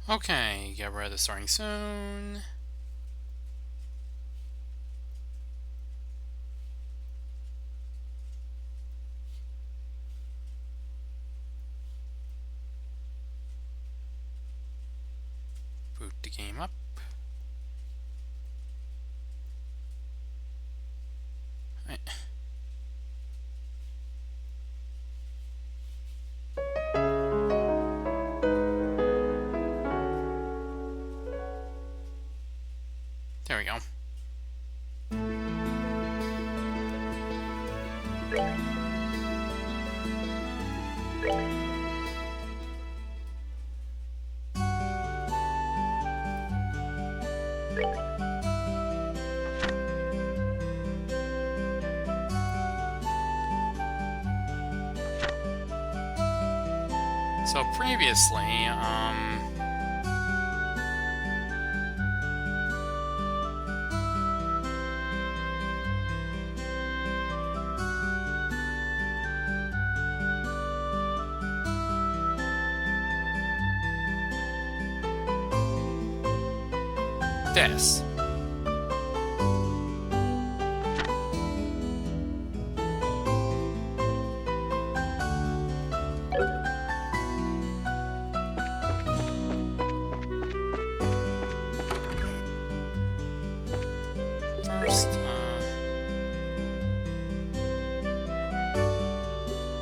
Okay, get ready, starting soon. There we go. So previously, this. First,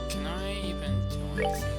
can I even do anything?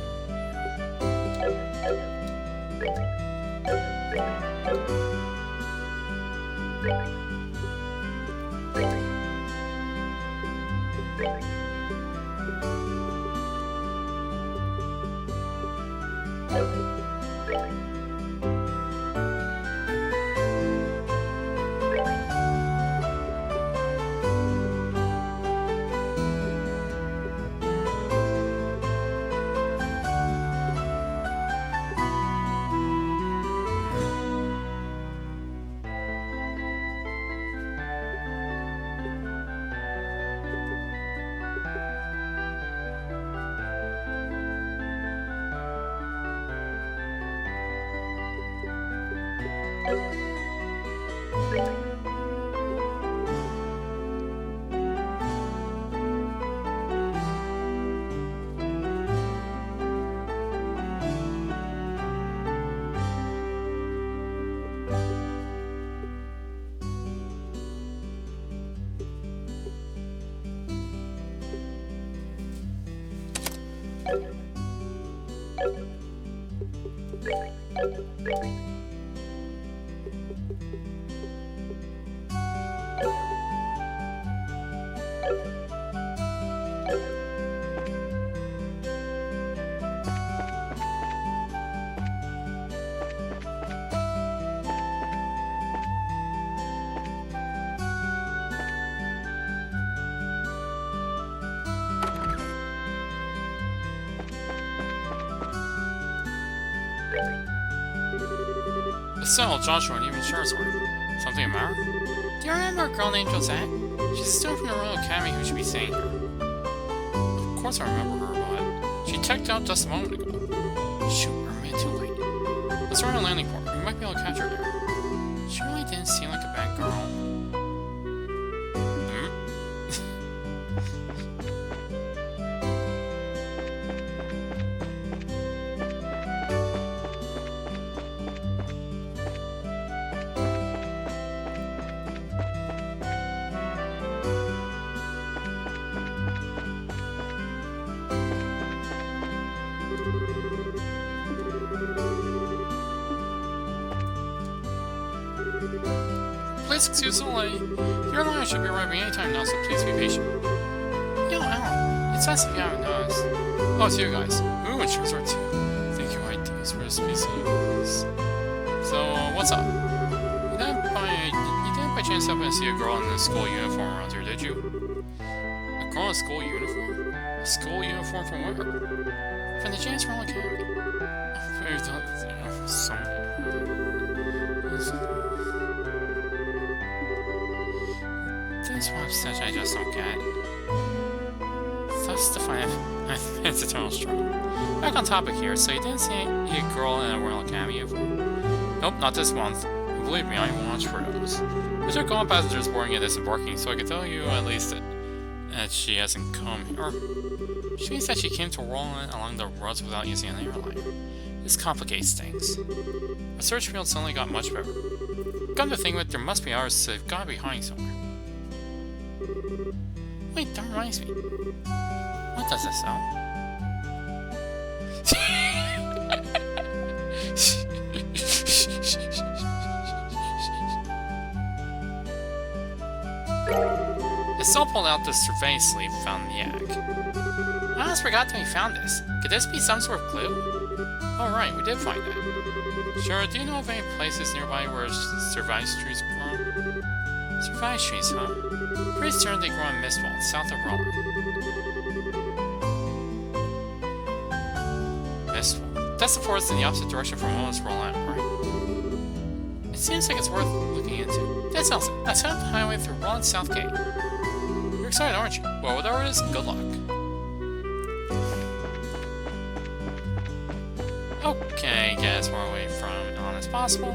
So, Joshua and even Charizard. Something the matter? Do you remember a girl named Josette? She's a student from the Royal Academy who should be staying here. Of course I remember her, but she checked out just a moment ago. Shoot, we're a minute too late. Let's run a landing port. We might be able to catch her there. She really didn't seem like a bad girl. Please excuse the delay. Your line should be arriving anytime now, so please be patient. Yo, Alan, it's nice if you haven't noticed. Oh, it's you guys. Ooh, and Charizard too. Thank you, ideas for the species. So, what's up? You didn't by chance happen to see a girl in a school uniform around here, did you? A girl in a school uniform? A school uniform from where? From the Chance Royal Academy. This one obsession I just don't get. Thus to find it's eternal struggle. Back on topic here, so you didn't see a girl in a Royal Academy uniform? Nope, not this month. And believe me, I even watched for those. We took all passengers boarding and disembarking, so I can tell you at least that she hasn't come here. She means that she came to roll along the roads without using an airliner. This complicates things. The search field suddenly got much better. Come to think of it, there must be ours, so they've got to be hiding somewhere. Wait, that reminds me. What does this sound? Estelle pulled out the survey sleeve found in the attic. I almost forgot that we found this. Could this be some sort of clue? Oh right, we did find it. Sure, do you know of any places nearby where cervice trees grow? Cervice trees, huh? Pretty certain they grow in Mistwald, south of Roland. Mistwald? That's the forest in the opposite direction from Willis Roland, right? It seems like it's worth looking into. That sounds it. That's half the highway through Roland South Gate. You're excited, aren't you? Well, whatever it is, good luck. Okay, get as far away from Ellen as possible.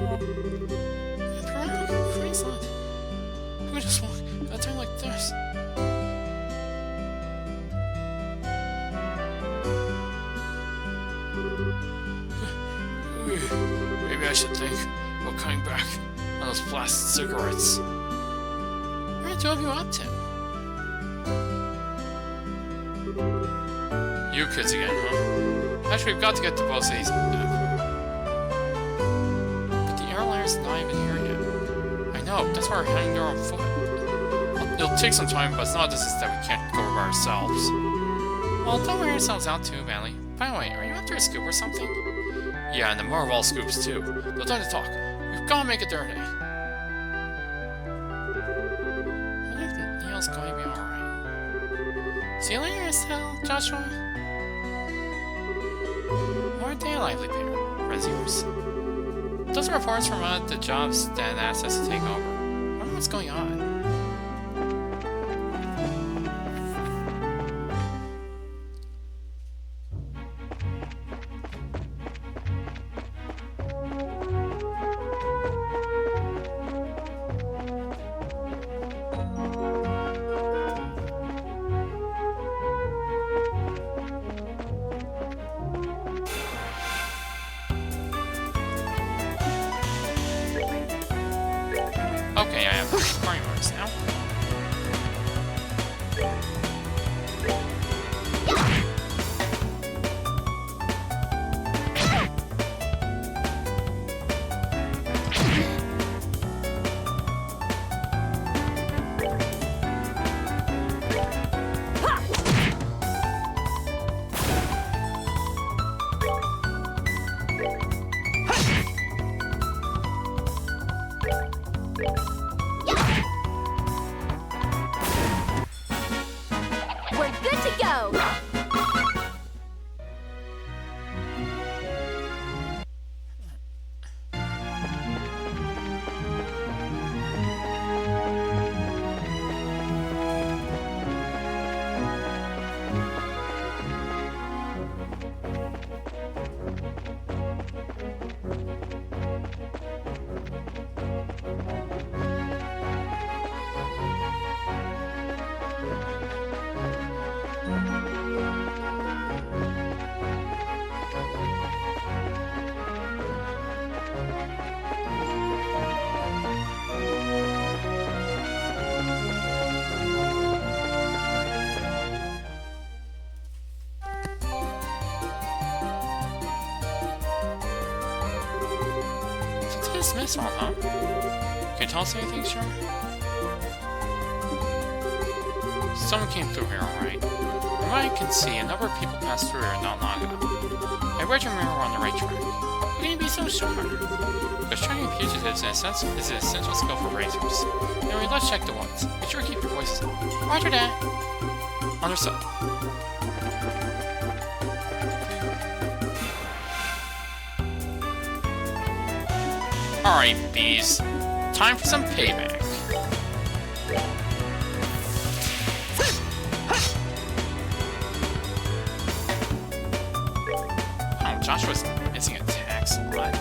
Who just walk out there like this? Maybe I should think about coming back on those blasted cigarettes. What are the two of you up to? You kids again, huh? Actually, we've got to get to both of these. But the airliner's not even here yet. I know, that's why we're heading there on foot. It'll take some time, but it's not just that we can't go by ourselves. Well, don't wear yourselves out too badly. By the way, are you after a scoop or something? Yeah, and the more of all scoops, too. No time to talk. We've got to make it there today. I wonder if Neil's going to be alright. See you later, Estelle, Joshua. More day lively pair. Resumes. Those are reports from the jobs that asked us to take over. I wonder what's going on. Okay, I have 3 primers now. This one, huh? Can you tell us anything, sure? Someone came through here, alright. From what I can see, a number of people passed through here not long ago. I read you remember we're on the right track. How can you be so sure? Because tracking fugitives is an essential skill for racers. Anyway, let's check the woods. Be sure to keep your voices up. Roger that! Understood. Alright, bees. Time for some payback. Oh, Joshua's missing attacks a lot.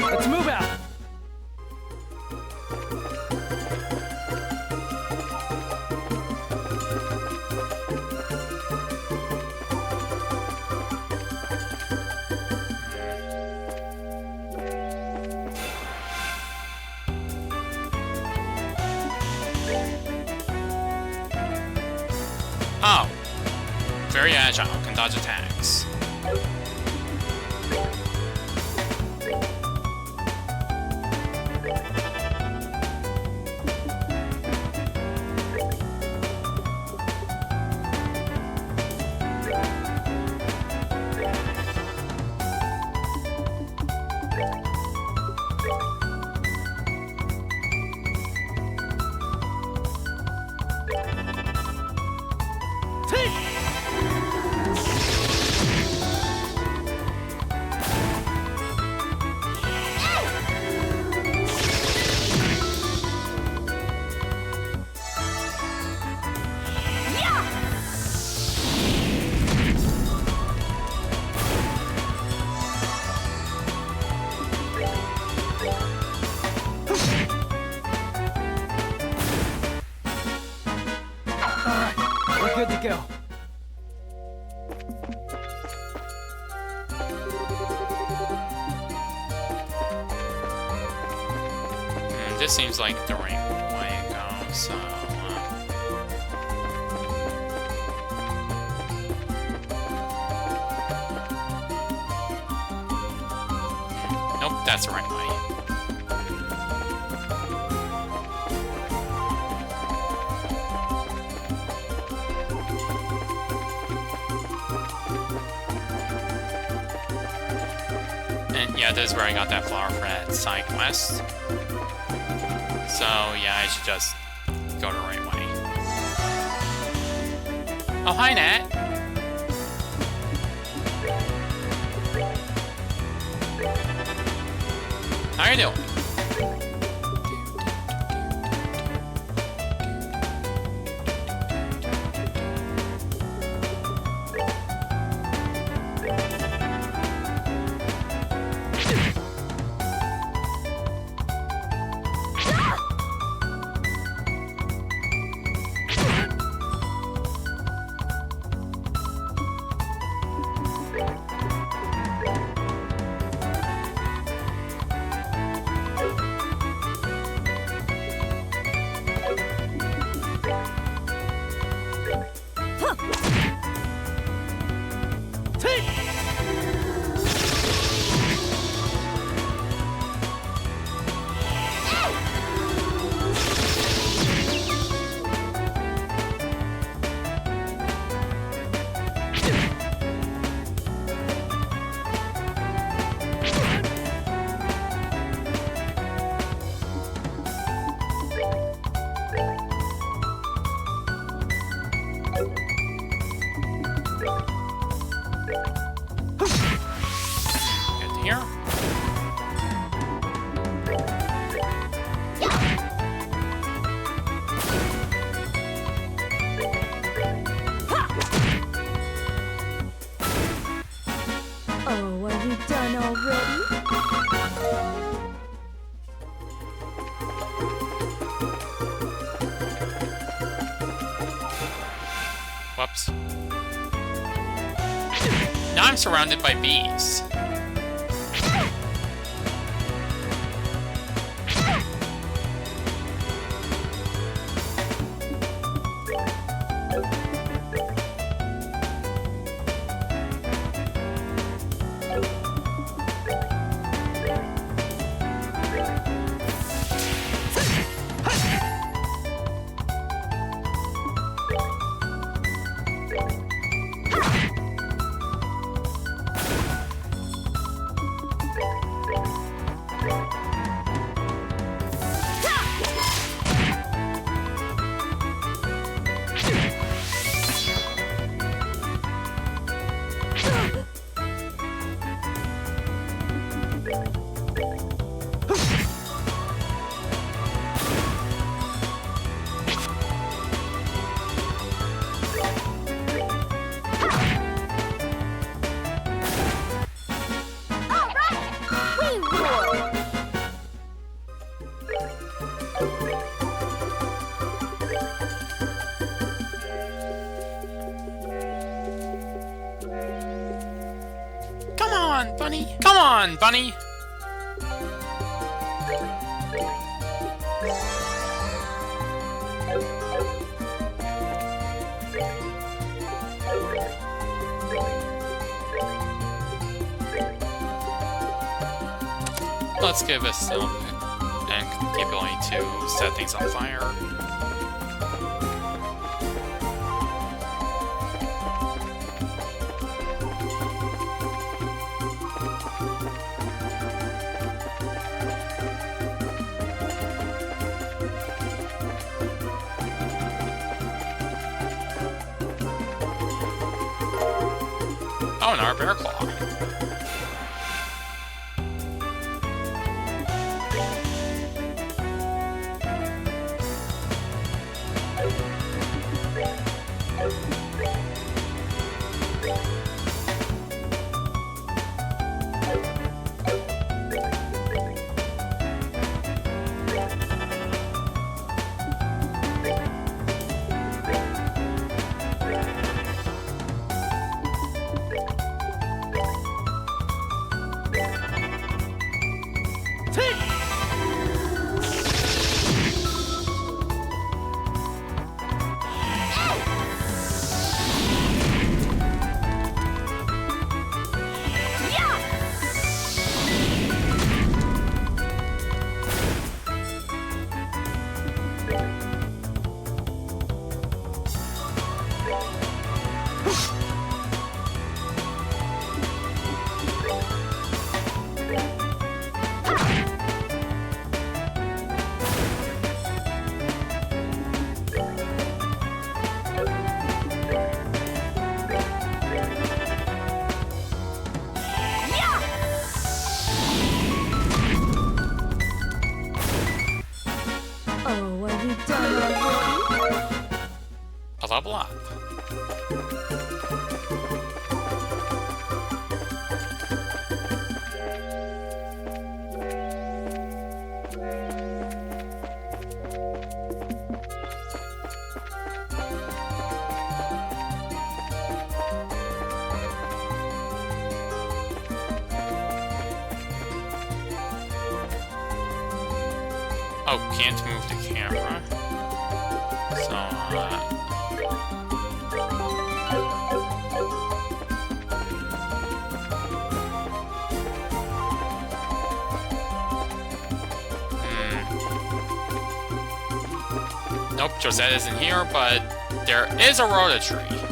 Let's move out! Oh. Very agile, can dodge attacks. Good to go. This seems like the right way to go, so... Nope, that's the right way. Yeah, this is where I got that flower for that side quest. So, yeah, I should just go the right way. Oh, hi, Nat! How you doing? Whoops. Now I'm surrounded by bees. on, bunny! Let's give us and the ability to set things on fire. Oh, and our bear claw. A level up. Oh, can't move the camera. So, Nope, Josette isn't here, but there is a Rototree.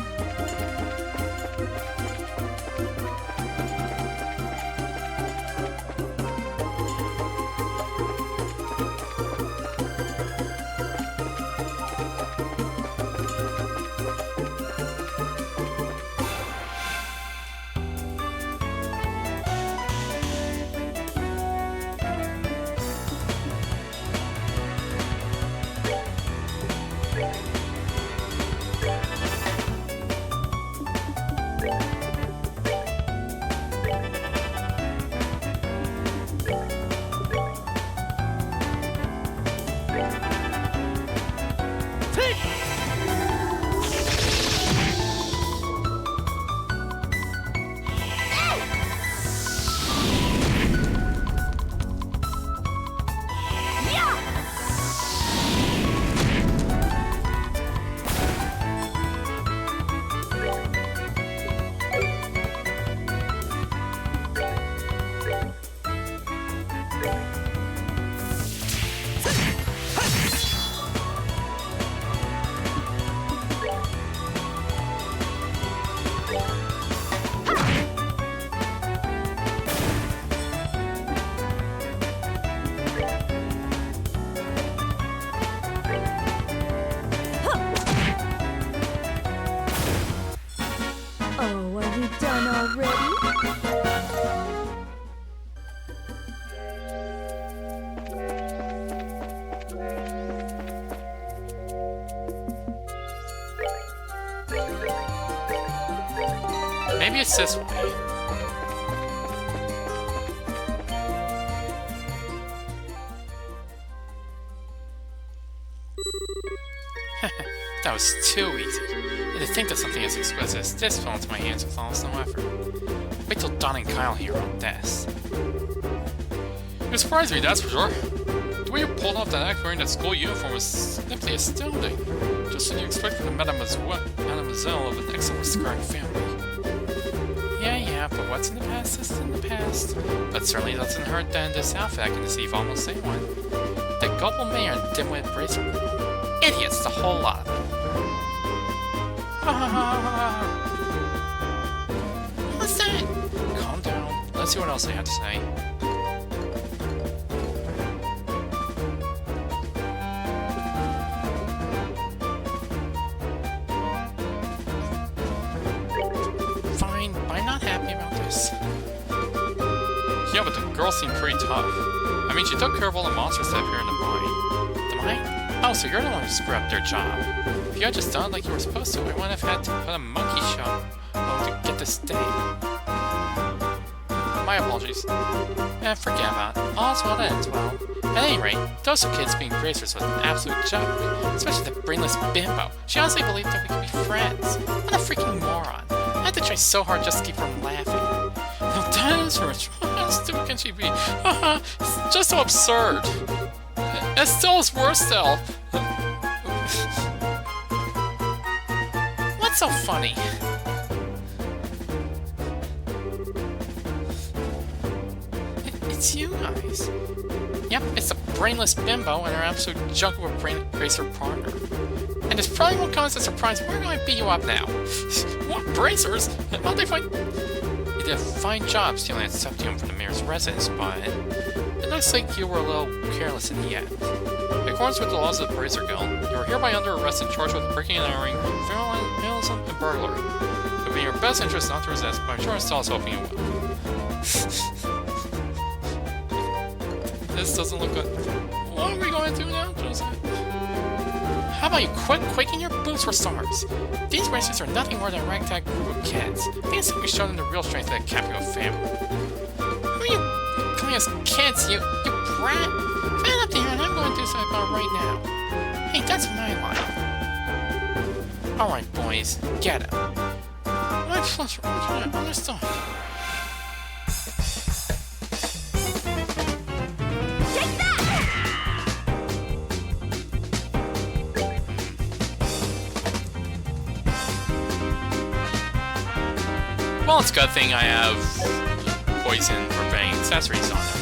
Maybe it's this way. That was too easy. And to think of something as exquisite as this fell into my hands with almost no effort. Wait till Don and Kyle hear about this. You surprised me, that's for sure. The way you pulled off that act wearing that school uniform was simply astounding. Just what you expect from the mademoiselle of an excellent scarred family. Yeah, but what's in the past is in the past. But certainly doesn't hurt that in this outfit I can deceive almost anyone. The gullible mayor and dimwit bracer. Idiots, the whole lot of them. What's that? Calm down. Let's see what else I have to say. Fine, but I'm not happy about this. Yeah, but the girl seemed pretty tough. I mean, she took care of all the monsters that appear in the mine. The mine? Oh, so you're the one who screwed up their job. If you had just done it like you were supposed to, I wouldn't have had to put a monkey show to get this day. My apologies. Forget about it. All's well that ends well. At any rate, those two kids being gracers was an absolute joke, especially the brainless bimbo. She honestly believed that we could be friends. What a freaking moron. I had to try so hard just to keep from laughing. Now that is rich. How stupid can she be? It's just so absurd. Estelle's worse still. What's so funny? It's you guys. Yep, it's the brainless bimbo and her absolute junk of a brain bracer partner. And this probably won't come as a surprise. We're going to beat you up now. What bracers? How'd they find? You did a fine job stealing that septium from the mayor's residence, but it looks like you were a little careless in the end. In accordance with the laws of the Bracer Guild, you are hereby under arrest and charged with breaking and entering, vandalism, and burglary. It would be in your best interest not to resist, but I'm sure Estelle is hoping you will. This doesn't look good. What are we going to do now, Joseph? How about you quit quaking your boots for stars? These racers are nothing more than a ragtag group of kids. These think we showed them the real strength of that Caprio family. Who are you calling us kids, you brat? Man up here, and I'm going to do something about it right now. Hey, that's my line. Alright, boys, get him. My pleasure, understood. Well, it's a good thing I have poison preventing accessories on everyone.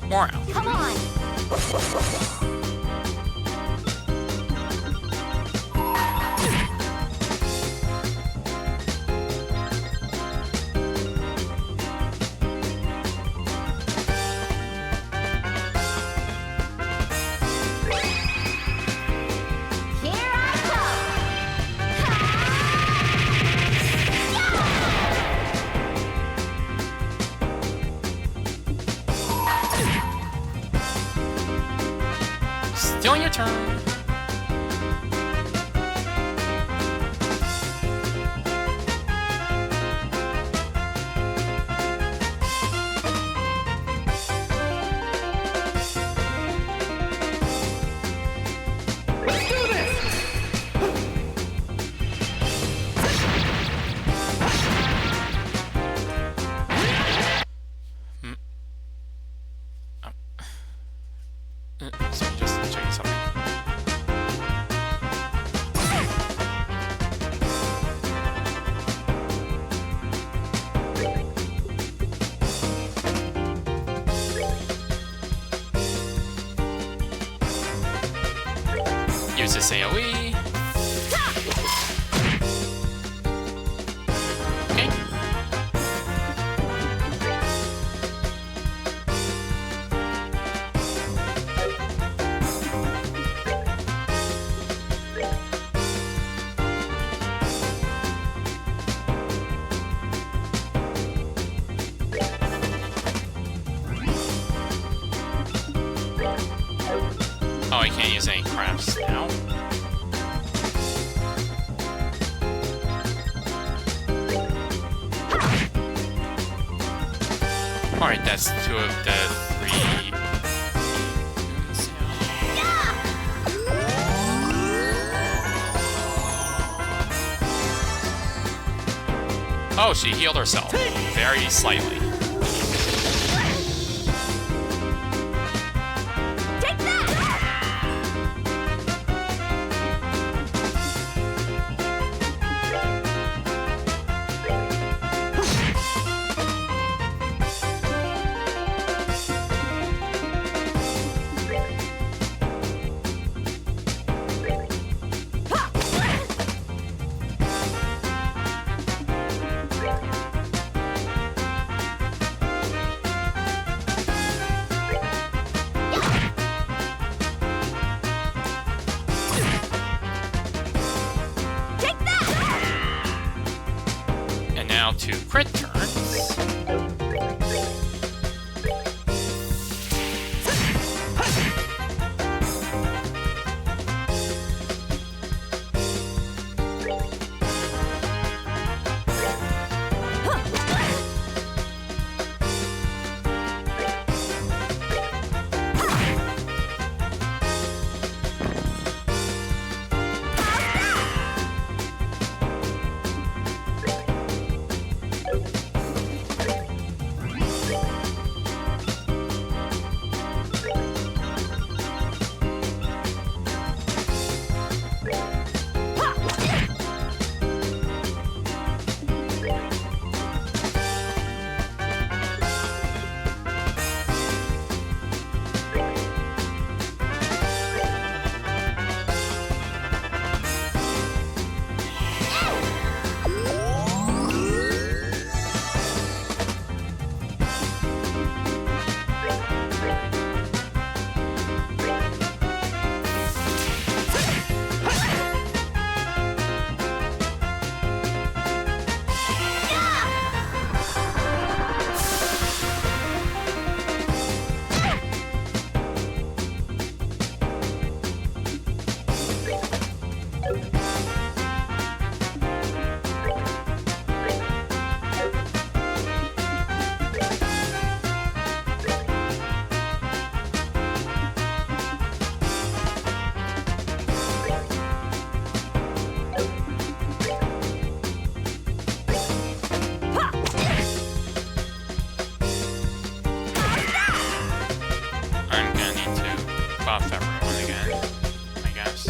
More out. Come on! Still your turn. Let's do this! So just checking something. S1E. Okay. Oh, I can't use any crafts now. Alright, that's 2 of the 3. Oh, she healed herself. Very slightly. Now 2 crit turns. Buff everyone again, I guess.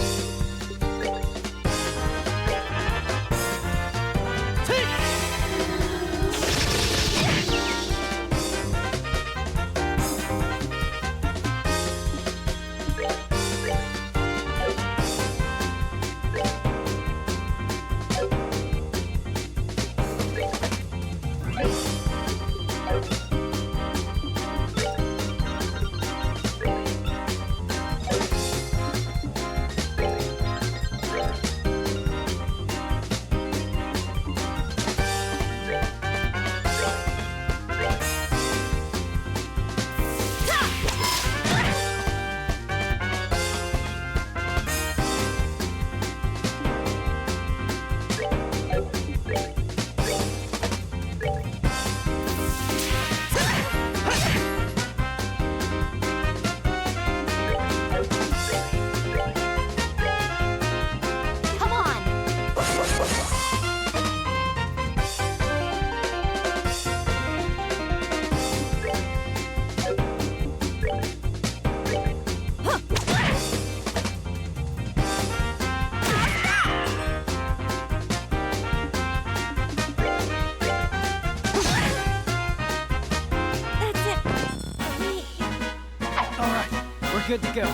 Good to go.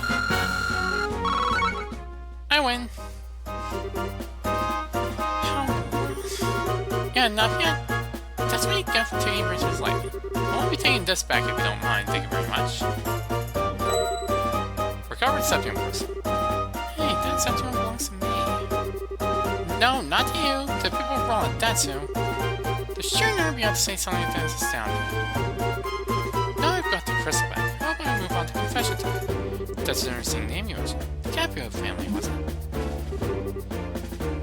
I win. Yeah, not yet. That's what you get for taking Razor's life. I won't be taking this back if you don't mind. Thank you very much. Recovered Septium Crystal. Hey, that Septium belongs to me. No, not to you. The people who brought that too. The sheer nerve you have to say something like that is astounding. Now I've got the crystal back. How about I move on to confession time? That's an interesting name you mentioned. The Capulet family, wasn't it?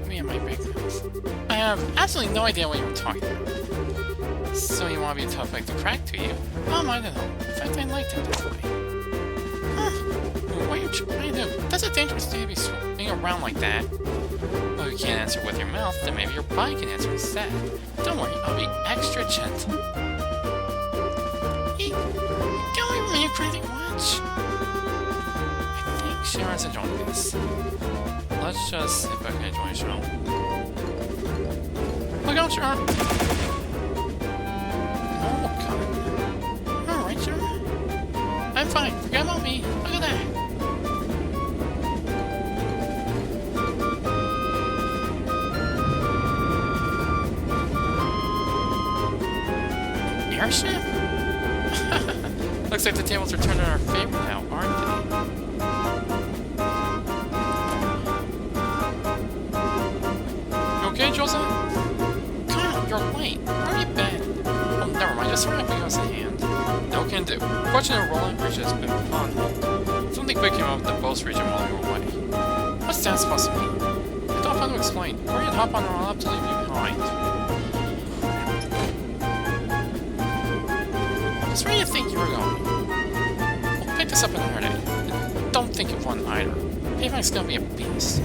Me and my big mouth. I have absolutely no idea what you were talking about. So you want to be tough like the crack to you? Oh, I don't know. In fact, I liked him that way. Huh. What are you trying to do? That's a dangerous thing to be swimming around like that. Well, if you can't answer with your mouth, then maybe your body can answer instead. Don't worry, I'll be extra gentle. Get away from me, you crazy witch! I think Sharon's enjoying this. Let's just sit back and enjoy the show. Look out, Sharon! Oh, God. Alright, Sharon. I'm fine. Forget about me. Look at that. Airship? Looks like the tables are turned in our favor now, aren't they? You okay, Joseph? God, you're late. Where have you been? Oh, never mind. Just hurry up and give us a hand. No can do. Fortunately, Roland Bridge has been on hold. Something quick came up with the Boast region while you were away. What's that supposed to mean? I don't know how to explain. Hurry and hop on our lap to leave you behind. Just where do you think you were going? We'll pick this up another day. And don't think of one either. Payback's gonna be a beast.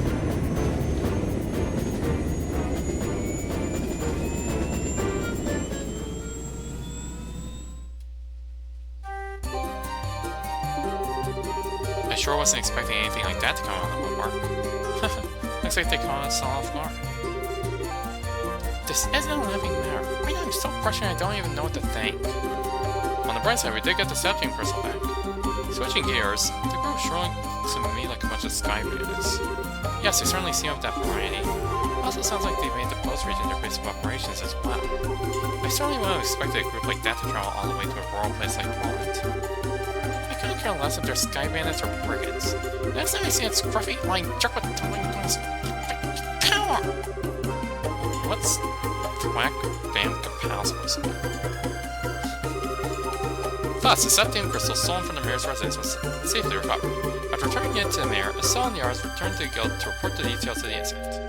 I sure wasn't expecting anything like that to come out of the woodwork. Looks like they caught us all off guard. This isn't a living matter. Right now I'm so frustrated I don't even know what to think. On the bright side, we did get the Septium Crystal back. Switching gears, the group sure looks to me like a bunch of sky bandits. Yes, they certainly seem of that variety. Also sounds like they made the Post region their base of operations as well. I certainly wouldn't have expected a group like that to travel all the way to a rural place like Poland. I couldn't care less if they're sky bandits or brigands. The next time I see that scruffy lying jerk with tumbling guns, power! What's Thwack Bam Kapow supposed to be? Thus, the Septium Crystal stolen from the mayor's residence was safely recovered. After returning it to the mayor, a cell in the Yards returned to the guild to report the details of the incident.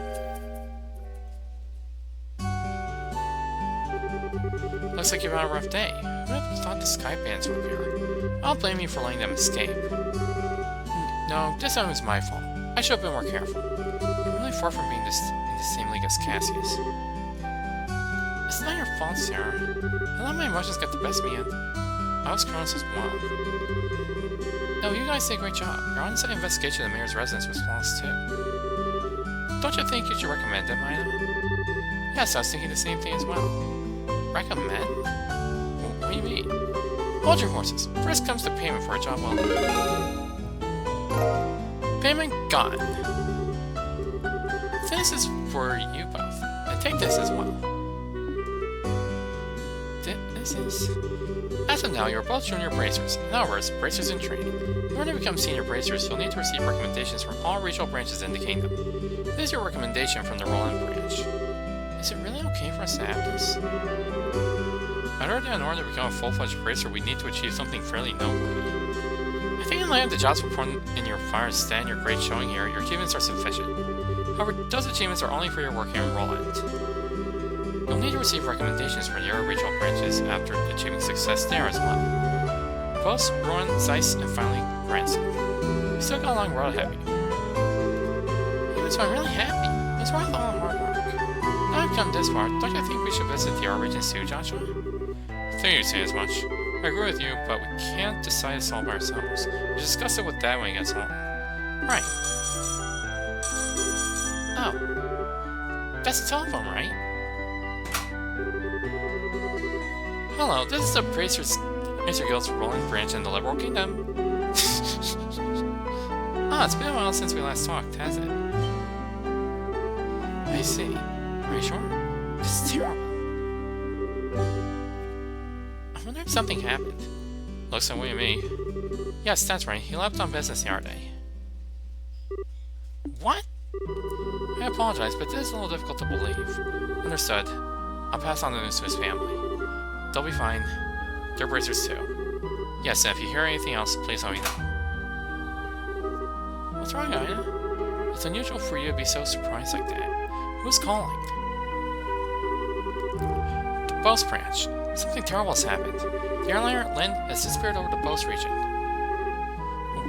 Looks like you've had a rough day. Who would have thought the Sky Bands would appear? I don't blame you for letting them escape. No, this time was my fault. I should have been more careful. I'm really far from being in the same league as Cassius. It's not your fault, Sarah. I let my emotions get the best of me, and I was careless as well. No, you guys did a great job. Your on-site investigation of the mayor's residence was flawless too. Don't you think you should recommend it, Mina? Yes, I was thinking the same thing as well. Recommend? What do you mean? Hold your horses. First comes the payment for a job well done. Payment gone. This is for you both. And take this as well. This is... As of now, you are both junior bracers. In other words, bracers in training. In order to become senior bracers, you'll need to receive recommendations from all regional branches in the kingdom. This is your recommendation from the Roland branch. Is it really okay for us to have this? I heard that in order to become a full-fledged bracer, we need to achieve something fairly noteworthy. I think in light of the jobs performed in your fire's stand and your great showing here, your achievements are sufficient. However, those achievements are only for your work here in Roland. You'll need to receive recommendations from your regional branches after achieving success there as well. Post, Ruin, Zeiss, and finally, Grandson. You still got a long road ahead of you. Even so, I'm really happy. It's worth all the hard work. Now I've come this far, don't you think we should visit the art regions too, Joshua? I think you'd say as much. I agree with you, but we can't decide this all by ourselves. We'll discuss it with Dad when he gets home. Right. Oh. That's the telephone, right? Hello, this is the Bracer Guild's Roland branch in the Liberal Kingdom. Ah, it's been a while since we last talked, hasn't it? I see. Are you sure? This is terrible. I wonder if something happened. Looks that way to me. Yes, that's right. He left on business the other day. What? I apologize, but this is a little difficult to believe. Understood. I'll pass on the news to his family. They'll be fine. They're bracers too. Yes, and if you hear anything else, please let me know. What's wrong, Ina? It's unusual for you to be so surprised like that. Who's calling? The Boast branch. Something terrible has happened. The airliner, Lynn, has disappeared over the Boast region.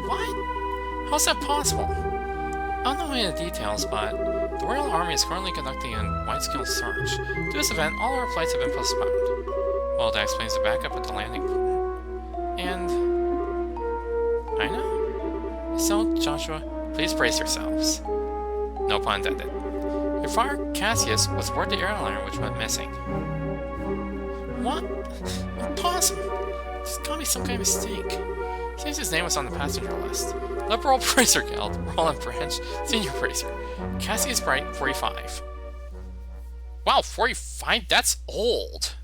What? How's that possible? I don't know any of the details, but the Royal Army is currently conducting a wide-scale search. Due to this event, all our flights have been postponed. Well, that explains the backup at the landing port. And... I know. So, Joshua, please brace yourselves. No pun intended. Your father, Cassius, was aboard the airliner which went missing. What? Impossible! There's gotta be some kind of mistake. Seems his name was on the passenger list. Liberal Bracer Guild, Roland Branch, Senior Bracer. Cassius Bright, 45. Wow, 45? That's old!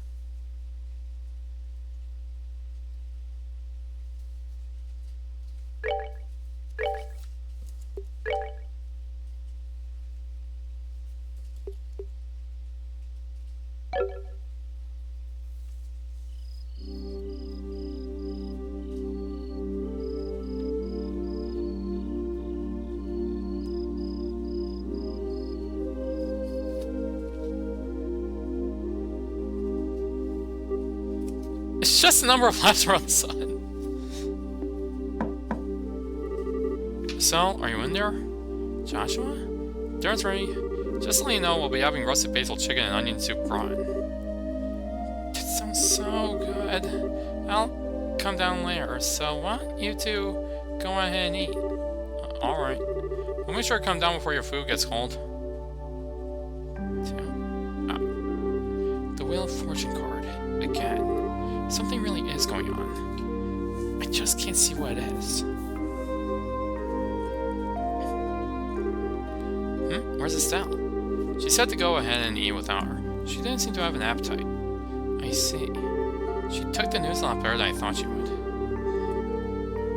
It's just the number of laps around the sun. So, are you in there? Joshua? Dinner's ready. Just to let you know, we'll be having roasted basil chicken and onion soup prawn. That sounds so good. I'll come down later, so why don't you two go ahead and eat? Alright. We'll make sure to come down before your food gets cold. The Wheel of Fortune card. Again. Something really is going on. I just can't see what it is. Where's Estelle? She said to go ahead and eat without her. She didn't seem to have an appetite. I see. She took the news a lot better than I thought she would.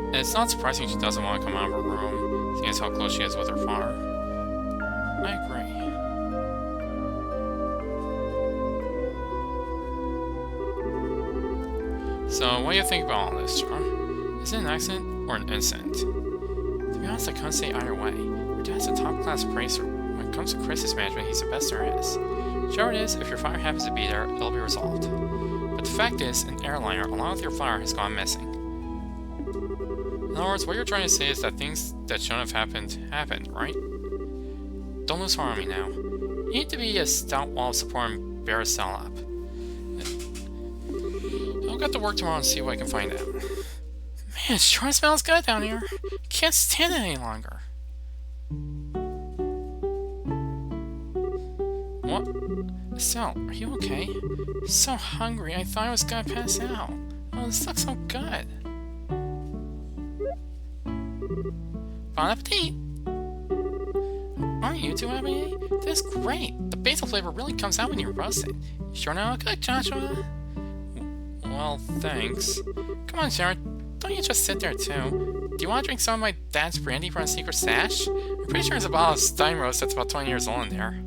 And it's not surprising she doesn't want to come out of her room, seeing as how close she is with her father. I agree. So, what do you think about all this, Char? Is it an accident or an incident? To be honest, I can't say either way. Your dad's a top-class bracer. When it comes to crisis management, he's the best there is. Whichever it is, if your fire happens to be there, it'll be resolved. But the fact is, an airliner, along with your fire, has gone missing. In other words, what you're trying to say is that things that shouldn't have happened, right? Don't lose heart on me now. You need to be a stout wall of support and bear a cell up. I'll get to work tomorrow and see what I can find out. Man, it sure smells good down here. Can't stand it any longer. What? Estelle, are you okay? I'm so hungry, I thought I was gonna pass out. Oh, this looks so good. Bon appetit! Aren't you too happy? This is great. The basil flavor really comes out when you roast it. You sure know how to cook, Joshua? Well, thanks. Come on, Sharon. Don't you just sit there, too. Do you want to drink some of my dad's brandy from a secret stash? I'm pretty sure there's a bottle of Steinros that's about 20 years old in there.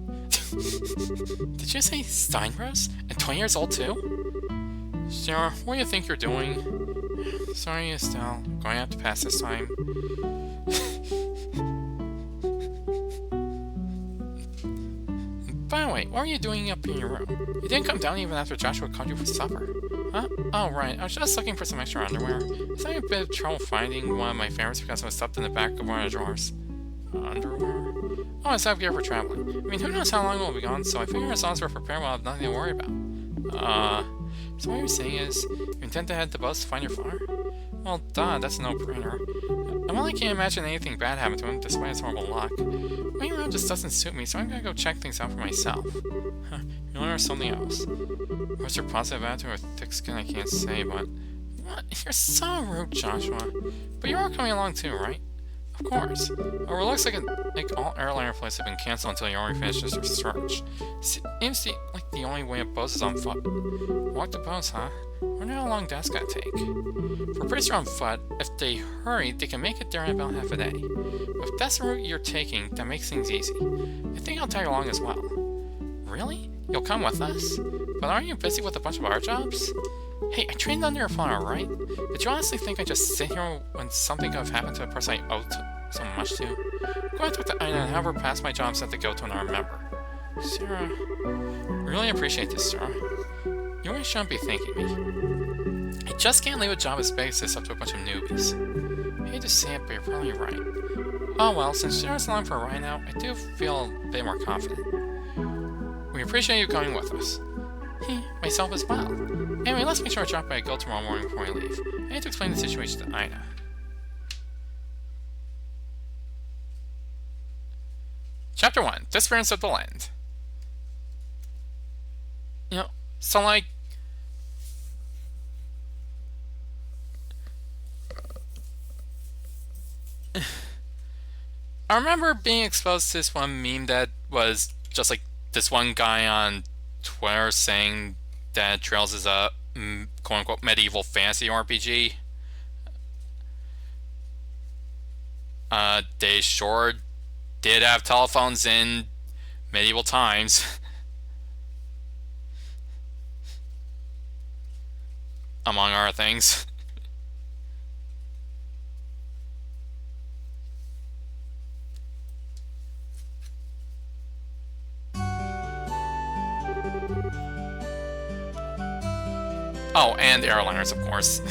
Did you say Steinros? And 20 years old, too? Sure, what do you think you're doing? Sorry, Estelle. I'm going to have to pass this time. By the way, what were you doing up in your room? You didn't come down even after Joshua called you for supper. Huh? Oh, right. I was just looking for some extra underwear. I was having a bit of trouble finding one of my favorites because it was stuffed in the back of one of the drawers. Underwear? Oh, it's out gear for traveling. I mean, who knows how long we'll be gone, so I figure as long as we're prepared, we'll have nothing to worry about. So what you're saying is, you intend to head to Buzz to find your father? Well, duh, that's a no-brainer. I really can't imagine anything bad happened to him, despite his horrible luck. Waiting around just doesn't suit me, so I'm gonna go check things out for myself. Huh, you know, there's something else. What's your positive attitude or thick skin, I can't say, but... What? You're so rude, Joshua. But you are coming along too, right? Of course. Well, it looks like all airliner flights have been cancelled until Yori finishes her search. Seems like the only way up Bose is on foot. Walk to Bose, huh? Wonder how long that's gonna take. For priests on foot, if they hurry, they can make it there in about half a day. But if that's the route you're taking, that makes things easy. I think I'll tag along as well. Really? You'll come with us? But aren't you busy with a bunch of our jobs? Hey, I trained under your father, right? Did you honestly think I'd just sit here when something could have happened to a person I owed so much to? I'm going to talk to Ina and have her pass my job set to go to another member. Sarah... Really appreciate this, Sarah. You really shouldn't be thanking me. I just can't leave a job as big as this up to a bunch of newbies. I hate to say it, but you're probably right. Oh well, since Sarah's along for a ride now, I do feel a bit more confident. We appreciate you coming with us. Myself as well. Anyway, let's make sure I drop by a go tomorrow morning before we leave. I need to explain the situation to Ina. Chapter 1. Disappearance of the Land. You know, so like... I remember being exposed to this one meme that was just like this one guy on Twitter saying that Trails is a quote-unquote medieval fantasy RPG. They sure did have telephones in medieval times. Among other things. Oh, and airliners, of course.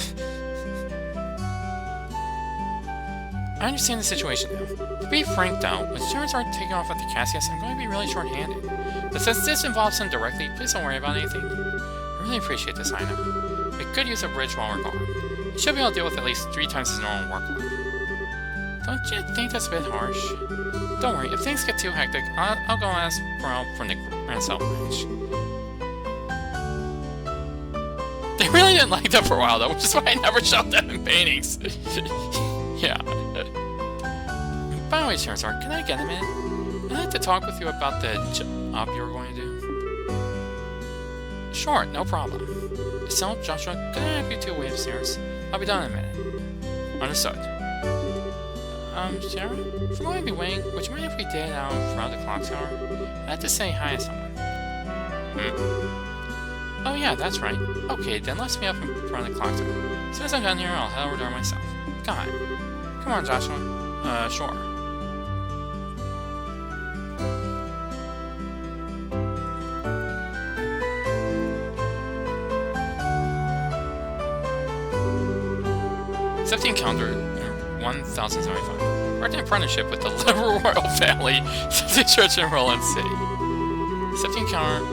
I understand the situation now. To be frank though, when Sharon's aren't taking off at the Cassius, I'm going to be really short-handed. But since this involves him directly, please don't worry about anything. I really appreciate this, Ina. We could use a bridge while we're gone. You should be able to deal with at least 3 times his normal workload. Don't you think that's a bit harsh? Don't worry, if things get too hectic, I'll go ask for help from the Grand South Branch. They really didn't like them for a while though, which is why I never showed them in paintings. Yeah. By the way, Charizard, can I get a minute? I'd like to talk with you about the job you were going to do. Sure, no problem. So, Joshua, can I have you 2 wait upstairs? I'll be done in a minute. Understood. Sarah? If we're going to be waiting, would you mind if we did it out in front of the clock tower? I'd like to say hi to someone. Oh yeah, that's right. Okay, then let's meet up in front of the clock tower. As soon as I'm done here, I'll head over there myself. Come on, Joshua. Sure. '17 calendar 1075. Worked in partnership with the Liberal Royal Family, the Church in Roland City. 17 calendar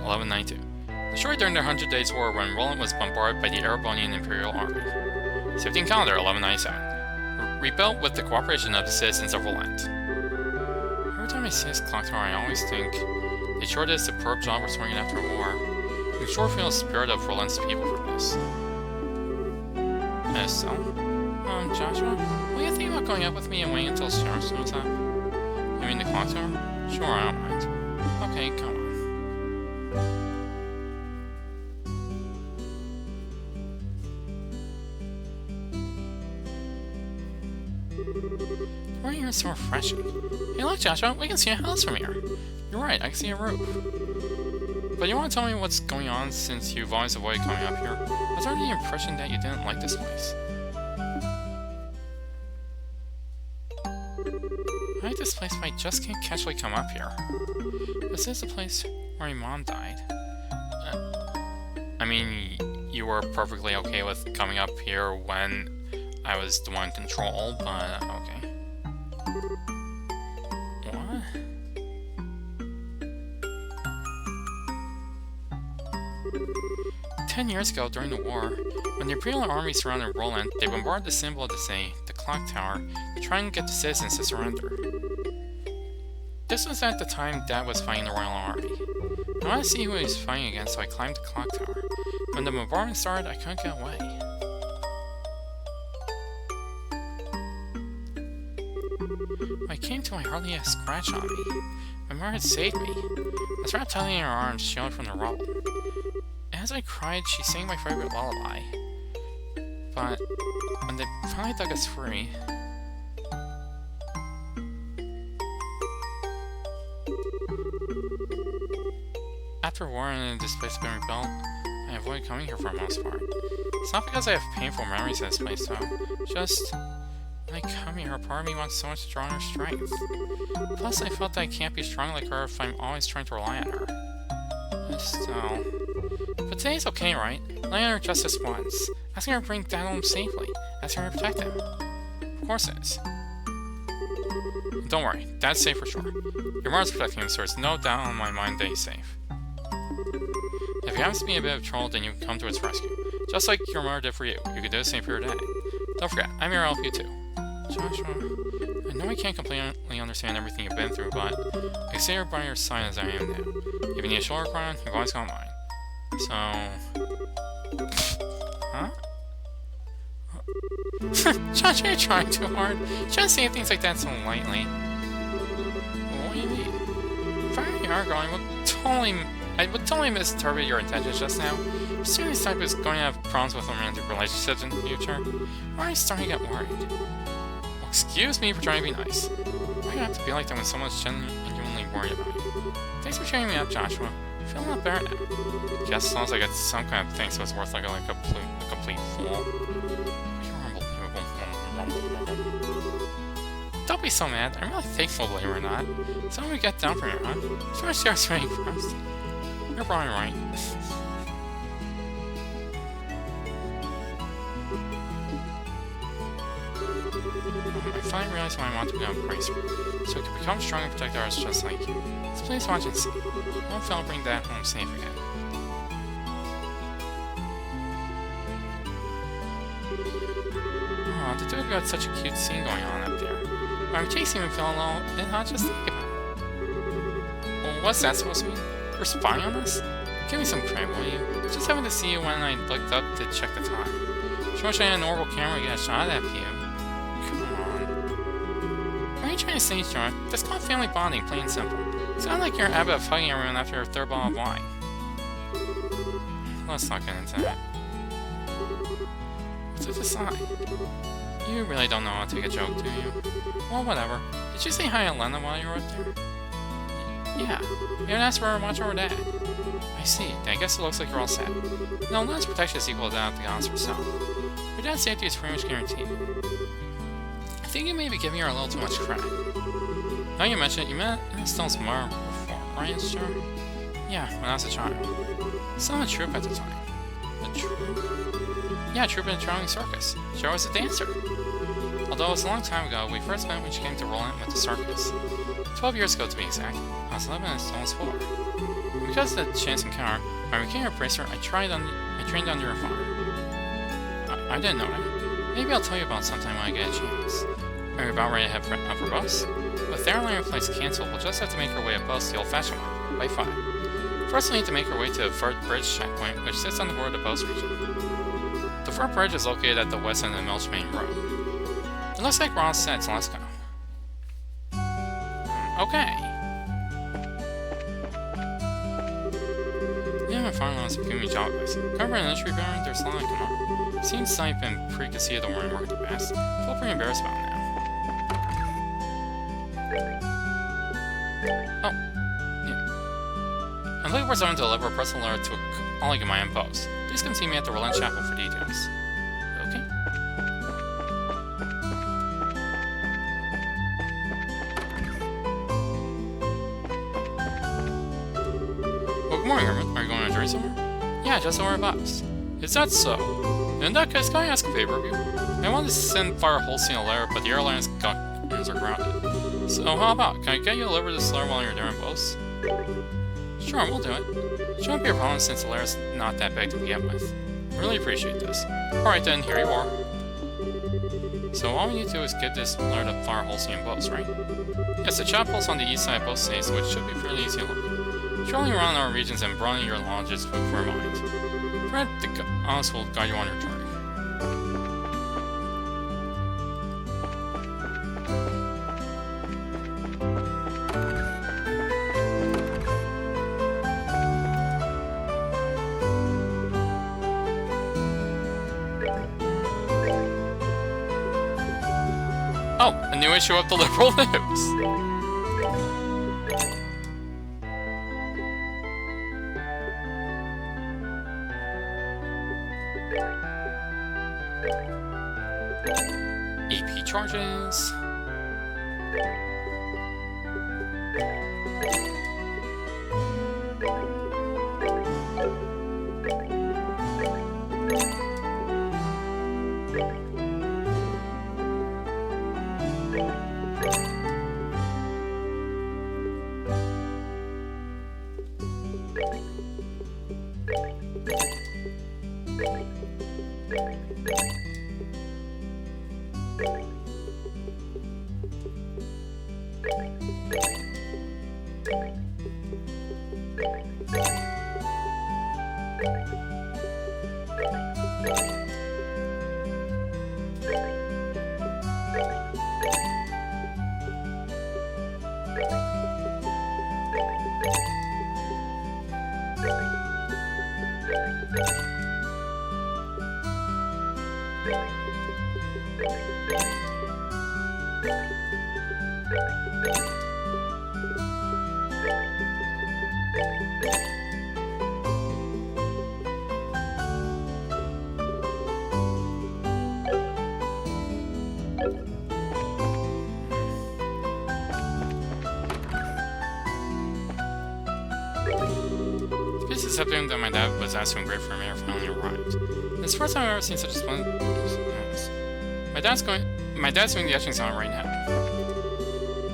1192. Destroyed during the 100 Days War when Roland was bombarded by the Erebonian Imperial Army. 17 calendar 1197. Rebuilt with the cooperation of the citizens of Roland. Every time I see this clock tower, I always think they sure did a superb job restoring it after a war. I sure feel the spirit of Roland's people for this. So, Joshua, will you think about going up with me and waiting until Sharon shows up? You mean the clock tower? Sure, I don't mind. Okay, come on. The morning here is so refreshing. Hey look, Joshua, we can see a house from here. You're right, I can see a roof. But you want to tell me what's going on since you've always avoided coming up here? I was under the impression that you didn't like this place. I like this place, but I just can't casually come up here. This is the place where my mom died. I mean, you were perfectly okay with coming up here when I was the one in control, but okay. What? "10 years ago, during the war, when the Imperial Army surrounded Roland, they bombarded the symbol of the clock tower, to try and get the citizens to surrender. This was at the time Dad was fighting the Royal Army. I wanted to see who he was fighting against, so I climbed the clock tower. When the bombardment started, I couldn't get away. 2, I hardly had a scratch on me. My mother had saved me. I was wrapped tightly in her arms, shielded from the rubble. As I cried, she sang my favorite lullaby. But when they finally dug us free... After war and this place had been rebuilt, I avoid coming here for the most part. It's not because I have painful memories of this place, though. Just, when I come here, part of me wants so much to draw on her strength. Plus, I felt that I can't be strong like her if I'm always trying to rely on her. So... But today's okay, right? Relying on her just this once. Asking her to bring Dad home safely. Asking her to protect him. Of course it is. Don't worry, Dad's safe for sure. Your mother's protecting him, so there's no doubt on my mind that he's safe. If he happens to be a bit of trouble, then you can come to his rescue. Just like your mother did for you. You can do the same for your dad. Don't forget, I'm here to help you too. Joshua, I know I can't completely understand everything you've been through, but I stay here by your side as I am now. If you need a shoulder cry on, you've always got mine. So... Huh? Joshua, you're trying too hard. Just saying things like that so lightly. What do you mean? If I were you are going, I would totally misinterpret your intentions just now. Assuming this type is going to have problems with romantic relationships in the future, why are you starting to get worried? Well, excuse me for trying to be nice. Why do you have to be like that when someone's genuinely worried about you? Thanks for cheering me up, Joshua. I feel a lot better now. Guess as long as I get some kind of thing so it's worth like a complete fool. Don't be so mad. I'm really thankful, believe it or not. So when we get down from here, huh? Should I start swimming first? You're probably right. I finally realized why I want to become a bracer, so I can become strong and protect others just like you. So please watch and see. One fell bring Dad home safe again. Oh, the two of you had such a cute scene going on up there. When I'm chasing him and fell alone, and I'll just think about it. Well, what's that supposed to mean? You're spying on us? Give me some credit, will you? Just happened to see you when I looked up to check the time. Sure wish I had an orbital camera to get a shot at you. Come on. What are you trying to say, John? That's called family bonding, plain and simple. It's not like you're a habit of hugging everyone after your third bottle of wine. Let's not get into that. What's to decide? You really don't know how to take a joke, do you? Well, whatever. Did you say hi to Lena while you were up there? Yeah. You haven't asked for her to watch over Dad. I see. Then I guess it looks like you're all set. No, Lena's protection is equal to that of the goddess herself. Your dad's safety is pretty much guaranteed. I think you may be giving her a little too much credit. Now you mention it, you met Stone's mother before, right, sure? Yeah, when I was a child. Still in a troupe at the time. A troupe? Yeah, a troupe in a traveling circus. She was a dancer. Although it was a long time ago, we first met when she came to Roland with the circus. 12 years ago to be exact. I was 11 and Stone's 4. Because of the chance encounter, when I became a bracer, I trained under her father. I didn't know that. Maybe I'll tell you about sometime when I get a chance. Are you about ready to head up for bus? With the airliner flights cancelled, we'll just have to make our way at bus the old-fashioned way, by 5. First, we'll need to make our way to the Furt Bridge checkpoint, which sits on the border of the Bose region. The Furt Bridge is located at the west end of the Melch Main Road. It looks like we're all set, so let's go. Okay. Yeah, my father wants to give me a job advice. Cover an industry baron, there's a lot I can learn. Seems I've been pretty conceited over my work in the past. I feel pretty embarrassed about it now. Oh. Yeah. I'm looking for someone to deliver a personal letter to a colleague of mine in Post. Please come see me at the Roland Chapel for details. Okay. Well, good morning, Herman. Are you going on a journey somewhere? Yeah, just over a bus. Is that so? In that case, can I ask a favor of you? I wanted to send Fire Holstein a letter, but the airlines are grounded. So how about, can I get you to deliver this letter while you're there in Bose? Sure, we'll do it. Shouldn't be a problem since the letter's not that big to begin with. I really appreciate this. Alright then, here you are. So all we need to do is get this letter to Fire Holstein in Bose, right? Yes, the chapel's on the east side of Bose City, so it should be fairly easy to look. Traveling around our regions and broadening your knowledge is food for a mind. Fred, the goddess will guide you on your journey. Oh, a new issue of the Liberal News! EP charges. It's accepting that my dad was asked to engrave for mayor finally arrived. It's the first time I've ever seen such a splendid. My dad's doing the etching salon right now.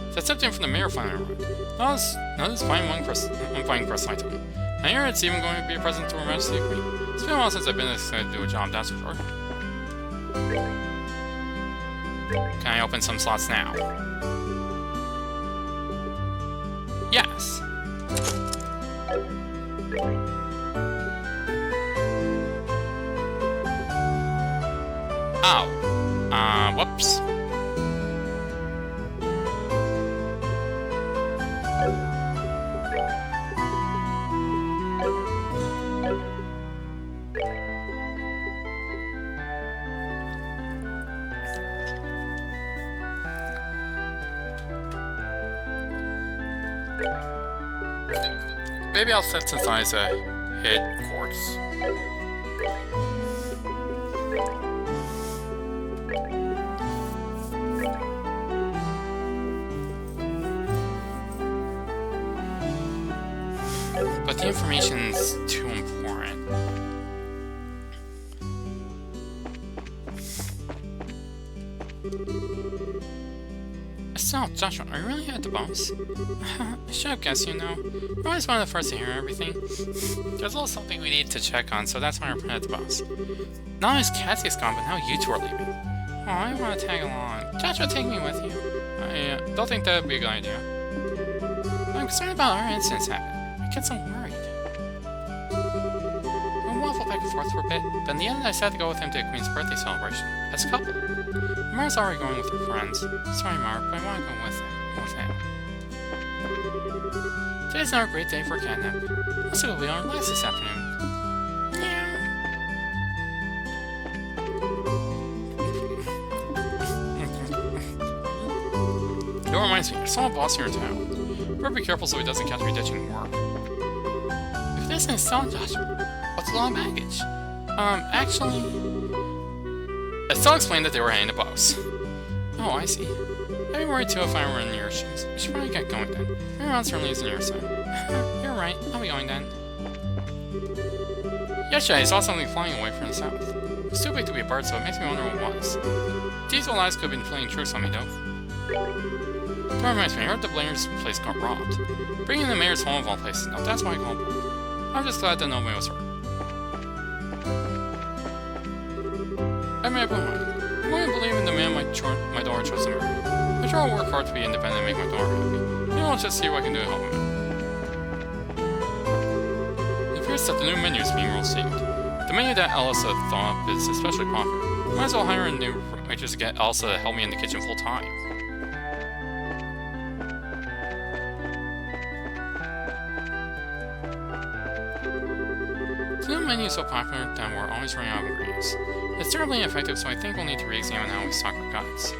It's accepting from the mayor finally arrived. Now this fine one press item. I hear it's even going to be a present to Her Majesty the Queen. It's been a while since I've been excited to do a job, that's for sure. Can I open some slots now? Yes. Oh. Whoops. Maybe I'll synthesize a hit quartz. But the information's too important. So, Joshua, are you really at the boss? I should have guessed, you know. You're always one of the first to hear everything. There's a little something we need to check on, so that's why we're at the boss. Not only is Cassie's gone, but now you two are leaving. Oh, I want to tag along. Joshua, take me with you. I don't think that would be a good idea. I'm concerned about our incidents happening. I get so worried. We waffled back and forth for a bit, but in the end I decided to go with him to the Queen's birthday celebration. As a couple. Mara's already going with her friends. Sorry, Mara, but I want to go with him. Today's not a great day for a catnap. Let's go be on relax this afternoon. It reminds me, I saw a boss here in town. Better be careful so he doesn't catch me ditching work. If this isn't so, Joshua, what's a lot of baggage? Actually... Estelle explained that they were heading to boss. Oh, I see. I'd be worried too if I were in your shoes. I should probably get going then. Everyone certainly is on your side. You're right, I'll be going then. Yesterday I saw something flying away from the south. It was too big to be a bird, so it makes me wonder what it was. These old eyes could have been playing tricks on me, though. That reminds me, I heard the Blair's place got robbed. Bringing the mayor's home of all places. Now that's why I called. I'm just glad that nobody was hurt. I may have been right. I wouldn't believe in the man my daughter chose to marry. I try to work hard to be independent and make my daughter happy. Maybe I'll just see what I can do to help him out. It appears that the new menu is being received. The menu that Elsa thought up is especially popular. Might as well hire a new waitress to get Elsa to help me in the kitchen full time. The new menu is so popular that we're always running out of ingredients. It's terribly ineffective, so I think we'll need to re-examine how we stock our guides.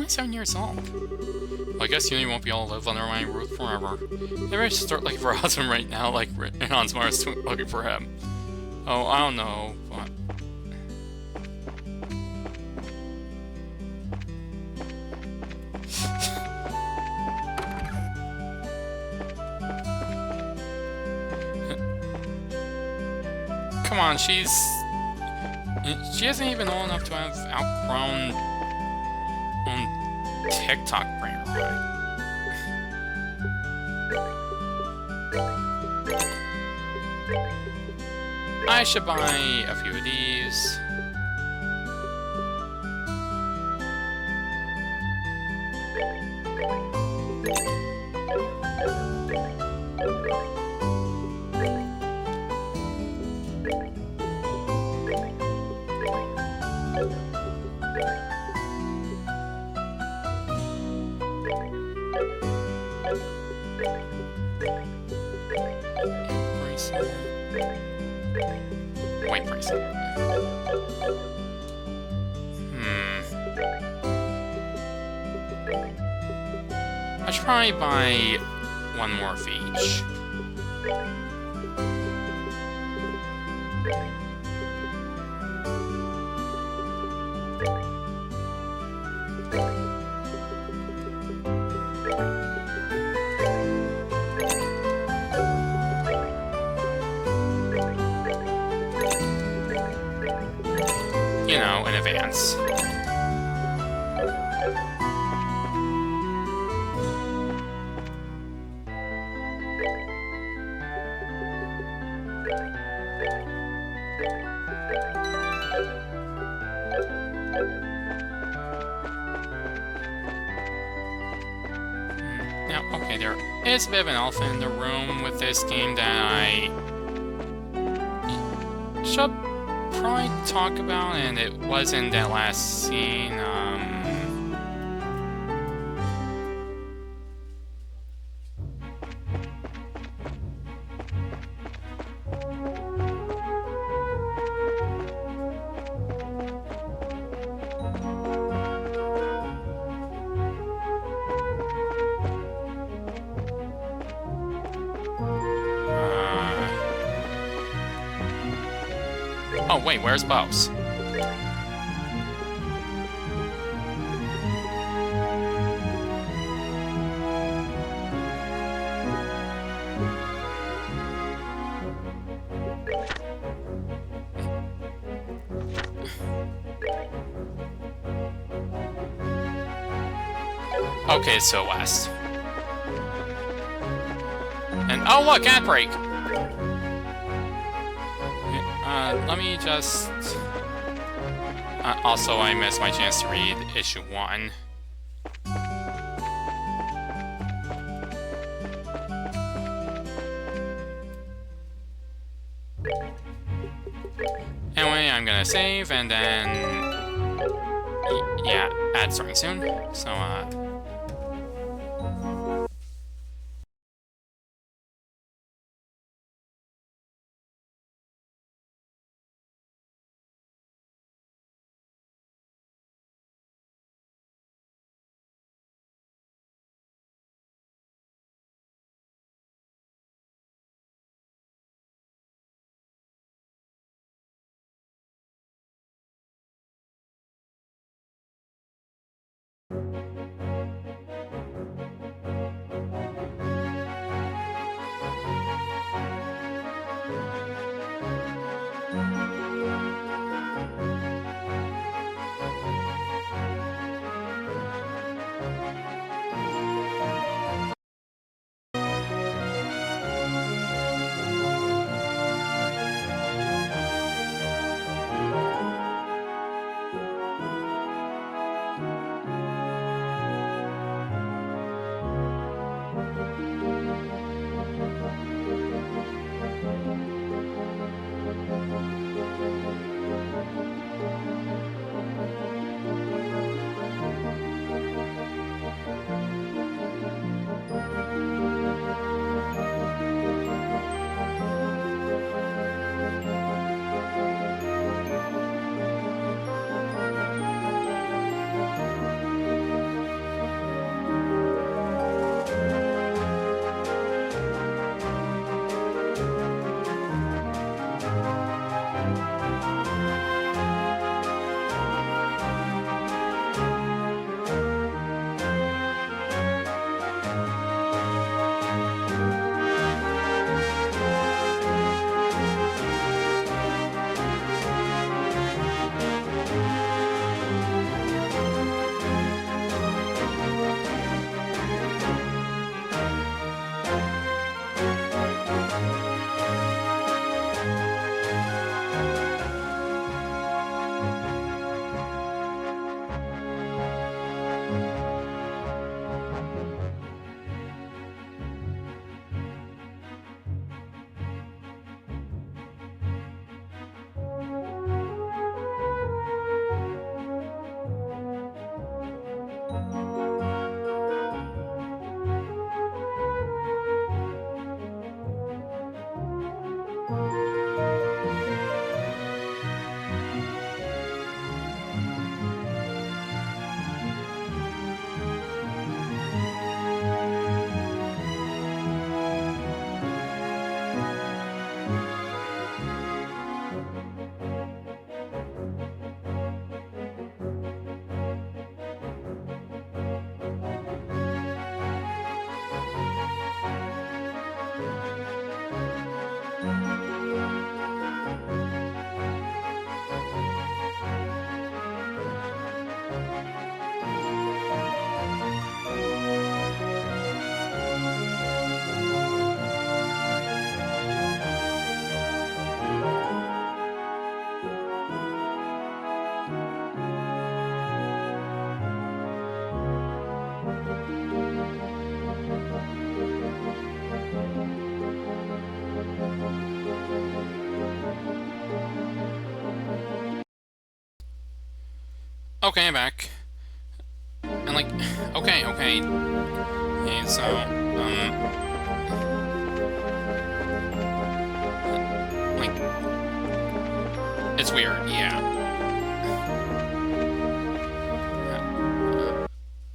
27 years old. Well, I guess Uni won't be able to live under my roof forever. Maybe I should start looking for a husband right now, like Hans Mars looking for him. Oh, I don't know, but... Come on, she isn't even old enough to have outgrown on TikTok brain, right? I should buy a few of these. White bracelet. I should probably buy one more of each. You know, in advance. Now, okay, there is a bit of an elephant in the room with this game that I should probably talk about, and it was in that last scene. Oh, wait, where's Bose? Okay, so west. And, oh look, ad break! Let me just... also, I missed my chance to read issue 1. Anyway, I'm gonna save, and then... yeah, ad starting soon. So, Okay, I'm back. And like, okay. Okay, so, like, it's weird, yeah.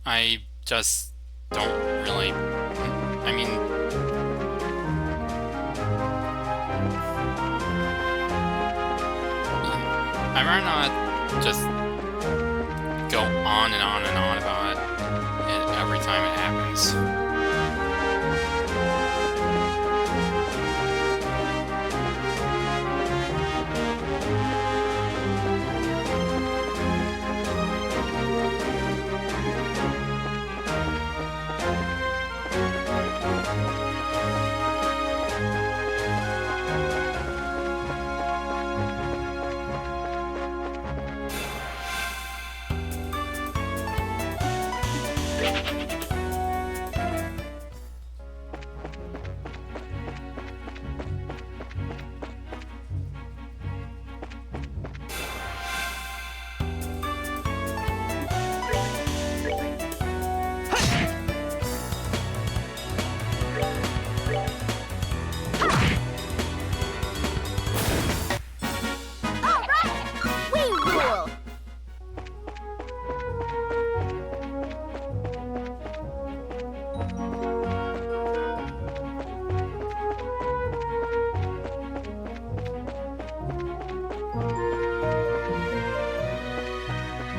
I just don't really, I mean, I'd rather not just go on and on and on about it every time it happens.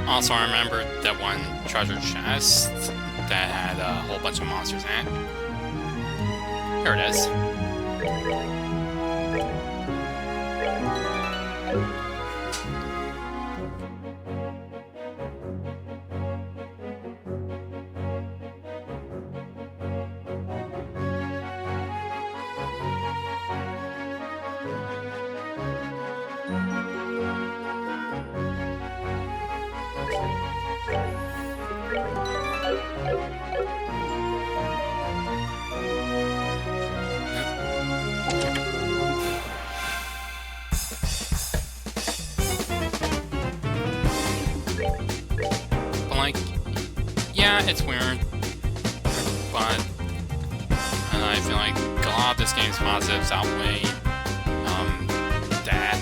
Also, I remembered that one treasure chest that had a whole bunch of monsters in it. Here it is. Like, yeah, it's weird, but I feel like a lot of this game's positives outweigh that.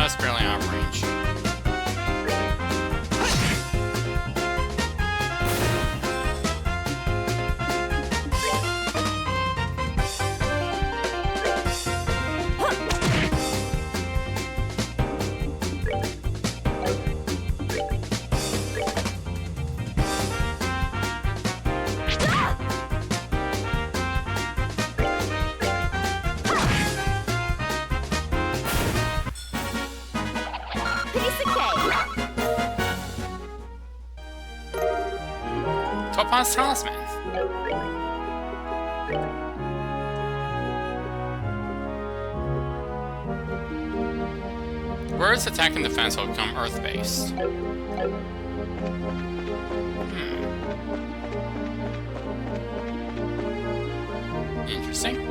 just barely out of range. Topaz Talisman. Words attack and defense will become Earth-based. Interesting.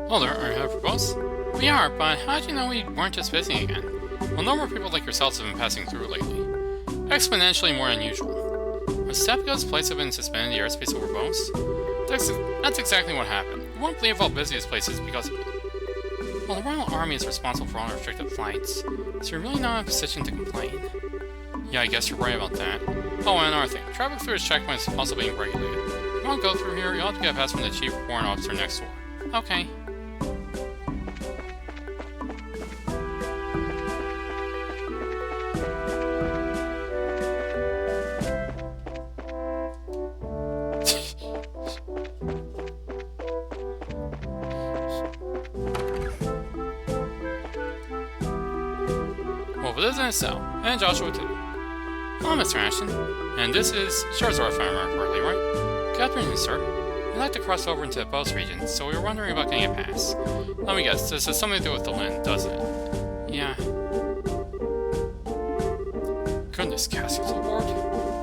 Hello there, are you here for both? We are, but how did you know we weren't just visiting again? Well, no more people like yourselves have been passing through lately. Exponentially more than usual. Was Stepgo's place have been suspended in the airspace over both? That's exactly what happened. You won't believe how busy this place is because of it. Well, the Royal Army is responsible for all unrestricted flights, so you're really not in a position to complain. Yeah, I guess you're right about that. Oh, and another thing, traffic through this checkpoint is also being regulated. If you won't go through here, you'll have to get a pass from the Chief Warrant Officer next door. Okay. Well, but isn't it so? And Joshua too. Hello, Mr. Ashton. And this is Charizard, if I remember correctly, right? Good afternoon, sir. We'd like to cross over into the Boast region, so we were wondering about getting a pass. Let me guess, this has something to do with the Lin, doesn't it? Yeah. Goodness, Cassie's aboard?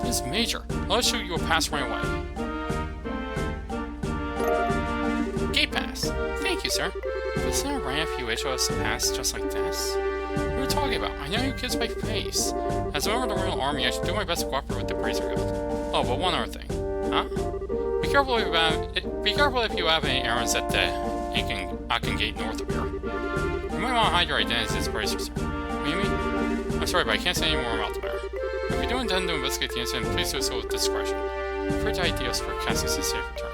This is major. I'll issue you a pass right away. Gate pass. Thank you, sir. But isn't it right if you issue us a pass just like this? What are you talking about? I know you kids by face. As a member of the Royal Army, I should do my best to cooperate with the Brazier Guild. Oh, but one other thing. Huh? Be careful if you have any errands at the Akin Gate north of here. You might want to hide your identity as Brazier, sir. What do you mean? I'm sorry, but I can't say any more about the matter. If you do intend to investigate the incident, please do so with discretion. Pray to ideas for Cassie's safe return.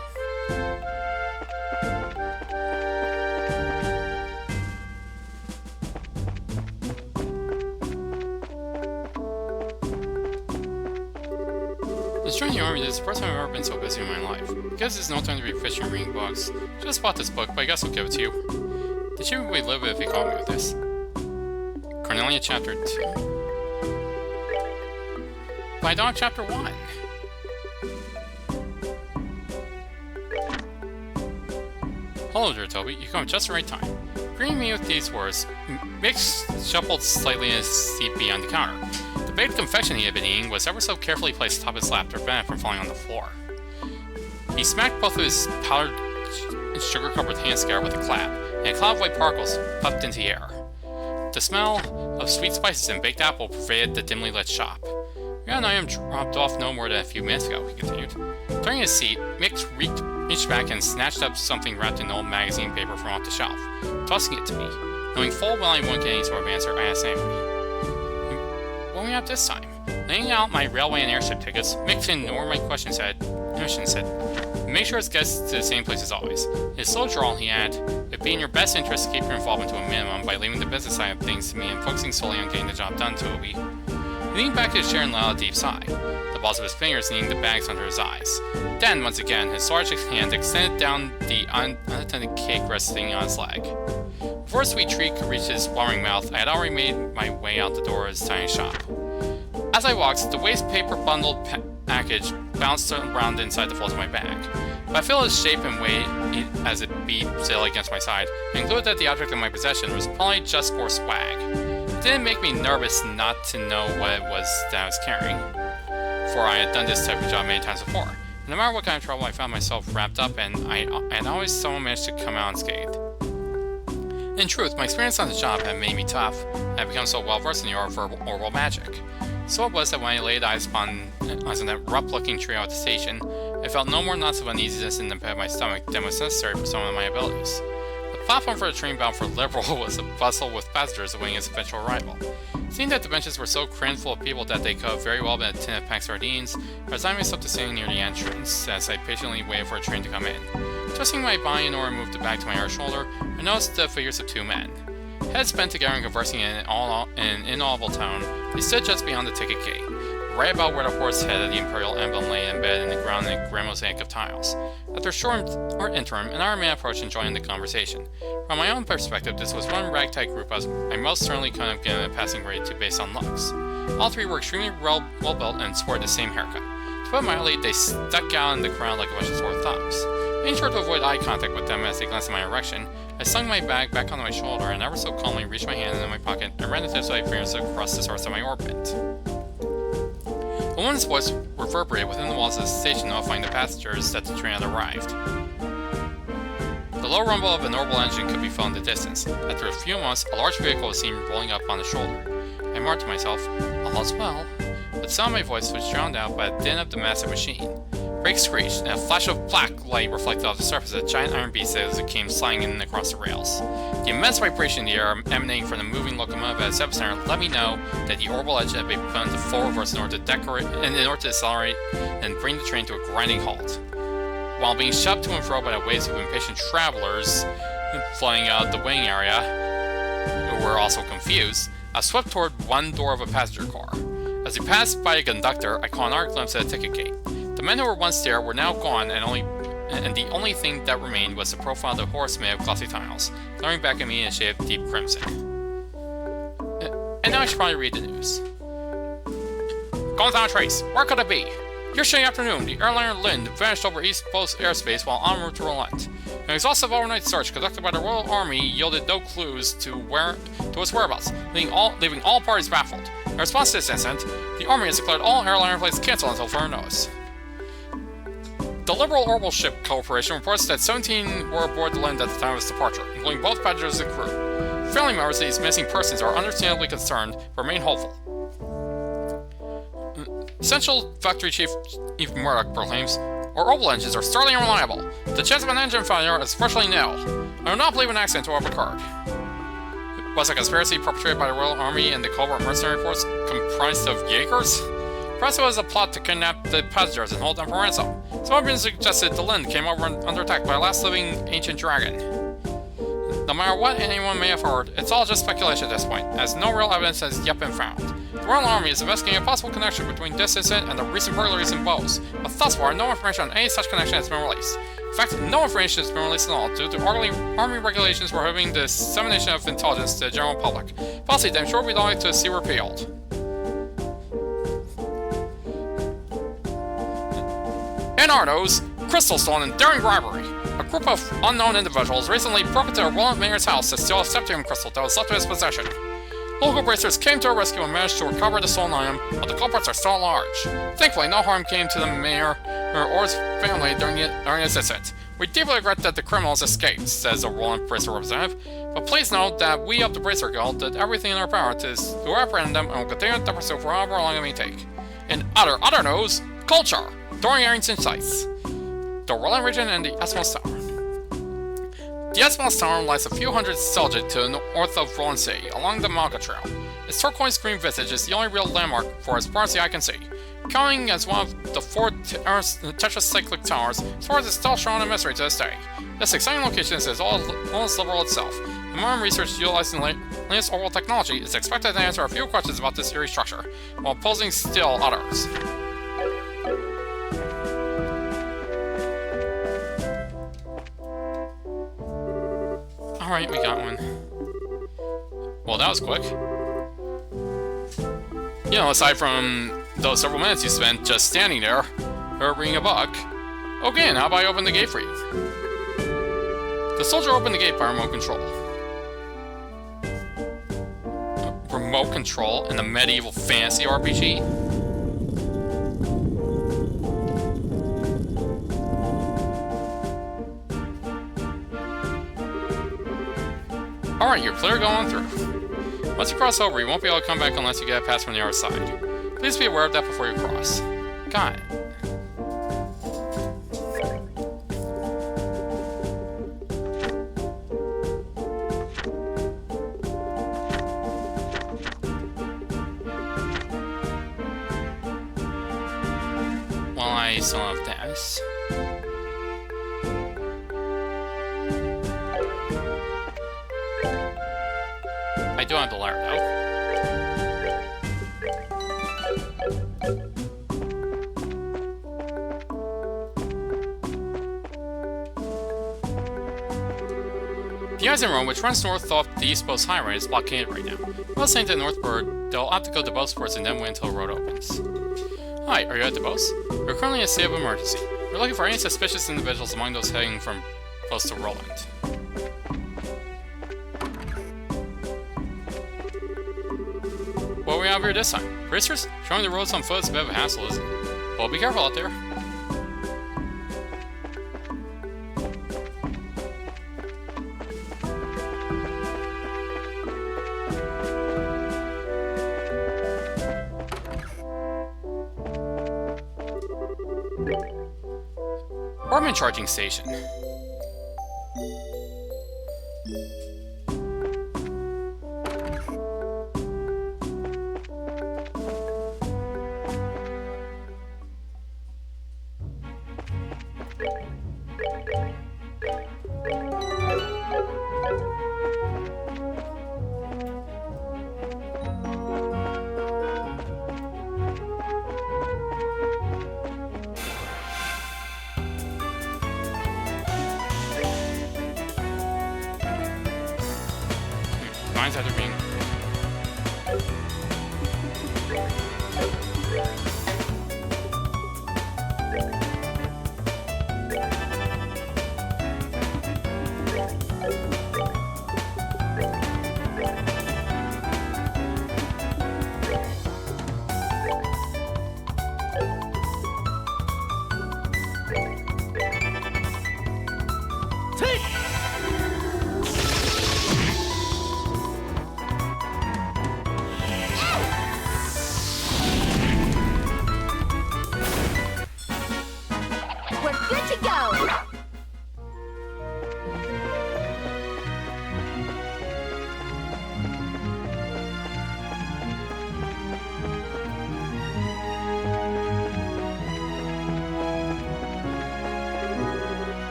Since joining the army, this is the first time I've ever been so busy in my life. Because there's no time to be fishing and reading books. Just bought this book, but I guess I'll give it to you. The Chief would live if he caught me with this. Cornelia Chapter 2. By Dog Chapter 1. Hello there, Toby. You come at just the right time. Greeting me with these words, Mix shuffled slightly in his seat beyond the counter. The baked confection he had been eating was ever so carefully placed atop his lap to prevent it from falling on the floor. He smacked both of his powdered sugar-covered hands together with a clap, and a cloud of white particles puffed into the air. The smell of sweet spices and baked apple pervaded the dimly lit shop. "Your item dropped off no more than a few minutes ago," he continued. Turning his seat, Mix reached back and snatched up something wrapped in old magazine paper from off the shelf, tossing it to me. Knowing full well I wouldn't get any sort of answer, I asked anyway. "What do we have this time?" Laying out my railway and airship tickets, Mix ignored my question and said, "Make sure it gets to the same place as always." In his slow drawl, he added, "It'd be in your best interest to keep your involvement to a minimum by leaving the business side of things to me and focusing solely on getting the job done, Toby." He leaned back in his chair and let out a deep sigh, the balls of his fingers kneading the bags under his eyes. Then, once again, his large hand extended down the unattended cake resting on his leg. Before a sweet treat could reach his watering mouth, I had already made my way out the door of his tiny shop. As I walked, the waste paper bundled package bounced around inside the folds of my bag. But I felt its shape and weight as it beat steadily against my side, and concluded that the object of my possession was probably just for swag. It didn't make me nervous not to know what it was that I was carrying, for I had done this type of job many times before. And no matter what kind of trouble I found myself wrapped up in, I always somehow managed to come out unscathed. In truth, my experience on the job had made me tough, and I had become so well versed in the art of herbal magic. So it was that when I laid eyes on that rough-looking trio at the station, I felt no more knots of uneasiness in the pit of my stomach than was necessary for some of my abilities. The platform for the train bound for Liberal was a bustle with passengers awaiting its eventual arrival. Seeing that the benches were so crammed full of people that they could have very well been a tin of packed sardines, I resigned myself to sitting near the entrance as I patiently waited for a train to come in. Twisting my body in order to move the bag to my right shoulder, I noticed the figures of two men. Heads bent together and conversing in an inaudible tone, they stood just beyond the ticket gate, right about where the horse head of the Imperial emblem lay embedded in the ground in a grim mosaic of tiles. After a short interim, another man approached and joined in the conversation. From my own perspective, this was one ragtag group I most certainly couldn't have given a passing grade to based on looks. All three were extremely well-built and sported the same haircut. To put it mildly, they stuck out in the crowd like a bunch of sore thumbs. Being sure to avoid eye contact with them as they glanced in my direction, I slung my bag back onto my shoulder and ever so calmly reached my hand into my pocket and ran the tips of my fingers across the surface of my orbit. A woman's voice reverberated within the walls of the station, notifying the passengers that the train had arrived. The low rumble of an orbital engine could be felt in the distance. After a few moments, a large vehicle was seen rolling up on the shoulder. I remarked to myself, "All's well," but the sound of my voice was drowned out by the din of the massive machine. Brakes screeched, and a flash of black light reflected off the surface of the giant iron beast as it came sliding in across the rails. The immense vibration in the air emanating from the moving locomotive at its epicenter let me know that the orbital engine had been put into full reverse in order to accelerate and bring the train to a grinding halt. While being shoved to and fro by the waves of impatient travelers flying out the waiting area, who were also confused, I swept toward one door of a passenger car. As we passed by a conductor, I caught another glimpse at the ticket gate. The men who were once there were now gone, and the only thing that remained was the profile of the horse made of glossy tiles, glaring back at me in a shade of deep crimson. And now I should probably read the news. Going down a trace. Where could it be? Yesterday afternoon, the airliner Lind vanished over East Coast airspace while en route to Roulette. An exhaustive overnight search conducted by the Royal Army yielded no clues to its whereabouts, leaving all parties baffled. In response to this incident, the Army has declared all airliner flights canceled until further notice. The Liberal Orbital Ship Corporation reports that 17 were aboard the Lind at the time of its departure, including both passengers and crew. Family members of these missing persons are understandably concerned, but remain hopeful. Central Factory Chief Murdoch proclaims, "Our orbital engines are startling and reliable. The chance of an engine failure is virtually nil. I do not believe an accident to have occurred." Was a conspiracy perpetrated by the Royal Army and the covert mercenary force comprised of Jaegers? Perhaps it was a plot to kidnap the passengers and hold them for ransom. Some have been suggested the Lind came over under attack by a last living ancient dragon. No matter what anyone may have heard, it's all just speculation at this point, as no real evidence has yet been found. The Royal Army is investigating a possible connection between this incident and the recent burglaries in Bose, but thus far, no information on any such connection has been released. In fact, no information has been released at all due to Army regulations prohibiting the dissemination of intelligence to the general public, policy that I'm sure we'd like to see repealed. In Arno's, crystal stolen and daring robbery. A group of unknown individuals recently broke into a Roland mayor's house to steal a septium crystal that was left in his possession. Local bracers came to a rescue and managed to recover the stolen item, but the culprits are still at large. Thankfully, no harm came to the mayor or his family during this incident. We deeply regret that the criminals escaped, says a Roland Bracer representative, but please note that we of the Bracer Guild did everything in our power to apprehend them and will continue the pursuit for however long it may take. In other news, culture! During Aaron's insights, the Roland region and the S1E2 Tower. The S1E2 Tower lies a few hundred sailage to the north of Roland City, along the Malka Trail. Its turquoise green visage is the only real landmark for as far as the eye can see. Counting as one of the 4 tetracyclic towers, as far as it's still shrouded in mystery to this day. This exciting location is almost liberal itself. The modern research utilizing latest oral technology is expected to answer a few questions about this eerie structure, while posing still others. Alright, we got one. Well, that was quick. You know, aside from those several minutes you spent just standing there, or reading a book. Okay, and how about I open the gate for you? The soldier opened the gate by remote control. Remote control in the medieval fantasy RPG? Alright, you're clear going through. Once you cross over, you won't be able to come back unless you get a pass from the other side. Please be aware of that before you cross. Got it. Well, I still have this. I do have the letter, though. The Eisenroad, which runs north off the East Coast Highway, is blockaded right now. While staying to the northward, they'll opt to go to Bose first and then wait until the road opens. Hi, are you at the Bose? We're currently in a state of emergency. We're looking for any suspicious individuals among those heading from Bose to Roland. What do we have here this time? Racers? Showing the roads on foot is a bit of a hassle, isn't it? Well, be careful out there. Orman charging station. Mine's either being...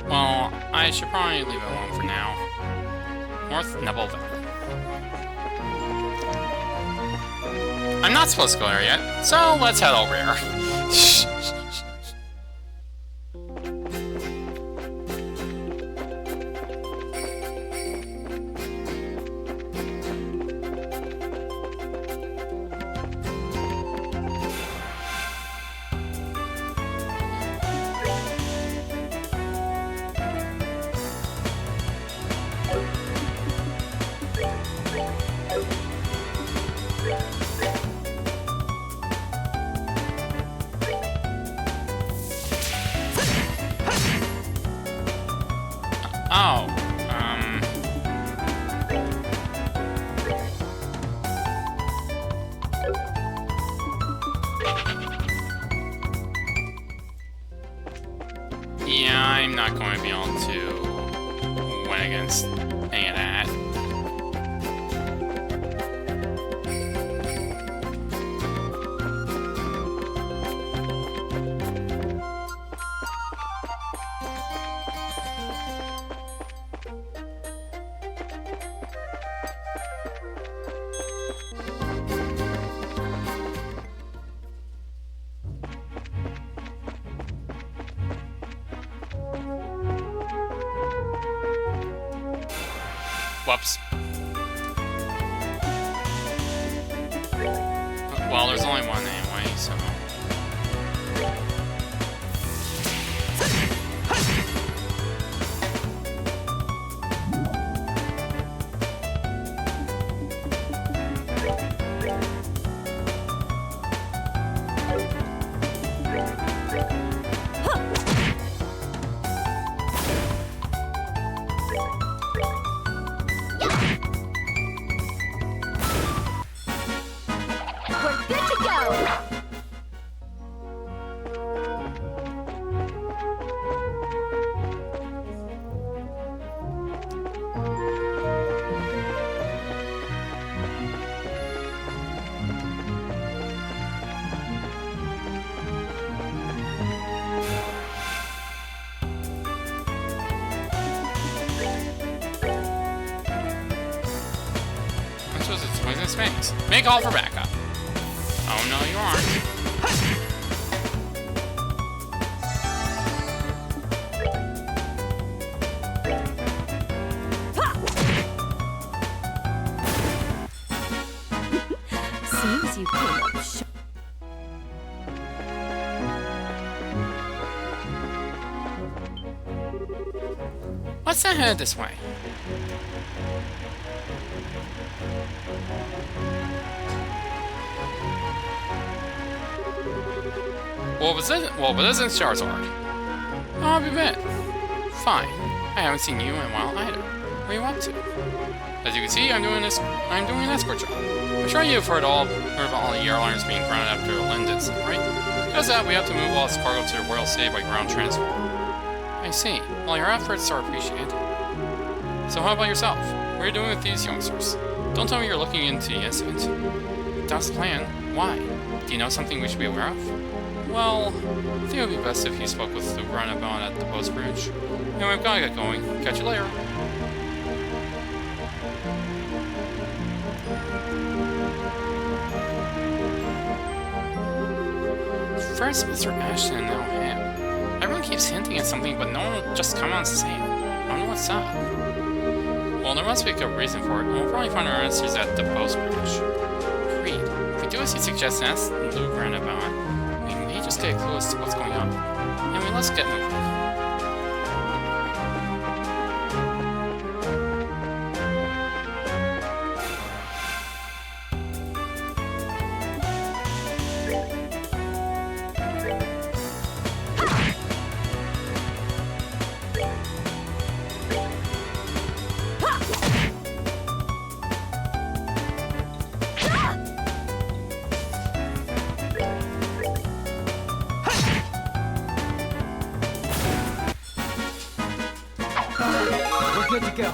Well, I should probably leave it alone for now. North Nebel Valley. I'm not supposed to go there yet, so let's head over here. I'm not going to be able to win against any of that. Whoops. Well, there's only one anyway, so... We're good to go! I'm supposed to poison space. Make all for backup. Oh no, you aren't. Seems you came up short. Let's not head this way. Well, but this is Charizard. Oh, I'll be back. Fine. I haven't seen you in a while either. What are you up to? As you can see, I'm doing an escort job. I'm sure you've heard of all the airliners being grounded after Lynn did so, right? Because of that, we have to move all this cargo to the Royal City by ground transport. I see. Well, your efforts are appreciated. So how about yourself? What are you doing with these youngsters? Don't tell me you're looking into the incident. That's the plan. Why? Do you know something we should be aware of? Well, I think it would be best if you spoke with the runabout at the post bridge. Anyway, I've gotta get going. Catch you later. First Mr. Ashton and now him. Everyone keeps hinting at something, but no one will just come out and say it. I don't know what's up. Well, there must be a good reason for it, and we'll probably find our answers at the post bridge. Agreed. If we do as he suggests and ask Luke runabout, we may just get a clue as to what's going on. Anyway, let's get moving. We're good to go.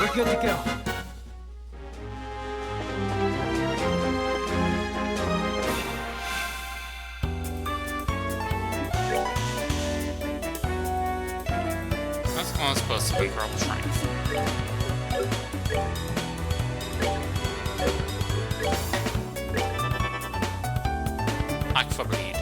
We're good to go. That's one supposed to be incredible strength. Aqua Bleed.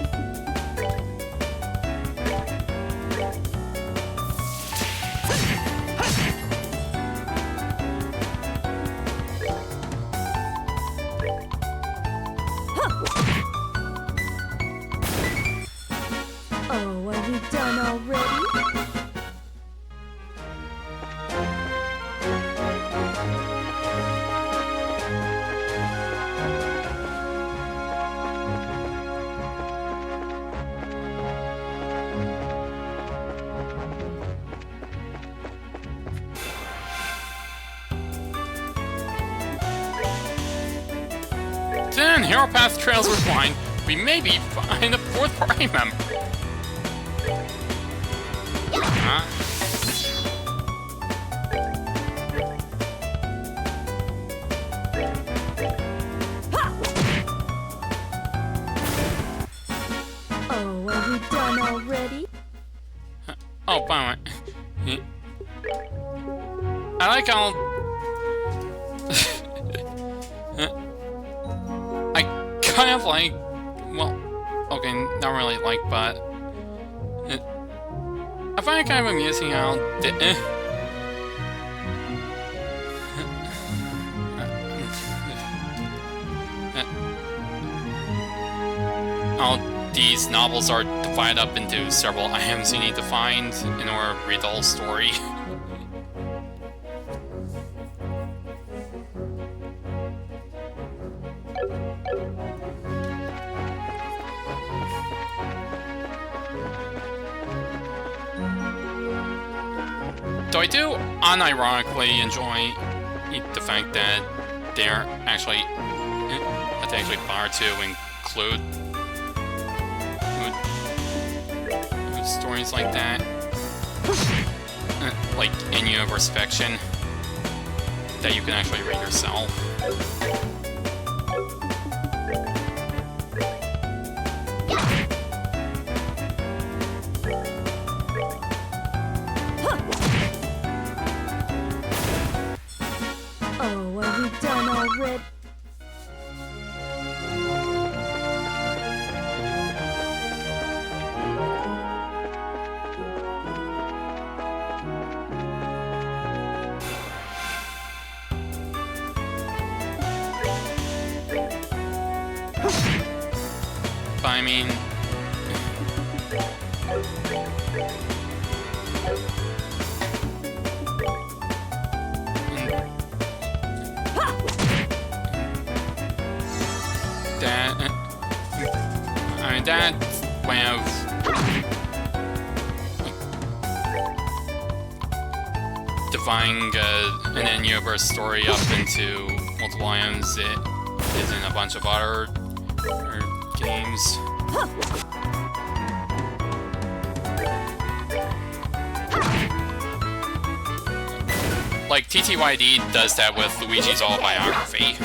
then Hero Path trails were blind. We may be behind a fourth party member. Oh, are we done already? Oh, by the way, I like how I kind of like, well, okay, not really like, but I find it kind of amusing how how these novels are divided up into several items you need to find in order to read the whole story. Though I do unironically enjoy the fact that they're actually bother to include stories like that, like in-universe fiction that you can actually read yourself. Oh, are we done already? But I mean, that way of dividing an in-universe story up into multiple items that isn't a bunch of other games. Like, TTYD does that with Luigi's autobiography.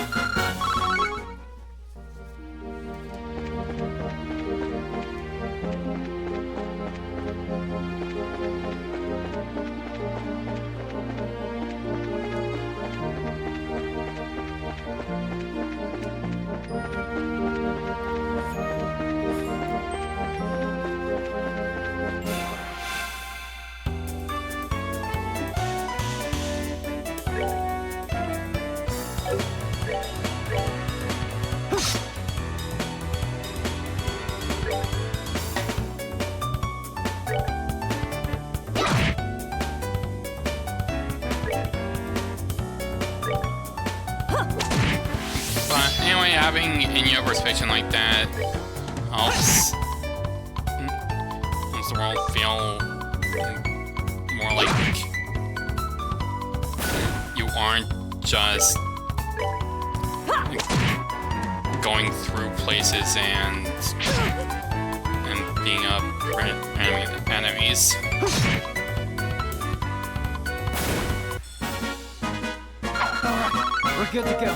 But anyway, having in-universe fiction like that helps the world feel more like you aren't just going through places and being up enemies. Alright, we're good to go.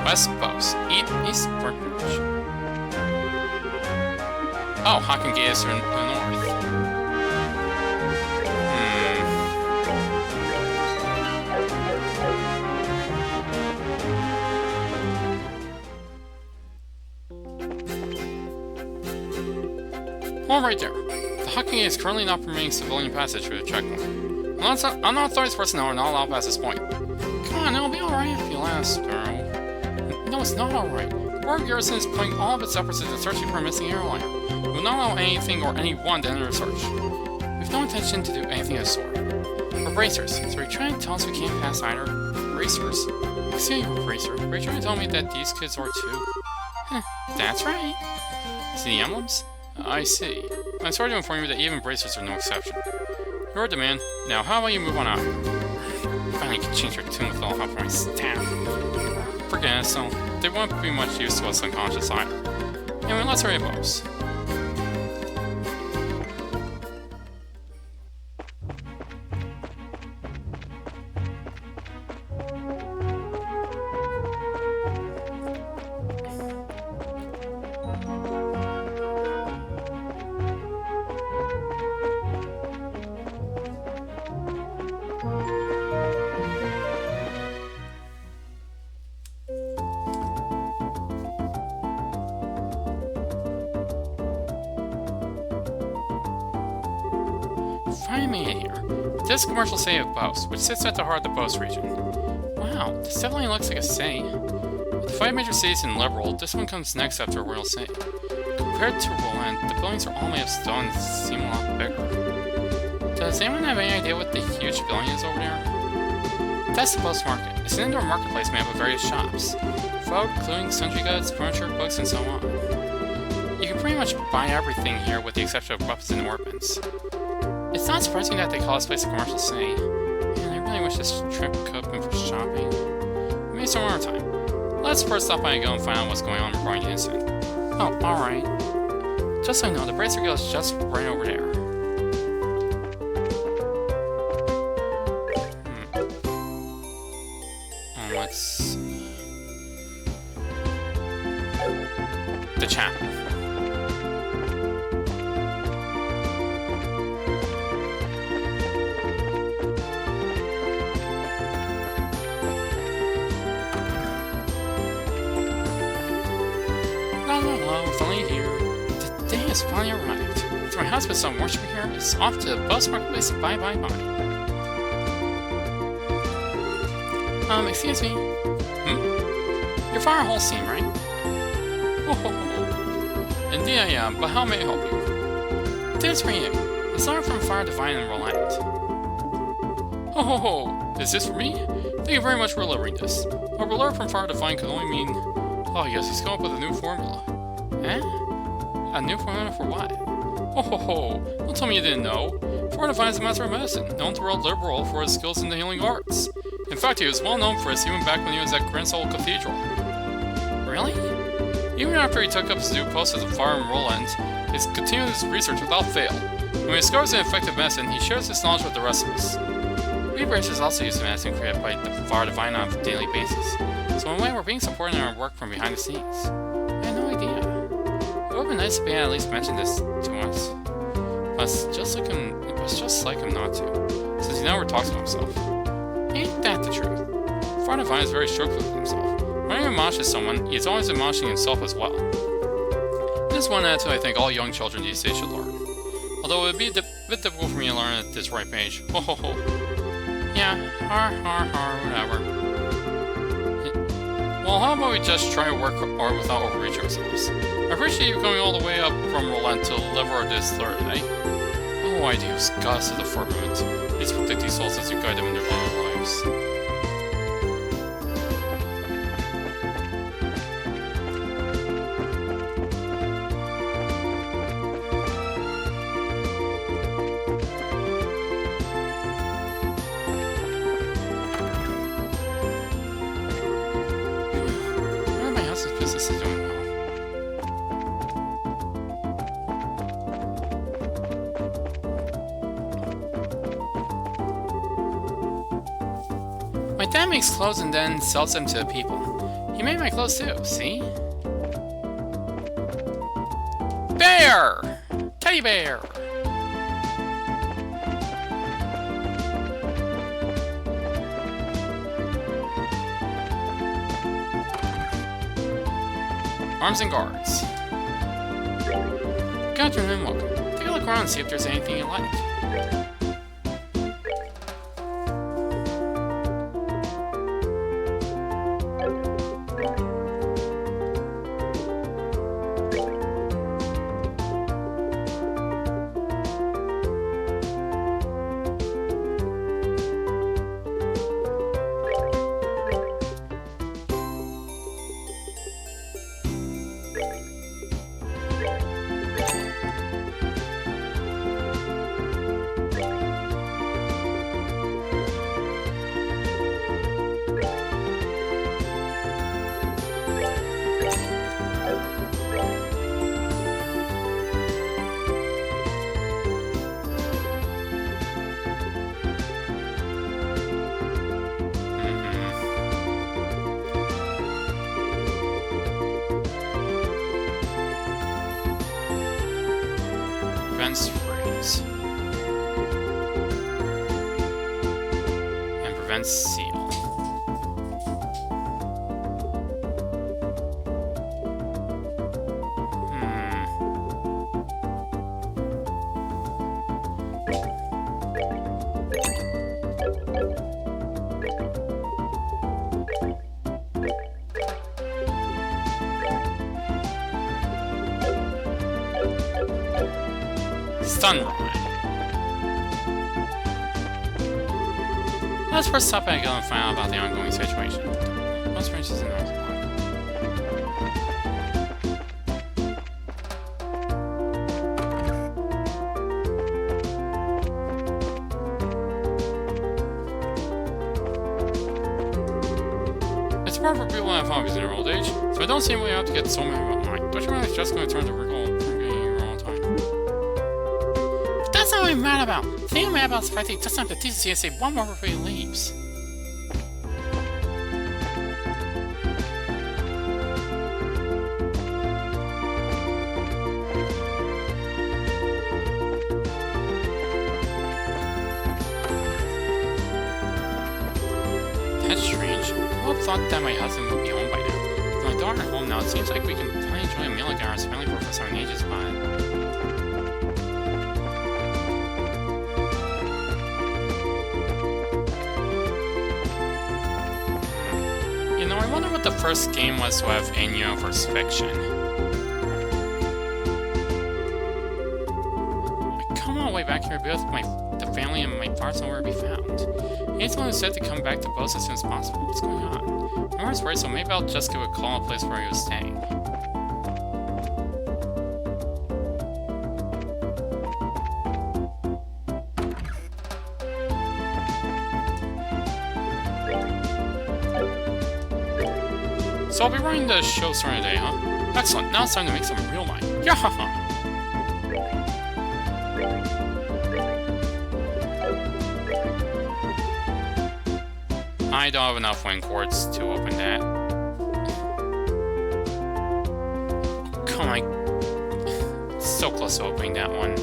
West Post. East Bridge. Oh, Hawking Gate is to the north. Well, right there. The Hawking Gate is currently not permitting civilian passage through the checkpoint. Unauthorized personnel are not allowed past this point. Come on, it'll be alright if you last, girl. No, it's not alright. The Royal Garrison is putting all of its efforts into searching for a missing airliner. We will not allow anything or anyone to enter the search. We have no intention to do anything of the sort. We're bracers, so are you trying to tell us we can't pass either? Bracers? See, Racer. Rachel told me that these kids are too. Huh, that's right. See the emblems? I see. I'm sorry to inform you that even bracers are no exception. You're the man. Now, how about you move on out? Finally can change your tune with all help from my staff. Forget it, so they won't be much use to us unconscious either. Anyway, let's hurry up, boss. Finally made it here. This commercial city of Boast, which sits at the heart of the Boast region. Wow, this definitely looks like a city. With the 5 major cities in Liberal, this one comes next after Royal City. Compared to Roland, the buildings are all made of stone and seem a lot bigger. Does anyone have any idea what the huge building is over there? That's the Boast Market. It's an indoor marketplace made up of various shops. Food, including sundry goods, furniture, books, and so on. You can pretty much buy everything here with the exception of weapons and weapons. It's not surprising that they call this place a commercial city. Man, I really wish this trip could have been for shopping. Maybe some more time. Let's first stop by and go and find out what's going on regarding the incident. Oh, alright. Just so you know, the Bracer Guild is just right over there. Let's... The chapel. We're finally here. The day has finally arrived. After my husband saw worship here, it's off to the Boast Marketplace to buy. Excuse me. You're Fire Holstein, right? Oh. Indeed I am, but how may I help you? This for you. It's letter from Fire Divine and Roland. Ho! Is this for me? Thank you very much for delivering this. A letter from Fire Divine could only mean... Oh yes, he's come up with a new formula. Eh? A new formula for what? Ho! Don't tell me you didn't know. Fire Divine is a master of medicine, known throughout Liberal for his skills in the healing arts. In fact, he was well known for this even back when he was at Grand Soul Cathedral. Really? Even after he took up his new post as a Fire in Roland, he continued his research without fail. When he discovers an effective medicine, he shares his knowledge with the rest of us. We bracers also use the medicine created by the Fire Divine on a daily basis, so in a way we're being supported in our work from behind the scenes. I had no idea. It would have been nice if he had at least mentioned this to us. But it was just like him not to, since he never talks to himself. Ain't that the truth? Fire Divine is very strict with himself. When he admonishes someone, he is always admonishing himself as well. This is one attitude I think all young children these days should learn. Although it would be a bit difficult for me to learn at this ripe age. Ho. Yeah, whatever. Well, how about we just try to work hard without overreaching ourselves? I appreciate you coming all the way up from Roland to deliver this letter today. Oh, I use goddess of the firmament. Please protect these souls as you guide them in their daily lives. Everybody else's business is doing well. My dad makes clothes and then sells them to the people. He made my clothes too, see? Bear! Teddy bear! Arms and guards. Good afternoon and welcome. Take a look around and see if there's anything you like. prevents freeze. And prevents seal. Stun Rod. Let's first stop at Gill and find out about the ongoing situation. Most branches in North Block. It's hard for people to have hobbies in their old age, so I don't see any way out to get so many about mine. Don't you realize just going to turn to wrinkle from getting your own time? That's not what I'm mad about. The thing I'm mad about is the fact that he doesn't have the decency to say one more before he leaves. That's strange. I would have thought that my husband would be home by now. With my daughter at home now, it seems like we can finally enjoy a meal like ours family for the first time in ages, but... You know, I wonder what the first game was to have Ennio versus Fiction. I come all the way back here to be with the family and my parts nowhere to be found. He's the one who said to come back to Bose as soon as possible. What's going on? My wife's worried, so maybe I'll just give a call on a place where he was staying. So I'll be running the show starting today, huh? Excellent, now it's time to make some real money. Yahaha! I don't have enough wing cords to open that. Come on. So close to opening that one.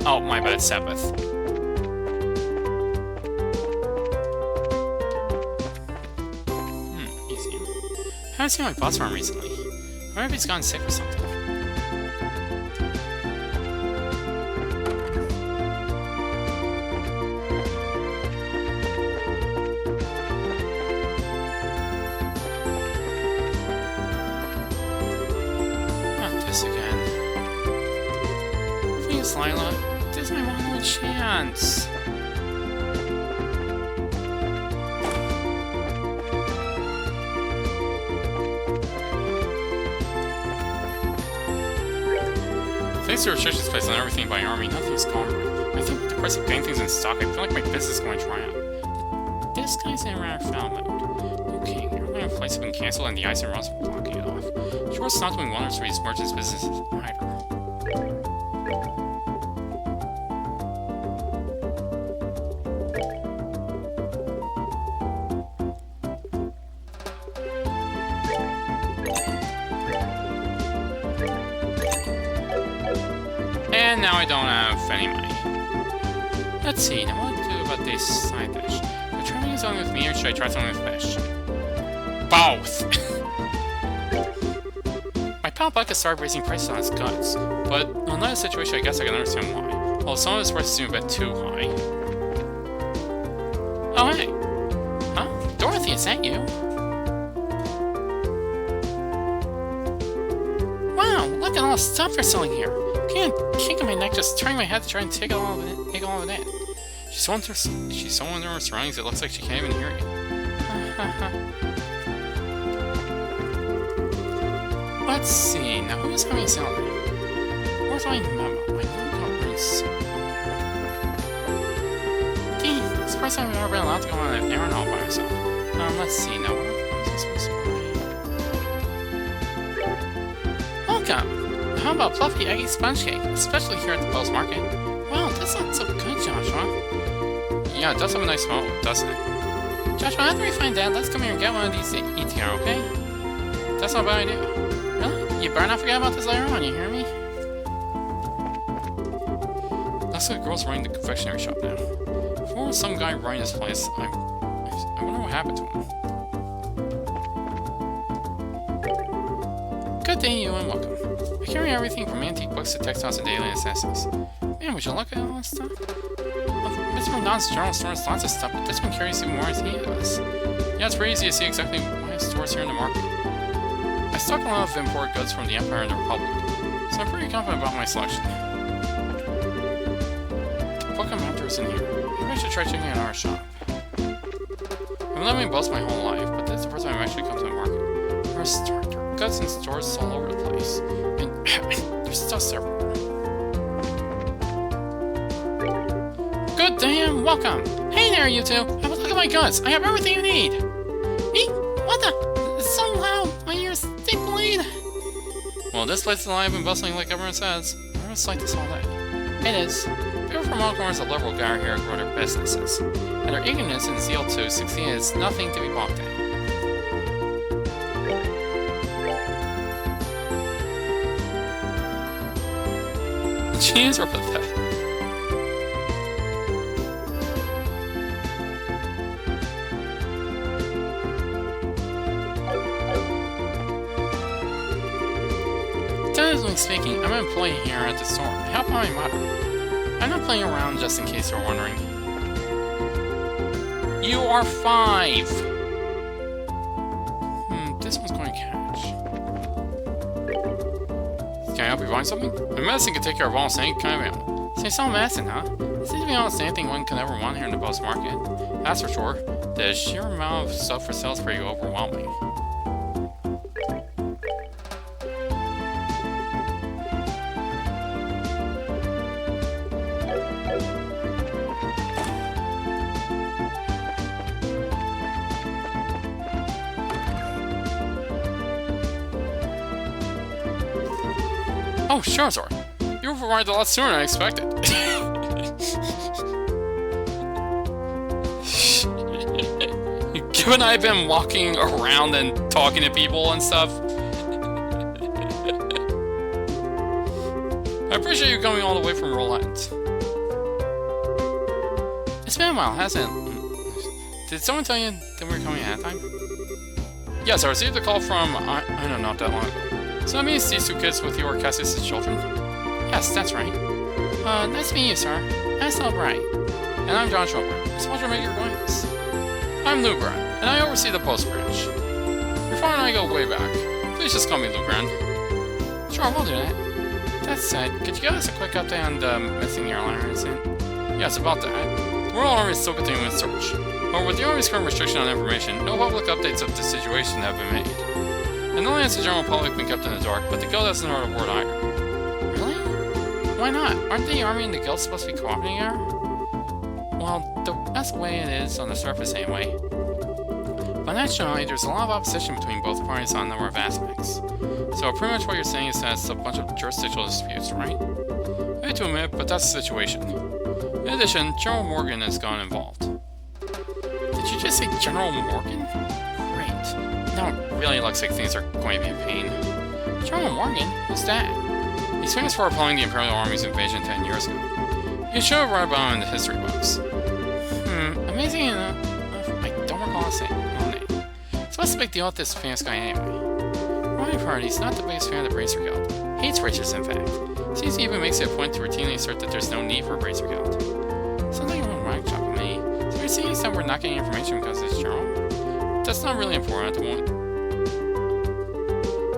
Oh, my bad, Sabbath. Easy. I haven't seen my boss around recently. I wonder if he's gone sick or something. Lila, this is my one more chance. Thanks to restrictions placed on everything by Army, nothing's gone right. I think with the price of getting things in stock, I feel like my business is going to dry up. This guy's in a rather foul mode. Okay, airline flights have been cancelled and the ice and roads are blocking it off. Sure, it's not doing wonders for these merchants' businesses either. And now I don't have any money. Let's see, now what to do about this side dish? Should I try something something with me, or should I try something with fish? Both! My pal Buck has started raising prices on his goods, but in another situation I guess I can understand why. Although some of his prices seem a bit too high. Oh hey! Huh? Dorothy, is that you? Wow, look at all the stuff they're selling here! Can't kick my neck just turning my head to try and take all of it in. She's so under her surroundings it looks like she can't even hear you. Let's see, now who's having a sale today? Where's my memo? My conference. Dee, it's the first time I've ever been allowed to go on an errand all by myself. Let's see, now where is I supposed to go? Welcome! How about fluffy, eggy sponge cake, especially here at the Bell's Market? Wow, this looks so good, Joshua. Yeah, it does have a nice smell, doesn't it? Joshua, after we find Dad, let's come here and get one of these to eat together, okay? That's not a bad idea. Really? you better not forget about this later on, you hear me? Looks like the girl's running the confectionery shop now. Before was some guy running this place, I wonder what happened to him. Good day, you, and welcome. I carry everything from antique books to textiles and daily necessities. Man, would you look at all this stuff? Mr. Don's general store has lots of stuff, but this one carries even more as he does. Yeah, it's pretty easy to see exactly why his store's here in the market. I stock a lot of imported goods from the Empire and the Republic, so I'm pretty confident about my selection. The book I'm after is in here. Maybe I should try checking out our shop. I've been living in both my whole life, but this is the first time I've actually come to the market. There are goods and stores all over the place, and there's stuff everywhere. Good day and welcome! Hey there, you two! Have a look at my goods! I have everything you need! Eek! What the? It's so loud! My ears, they bleed! Well, this place is alive and bustling like everyone says. I just like this all day. It is. People from all corners of liberal gather here to grow their businesses, and their eagerness and zeal to succeed is nothing to be balked at. Jeez, are pathetic. Technically speaking, I'm an employee here at the store. I help out my mother. I'm not playing around just in case you're wondering. You are 5! This one's going to catch. Can I help you find something? My medicine can take care of almost any kind of animal. So you sell medicine, huh? It seems to be almost anything one can ever want here in the post market. That's for sure. The sheer amount of stuff for sale is pretty overwhelming. Oh, sure, Zor. You arrived a lot sooner than I expected. Given I've been walking around and talking to people and stuff. I appreciate you coming all the way from Roland. It's been a while, hasn't it? Did someone tell you that we were coming at time? Yes, I received a call from, I don't know, not that long ago. So that means these two kids with you are Cassius' children? Yes, that's right. Nice to meet you, sir. I'm Estelle Bright. And I'm John Chopra. It's a pleasure to meet your acquaintance. I'm Lou Grant, and I oversee the post branch. Your father and I go way back. Please just call me Lou Grant. Sure, we'll do that. That said, could you give us a quick update on the missing airliner incident? Yes, about that. The Royal Army is still continuing its search. However, with the Army's current restriction on information, no public updates of the situation have been made. And not only has the general public been kept in the dark, but the Guild hasn't heard a word either. Really? Why not? Aren't the Army and the Guild supposed to be cooperating here? Well, that's the way it is on the surface anyway. But naturally, there's a lot of opposition between both parties on a number of aspects. So pretty much what you're saying is that it's a bunch of jurisdictional disputes, right? I hate to admit, but that's the situation. In addition, General Morgan has gotten involved. Did you just say General Morgan? Great. Now it really looks like things are going to be a pain. General Morgan? Who's that? He's famous for repelling the Imperial Army's invasion 10 years ago. You should have read about him in the history books. Amazing enough, I don't recall his name. So what's the big deal with this famous guy anyway? From what I've heard, he's not the biggest fan of the Bracer Guild. Hates riches, in fact. Seems he even makes it a point to routinely assert that there's no need for a Bracer Guild. Something wrong with Chop with me. So you're saying that we're not getting information because it's general? That's not really important at the moment.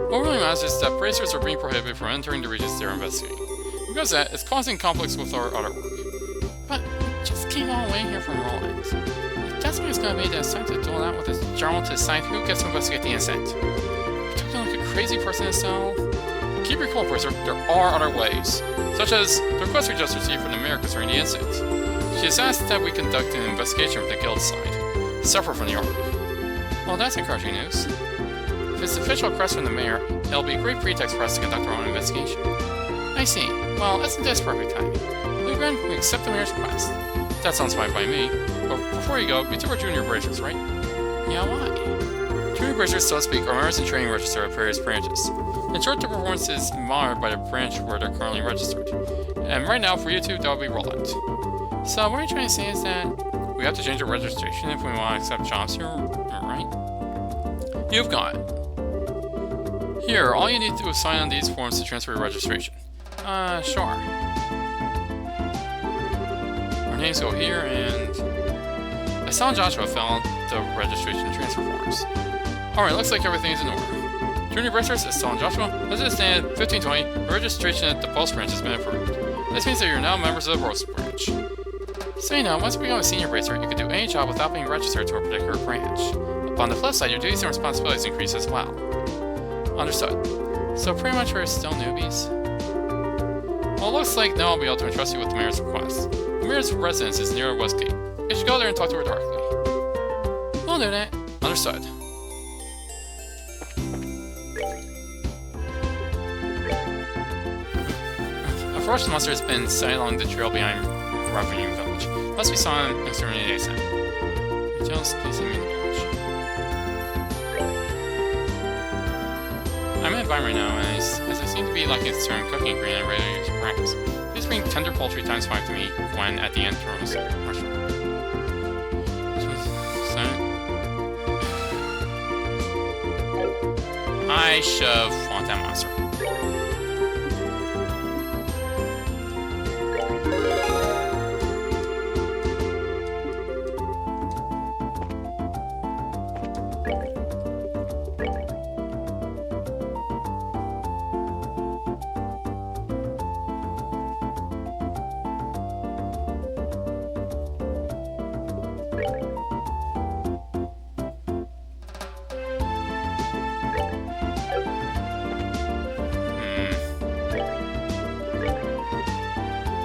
What really matters is that bracers are being prohibited from entering the regions they're investigating. Because of that, it's causing conflicts with our other work. But we just came all the way here from Roland. If that's what it's going to be, then it's time to duel out with this general to decide who gets to investigate the incident. You're talking like a crazy person to sell. Keep your cool, Bracer. There are other ways, such as the request we just received from the mayor concerning the incident. She has asked that we conduct an investigation from the guild side, separate from the army. Well, that's encouraging news. If it's official request from the mayor, it'll be a great pretext for us to conduct our own investigation. I see. Well, isn't this perfect timing? Lugren, we accept the mayor's request. That sounds fine by me. But before you go, you two are junior bracers, right? Yeah, why? Junior bracers, so to speak, are members in training register at various branches. In short, the performance is monitored by the branch where they're currently registered. And right now, for YouTube, that would be Roland. So what you're trying to say is that we have to change our registration if we want to accept jobs here, right? You've got it. Here, all you need to do is sign on these forms to transfer your registration. Sure. Our names go here, and Estelle and Joshua fill out the registration transfer forms. Alright, looks like everything is in order. Junior Bracers, Estelle and Joshua, as it stands 1520, registration at the Post branch has been approved. This means that you're now members of the Post branch. So you know, once you become a senior bracer, you can do any job without being registered to a particular branch. Upon the flip side, your duties and responsibilities increase as well. Understood. So pretty much we're still newbies. Well, it looks like now I'll be able to entrust you with the mayor's request. The mayor's residence is near Westgate. You should go there and talk to her directly. We'll do that. Understood. A ferocious monster has been sighted along the trail behind Revenue Village. Must be saw and exterminated ASAP. Details, please see me in the village. I'm at Vine right now, and as I seem to be lacking certain cooking ingredient and ready to use practice. Please bring tender poultry times 5 to me when at the end throws restaurant. I should want that monster.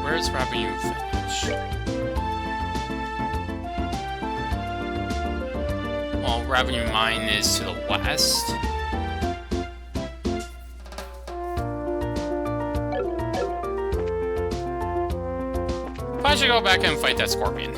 Where's Revenue Village? Well, Revenue Mine is to the west. I should go back and fight that scorpion.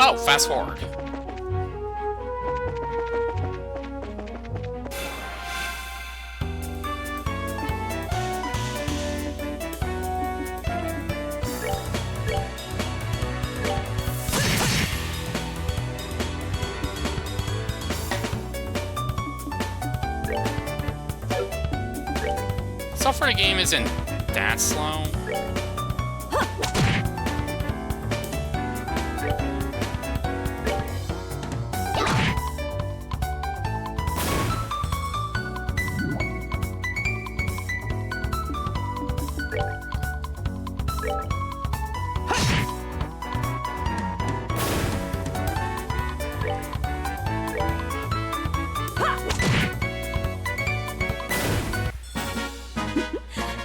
Oh, fast forward. Stuff for the game isn't that slow.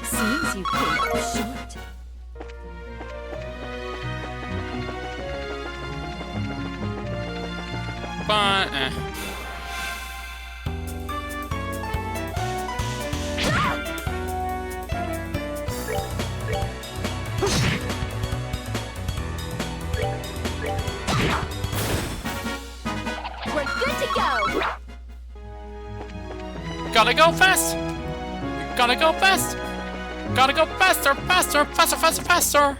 Seems you came up short. But, We're good to go. Gotta go fast! Gotta go fast! Gotta go faster, faster, faster, faster, faster!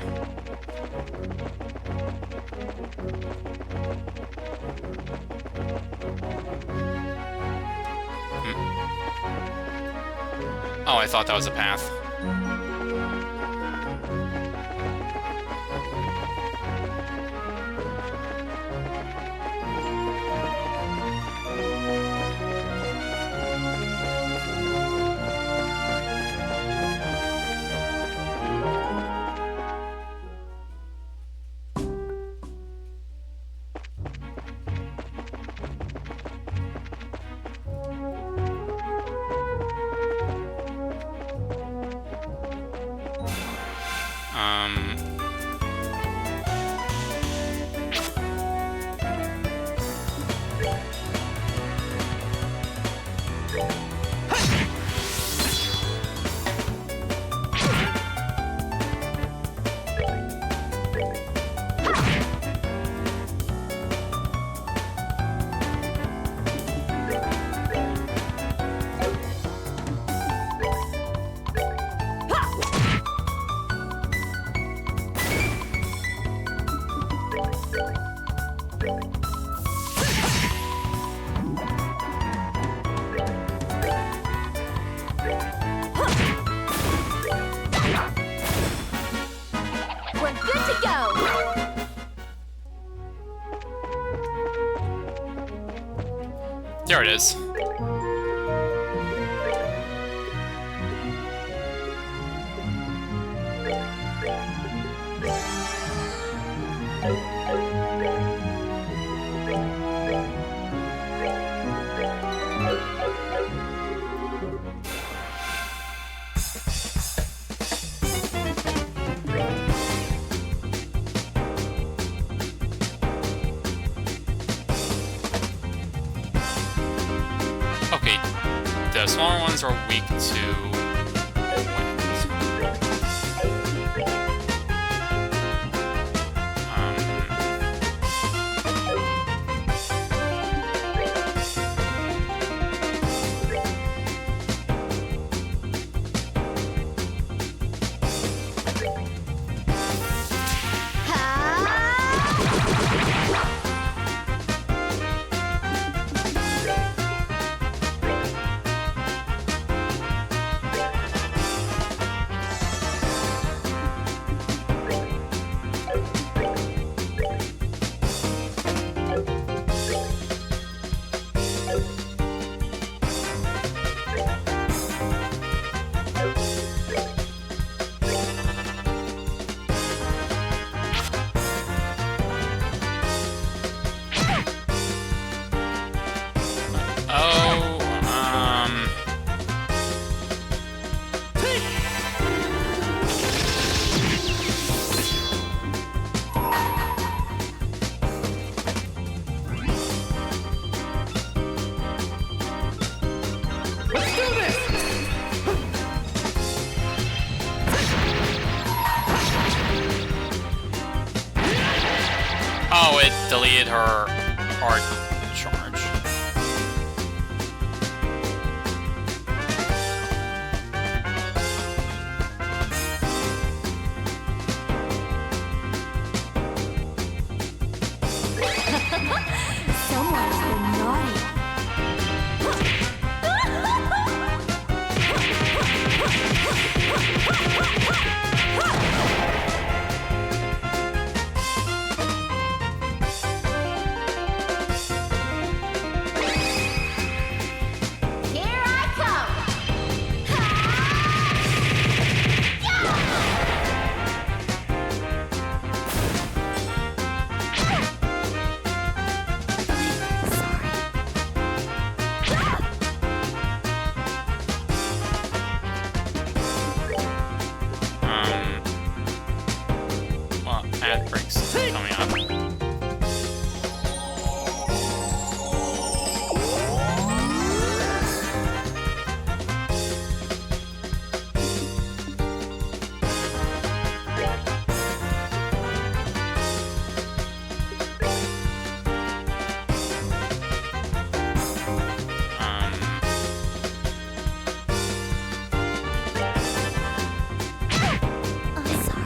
Oh, I thought that was a path. There it is. Okay, the smaller ones are weak to wind. Oh, Let's do this! oh, it deleted her art charge. Someone's been naughty. Here I come. Well, ad breaks coming up. I'm sorry.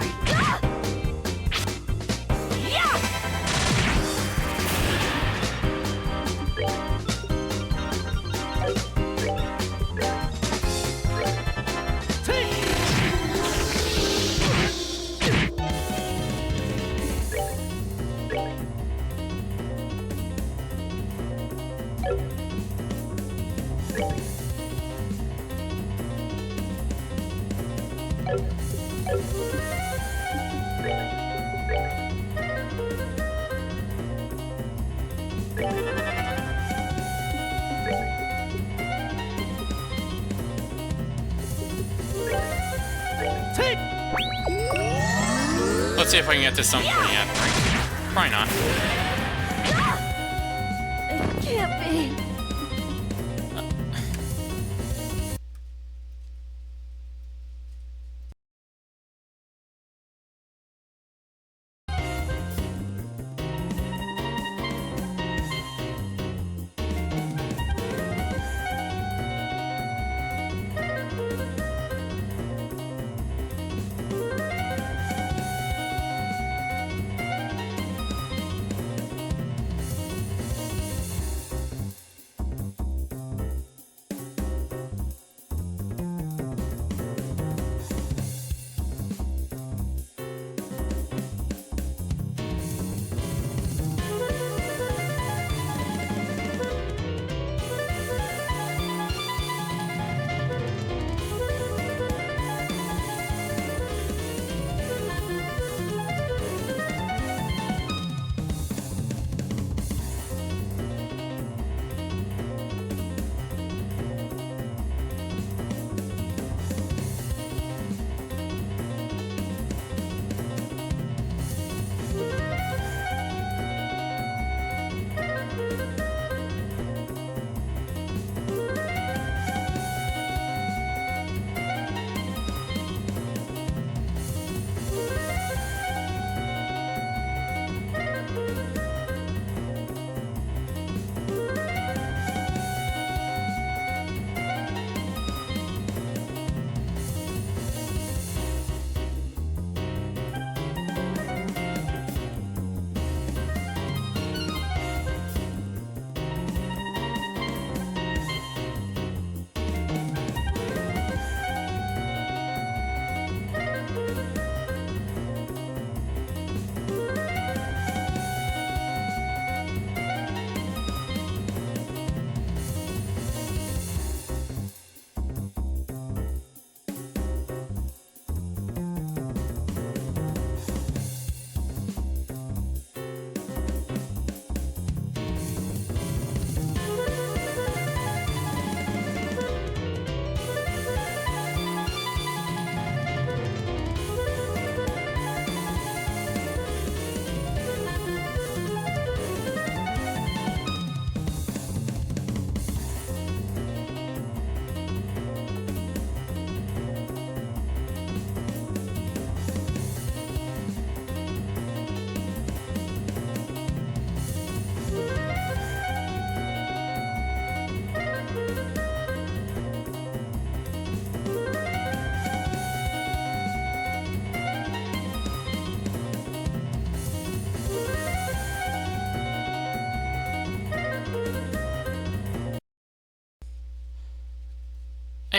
Let's see if I can get this done before the ad break. Probably not. It can't be.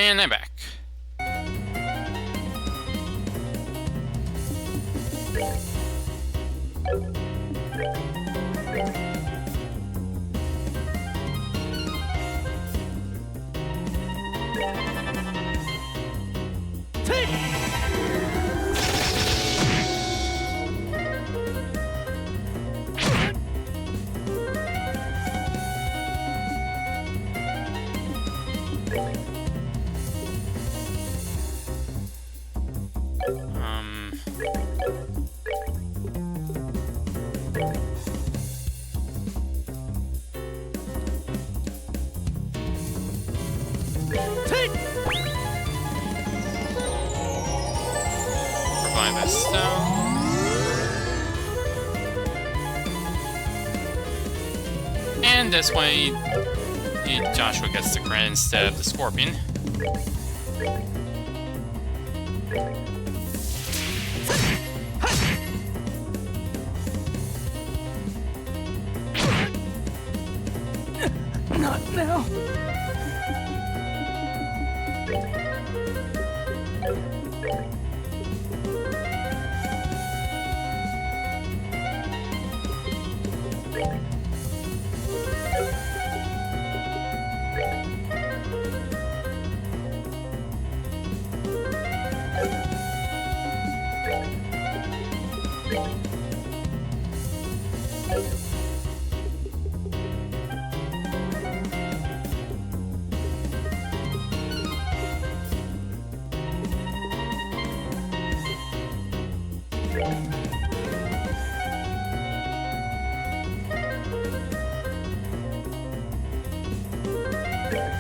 And I'm back. Provide this stone. And this way, Joshua gets the credit instead of the scorpion. Not now.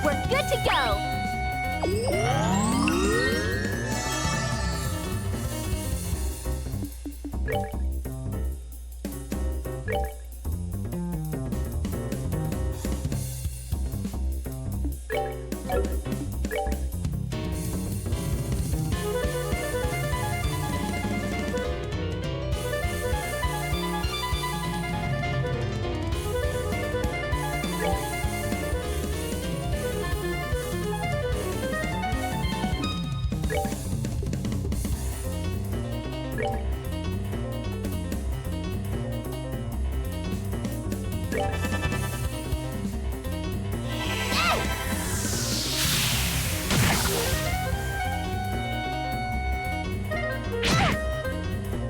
We're good to go.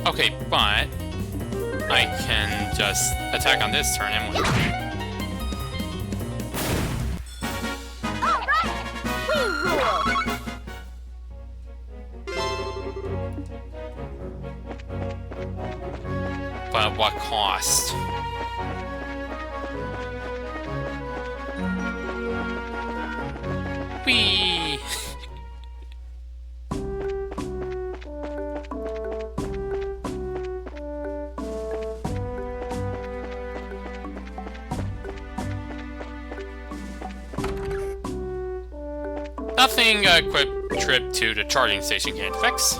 Okay, but I can just attack on this turn and win. All right, we rule. But at what cost? Whee! Nothing a quick trip to the charging station can't fix.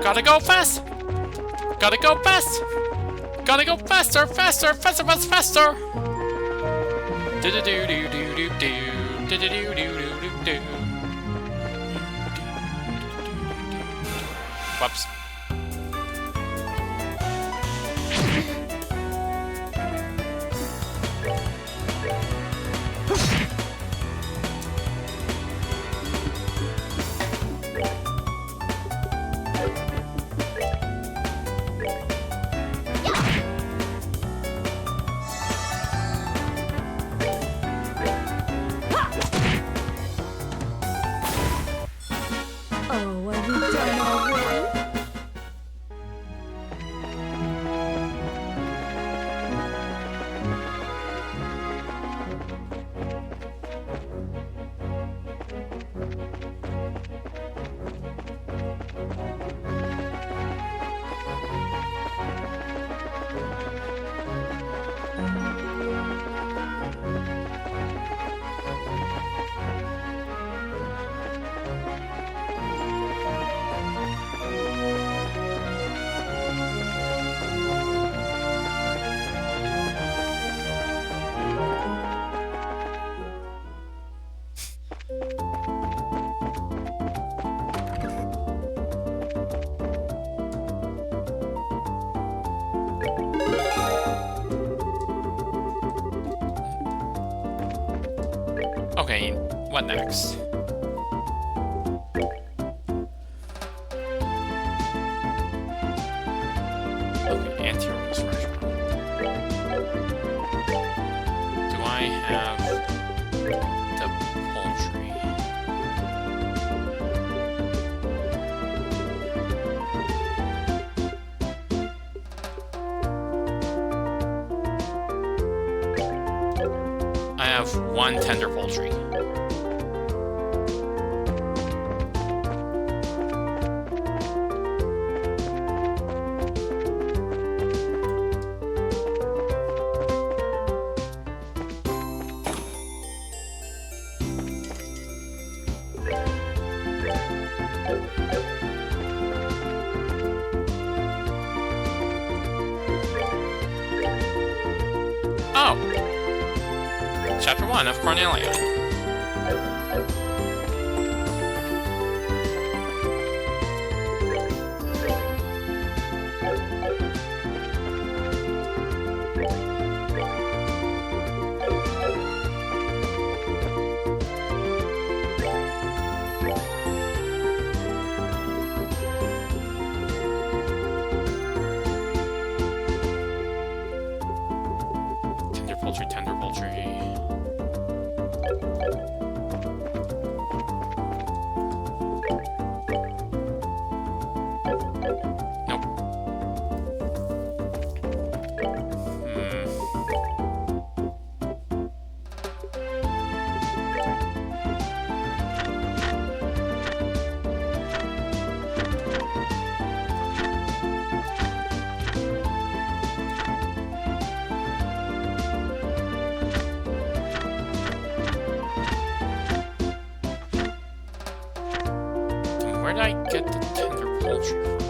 Gotta go fast! Gotta go fast! Gotta go faster, faster, faster, faster, faster! Do do do do do do do do do do do do do. Whoops. Oh, are we done already? what next? Okay, anti-Rose restaurant. Do I have the poultry? I have one tender poultry. Oh! Chapter 1 of Cornelia. Tender poultry, tender poultry. Nope. Then where did I get the tender poultry from?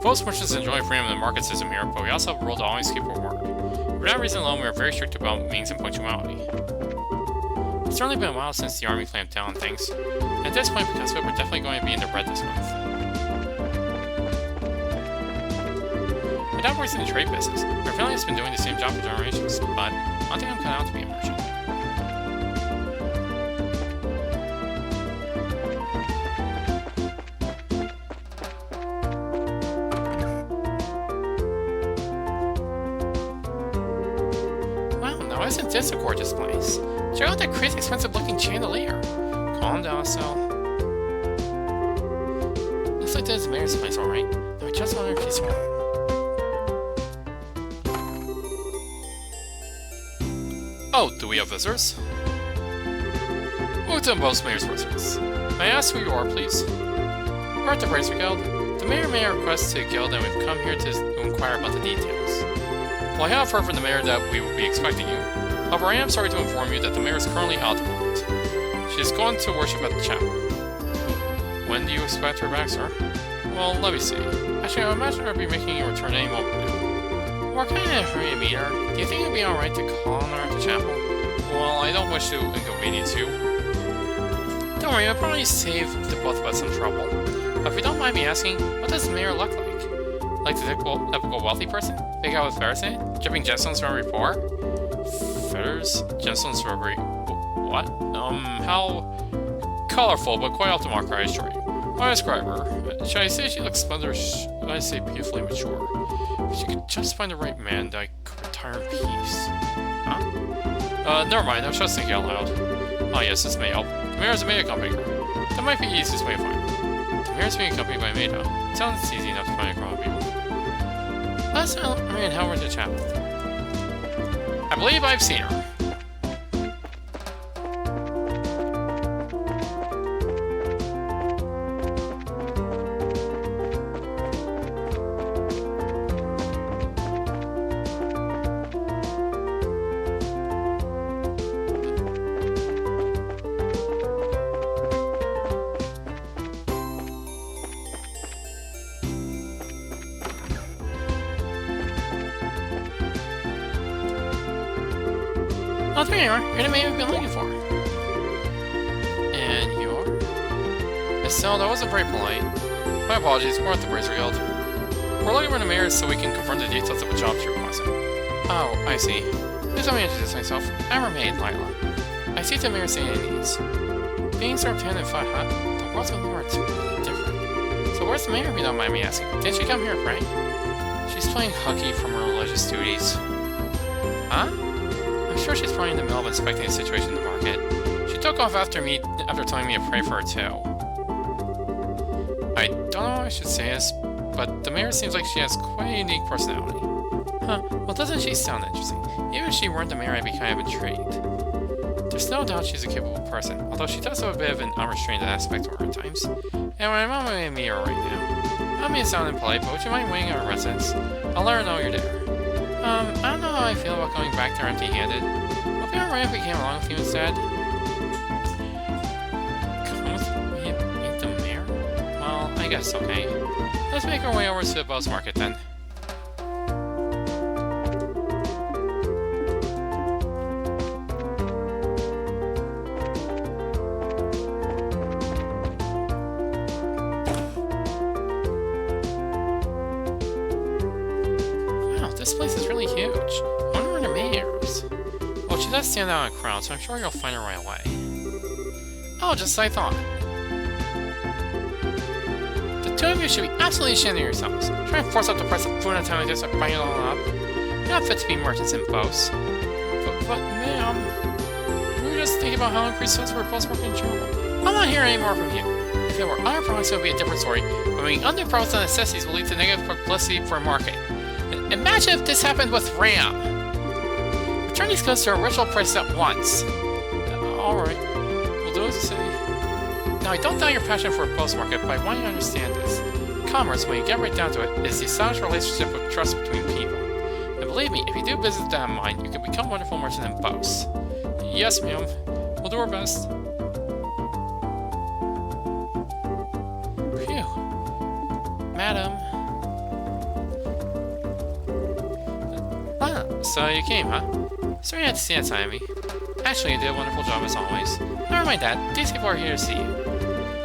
Most merchants enjoy freedom in the market system here, but we also have a rule to always keep our word. For that reason alone, we are very strict about means and punctuality. It's certainly been a while since the army clamped down on things, and at this point, because of it, we're definitely going to be in the red this month. My dad works in the trade business. Our family has been doing the same job for generations, but I don't think I'm cut out to be a merchant. Wow, isn't this a gorgeous place? Check out that crazy expensive looking chandelier. Calm down, Sal. Looks like this is Mayor's place, alright. Now I just want her peaceful. Oh, do we have visitors? Welcome to most Mayor's visitors. May I ask who you are, please? We're at the Bracer Guild. The Mayor may request to the Guild, and we've come here to inquire about the details. Well, I have heard from the Mayor that we will be expecting you. However, I am sorry to inform you that the Mayor is currently out at the moment. She has gone to worship at the chapel. When do you expect her back, sir? Well, let me see. Actually, I imagine her be making a return any moment now. We're kind of in a hurry to meet her. Do you think it would be alright to call on her at the chapel? Well, I don't wish to inconvenience you. Don't worry, I'll probably save the both of us some trouble. But if you don't mind me asking, what does the Mayor look like? Like the typical wealthy person? Big guy with feathers in it? Dripping gemstones from every pore? Feathers? Gemstones from every... what? How... colorful, but quite often more cry short. Why describe her? Should I say she looks splendid, or should I say beautifully mature? If she could just find the right man, I could retire in peace. Huh? Never mind, I was just thinking out loud. Oh yes, this may help. The Mayor's a maid accompanying her. That might be the easiest way to find her. The Mayor's being accompanied by a maid, huh? It sounds easy enough to find a crowd of people. Let's tell Marianne how we're to chat with her. I believe I've seen her. Oh, there you are. You're the man we've been looking for. And you're? Estelle, that wasn't very polite. My apologies, we're at the Bracer Guild. We're looking for the mayor so we can confirm the details of the job she requested. Oh, I see. Please let me introduce myself. I'm her maid, Lila. I see the mayor saying it needs. Being served hand and foot, huh? The world's gonna learn really different. So where's the mayor, if you don't mind me asking? Didn't she come here to pray? She's playing hooky from her religious duties. Huh? I'm sure she's probably in the middle of inspecting the situation in the market. She took off after telling me to pray for her too. I don't know how I should say this, but the mayor seems like she has quite a unique personality. Huh, well doesn't she sound interesting? Even if she weren't the mayor, I'd be kind of intrigued. There's no doubt she's a capable person, although she does have a bit of an unrestrained aspect to her at times. And I'm on my way to meet her right now. I don't mean to sound impolite, but would you mind waiting at her residence? I'll let her know you're there. I don't know how I feel about going back there empty-handed. Would it be alright if we came along with you instead? Come with me meet the mayor? Well, I guess okay. Let's make our way over to the Bell's Market then. This place is really huge. I wonder where the mayor is. Well, she does stand out in a crowd, so I'm sure you'll find her right away. Oh, just as I thought. The two of you should be absolutely ashamed of yourselves. Try and force up the price of food in a time like this by buying it all up. You're not fit to be merchants in boasts. But ma'am, we were just thinking about how increased sales for post work in general. I'm not hearing any more from you. If there were other products, it would be a different story, but being under-products on necessities will lead to negative publicity for a market. Imagine if this happened with RAM! Return these goods to original price at once. Alright, we'll do as you say. Now, I don't doubt your passion for a post-market, but I want you to understand this. Commerce, when you get right down to it, is the established relationship of trust between people. And believe me, if you do business with that in mind, you can become a wonderful merchant in boasts. Yes, ma'am. We'll do our best. Phew. Madam. So you came, huh? Sorry I had to see that side of me. Actually, you did a wonderful job as always. Never mind that. These people are here to see you.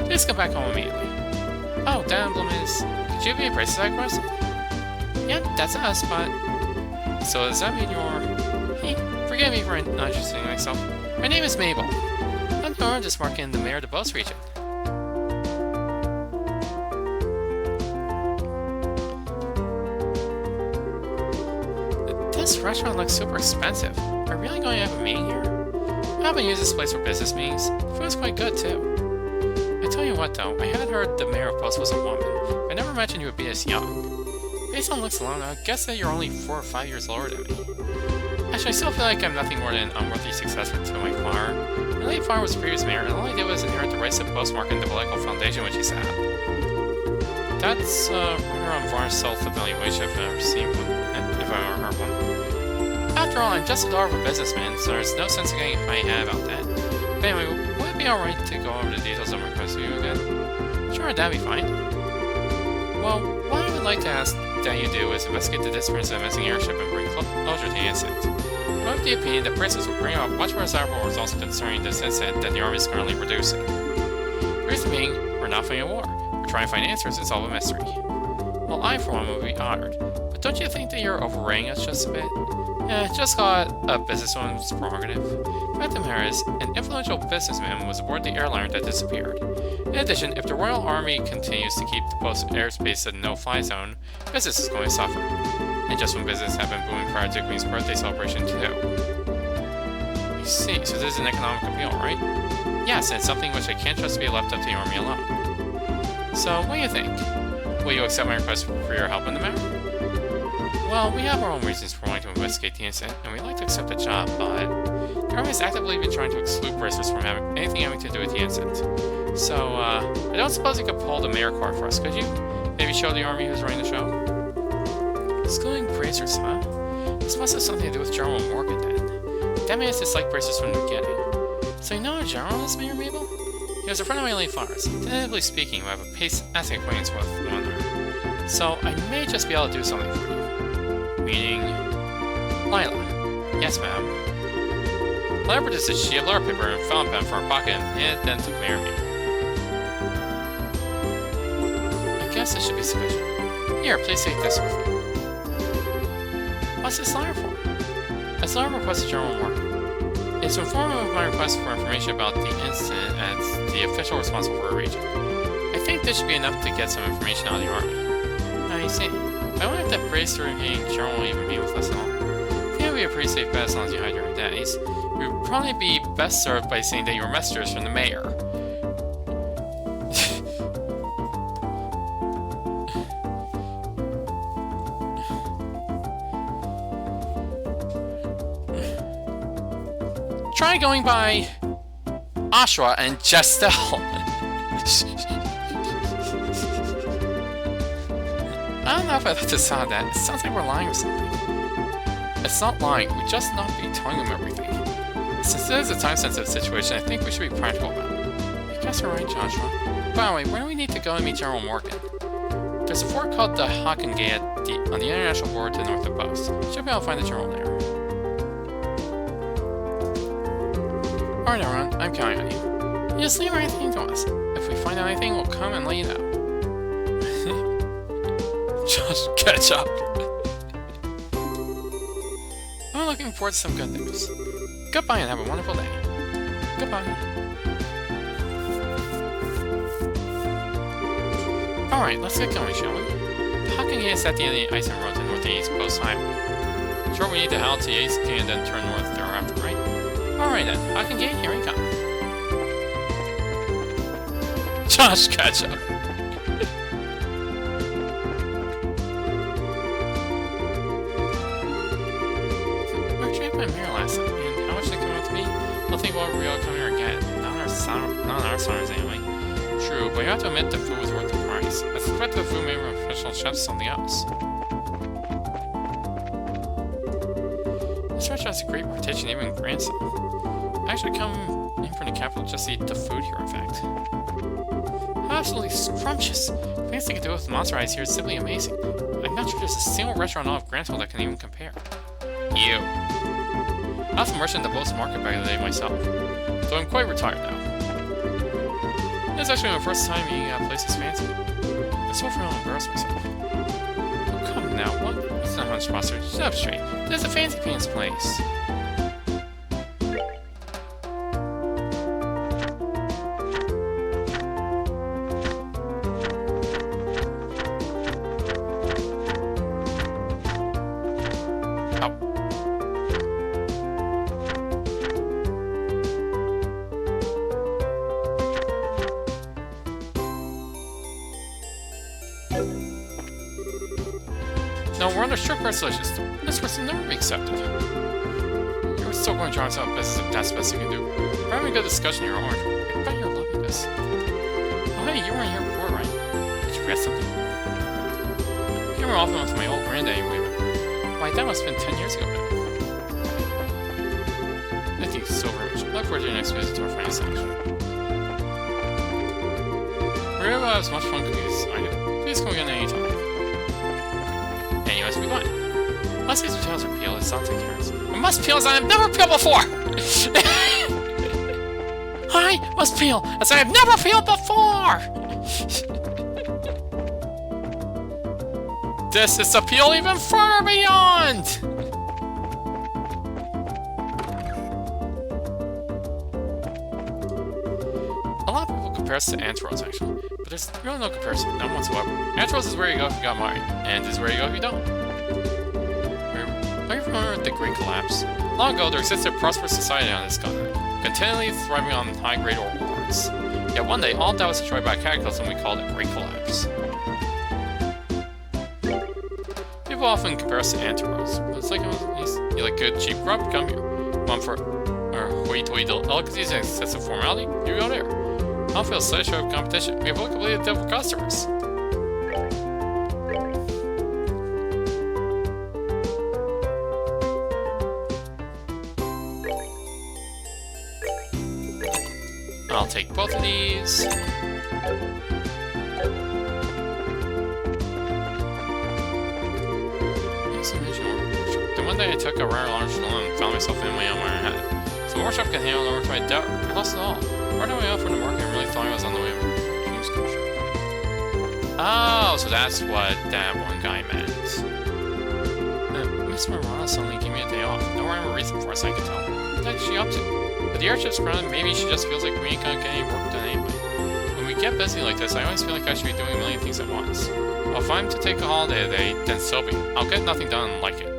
Please come back home immediately. Oh, that emblem is... Could you be a bracelet I requested? Yeah, that's us, but... So does that mean you're... Hey, forgive me for not introducing myself. My name is Mabel. I'm Nora, just marking the mayor of the Boast region. This restaurant looks super expensive. Are we really going to have a meeting here? I haven't used this place for business meetings. The food's quite good, too. I tell you what, though, I had heard the mayor of Post was a woman. I never imagined you would be this young. Based on looks alone, I guess that you're only 4 or 5 years older than me. Actually, I still feel like I'm nothing more than an unworthy successor to my father. My late father was the previous mayor, and all I did was inherit the rights of Postmark and the political foundation which he set up. That's rather unvarnished self-evaluation if I've ever seen one, if I've ever heard one. After all, I'm just a daughter of a businessman, so there's no sense in getting a funny head about that. But anyway, would it be alright to go over the details of my request to you again? Sure, that'd be fine. Well, what I would like to ask that you do is investigate the disappearance of the missing airship and bring closure to the incident. I'm of the opinion that prices will bring about much more desirable results concerning this incident that the Army is currently producing. The reason being, we're not fighting a war. We're trying to find answers and solve a mystery. Well, I, for one, would be honored. But don't you think that you're overrating us just a bit? Just call it a businesswoman's prerogative. The fact of the matter is, an influential businessman was aboard the airliner that disappeared. In addition, if the Royal Army continues to keep the post airspace a no-fly zone, business is going to suffer. And just when business had been booming prior to Queen's birthday celebration too. I see, so this is an economic appeal, right? Yes, and it's something which I can't trust to be left up to the Army alone. So, what do you think? Will you accept my request for your help in the matter? Well, we have our own reasons for wanting to investigate the incident, and we'd like to accept the job, but the Army has actively been trying to exclude bracers from anything having to do with the incident. So, I don't suppose you could pull the mayor card for us, could you? Maybe show the Army who's running the show? Excluding bracers, huh? This must have something to do with General Morgan, then. That man has disliked bracers from the beginning. So you know a general is, Mayor Mabel? He was a friend of my late father's. Tentatively speaking, we have a passing acquaintance with one another. So I may just be able to do something for you. Meaning... Lila. Yes, ma'am. Lara produced a sheet of Lara paper and found a pen from her pocket and handed it then to Mayor Me. I guess this should be sufficient. Here, please take this with you. What's this letter for? As Lara requested General Mark. It's to inform him of my request for information about the incident as the official responsible for a region. I think this should be enough to get some information out of the army. I see. I wonder if that brace-surrounding General will even be with us at all. I think it would be a pretty safe bet as long as you hide your identities. We would probably be best served by saying that you were messengers from the mayor. Try going by Ashra and Gestel. I don't know if I like the sound of that. It sounds like we're lying or something. It's not lying, we just not be telling them everything. Since it is a time-sensitive situation, I think we should be practical about it. I guess you're right, Joshua. By the way, where do we need to go to meet General Morgan? There's a fort called the Hokkengate on the international border to the north of Post. Should be able to find the General there. Alright everyone, I'm counting on you. You just leave everything to us. If we find out anything, we'll come and let you know. Just catch up. I'm looking forward to some good news. Goodbye and have a wonderful day. Goodbye. Alright, let's get going, shall we? The Hokkengate is at the end of the ice and road to northeast Post Highway. Sure, we need to head to the East Key and then turn north thereafter, right? Alright then, Hokkengate, here we come. Josh, catch up. Not our stars anyway. True, but you have to admit the food was worth the price. I suspect the food made from professional chefs something else. This restaurant has a great reputation even in Grandson. I actually come in from the capital just to eat the food here, in fact. Absolutely scrumptious! The things they can do with monster eyes here is simply amazing. I'm not sure there's a single restaurant in all of Grantville that can even compare. You. I was a merchant at the Boast Market back in the day myself, so I'm quite retired now. It's actually my first time eating at a place this fancy. I'm so afraid I'll embarrass myself. Oh, come now, what? It's not Hunch Monster. Shut up straight. This is a fancy pants place. No, we're under strict regulations. This person will never be accepted. You're still going to try to business if that's the best you can do. We're having a good discussion here, aren't we? I bet you're loving this. Oh hey, you weren't here before, right? Did you forget something? I came more often with my old granddaddy anyway. My dad must have been 10 years ago now. Thank you so very much. I look forward to your next visit to our friend's section. We're able to have as much fun cooking as I do. Please come again anytime. Anyways, we went. Unless these potatoes are peeled, it's not take carrots. I must peel as I have never peeled before! I must peel as I have never peeled before! This is to peel even far beyond! A lot of people compare us to Anteros, actually. But there's really no comparison, none whatsoever. Anteros is where you go if you got married, and is where you go if you don't. Are you familiar with the Great Collapse? Long ago, there existed a prosperous society on this continent, continually thriving on high-grade ore rewards. Yet one day, all that was destroyed by a cataclysm we called the Great Collapse. People often compare us to Anteros, but it's like, you like good, cheap grub? Come here. Want for hoity-toity delicacies and excessive formality? You go there. I don't feel such a competition. We have all completely different customers. I'll take both of these. The one day I took a rare large loan and found myself in my own hat. So workshop can handle over to my doubt. I lost it all. Right away off from the market, I really thought I was on the way over to King's Kosher. Oh, so that's what that one guy meant. Miss Marana suddenly gave me a day off. No rhyme or reason for us, I can tell. What is she up to? With the airship's grounded, maybe she just feels like we ain't gonna get any work done anyway. When we get busy like this, I always feel like I should be doing a million things at once. Well, if I'm to take a holiday today, then so be it. I'll get nothing done and like it.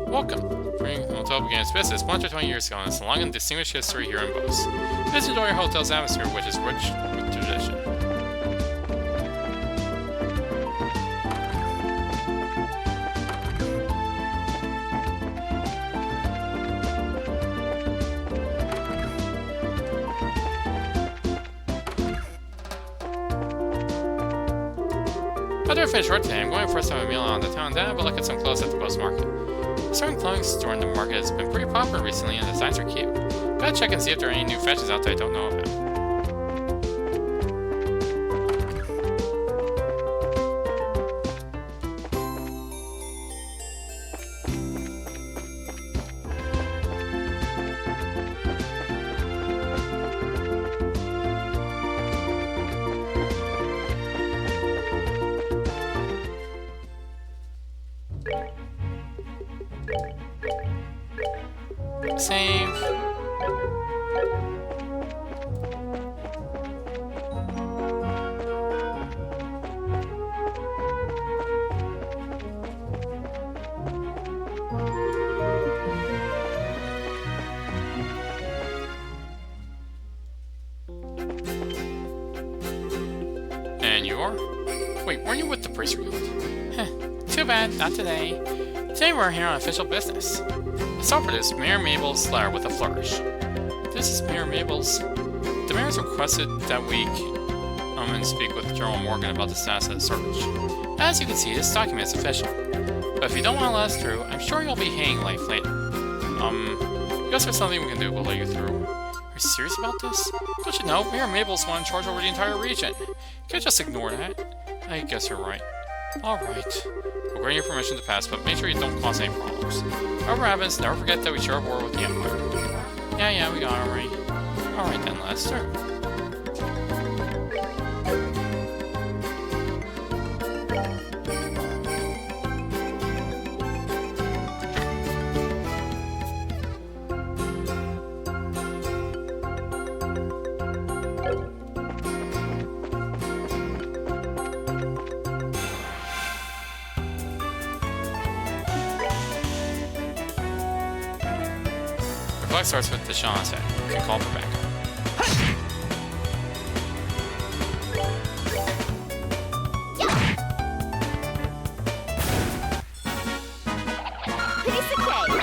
Welcome. Bringing the hotel began its business 120 years ago, and it's a long and distinguished history here in Bose. Please enjoy your hotel's atmosphere, which is rich with tradition. After I finish work today, I'm going first to have a meal on the town, then have a look at some clothes at the Bose Market. A certain clothing store in the market has been pretty popular recently, and the designs are cute. Gotta check and see if there are any new fashions out there I don't know about. Save. And you are? Wait, weren't you with the priest guild? Heh, too bad, not today. Today we're here on official business. Let's offer this Mayor Mabel's letter with a flourish. This is Mayor Mabel's. The mayor has requested that we come and speak with General Morgan about the status of the search. As you can see, this document is official. But if you don't want to let us through, I'm sure you'll be hanging life later. I guess there's something we can do to let you through. Are you serious about this? Don't you know, Mayor Mabel's the one in charge over the entire region. You can't just ignore that. I guess you're right. Alright. We'll grant you permission to pass, but make sure you don't cause any problems. However happens, never forget that we share a war with the Empire. Yeah, we got it already. Alright then, Lester. The clock starts with the Shaw's head. You can call for backup. Piece of cake.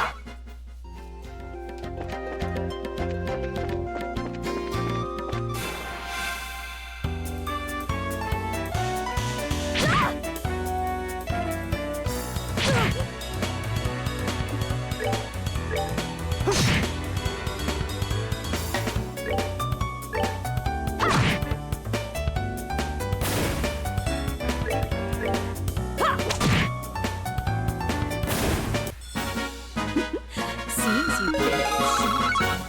Seems you get shot.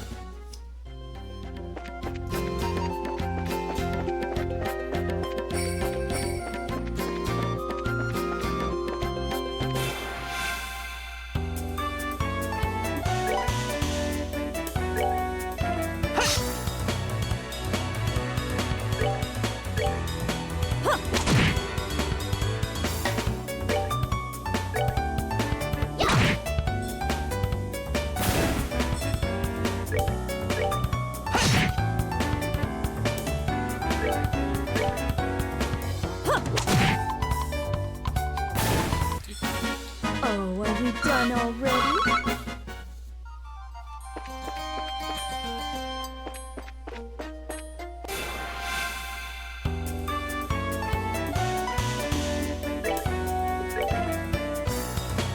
Oh, are we done already?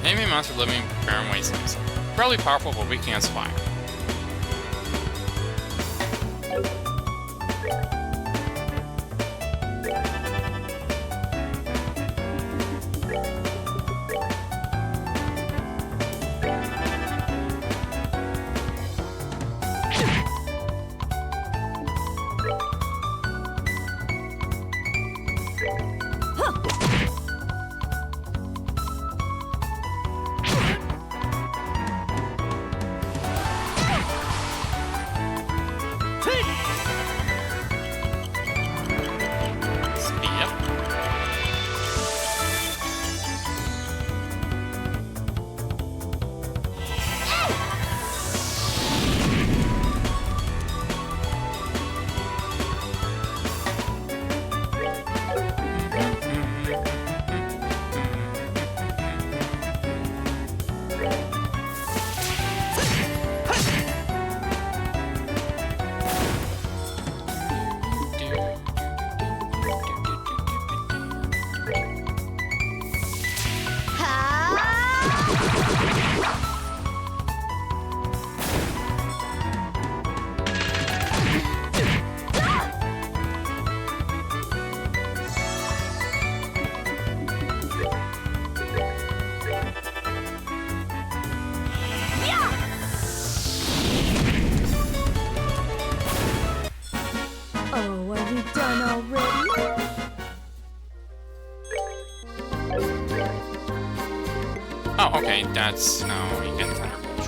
Enemy monster living in barren wastelands. Fairly powerful, but weak against fire. Speed up. Oh, are we done already? Oh, okay, that's how you get Thunderbolt.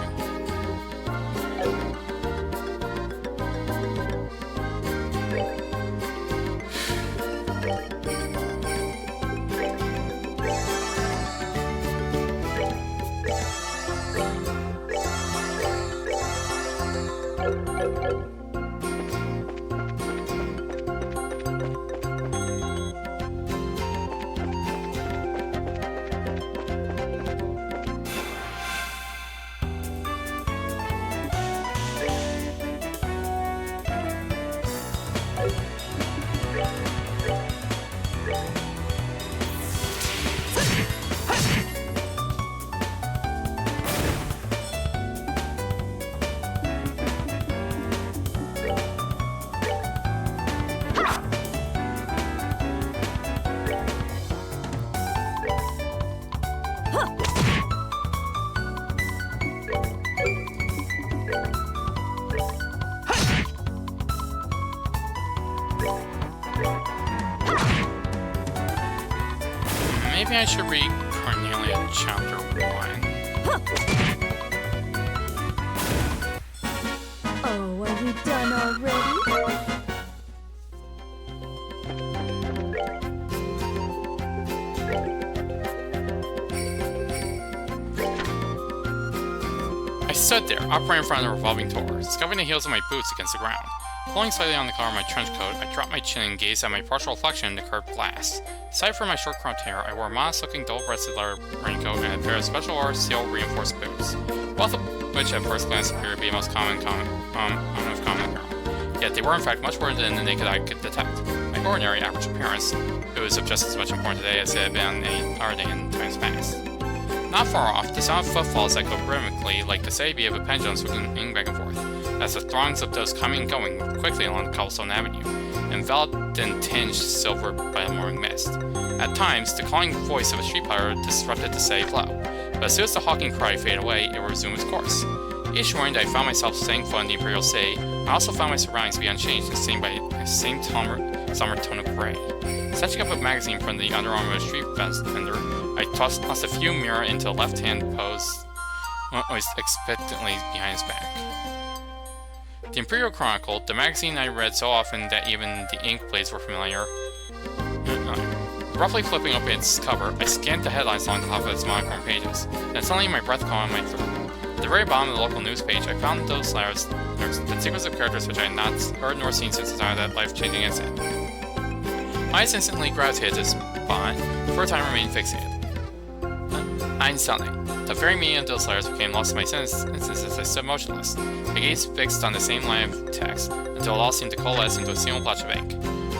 Maybe I should read Cornelia Chapter 1. Oh, are we done already? I stood there, upright in front of the revolving door, scuffing the heels of my boots against the ground. Pulling slightly on the collar of my trench coat, I dropped my chin and gazed at my partial reflection in the curved glass. Aside from my short-cropped hair, I wore a modest-looking double-breasted leather raincoat and a pair of special order steel-reinforced boots, both of which at first glance appeared to be the most common apparel. Yet they were in fact much more than the naked eye could detect. My ordinary, average appearance, it was of just as much importance today as it had been on any other day in times past. Not far off, the sound of footfalls echoed rhythmically like the steady beat of a pendulum swinging back and forth, as the throngs of those coming and going moved quickly along the cobblestone avenue, enveloped and tinged silver by the morning mist. At times, the calling voice of a street putter disrupted the steady flow, but as soon as the hawking cry faded away, it would resume its course. Each morning that I found myself staying foot in the Imperial City, I also found my surroundings to be unchanged and seen by the same summer tone of gray. Snatching up a magazine from the underarm of a street vendor, I tossed a few mirror into a left-hand pose, was expectantly behind his back. The Imperial Chronicle, the magazine I read so often that even the ink blades were familiar. Roughly flipping open its cover, I scanned the headlines along the top of its monochrome pages. Then suddenly my breath caught on my throat. At the very bottom of the local news page, I found those letters, the sequence of characters which I had not heard nor seen since the time of that life-changing incident. My eyes instantly gravitated to this spot, for a time remained fixated. Einstein. The very meaning of those letters became lost in my senses as I stood motionless, my gaze fixed on the same line of text, until it all seemed to coalesce into a single blotch of ink.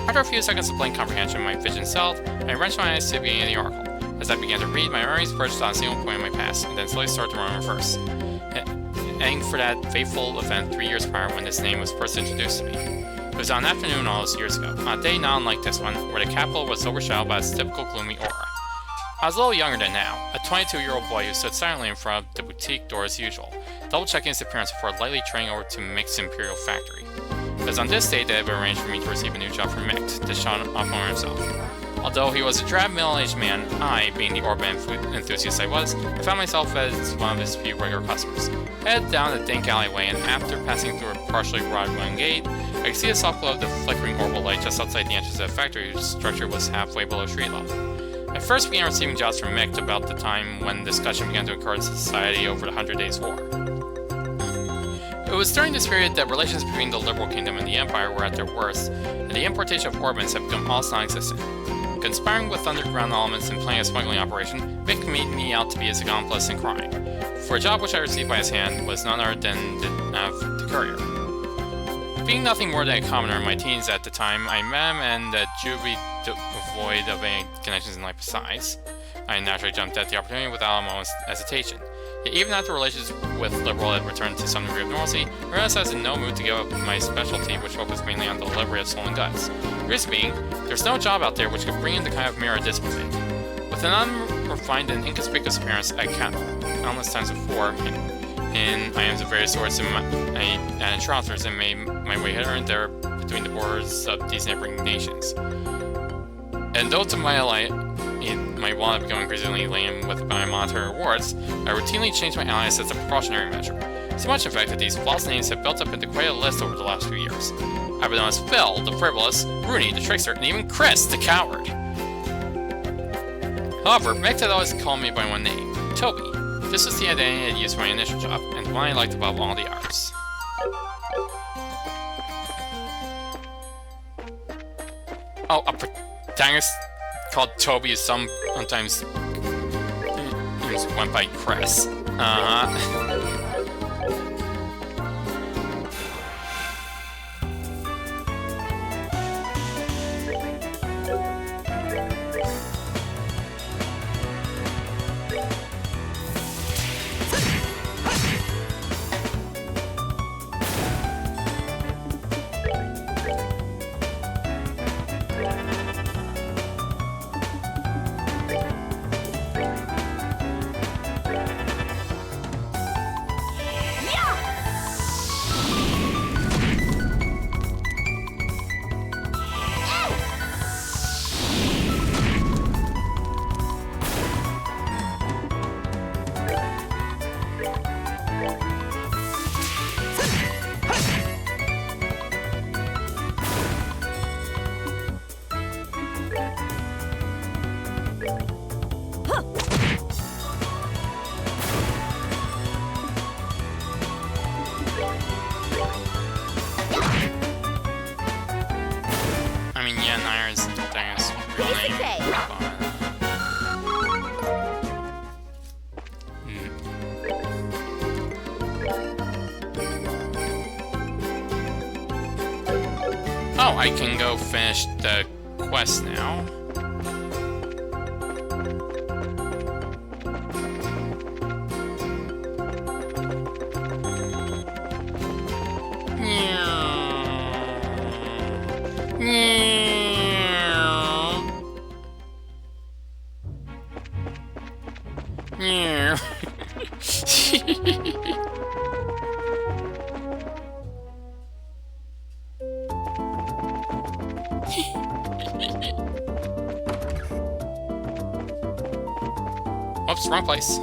After a few seconds of blank comprehension, my vision settled, and I wrenched my eyes to the beginning of the article. As I began to read, my memories perched on a single point in my past, and then slowly started to run in reverse. heading for that fateful event 3 years prior when this name was first introduced to me. It was on an afternoon all those years ago, on a day not unlike this one, where the capital was overshadowed by its typical gloomy aura. I was a little younger than now, a 22-year-old boy who stood silently in front of the boutique door as usual, double-checking his appearance before lightly turning over to Mick's Imperial Factory. It was on this day that it had been arranged for me to receive a new job from Mick, the Sean owner himself. Although he was a drab middle-aged man, I, being the Orban enthusiast I was, I found myself as one of his few regular customers. I headed down a dank alleyway, and after passing through a partially rotted wooden gate, I could see the soft glow of the flickering orbital light just outside the entrance of the factory, whose structure was halfway below street level. I first began receiving jobs from Mick about the time when discussion began to occur in society over the 100 Days War. It was during this period that relations between the Liberal Kingdom and the Empire were at their worst, and the importation of Orbans had become almost non-existent. Conspiring with underground elements and planning a smuggling operation, Mick made me out to be his accomplice in crime, for a job which I received by his hand was none other than the courier. Being nothing more than a commoner in my teens at the time, I met him and duly devoid of any connections in life besides. I naturally jumped at the opportunity without a moment's hesitation. Yet even after relations with Liberal had returned to some degree of normalcy, I realized I was in no mood to give up my specialty, which focused mainly on the delivery of stolen goods. The reason being, there's no job out there which could bring in the kind of mirror this would make. With an unrefined and inconspicuous appearance, I countless times before in items of various sorts and trousers and made my way here and there between the borders of these neighboring nations. And though to my wallet becoming increasingly lame with my monetary rewards, I routinely changed my allies as a precautionary measure. So much, in fact, that these false names have built up into quite a list over the last few years. I've been known as Phil, the frivolous, Rooney, the trickster, and even Chris, the coward. However, Mick had always called me by one name, Toby. This was the identity I had used for my initial job, and the one I liked above all the others. Oh, a protagonist called Toby is sometimes went by Chris. Oh, I can go finish the quest now. Oops, wrong place.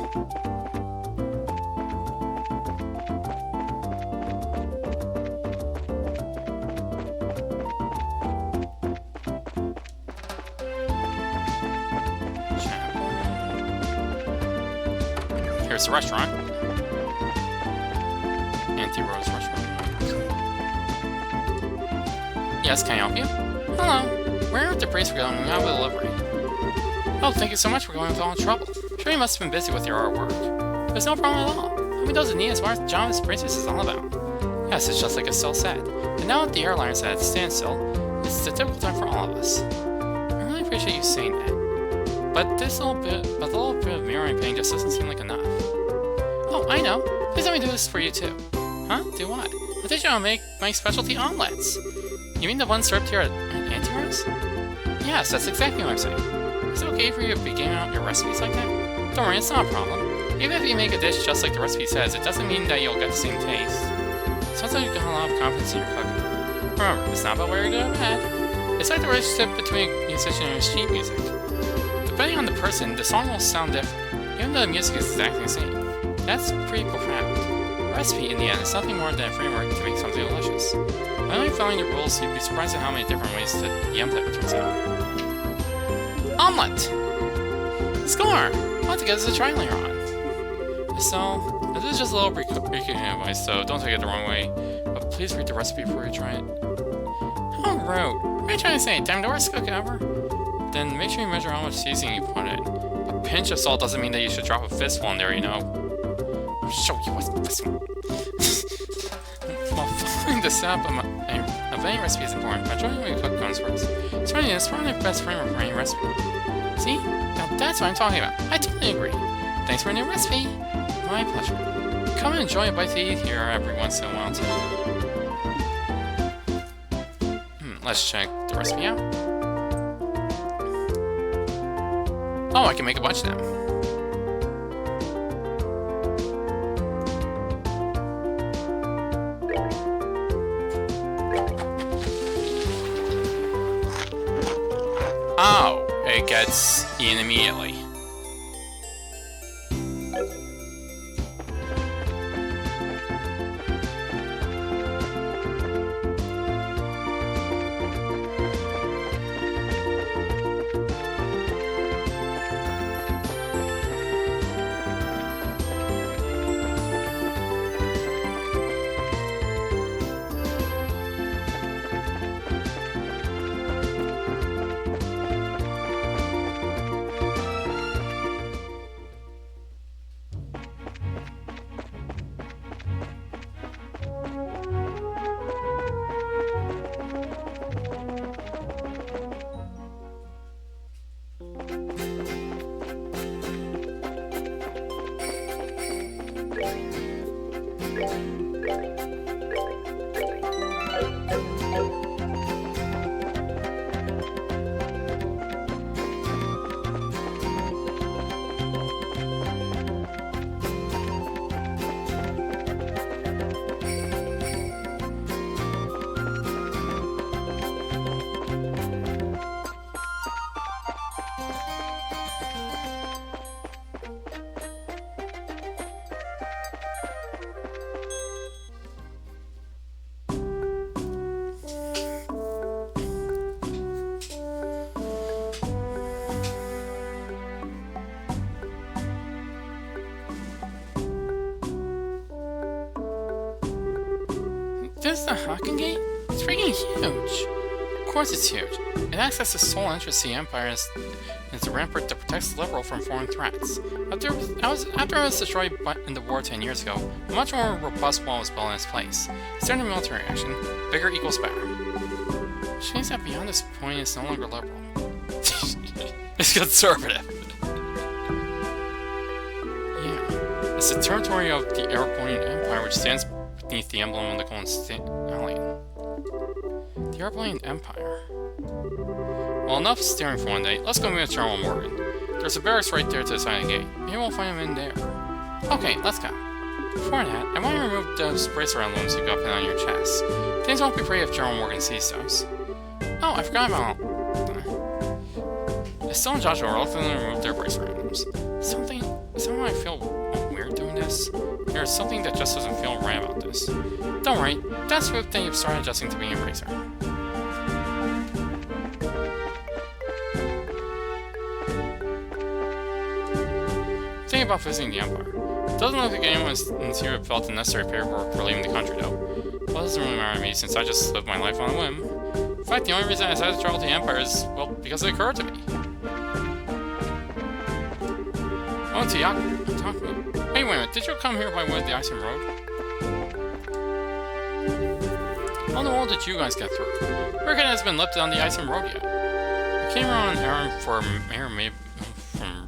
Here's the restaurant. Auntie Rose restaurant. Yes, can I help you? Hello. Where are the priest for going out with delivery? Oh, thank you so much for going with all the trouble. Sure, you must have been busy with your artwork. There's no problem at all. Who doesn't need as far as Jonathan's Princess is all about? Yes, it's just like Estelle said. And now that the airline's at a standstill, it's the typical time for all of us. I really appreciate you saying that. But the little bit of mirroring pain just doesn't seem like enough. Oh, I know. Please let me do this for you too. Huh? Do what? I teach you how to make my specialty omelets. You mean the ones served here at Auntie Rose? Yes, that's exactly what I'm saying. Is it okay for you to be giving out your recipes like that? Don't worry, it's not a problem. Even if you make a dish just like the recipe says, it doesn't mean that you'll get the same taste. Sounds like you've got a lot of confidence in your cooking. Remember, it's not about where you're good or bad. It's like the relationship between a musician and sheet music. Depending on the person, the song will sound different, even though the music is exactly the same. That's pretty profound. A recipe, in the end, is nothing more than a framework to make something delicious. By only following the rules, you'd be surprised at how many different ways that the omelet turns out. Omelet! Score! I'll have to get us a try later on. So, this is just a little pre-cooking advice, so don't take it the wrong way. But please read the recipe before you try it. How rude! What are you trying to say? Damn, the worst cook ever? Then make sure you measure how much seasoning you put in. A pinch of salt doesn't mean that you should drop a fistful in there, you know. I'll show you what's the fistful. While following the setup of any recipe is important, but showing you what you cook comes first. It's probably the best framework for any recipe. See? Now that's what I'm talking about. I totally agree. Thanks for a new recipe. My pleasure. Come and enjoy a bite to eat here every once in a while too. Let's check the recipe out. Oh, I can make a bunch of them. Oh, it gets eaten immediately. This is the Hawking Gate? It's freaking huge! Of course it's huge. It acts as the sole entrance to the Empire and it's a rampart that protects the liberal from foreign threats. After it was destroyed in the war 10 years ago, a much more robust wall was built in its place. Standard military action, bigger equals better. Which means that beyond this point it's no longer liberal. It's conservative. Yeah. It's the territory of the Arabonian Empire, which stands beneath the emblem of the Golden Stallion. The Arabonian Empire. Well, enough staring for one day. Let's go meet General Morgan. There's a barracks right there to the side of the gate. Maybe we'll find him in there. Okay, let's go. Before that, I want to remove those bracelet emblems you got pinned on your chest. Things won't be pretty if General Morgan sees those. Oh, I forgot about... Estelle and Joshua reluctantly removed their bracelet emblems. Somehow I feel weird doing this. There's something that just doesn't feel right about this. Don't worry, that's proof that you've started adjusting to being a bracer. Think about visiting the Empire. It doesn't look like anyone here felt the necessary paperwork for leaving the country, though. Well, it doesn't really matter to me since I just lived my life on a whim. In fact, the only reason I decided to travel to the Empire is, well, because it occurred to me. Oh, hey, wait a minute, did you come here by way of the Iceland Road? How in the world did you guys get through? Hurricane has been lifted on the Iceland Road yet. We came on an errand for Mayor May from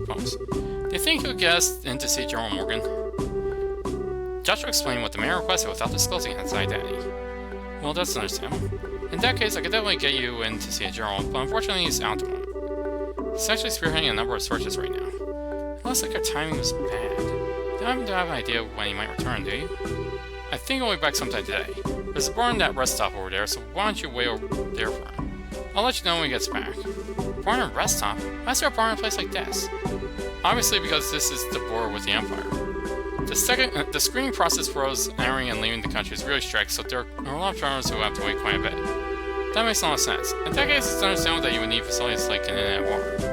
Post. Do you think you'll get us in to see General Morgan? Joshua explained what the mayor requested without disclosing his identity. Well, that's understandable. In that case, I could definitely get you in to see a general, but unfortunately he's out at the moment. He's actually spearheading a number of searches right now. It looks like our timing was bad. You don't happen to have an idea of when he might return, do you? I think he'll be back sometime today. There's a bar in that rest stop over there, so why don't you wait over there for him? I'll let you know when he gets back. Bar and rest stop? Why is there a bar in a place like this? Obviously because this is the border with the Empire. The screening process for those entering and leaving the country is really strict, so there are a lot of travelers who have to wait quite a bit. That makes a lot of sense. In that case, it's understandable that you would need facilities like an in-and-out bar.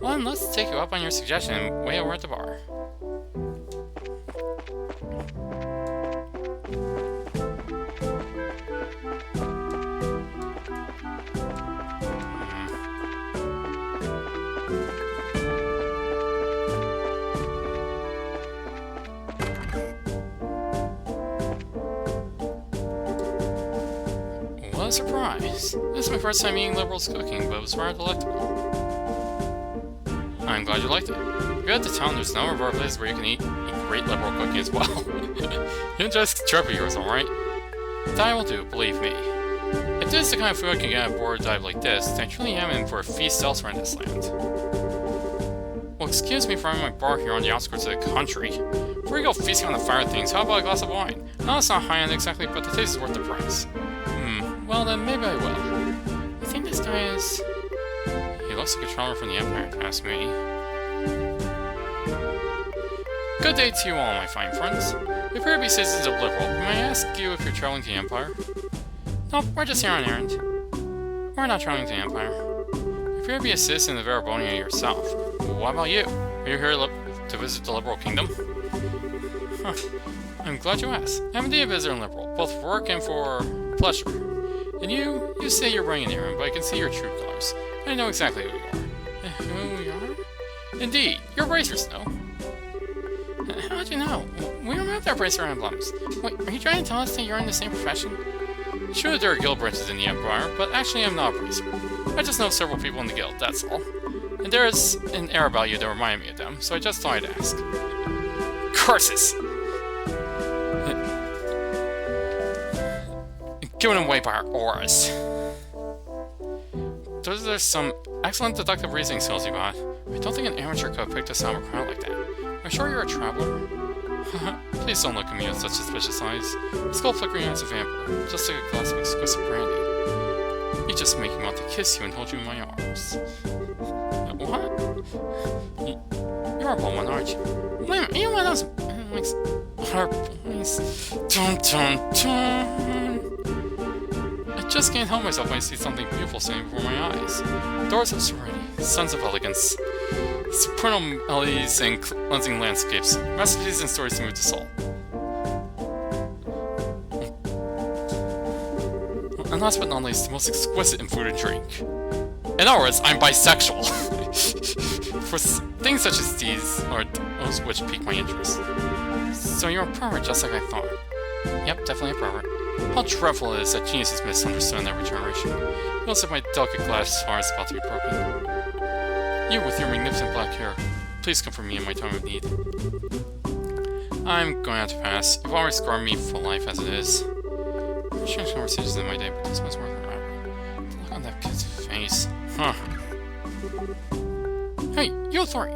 Well, then let's take you up on your suggestion and wait over at the bar. What a surprise! This is my first time eating Liberal's cooking, but it was rather delectable. I'm glad you liked it. If you're at the town, there's a number of other places where you can eat great Liberal cooking as well. You enjoy this trip of yours, alright? That will do, believe me. If this is the kind of food I can get on a board dive like this, then I truly am in for a feast elsewhere in this land. Well, excuse me for having my bar here on the outskirts of the country. Before you go feasting on the fire things, how about a glass of wine? Now it's not high-end exactly, but the taste is worth the price. Well then, maybe I will. I think this guy is... He looks like a traveler from the Empire, if you ask me. Good day to you all, my fine friends. We appear to be citizens of Liberal, but may I ask you if you're traveling to the Empire? Nope, we're just here on errand. We're not traveling to the Empire. You appear to be a citizen of Erebonia yourself. What about you? Are you here to visit the Liberal Kingdom? Huh. I'm glad you asked. I'm indeed a visitor in Liberal, both for work and for pleasure. And you say you're running an errand, but I can see your true colors. I know exactly who you are. Who we are? Indeed, you're racers, no? How'd you know? We removed our racer emblems. Wait, are you trying to tell us that you're in the same profession? Sure, there are guild branches in the Empire, but actually I'm not a racer. I just know several people in the guild, that's all. And there is an air about you that reminded me of them, so I just thought I'd ask. Curses! Given away by our auras. Those are some excellent deductive reasoning skills you got. I don't think an amateur could have picked us out of a crowd like that. I'm sure you're a traveler. Please don't look at me with such suspicious eyes. The skull flickering as a vampire, just like a glass of exquisite brandy. You just make me want to kiss you and hold you in my arms. What? You're a bold one, aren't you? Wait a minute, you know what else? Our boys. Dun dun dun. I just can't help myself when I see something beautiful standing before my eyes. Doors of serenity, suns of elegance, supernal melodies and cleansing landscapes, messages and stories to move the soul. And last but not least, the most exquisite in food and drink. In other words, I'm bisexual. For things such as these are those which pique my interest. So you're a pervert just like I thought. Yep, definitely a pervert. How dreadful it is that genius is misunderstood in every generation. It looks like my delicate glass heart is about to be broken. You with your magnificent black hair, please come for me in my time of need. I'm going to have to pass. You've already scarred me for life as it is. Strange conversations in my day, but this one's worth remembering. The look on that kid's face. Huh. Hey, you three!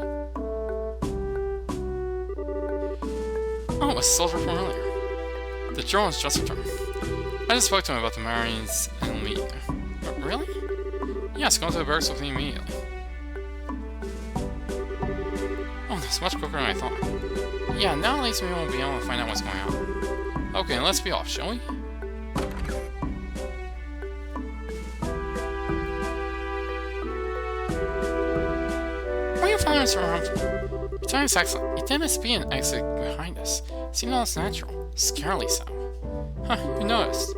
Oh, a soldier from earlier. The Jones just returned. I just spoke to him about the Marines and meet you. Really? Yes, go to the barracks with me immediately. Oh, that's much quicker than I thought. Yeah, now at least we won't be able to find out what's going on. Okay, let's be off, shall we? Why are you following us around for? Your time is excellent. You didn't miss being an exit behind us. It seemed almost natural. Scarily so. Huh, you noticed.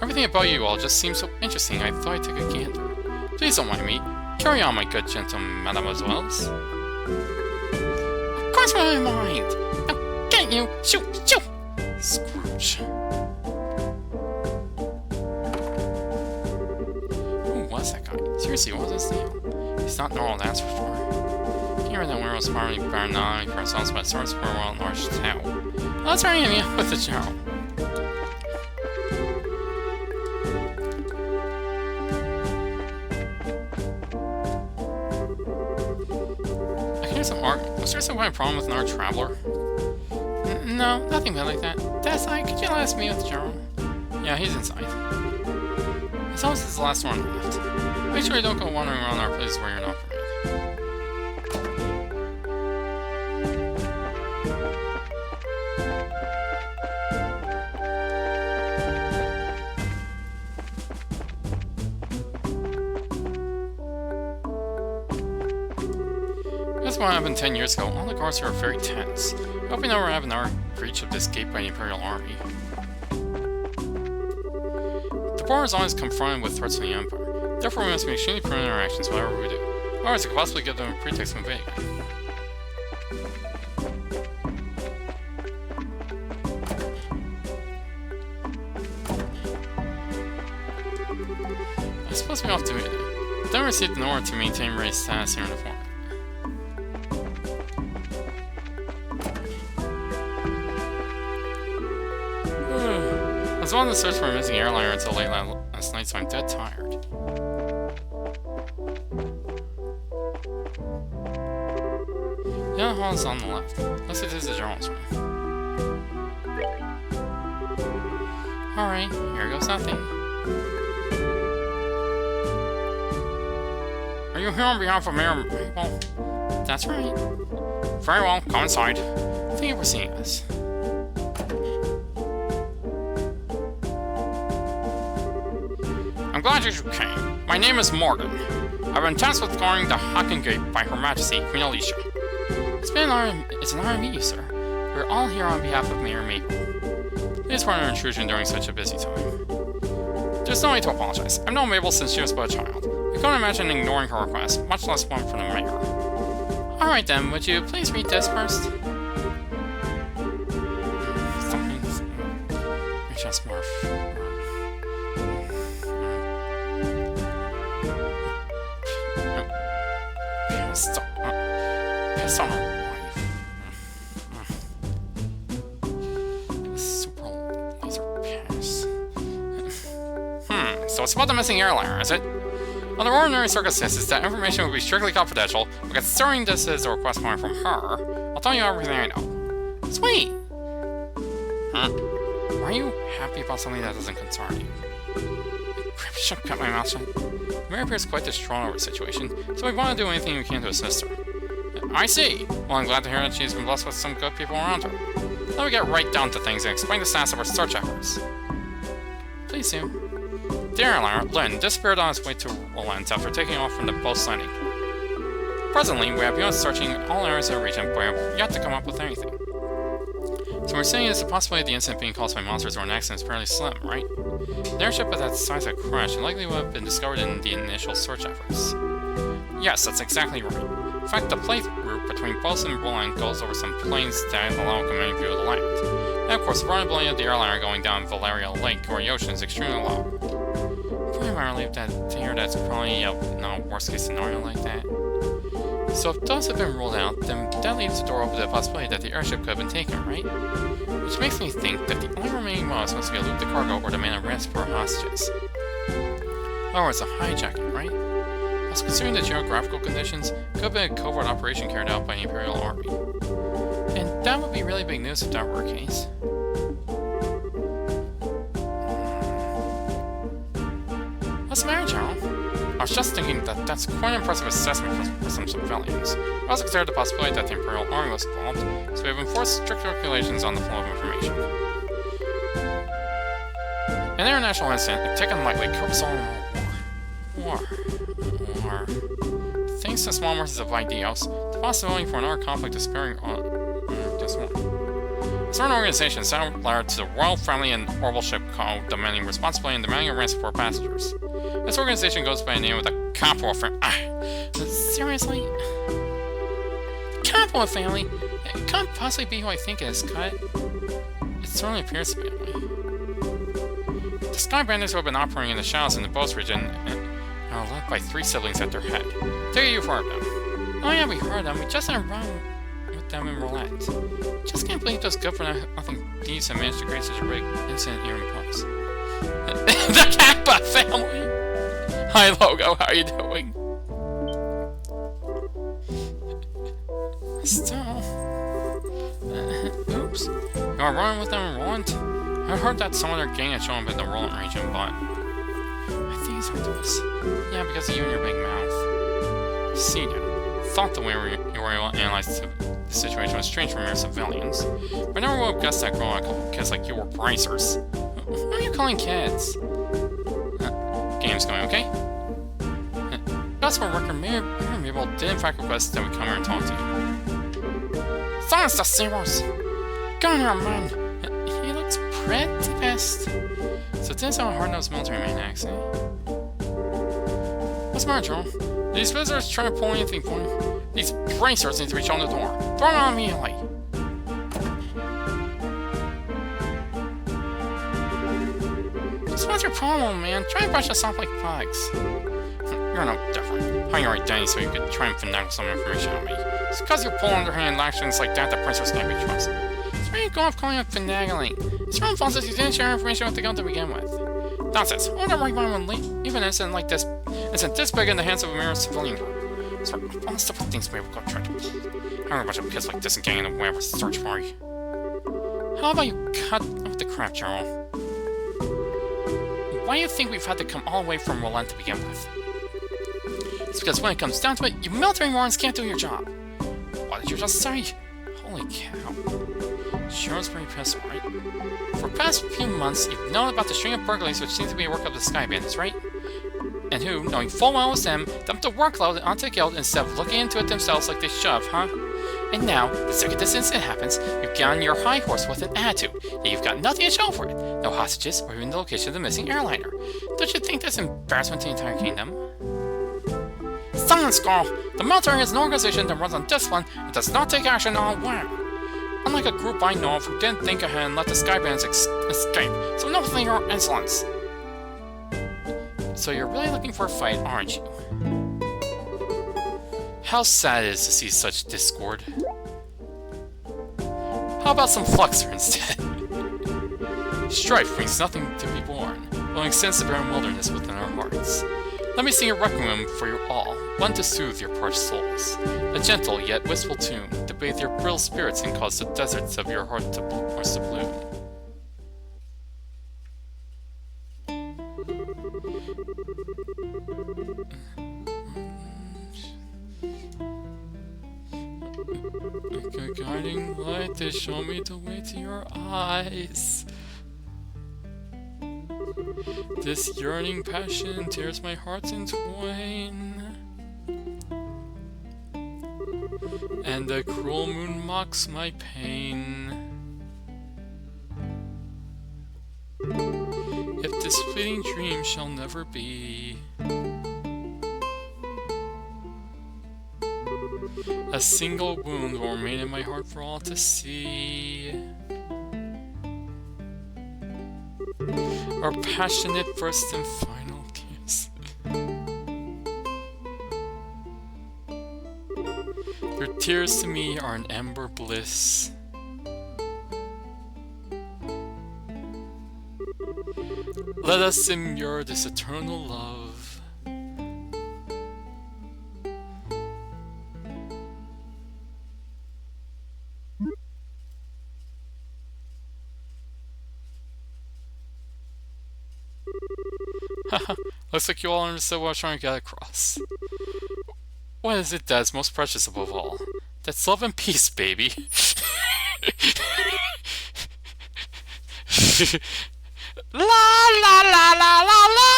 Everything about you all just seems so interesting, I thought I'd take a gander. Please don't mind me. Carry on, my good gentle mademoiselles. Of course I mind! I'll get you! Shoot! Shoot! Scrooge. Who was that guy? Seriously, what was his name? He's not normal, that's for sure. Here the world was probably burned not only for ourselves, but source for a world large too. Let's hurry him with the general. Here's some art. Was there some kind of problem with an art traveler? No, nothing bad like that. Desai, could you let us meet with the general? Yeah, he's inside. It's almost his last one left. Make sure you don't go wandering around our places where you're not permitted. That's what happened 10 years ago. All the guards here are very tense. I hope we never have another breach of this gate by the Imperial Army. The border is always confronted with threats from the Empire. Therefore, we must be extremely prudent in our actions, whatever we do. Otherwise, it could possibly give them a pretext to invade again. I'm supposed to be off duty today. Then I received an order to maintain race status here in the form. I was on the search for a missing airliner until late last night, so I'm dead tired. The other hall is on the left. Looks like this is the general's room. Alright, here goes nothing. Are you here on behalf of Mayor Maple? That's right. Very well, come inside. Thank you for seeing us. I'm glad you came. My name is Morgan. I've been tasked with guarding the Hakken Gate by Her Majesty, Queen Alicia. It's an honor to meet you, sir. We're all here on behalf of Mayor Maple. Please pardon our intrusion during such a busy time. There's no need to apologize. I've known Mabel since she was but a child. I couldn't imagine ignoring her request, much less one from the mayor. Alright then, would you please read this first? Just morph. Piss on her wife. Super laser piss. So it's about the missing airliner, is it? Under ordinary circumstances, that information would be strictly confidential, but considering this is a request coming from her, I'll tell you everything I know. Sweet! Are you happy about something that doesn't concern you? I should have kept my mouth shut. Mary appears quite distraught over the situation, so we want to do anything we can to assist her. I see! Well, I'm glad to hear that she's been blessed with some good people around her. Let me get right down to things and explain the status of our search efforts. Please do. The airliner, Lynn, disappeared on its way to Roland after taking off from the post landing port. Presently, we have begun searching all areas of the region, but we have yet to come up with anything. So we're saying is the possibility of the incident being caused by monsters or an accident is fairly slim, right? An airship of that size that crashed and likely would have been discovered in the initial search efforts. Yes, that's exactly right. In fact, the plate route between Boston and Roland goes over some plains that allow a commanding view of the land. And of course, the vulnerability of the airliner going down Valeria Lake or the ocean is extremely low. Primarily, to hear that's probably a worst case scenario like that. So if those have been ruled out, then that leaves the door open to the possibility that the airship could have been taken, right? Which makes me think that the only remaining motives must be to loot the cargo or demand a ransom for hostages. Or it's a hijacking, right? As considering the geographical conditions, could have been a covert operation carried out by the Imperial Army. And that would be really big news if that were the case. What's the matter, General? I was just thinking that that's quite an impressive assessment for some civilians. I also considered the possibility that the Imperial Army was involved, so we have enforced strict regulations on the flow of information. An international incident, if taken lightly, could result in war. Thanks to small margins of ideals, the possibility for another conflict is sparing on just one. A certain organization sent a letter to the Royal Friendly and Orbital Ship Code demanding responsibility and demanding a ransom for passengers. This organization goes by the name of the Capital Family. Seriously? The Capital Family? It can't possibly be who I think it is, cut. It certainly appears to be that way. The Sky Bandits who have been operating in the shadows in the Boast region and are led by 3 siblings at their head. Take you for it now. Oh yeah, we heard them. We just had a run with them in roulette. Just can't believe those good for nothing thieves have managed to create such a big incident here in Pumps. The Kappa family! Hi, Logo, how are you doing? Still... oops. You are running with them in Roland? I heard that some of their gang had shown up in the Roland region, but... I think he's heard us. Yeah, because of you and your big mouth. See now. Thought the way you were able to analyze the situation was strange for mere civilians. But I never would have guessed that growing a couple of kids like you were bracers. Who are you calling kids? Game's going okay? That's for record, Mayor Mabel did in fact request that we come here and talk to you. Silence the zeros! Go on here, man! He looks pretty pissed. So this is how a hard-nosed military maniacs, eh? What's the matter, Joel? These visitors try to pull anything for me. These bracers need to be shown the door. Throw them out immediately! So what's your problem, man? Try and brush us off like bugs. You're no different. Hiding your identity so you could try and finagle some information on me. It's because you pull underhand actions like that that princess can't be trusted. So why are you going off calling it finagling? It's your own fault that you didn't share information with the gun to begin with. Nonsense. I wonder why one would leave an incident like this isn't this big in the hands of a mere civilian group. So all the stuff with things we would go try to pull. I don't know a bunch of kids like this and getting in the way of a search party. How about you cut with the crap, Charles? Why do you think we've had to come all the way from Roland to begin with? It's because when it comes down to it, you military morons can't do your job. What did you just say? Holy cow. Sure is pretty pissed, right? For the past few months, you've known about the string of burglaries which seem to be a work of the Sky Bandits, right? And who, knowing full well it was them, dumped the workload onto the guild instead of looking into it themselves like they should, huh? And now, the second this incident happens, you've got on your high horse with an attitude, yet you've got nothing to show for it. No hostages, or even the location of the missing airliner. Don't you think that's embarrassment to the entire kingdom? Silence, girl! The military is an organization that runs on discipline and does not take action on a whim. Unlike a group I know of who didn't think ahead and let the Sky Bandits escape, so no thing or insolence. So you're really looking for a fight, aren't you? How sad it is to see such discord. How about some Fluxer instead? Strife brings nothing to be born, but extends the barren wilderness within our hearts. Let me sing a requiem for you all, one to soothe your parched souls. A gentle yet wistful tune to bathe your brittle spirits and cause the deserts of your heart to bloom. Like a guiding light, they show me the way to your eyes. This yearning passion tears my heart in twain, and the cruel moon mocks my pain. If this fleeting dream shall never be, a single wound will remain in my heart for all to see. Our passionate first and final kiss. Your tears to me are an ember bliss. Let us immure this eternal love. Haha, looks like you all understood what I was trying to get across. What is it that's most precious above all? That's love and peace, baby. La la la la la la.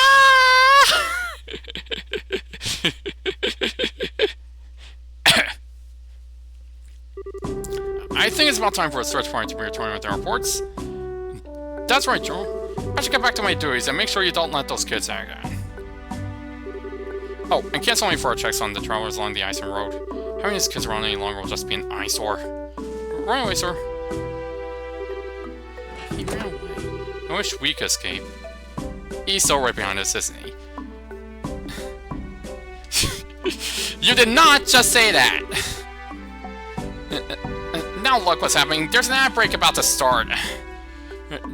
I think it's about time for a search party to be returning with their reports. That's right, Joel. I should get back to my duties and make sure you don't let those kids out again. Oh, and cancel any further checks on the travelers along the Ice and Road. Having these kids around any longer will just be an eyesore. Run away, sir. He ran away. I wish we could escape. He's so right behind us, isn't he? You did not just say that! Now look what's happening. There's an outbreak about to start.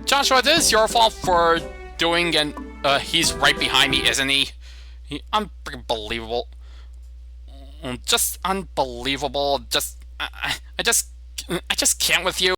Joshua, this is your fault for doing, and he's right behind me, isn't he? Unbelievable. Just unbelievable. I just can't with you.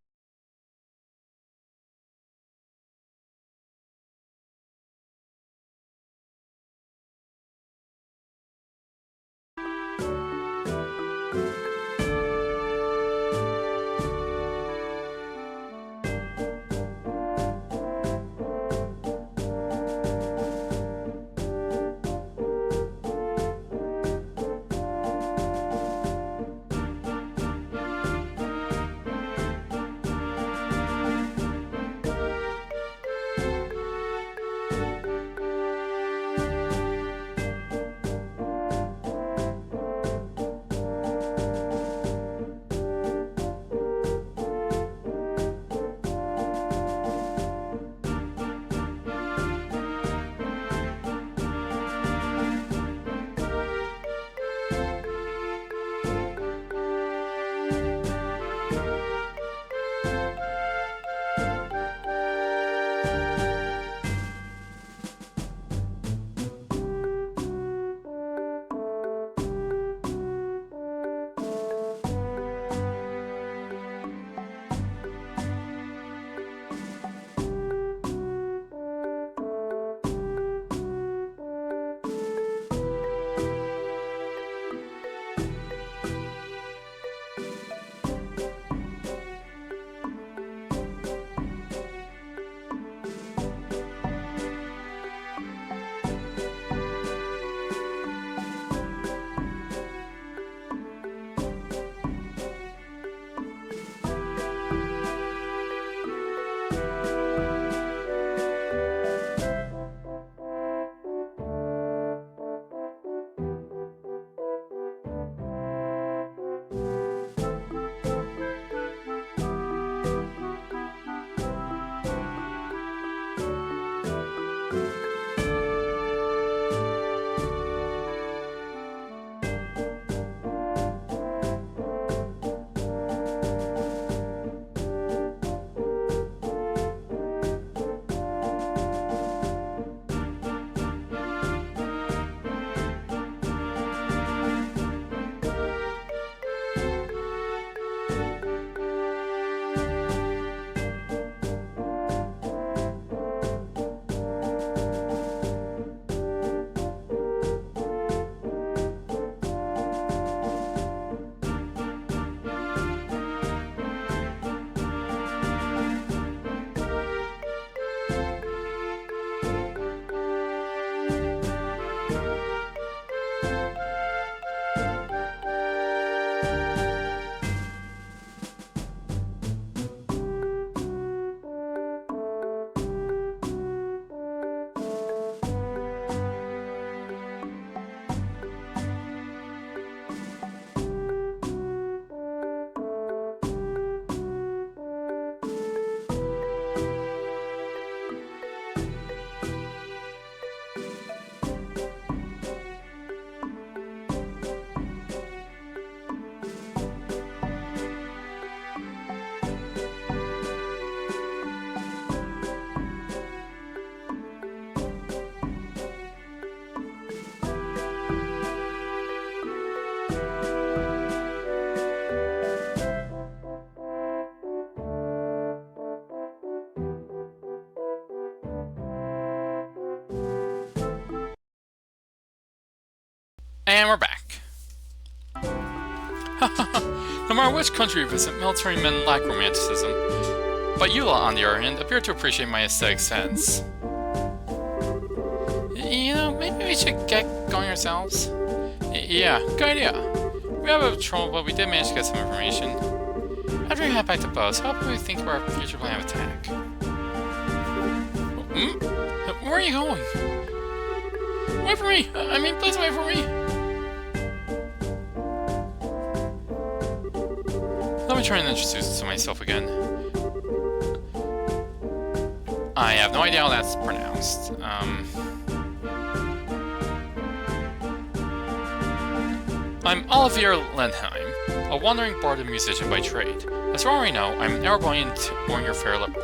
And we're back. No matter which country you visit, military men lack romanticism. But you lot, on the other hand, appear to appreciate my aesthetic sense. You know, maybe we should get going ourselves? Yeah, good idea. We have a patrol, but we did manage to get some information. After we head back to Buzz, how about we think of our future plan of attack? Where are you going? Wait for me! I mean, please wait for me! Let me try and introduce myself again. I have no idea how that's pronounced. I'm Olivier Lenheim, a wandering bard and musician by trade. As far as we know, I'm an Aragoyan warrior fair liberal.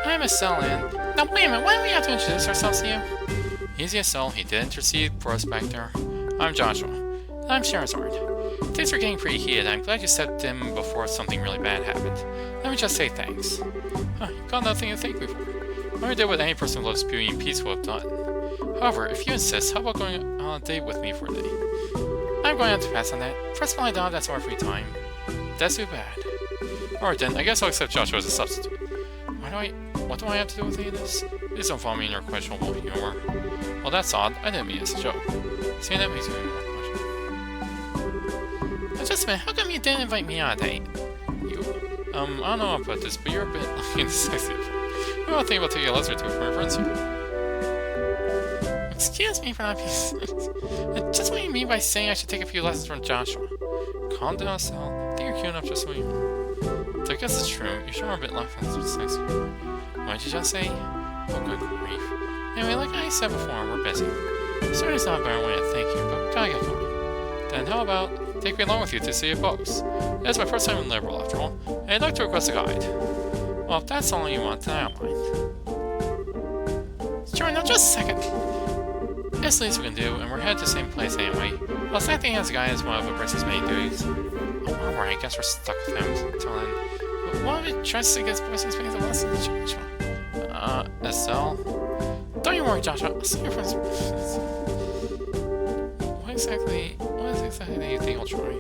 I'm Estelle, and... Now wait a minute, why do we have to introduce ourselves to you? Easy Estelle, he did intercede for us back there. I'm Joshua. And I'm Charizard. Things are getting pretty heated. I'm glad you stepped in before something really bad happened. Let me just say thanks. Huh, you got nothing to thank me for. I did what any person who loves beauty and peace would have done. However, if you insist, how about going on a date with me for a day? I'm going to have to pass on that. First of all, I don't have that sort of free time. That's too bad. Alright then, I guess I'll accept Joshua as a substitute. What do I have to do with any of this? Please don't follow me in your questionable humor. Well, that's odd. I didn't mean it as a joke. See, that makes me more questionable. Now, just a minute, how come you didn't invite me on a date? You, I don't know about this, but you're a bit indecisive. I'm not thinking about taking a lesser two from my friends here. Excuse me for not being just what you mean by saying I should take a few lessons from Joshua. Calm down, Sal. I think you're cute enough just the way you are. So I guess it's true. You sure are a bit left on this next year. What did you just say? Oh, good grief. Anyway, like I said before, we're busy. Sorry it's not a better way to thank you, but we gotta get going. Then how about take me along with you to see a post? It's my first time in Liberal, after all, and I'd like to request a guide. Well, if that's all you want, then I don't mind. Sure, now just a second. It's the least we can do, and we're headed to the same place anyway. Plus, acting as a guide is one of Abrix's many duties. Oh, alright, I guess we're stuck with him until then. But what if it tries to get Abrix's many the lessons to Joshua? Estelle? Don't you worry, Joshua. I'll see your friends. What exactly do you think I'll try?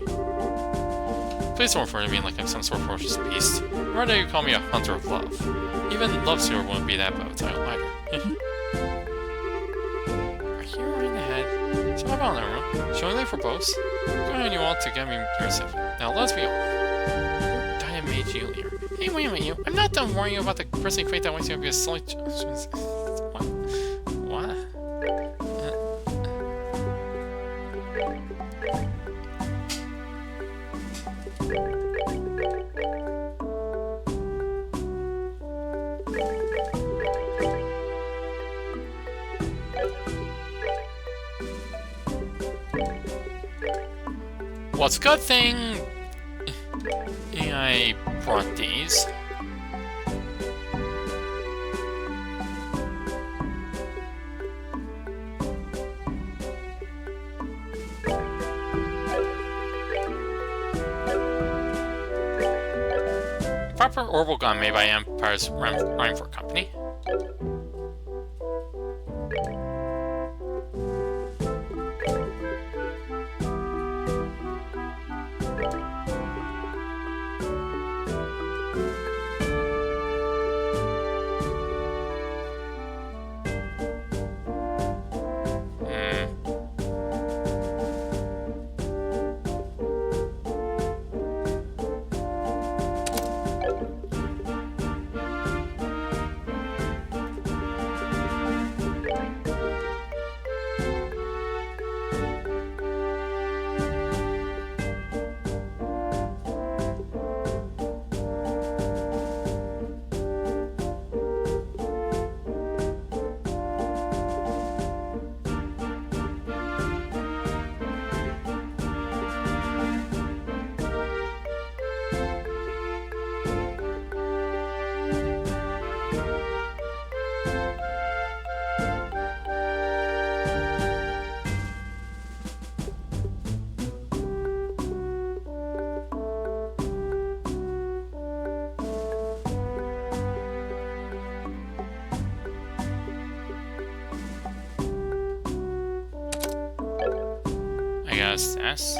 Please don't refer to me like I'm some sort of ferocious beast. Rather, you call me a hunter of love. Even Love Seer wouldn't be that bad a title either. So how about that, everyone? Shall we leave for boats? Go ahead, you want to get me your stuff. Now let's be off. Diane made you here. Hey, wait a minute, you. I'm not done worrying you about the person who created that wants you to be a silly. What? What? Well, it's a good thing I brought these. Proper orbital gun made by Empire's Rhineford Company. S.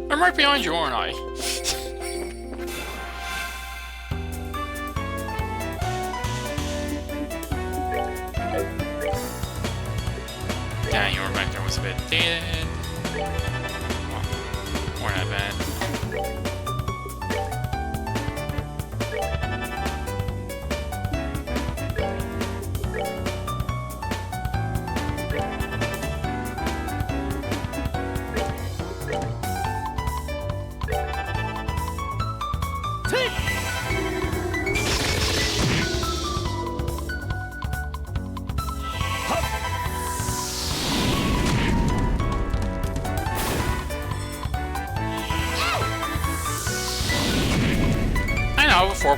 I'm right behind you, aren't I? Down your back there was a bit dated. Well, we're not bad.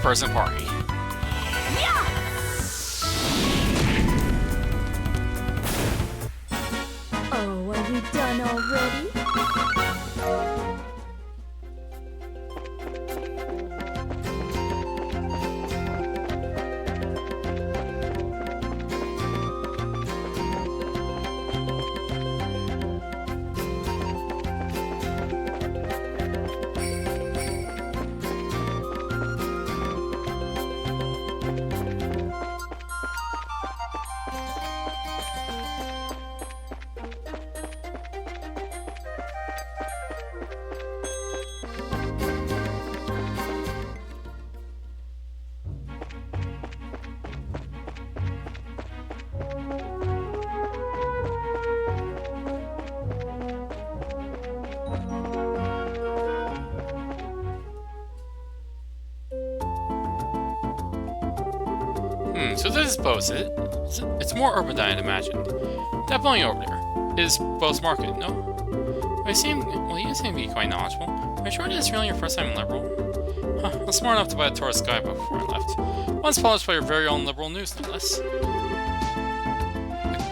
four-person party. Oh, are we done already? So this is Bo's. It's more urban than I'd imagined. That building over there is Bo's Market, no? You seem to be quite knowledgeable. Are you sure this is really your first time in Liberal? Huh, I was smart enough to buy a tourist guidebook before I left. Once published by your very own Liberal news, no less. A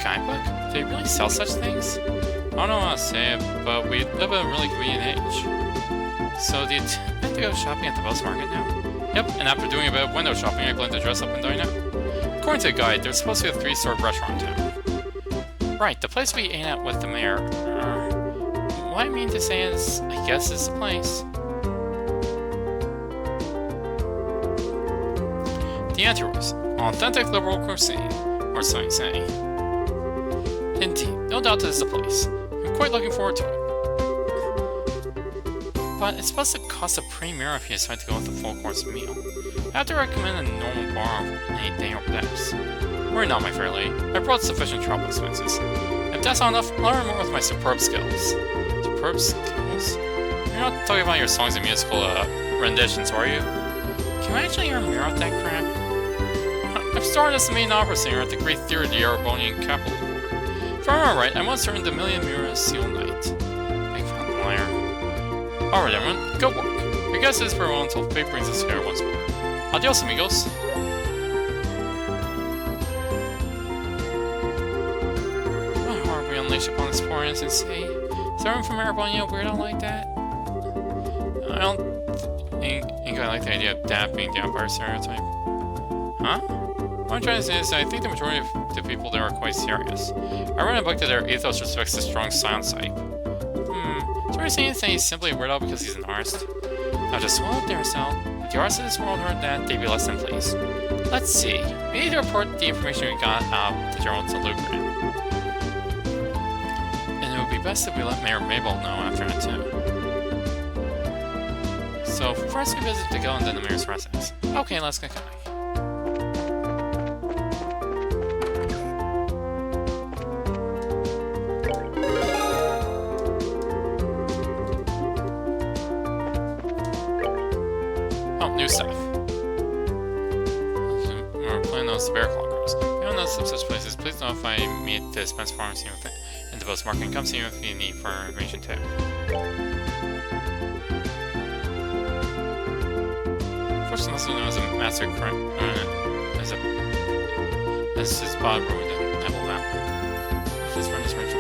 guidebook? Do they really sell such things? I don't know how to say it, but we live in a really convenient age. So do you intend to go shopping at the Bo's Market now? Yep, and after doing a bit of window shopping, I plan to dress up and dine out. According to the guide, there's supposed to be a 3-star restaurant in town. Right, the place we ate at with the mayor. What I mean to say is, I guess it's the place. The Anti-Rose, authentic liberal cuisine, or so you say. Indeed, no doubt this is the place. I'm quite looking forward to it. But it's supposed to cost a premium if you decide to go with a full-course meal. I have to recommend a normal bar of any day or depths. Worry not, my fair lady. I brought sufficient travel expenses. If that's not enough, I'll earn more with my superb skills. Superb skills? You're not talking about your songs and musical renditions, are you? Can I actually earn more with that crap? I've started as the main opera singer at the Great Theatre of the Arabonian capital. If I remember right, I once earned the Million Mirror Seal Knight. Big fat liar. Alright everyone, go work. I guess it's for a while until fate brings us together once more. Adios, amigos. What harm we unleash upon this poor innocent city? Is everyone from Arabonia a weirdo like that? I don't think I like the idea of that being the Empire stereotype. Huh? What I'm trying to say is that I think the majority of the people there are quite serious. I read a book that their ethos respects the strong silence type. So you're saying he's simply a weirdo because he's an artist? Now just swallow up there, Sal. If the artists of this world heard that, they'd be less than pleased. Let's see. We need to report the information we got out of the journal to Lugram. And it would be best if we let Mayor Mabel know after that too. So first we visit the Gill and then the Mayor's residence. Okay, let's get going. New stuff. We're playing those bear clockers. If anyone knows of such places, please notify me at the Dispense Pharmacy in the Bo's Market and come see me if you need for information too. Fortunately, also known as a master crime. As his body ruined in Neville Valley. Please run this range.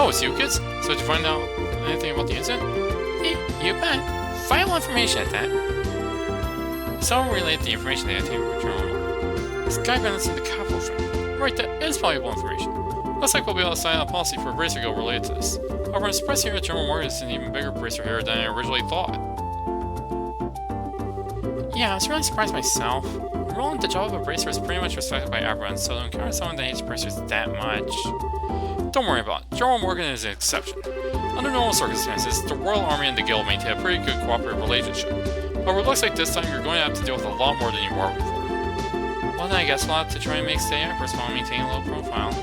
Oh, it's you kids? So did you find out anything about the incident? You bet. Vital information at that. Someone relayed the information to the anti-journal. This guy bandits in the capital front. Right, that is valuable information. Looks like we'll be able to sign a policy for a bracer guild related to this. However, I'm surprised here at General Morgan is an even bigger bracer here than I originally thought. Yeah, I was really surprised myself. The role in the job of a bracer is pretty much respected by everyone, so to encounter someone that hates bracers that much... Don't worry about it. General Morgan is an exception. Under normal circumstances, the Royal Army and the Guild maintain a pretty good cooperative relationship. However, it looks like this time you're going to have to deal with a lot more than you were before. Well, then I guess we'll have to try and make steady efforts while maintaining a low profile.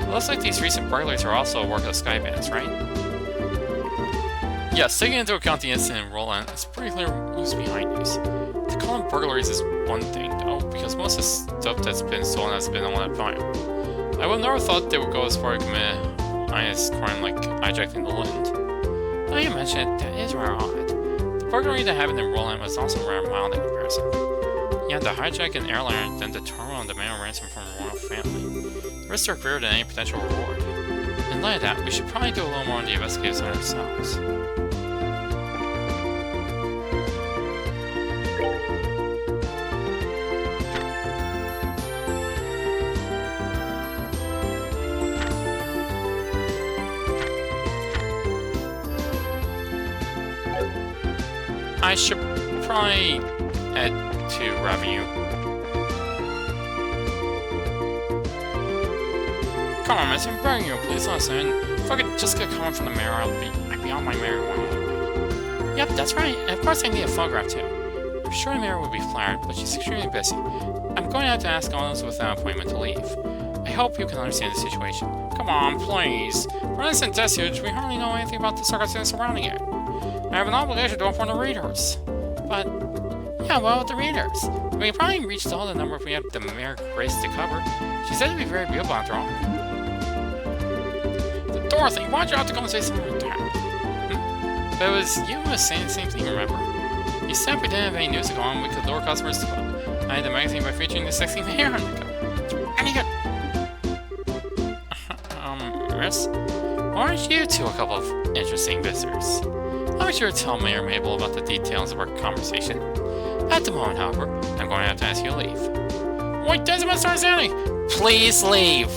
It looks like these recent burglaries are also a work of Sky Bandits, right? Yes, taking into account the incident in Roland, it's pretty clear who's behind these. The calling burglaries is one thing, though, because most of the stuff that's been stolen has been on that file. I would have never thought they would go as far as commit a heinous crime like hijacking the Lind. Now you mention it, that is rather odd. The burglary that happened in Roland was also rather mild in comparison. You had to hijack an airliner, then determine and demand a ransom from a royal family. The risks are greater than any potential reward. In light of that, we should probably do a little more on the investigation ourselves. I should probably add to revenue. Come on, miss, I'm begging you, please listen. If I could just get a comment from the mayor, I'd be on my merry way. Yep, that's right. And of course I need a photograph too. I'm sure the mayor would be flattered, but she's extremely busy. I'm going to have to ask all those without an appointment to leave. I hope you can understand the situation. Come on, please. For innocent disputes, we hardly know anything about the circumstances surrounding it. I have an obligation to inform the readers. But, yeah, well, the readers. We can probably reach all the number if we have the Mayor Grace to cover. She said it'd be very beautiful after all. Dorothy, why'd you have to go and say something like that? But it was you who was saying the same thing, remember? You said if we didn't have any news to go on, we could lure customers to buy the magazine by featuring the sexy mayor on the cover. Any good? Miss? Why aren't you two a couple of interesting visitors? I'll be sure to tell Mayor Mabel about the details of our conversation. At the moment, however, I'm going to have to ask you to leave. Wait, Desmond starts sounding! Please leave!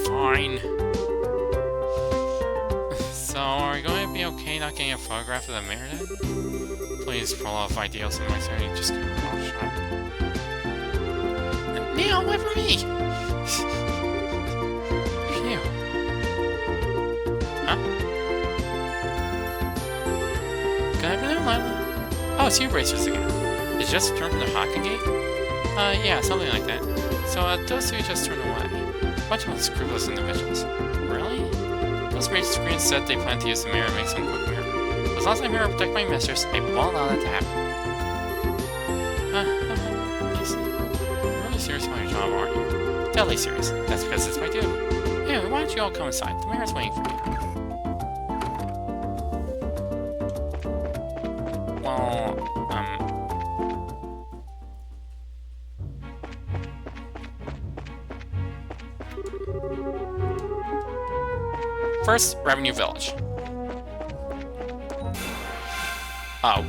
Fine. So, are we going to be okay not getting a photograph of the mayor then? Please, for all of ideals in my story, just give me a shot. Neil, wait for me! Phew. Huh? Good afternoon, Lila. Oh, it's you racers again. Did you just return from the hockey game? Yeah, something like that. So, those two just turned away. Bunch of unscrupulous individuals. Really? Those race screens said they plan to use the mirror and make some quick mirror. As long as the mirror protect my mistress, I won't allow that to happen. You're really serious about your job, aren't you? Deadly serious. That's because it's my duty. Anyway, why don't you all come inside? The mayor's waiting for you. Well, First, Revenue Village. Oh.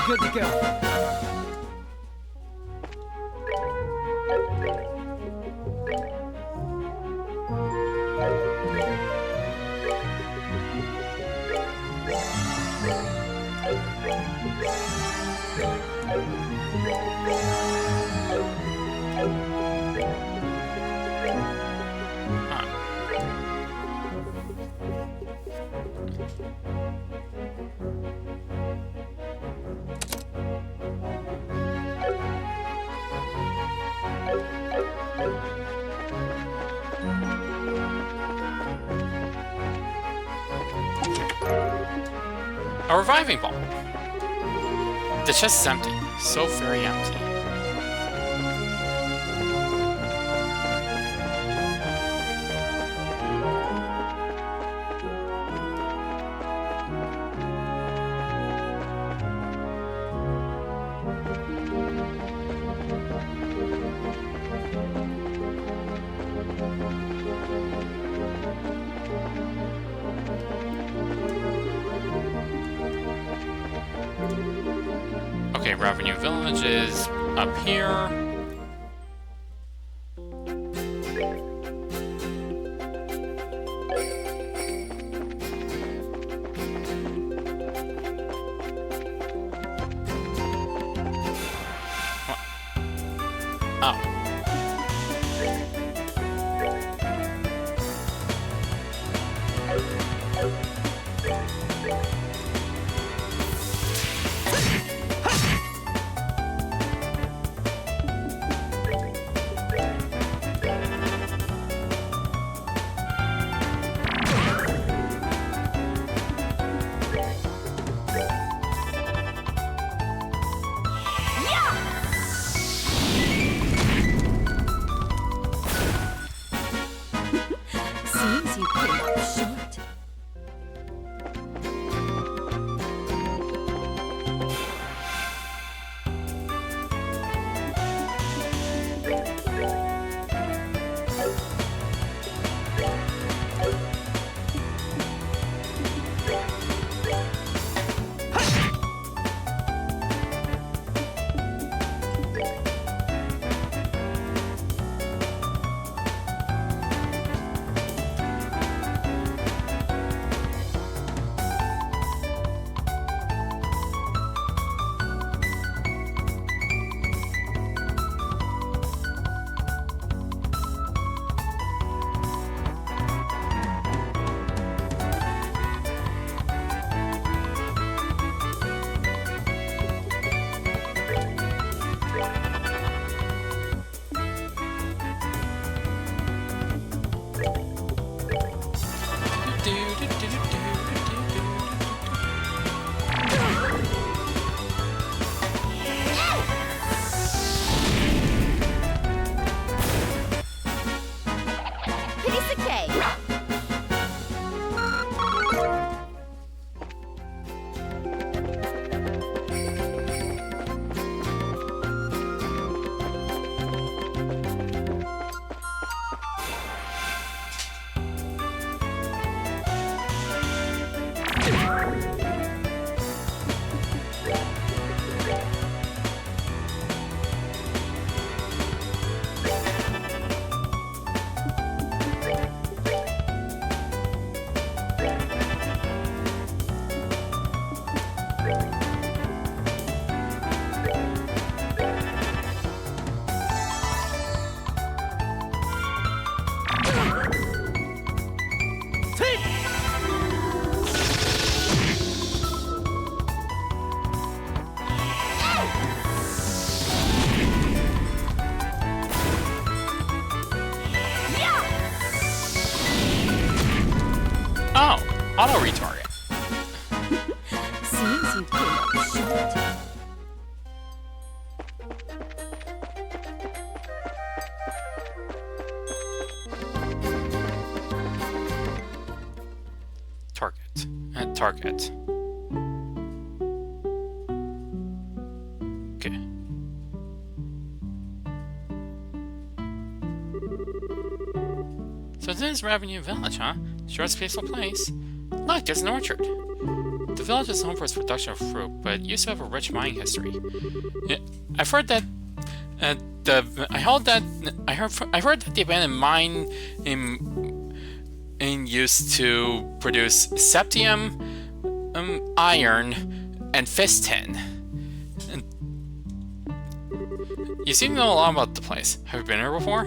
Good to go. A reviving ball. The chest is empty. So very empty. Okay, Revenue Village is up here. Oh. Seems you came up short. Piece of cake. Oh, auto retarget. Seems you came up short. Target. Target. Okay. So this is Revenue Village, huh? Sure, it's a peaceful place. Look, there's an orchard. The village is known for its production of fruit, but it used to have a rich mining history. I've heard that I heard that the abandoned mine in used to produce septium, iron, and fistin. And you seem to know a lot about the place. Have you been here before?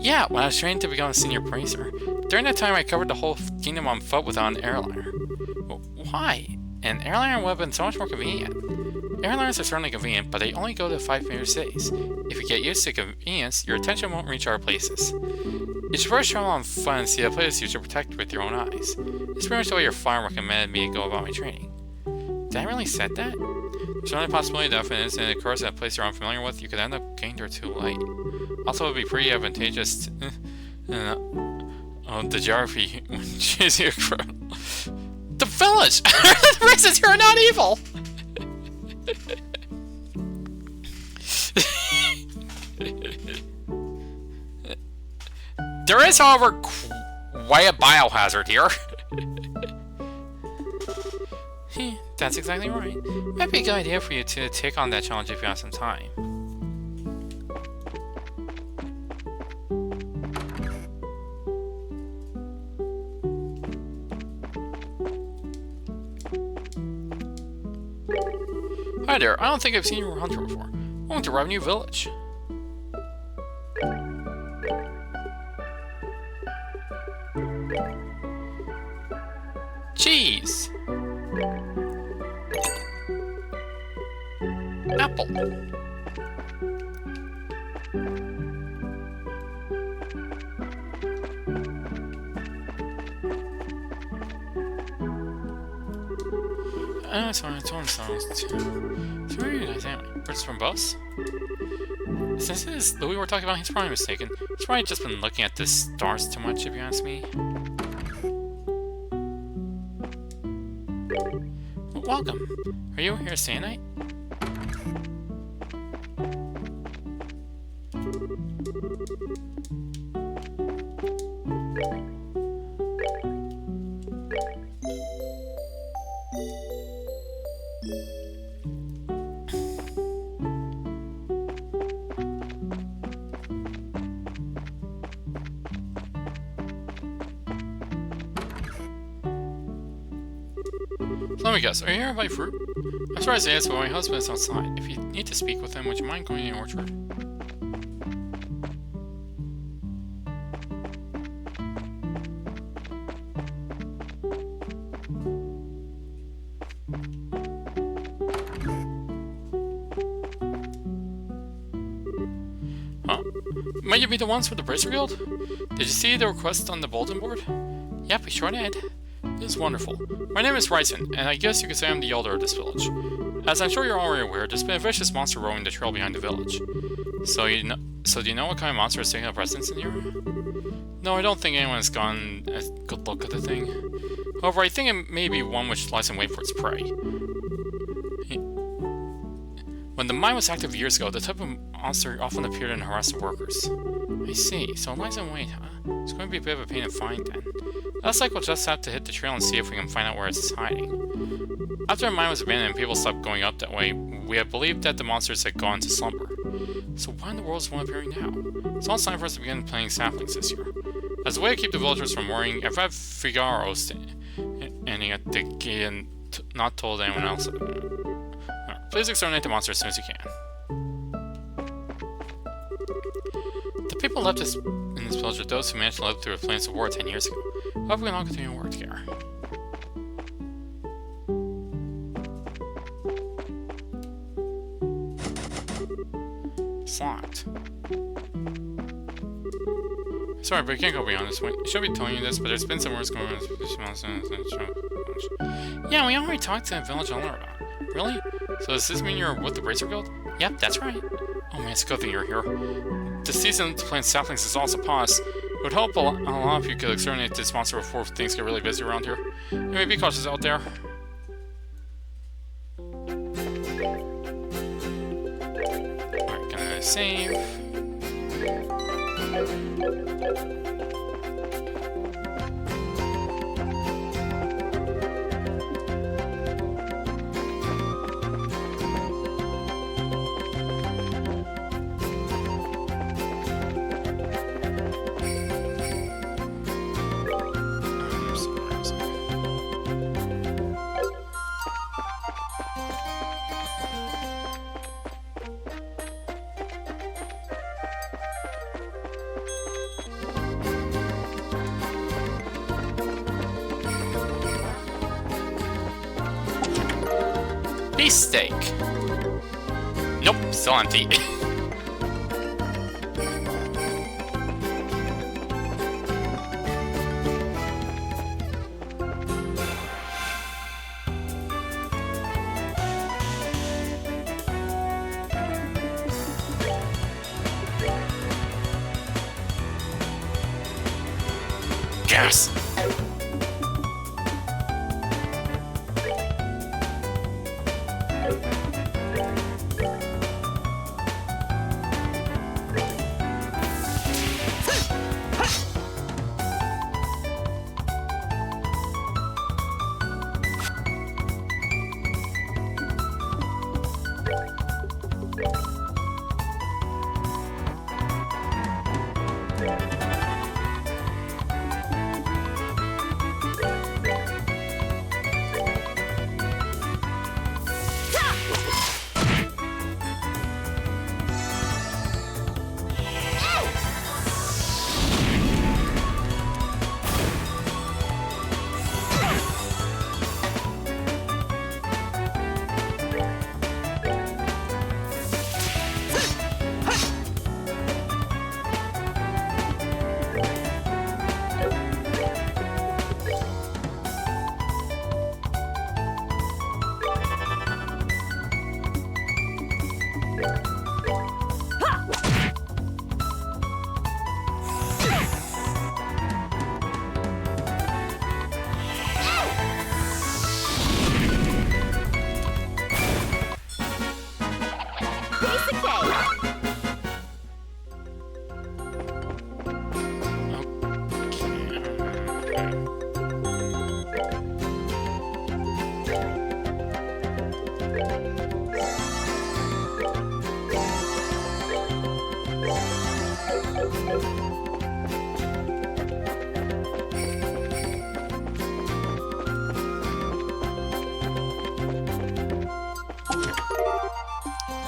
Yeah, when I was training to become a senior bracer. During that time, I covered the whole kingdom on foot without an airliner. Why? An airliner would have been so much more convenient. Airliners are certainly convenient, but they only go to 5 major cities. If you get used to convenience, your attention won't reach other places. You should first travel on foot and see a place you should protect with your own eyes. It's pretty much the way your farm recommended me to go about my training. Did I really said that? There's only a possibility that if an incident occurs in a place you're unfamiliar with, you could end up getting there too late. Also, it would be pretty advantageous the geography when chasing a crow. The village! The races here are not evil! There is, however, quite a biohazard here. That's exactly right. Might be a good idea for you to take on that challenge if you have some time. Hi there, I don't think I've seen you around here before. Welcome to Revenue Village. Cheese! Apple! Sorry, it's on songs too. So where are you guys anyway? Birds from boss? Since it is Louis we're talking about, he's probably mistaken. He's probably just been looking at the stars too much, if you ask me. Welcome. Are you here to stay tonight? Let me guess, are you here to buy fruit? I'm sorry to say this, but my husband is outside. If you need to speak with him, would you mind going to the orchard? Huh? Might you be the ones for the Bracer Guild? Did you see the request on the bulletin board? Yep, we sure did. This is wonderful. My name is Ryzen, and I guess you could say I'm the elder of this village. As I'm sure you're already aware, there's been a vicious monster roaming the trail behind the village. So do you know what kind of monster is taking up residence in the area? No, I don't think anyone has gotten a good look at the thing. However, I think it may be one which lies in wait for its prey. When the mine was active years ago, the type of monster often appeared and harassed the workers. I see, so it lies in wait, huh? It's going to be a bit of a pain to find then. Looks like we'll just have to hit the trail and see if we can find out where it's hiding. After the mine was abandoned and people stopped going up that way, we have believed that the monsters had gone to slumber. So why in the world is one appearing now? It's all time for us to begin planting saplings this year. As a way to keep the villagers from worrying, I've had Figaro standing at the gate and not told anyone else. Please exterminate the monster as soon as you can. The people left in this village are those who managed to live through the flames of war 10 years ago. I hope we can all continue to work together. It's locked. Sorry, but you can't go beyond this point. I should be telling you this, but there's been some words going on. Yeah, we already talked to the village owner about it. Really? So does this mean you're with the Bracer Guild? Yep, that's right. Oh man, it's a good thing you're here. The season to plant saplings is also paused. It would help a lot if you could exterminate this monster before things get really busy around here. Anyway, be cautious out there. Alright, gonna save. Beef steak. Nope, still empty. Gas.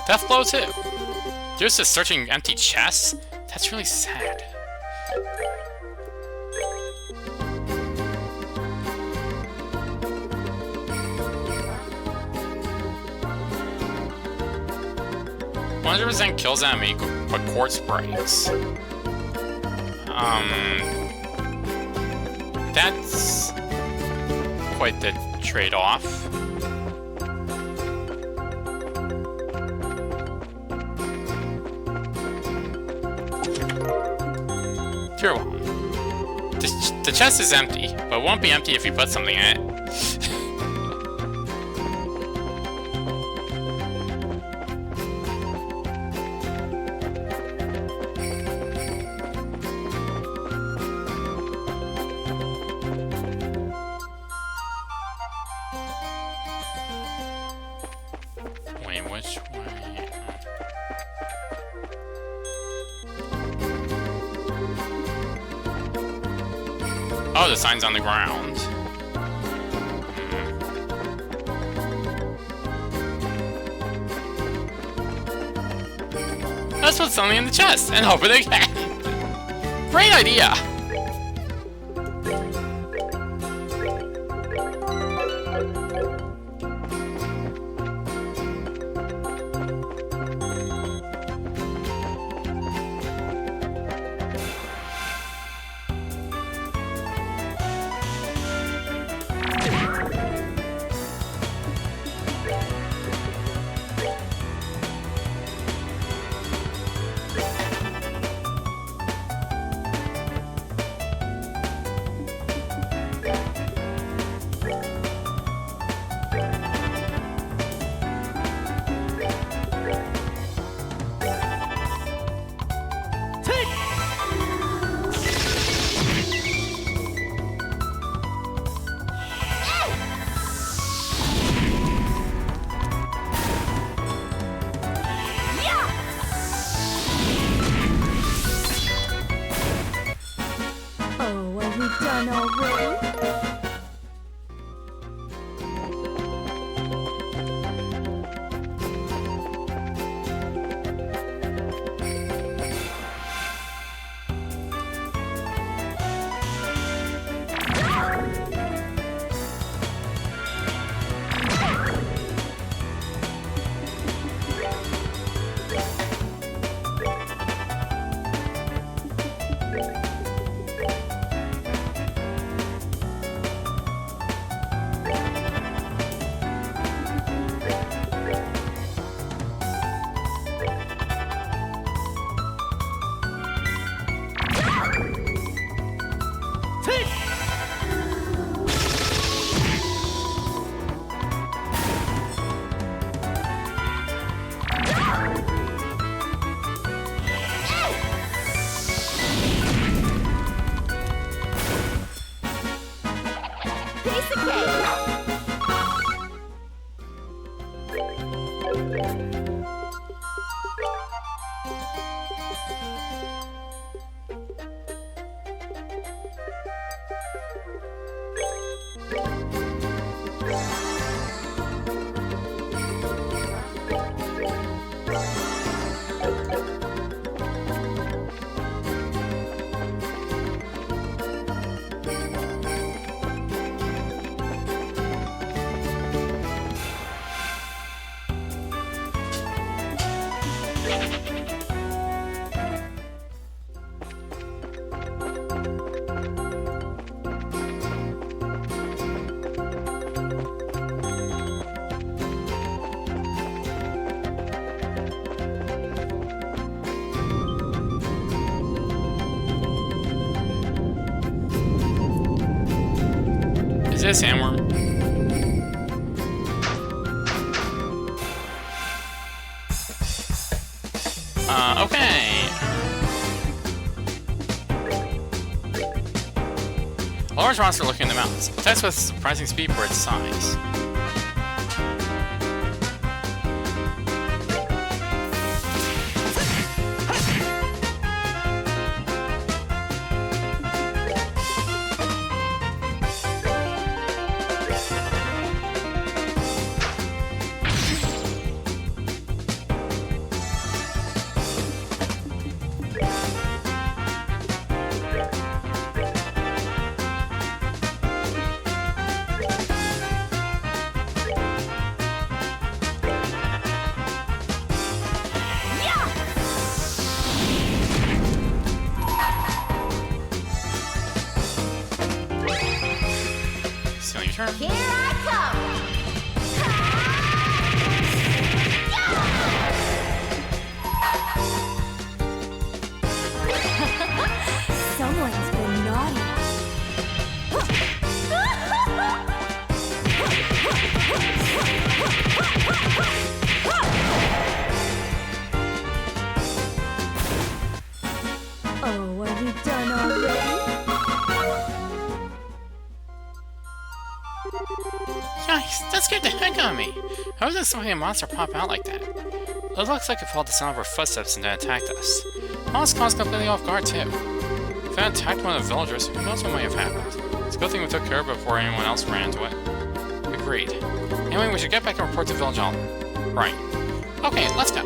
Death blow too. There's just searching empty chests? That's really sad. %100% kills enemy, but quartz breaks. That's quite the trade-off. Tier 1. The chest is empty, but it won't be empty if you put something in it. Wait, which way? Oh, the sign's on the ground. Let's put something in the chest and hope it again. Great idea. Done already? Is it a sandworm? Okay. A large monster looking in the mountains. Attacks with surprising speed for its size. Here I come! Someone's been naughty. Oh, are we done already? Yikes, that scared the heck out of me! How was expecting a monster pop out like that? It looks like it followed the sound of our footsteps and then attacked us. Almost caught us completely off guard too. If it had attacked one of the villagers, who knows what might have happened? It's a good thing we took care of it before anyone else ran into it. Agreed. Anyway, we should get back and report to Village Hall. Right. Okay, let's go.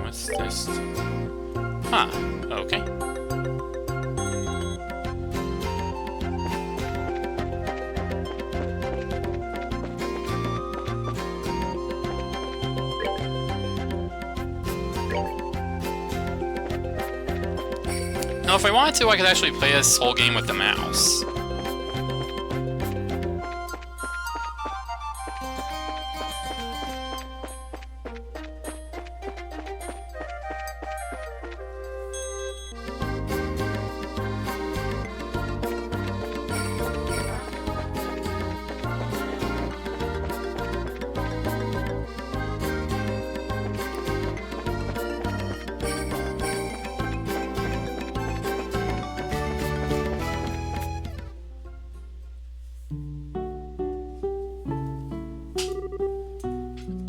What's this? Huh, okay. Now, if I wanted to, I could actually play this whole game with the mouse.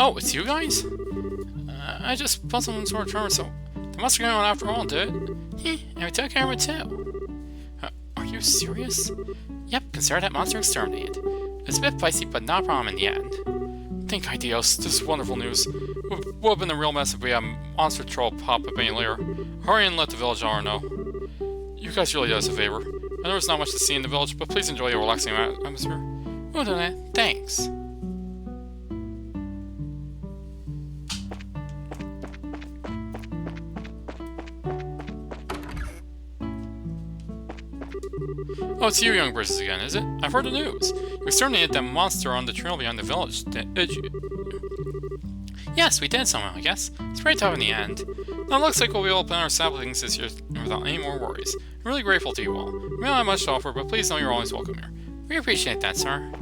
Oh, it's you guys? I just put some sort of tremor, so the monster got on after all, dude. And we took care of it too. Are you serious? Yep, consider that monster exterminated. It's a bit pricey, but not a problem in the end. Thank Ideos, this is wonderful news. Would have been a real mess if we had a monster troll pop up any later. Hurry and let the village owner know. You guys really did us a favor. I know there's not much to see in the village, but please enjoy your relaxing atmosphere. We'll do that. Thanks. Oh, it's you young brisses again, is it? I've heard the news. You exterminated that monster on the trail behind the village, did you? Yes, we did somehow, I guess. It's pretty tough in the end. Now it looks like we'll be able to plant our saplings this year without any more worries. I'm really grateful to you all. We don't have much to offer, but please know you're always welcome here. We appreciate that, sir.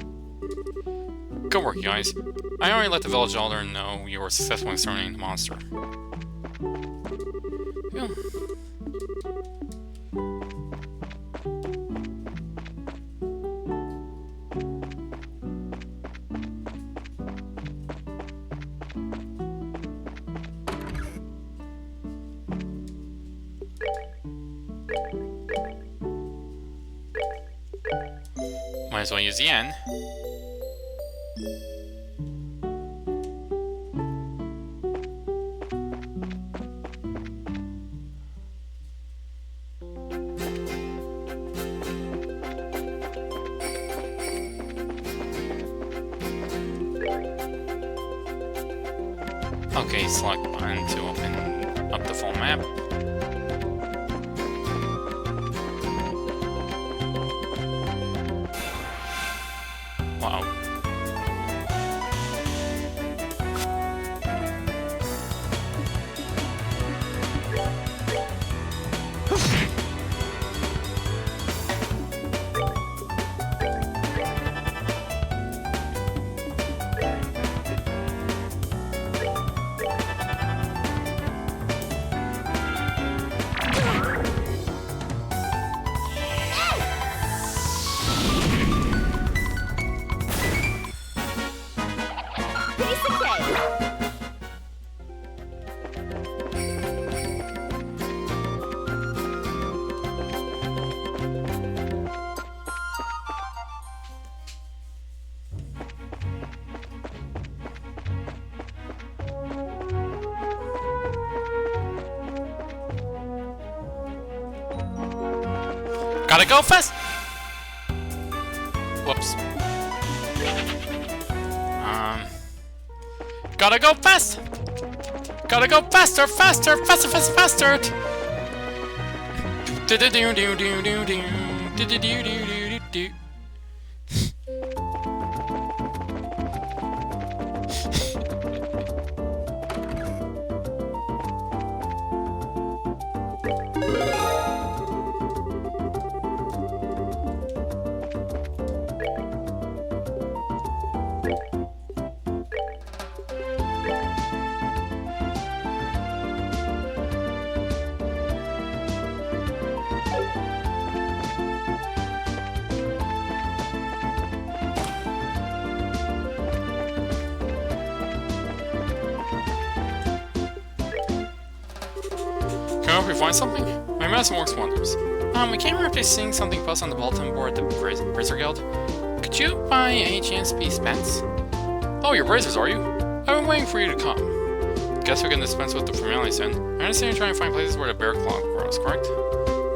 Good work, you guys. I already let the village elder know you were successful in exterminating the monster. Phew. Might as well use the N. Okay, select button to open up the full map. Wow. Gotta go fast! Whoops. Gotta go fast! Gotta go faster, faster, faster, faster, faster! Do-do-do-do-do-do-do. Can I help you find something? My medicine works wonders. I came here after seeing something posted on the bulletin board at the Brazier Guild. Could you, by any chance, be Spence? Oh, you're Brazers, are you? I've been waiting for you to come. Guess we can dispense with the formalities then. I understand you're trying to find places where the bear claw grows, correct?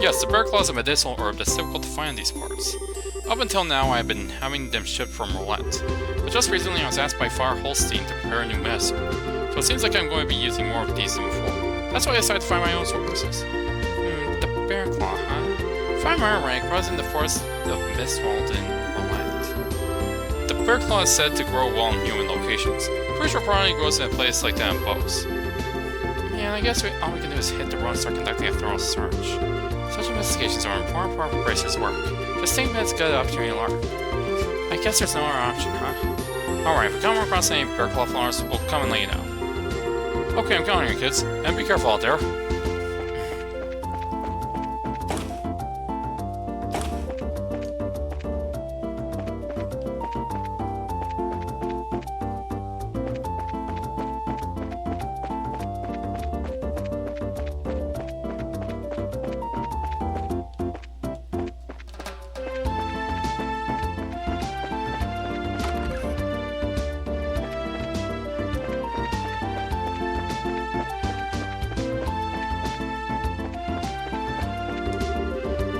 Yes, the bear claw is a medicinal herb that's difficult to find in these parts. Up until now, I have been having them shipped from Roulette. But just recently, I was asked by Fire Holstein to prepare a new medicine. So it seems like I'm going to be using more of these than before. That's why I decided to find my own sources. The bear claw, huh? If I remember right, it grows in the forest of Mistwald in Roulette. The bear claw is said to grow well in human locations. Pretty sure probably grows in a place like that in Bose. Yeah, I guess all we can do is hit the road and start conducting a thorough search. Such investigations are an important part of Bracer's work. Just think that's a good opportunity to learn. I guess there's no other option, huh? Alright, if we come across any bear claw flowers, we'll come and let you know. Okay, I'm counting you, kids. And be careful out there.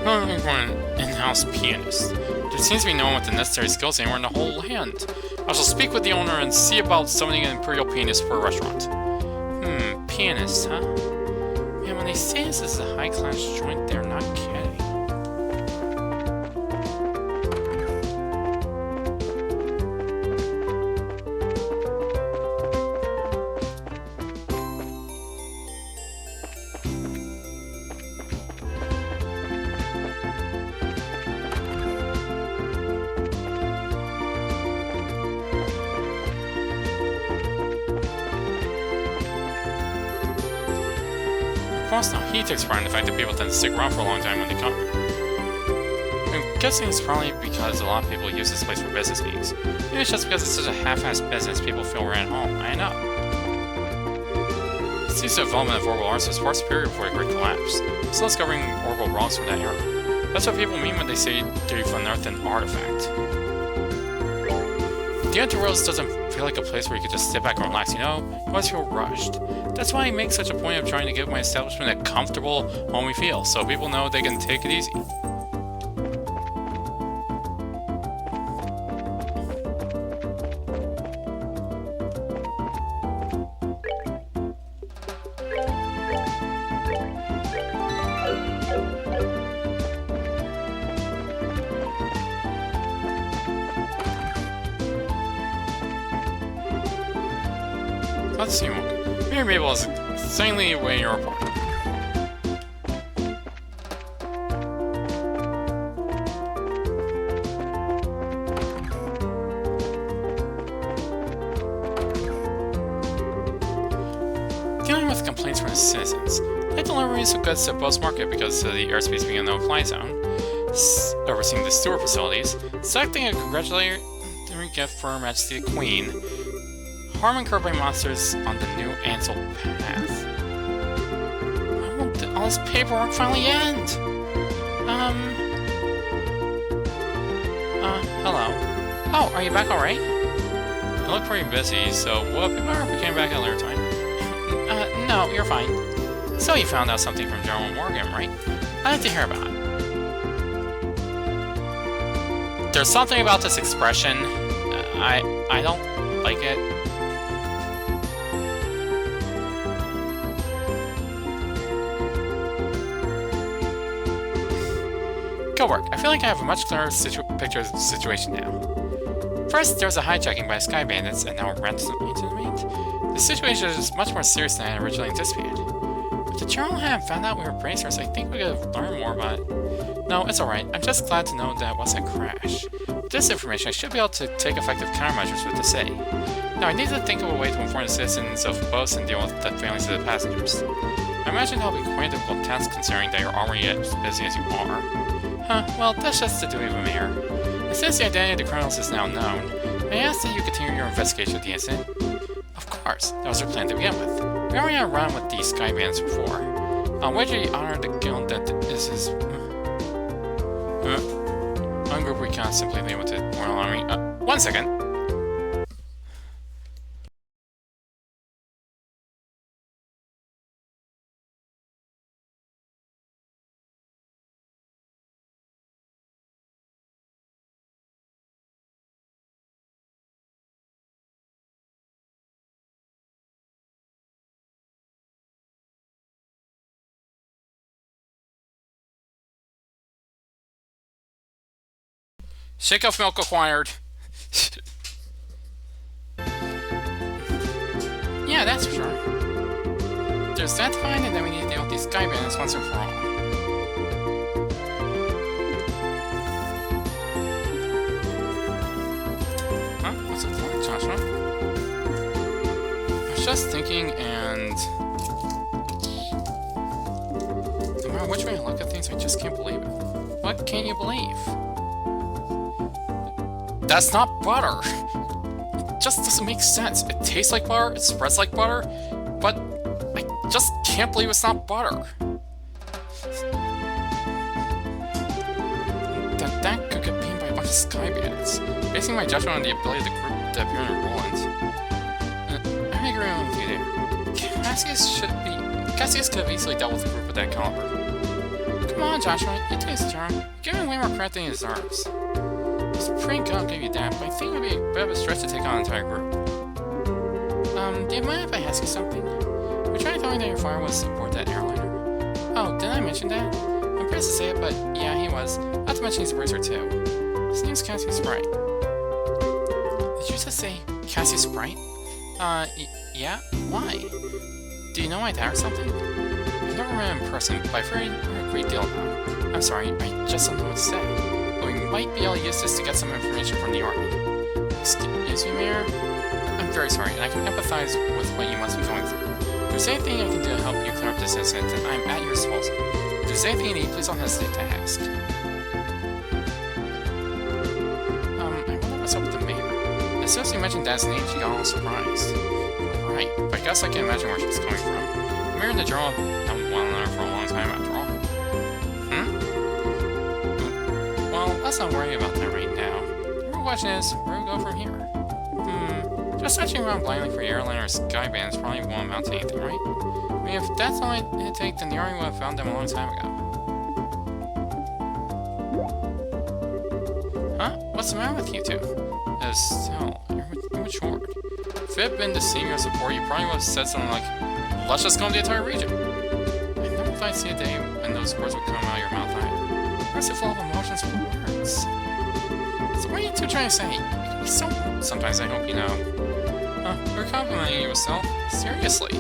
Looking for an in-house pianist. There seems to be no one with the necessary skills anywhere in the whole land. I shall speak with the owner and see about summoning an imperial pianist for a restaurant. Pianist, huh? Man, when they say this is a high-class joint, they're not kidding. Now, he takes pride in the fact that people tend to stick around for a long time when they come. I'm guessing it's probably because a lot of people use this place for business meetings. Maybe it's just because it's such a half-assed business people feel we're at home. I know. It seems the development of orbital arts was far superior before the Great Collapse. Still discovering orbital rocks from that era. That's what people mean when they say they've unearthed an artifact. The Interworld doesn't feel like a place where you can just sit back and relax, you know? You always feel rushed. That's why I make such a point of trying to give my establishment a comfortable, homey feel, so people know they can take it easy. Let's see one. Maybe Mabel is insanely away in your report. Dealing with complaints from the citizens. They deliver some goods to Bose Market because of the airspace being a no-fly zone. Overseeing the sewer facilities. Selecting a congratulatory gift for Her Majesty the Queen. Harm incurred by monsters on the new Ansel path. When will all this paperwork finally end? Hello. Oh, are you back alright? You look pretty busy, so we'll be better if we came back at a later time. No, you're fine. So you found out something from General Morgan, right? I'd like to hear about it. There's something about this expression. I don't like it. Good work. I feel like I have a much clearer picture of the situation now. First, there was a hijacking by Sky Bandits, and now a ransom incident. The situation is much more serious than I had originally anticipated. If the Journal hadn't found out we were bracers, I think we could have learned more about it. No, it's alright. I'm just glad to know that it wasn't a crash. With this information, I should be able to take effective countermeasures with the city. Now, I need to think of a way to inform the citizens of boats and deal with the families of the passengers. I imagine that'll be quite a difficult task considering that you're already as busy as you are. Huh, well, that's just the duty of a mayor. And since the identity of the criminals is now known, I ask that you continue your investigation of the incident. Of course, that was our plan to begin with. We already had a run with these Sky Bands before. Wager you honor the guild that is his... one group we can't simply leave with the Royal Army. 1 second. Shake off milk acquired. Yeah, that's for sure. There's that fine, and then we need to deal with these Sky Bandits once and for all. Huh? What's it for, Joshua? I was just thinking, and... no matter which way I look at things, I just can't believe it. What can't you believe? That's not butter! It just doesn't make sense. It tastes like butter, it spreads like butter, but I just can't believe it's not butter. That could get beamed by a bunch of Sky Bandits. Basing my judgment on the ability of the group to appear in Roland. I agree with you there. Cassius could have easily dealt with a group of that caliber. Come on, Joshua, you take his turn. Give him way more credit than he deserves. It's pretty good, I'll give you that, but I think it would be a bit of a stretch to take on an entire group. Do you mind if I ask you something? You're trying to tell me that your father was aboard that airliner? Oh, didn't I mention that? I'm embarrassed to say it, but yeah, he was. Not to mention he's a racer too. His name's Cassius Bright. Did you just say Cassius Bright? Yeah? Why? Do you know my dad or something? I've never met him in person, but I've heard a great deal about him. I'm sorry, I just don't know what to say. But we might be able to use this to get some information from the Army. Excuse me, Mayor? I'm very sorry, and I can empathize with what you must be going through. If there's anything I can do to help you clear up this incident, then I'm at your disposal. If there's anything you need, please don't hesitate to ask. I wonder what's up with the Mayor. As soon as you mentioned Dad's name, she got all surprised. Right, but I guess I can imagine where she's coming from. The Mayor and the Journal have known one another for a long time after all. Well, let's not worry about that right now. The real question is, where do we go from here? Just searching around blindly for airliner or Sky Bands probably won't amount to anything, right? I mean, if that's all it'd take, then the Army would have found them a long time ago. Huh? What's the matter with you two? Still, you're matured. If it had been the senior support, you probably would have said something like, let's just go in the entire region. I never thought I'd see a day when those words would come out of your mouth either. Why is it full of emotions for words? So what are you two trying to say? You can be so rude sometimes, I hope you know. You're complimenting yourself? Seriously?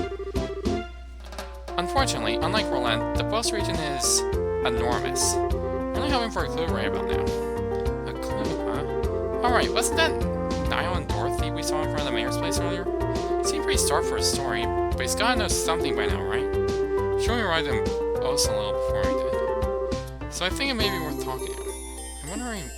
Unfortunately, unlike Roland, the Post region is enormous. We're only hoping for a clue right about now. A clue, huh? Alright, wasn't that Niall and Dorothy we saw in front of the Mayor's place earlier? Seemed pretty starved for a story, but he's gotta know something by now, right? Sure, we arrived in Oz a little before we did. So I think it may be worth talking to him. I'm wondering...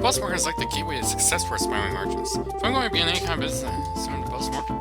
Boss market is like the gateway to success for aspiring merchants. If I'm going to be in any kind of business, it's in the boss market.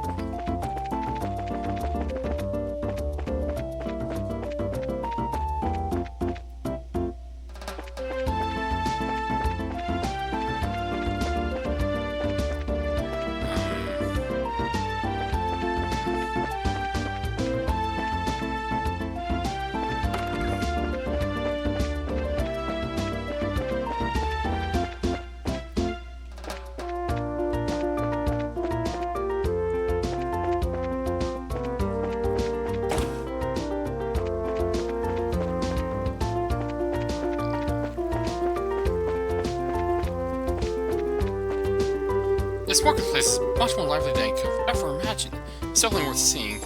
This marketplace is much more lively than I could have ever imagined. It's definitely worth seeing.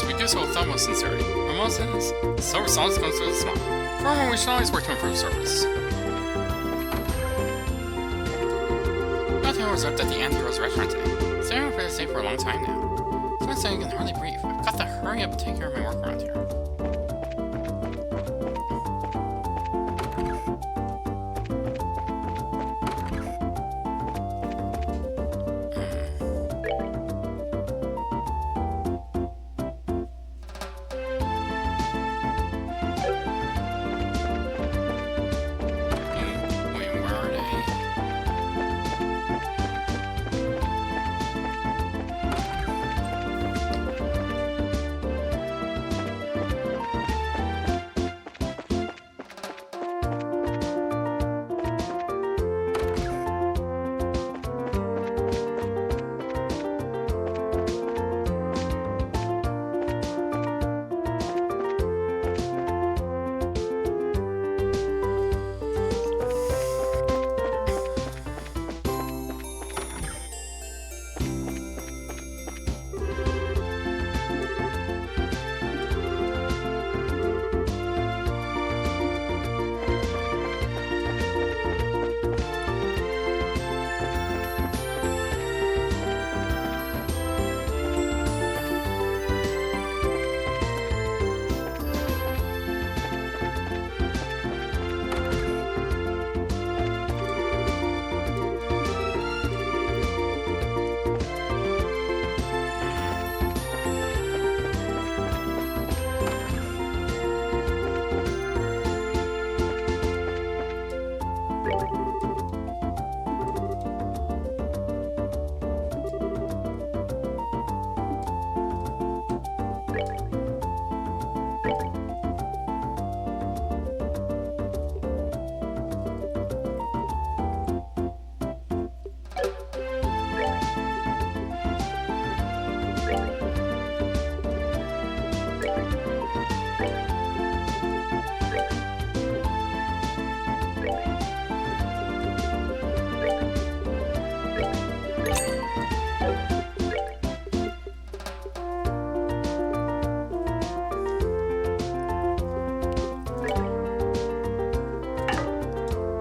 We do so with utmost sincerity. But most of this, service always comes with a smile. Furthermore, we should always work to improve service. Nothing was up at the Anti-Rose restaurant today. Staying for this day for a long time now. It's been saying I can hardly breathe. I've got to hurry up and take care of my work around here.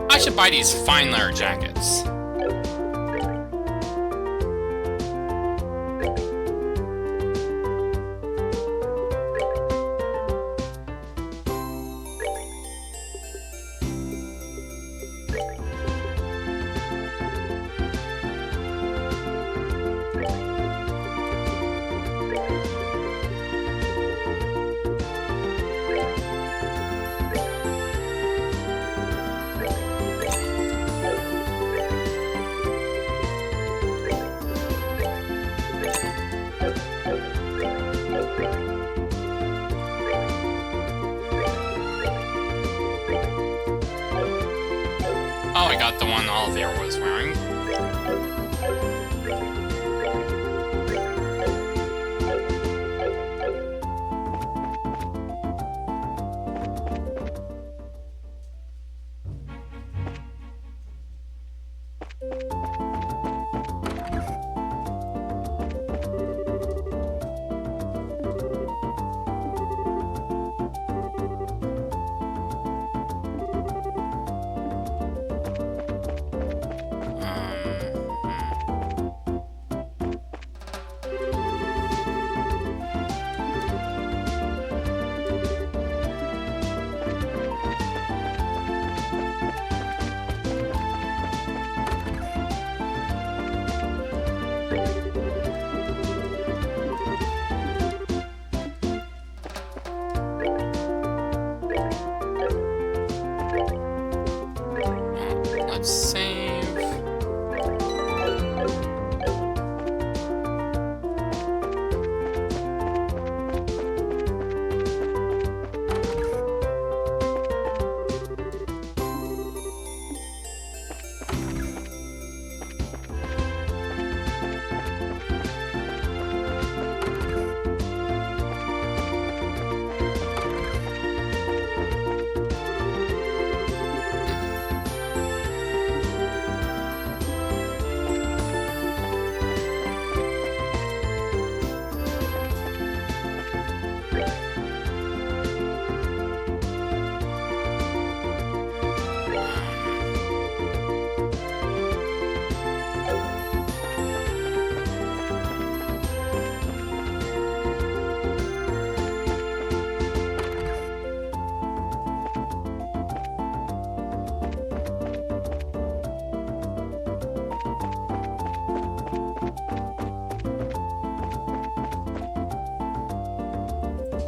I should buy these fine leather jackets. Oh, I got the one Olivier was wearing.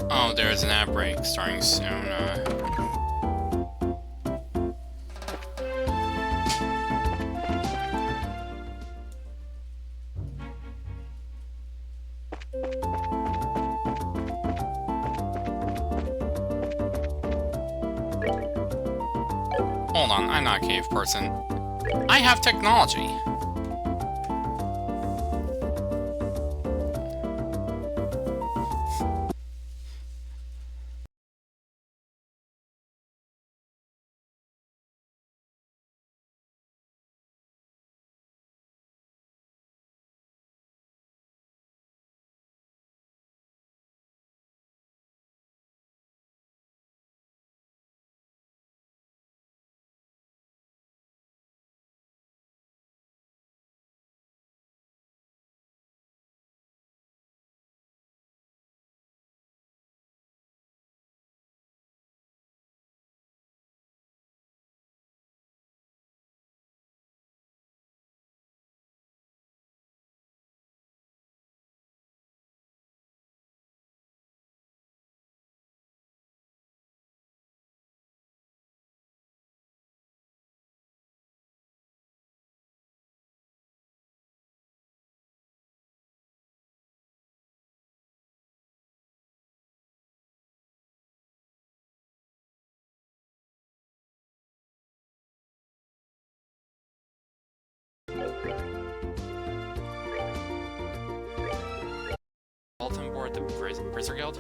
Oh, there's an ad break starting soon. Hold on, I'm not a cave person. I have technology. Bulletin board, the Brizzer Guild.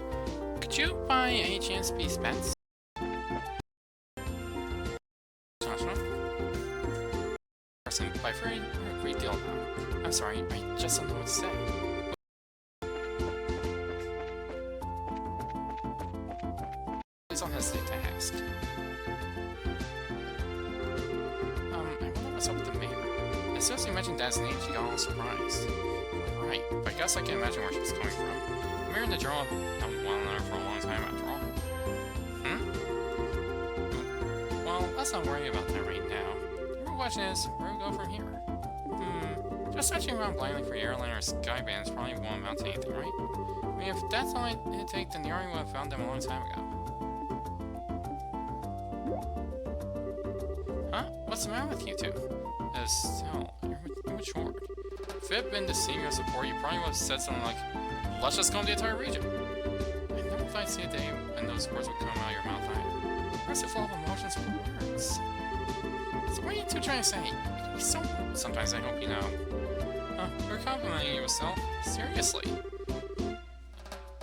Could you, by any chance, be Spence? Person, by very a great deal now. I'm sorry, I just don't know what to say. Please don't hesitate to ask. I wonder what's up with the mayor. As soon as you mentioned Dad's name, she got all surprised. Right, but I guess I can imagine where she's coming from. The mayor and the general have known one another for a long time after all. Well, let's not worry about that right now. The real question is, where do we go from here? Just searching around blindly for the airline or sky bands probably won't amount to anything, right? I mean, if that's all it'd take, then the Army would have found them a long time ago. Huh? What's the matter with you two? Still, you're matured. If it had been the senior support, you probably would have said something like, let's just go in the entire region. I never thought I'd see a day when those words would come out of your mouth either. Where's it full of emotions for words? So what are you two trying to say? So sometimes I hope you know. You're complimenting yourself? Seriously?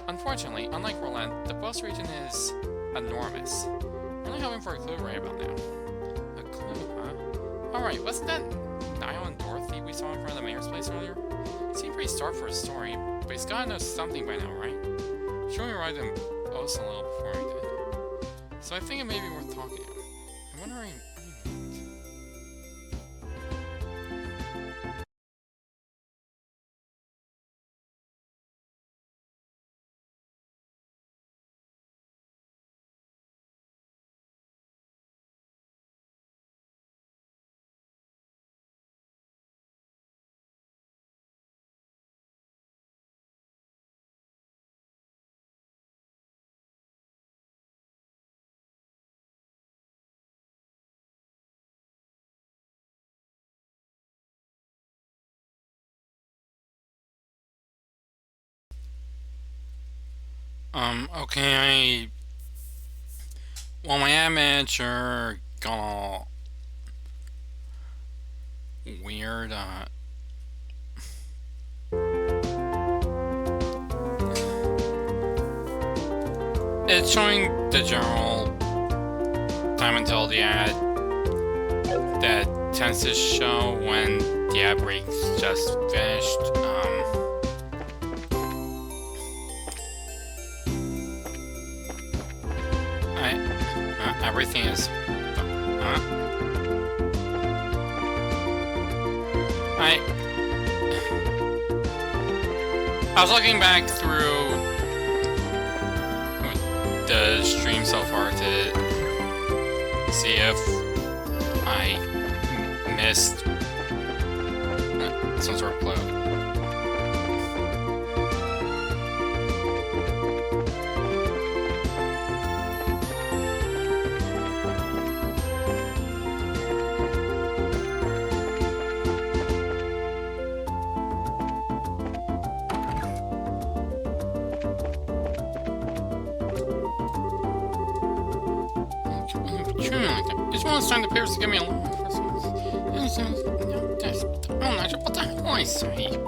Unfortunately, unlike Roland, the boss region is enormous. I'm really hoping for a clue right about now. A clue, huh? Alright, wasn't that Niall and Dorothy we saw in front of the mayor's place earlier? Seemed pretty starved for a story, but he's gotta know something by now, right? Sure, we arrived in Boast a little before he did. So I think it may be worth talking to him. I'm wondering... okay, well, my ad manager got all weird, it's showing the general time until the ad that tends to show when the ad break's just finished. Everything is... I was looking back through the stream so far to see if I missed some sort of clue. Truly like that. It's one time the papers to give me a long Christmas. I'm not sure what the hell I say.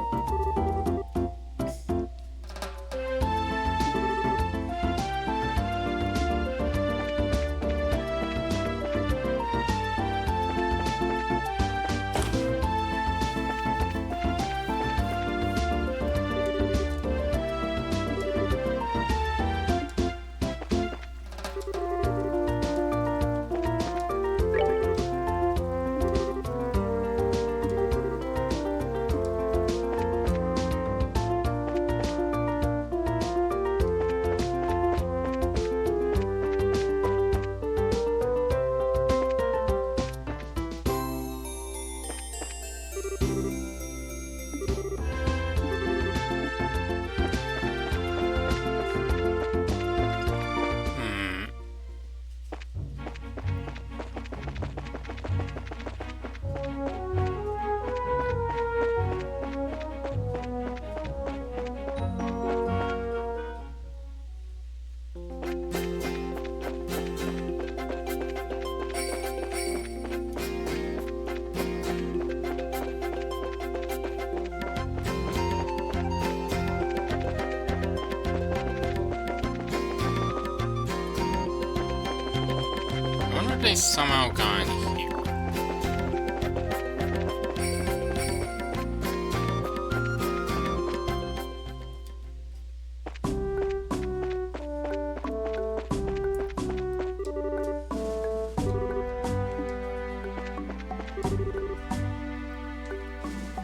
I wonder if they somehow got in here.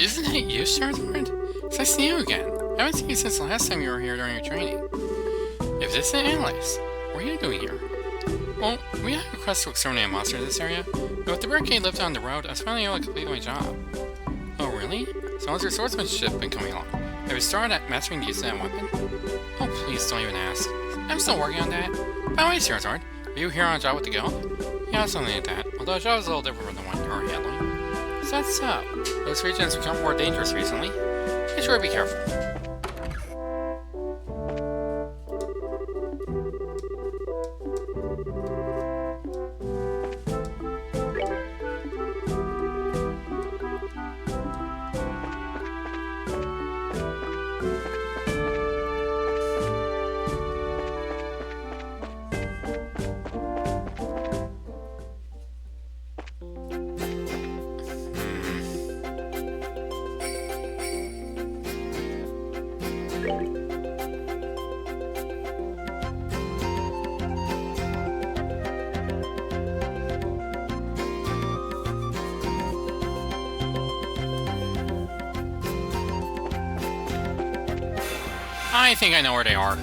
Isn't it you, Charizard? It's nice to see you again. I haven't seen you since the last time you were here during your training. If this isn't Alice, what are you doing here? Well, we had a request to exterminate a monster in this area, but with the barricade lifted on the road, I was finally able to complete my job. Oh, really? So how's your swordsmanship been coming along? Have you started at mastering the use of that weapon? Oh, please don't even ask. I'm still working on that. By the way, Charizard, are you here on a job with the guild? Yeah, something like that, although the job is a little different from the one you're handling. So that's so. This region has become more dangerous recently. Be sure to be careful. I think I know where they are.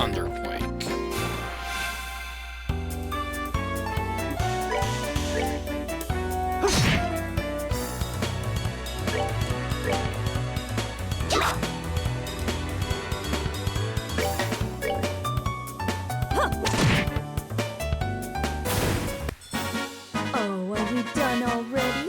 Thunderquake. Oh, are we done already?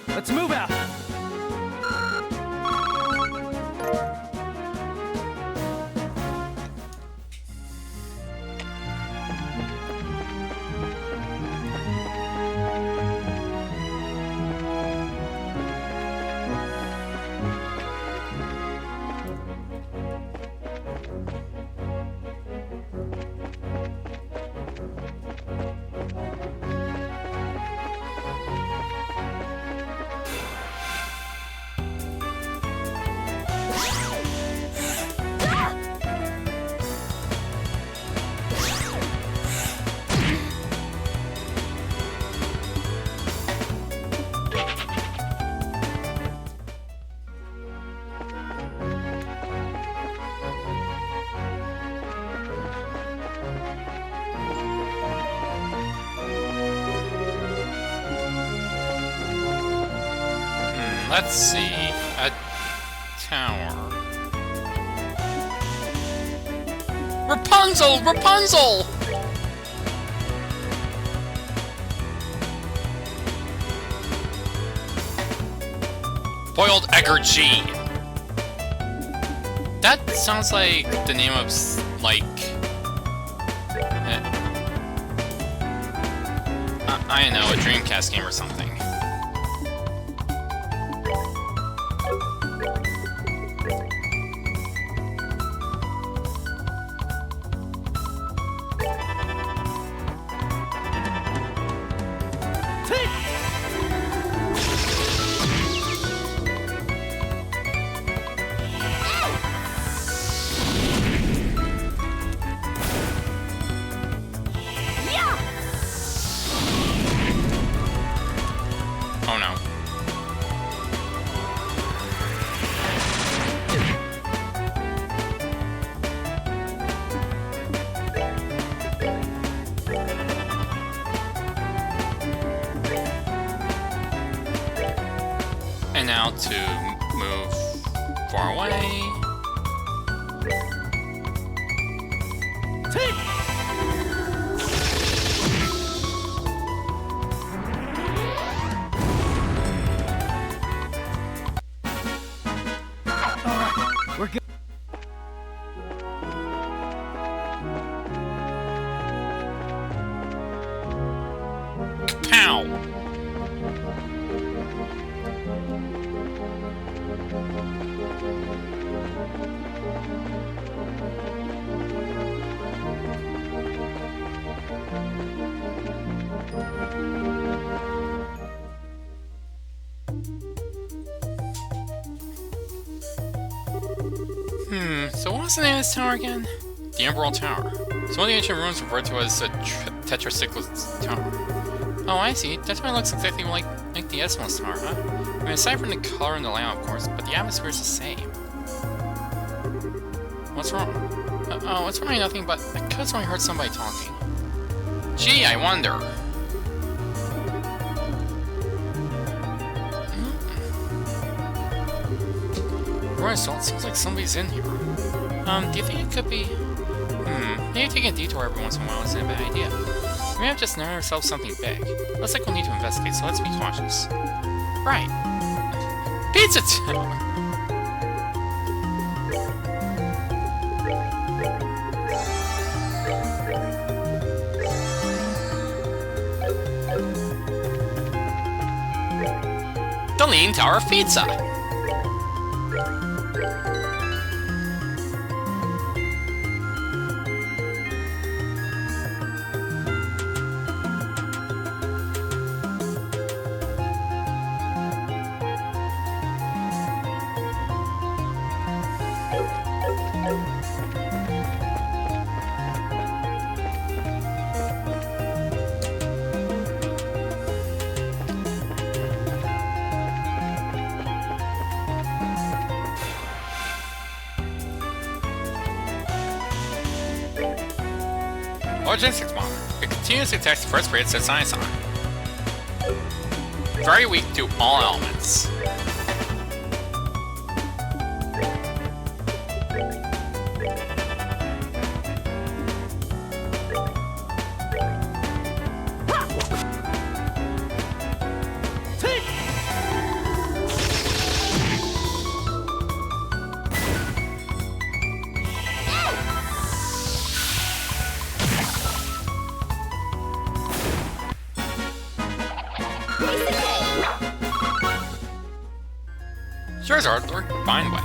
Let's move out. Let's see. A tower. Rapunzel! Rapunzel! Boiled Egger G. That sounds like the name of, like... I don't know, a Dreamcast game or something. Oh no. And now to move far away. We're good. Pow! So what's the name of this tower again? The Emerald Tower. Some of the ancient ruins referred to as the Tetracyclic Tower. Oh, I see. That's why it looks exactly like the S1 Tower, huh? I mean, aside from the color and the layout, of course, but the atmosphere is the same. What's wrong? Oh, it's really nothing, but I could have only heard somebody talking. Gee, I wonder. Right, so it seems like somebody's in here. Do you think it could be... maybe taking a detour every once in a while isn't a bad idea. We may have just known ourselves something big. Looks like we'll need to investigate, so let's be cautious. Right. Pizza Town! The Leaning Tower of Pizza! Logistics monitor. It continues to detect the first grade since ISON. Very weak to all elements. Charizard, or Vine Whip.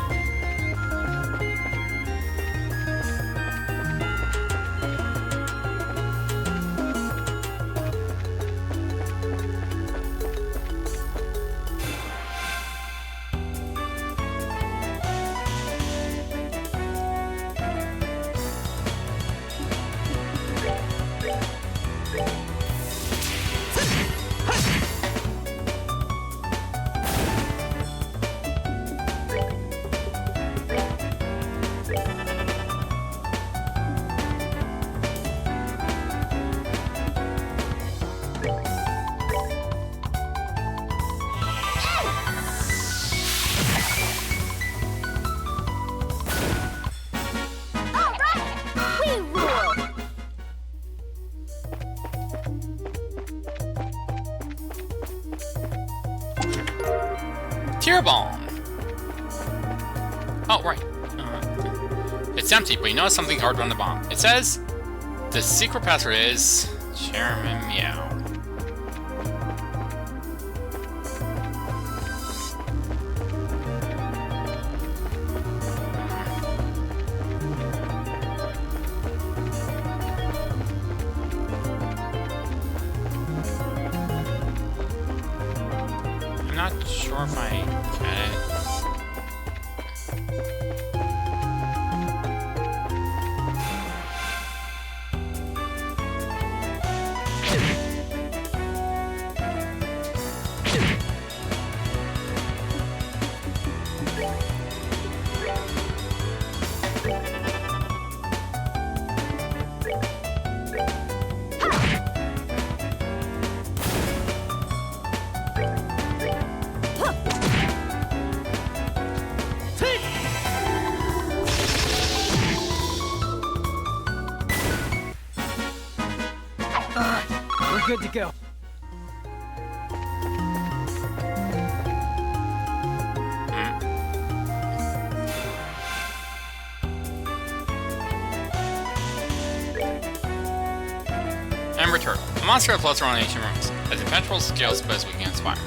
Tear Bomb! Oh, right. It's empty, but you know something hard on the bomb. It says, the secret password is Chairman Meow. I'm not sure if I get it. We're good to go. Ember Turtle. A monster that floats around ancient ruins. Has impenetrable scales but is weak against fire.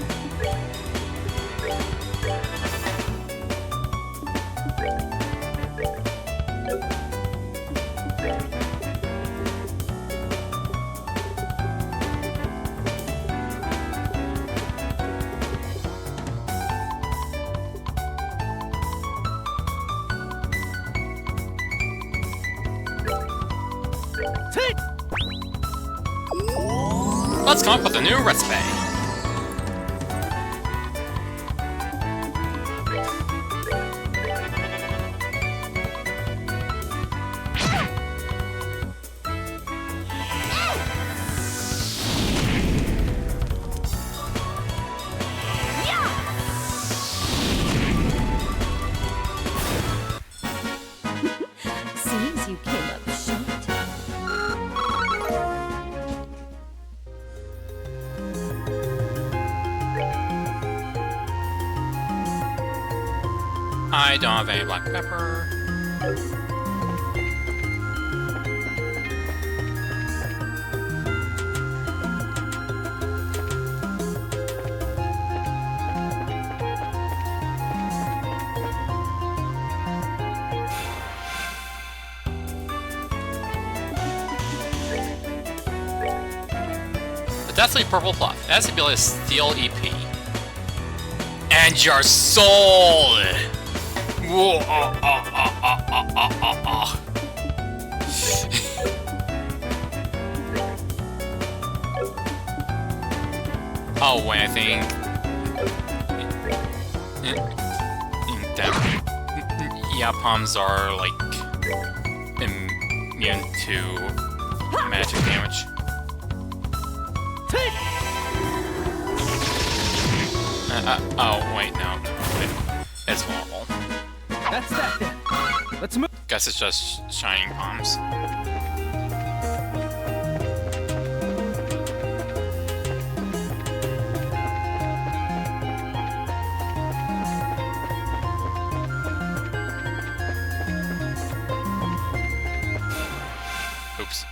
Let's come up with a new recipe. Seems you came up short. I don't have any black pepper. The Deathly Purple Fluff. It has the ability to steal EP. And your soul! Whoa, Oh, wait, I think... Yapalms are, like, immune to magic damage. Oh, wait, no. It's horrible. That's that then. Let's move. Guess it's just shining palms. Oops.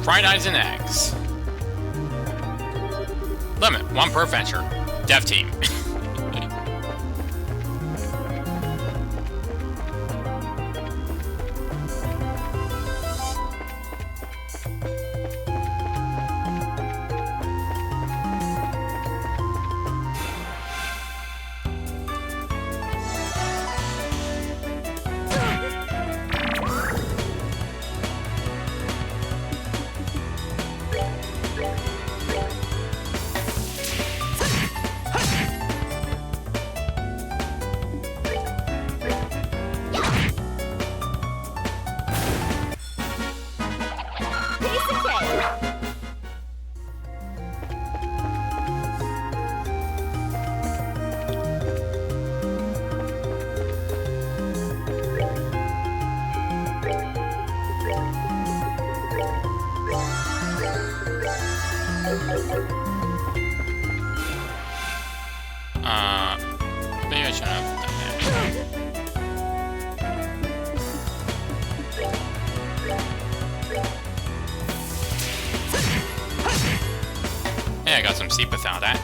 Fried eyes and eggs. Limit, 1 per adventure. Dev team. Maybe I shouldn't have done that. Hey, I got some seep without that.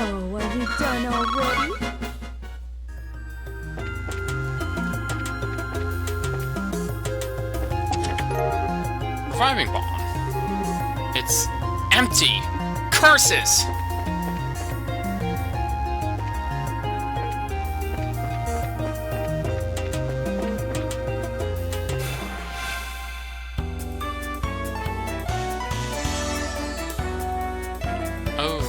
Oh, are we done already? Reviving bomb. It's empty. Curses! Oh.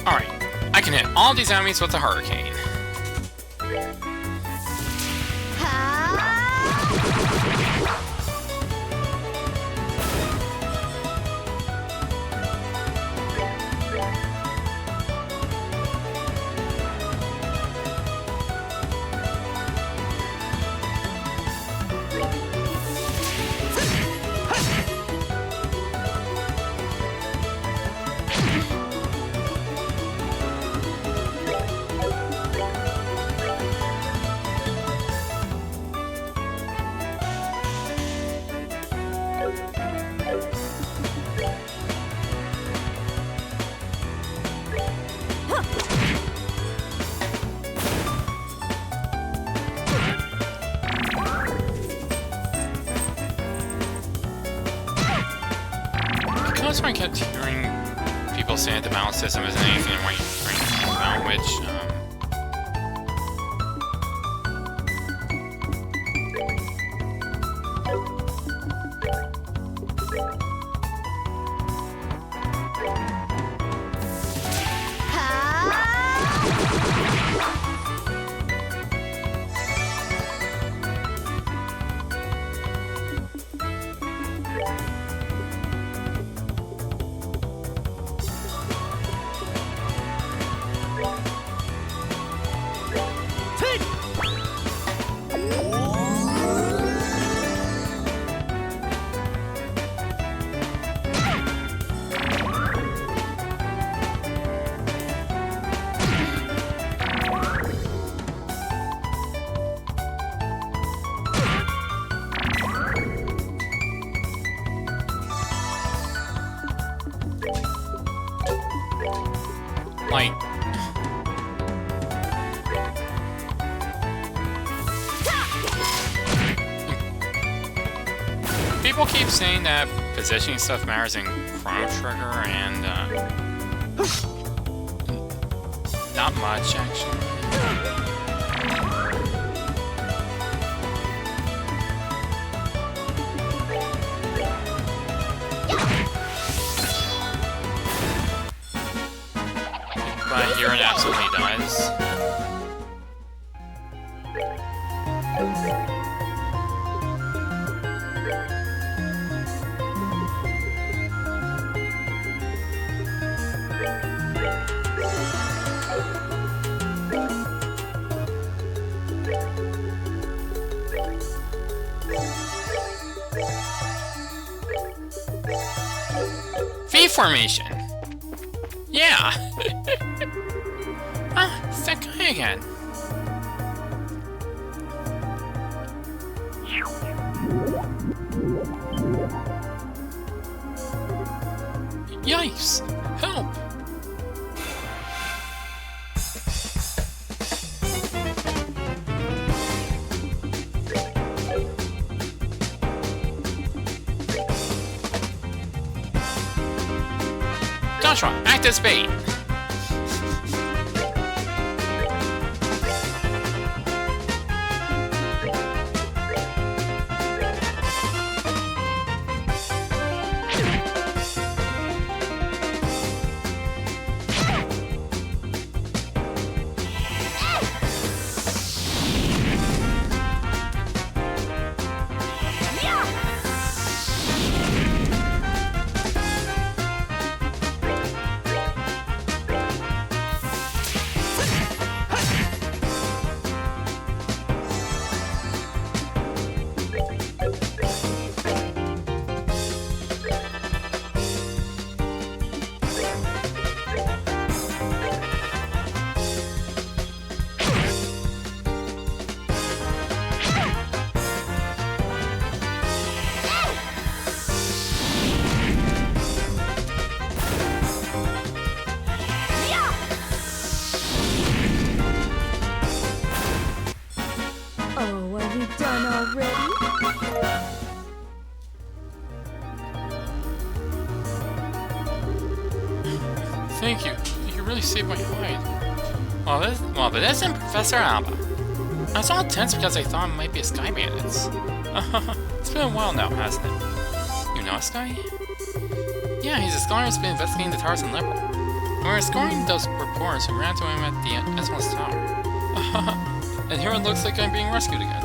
Alright, I can hit all these enemies with a hurricane. Because I kept hearing people say that the balance system isn't anything to worry about, which, Like... People keep saying that positioning stuff matters in Chrono Trigger, and, not much, actually. But here it absolutely does. V formation. Yeah. Ah, it's that guy again. Yikes! Help! Joshua, act as bait! Oh, are we done already? Thank you. You really saved my hide. Well, but that's in Professor Alba. I was all tense because I thought it might be a Sky Bandits. It's been a while now, hasn't it? You know Sky? Yeah, he's a scholar who's been investigating the towers in Liberal. When we were scoring those reports, we ran to him at the S1's tower. And here it looks like I'm being rescued again.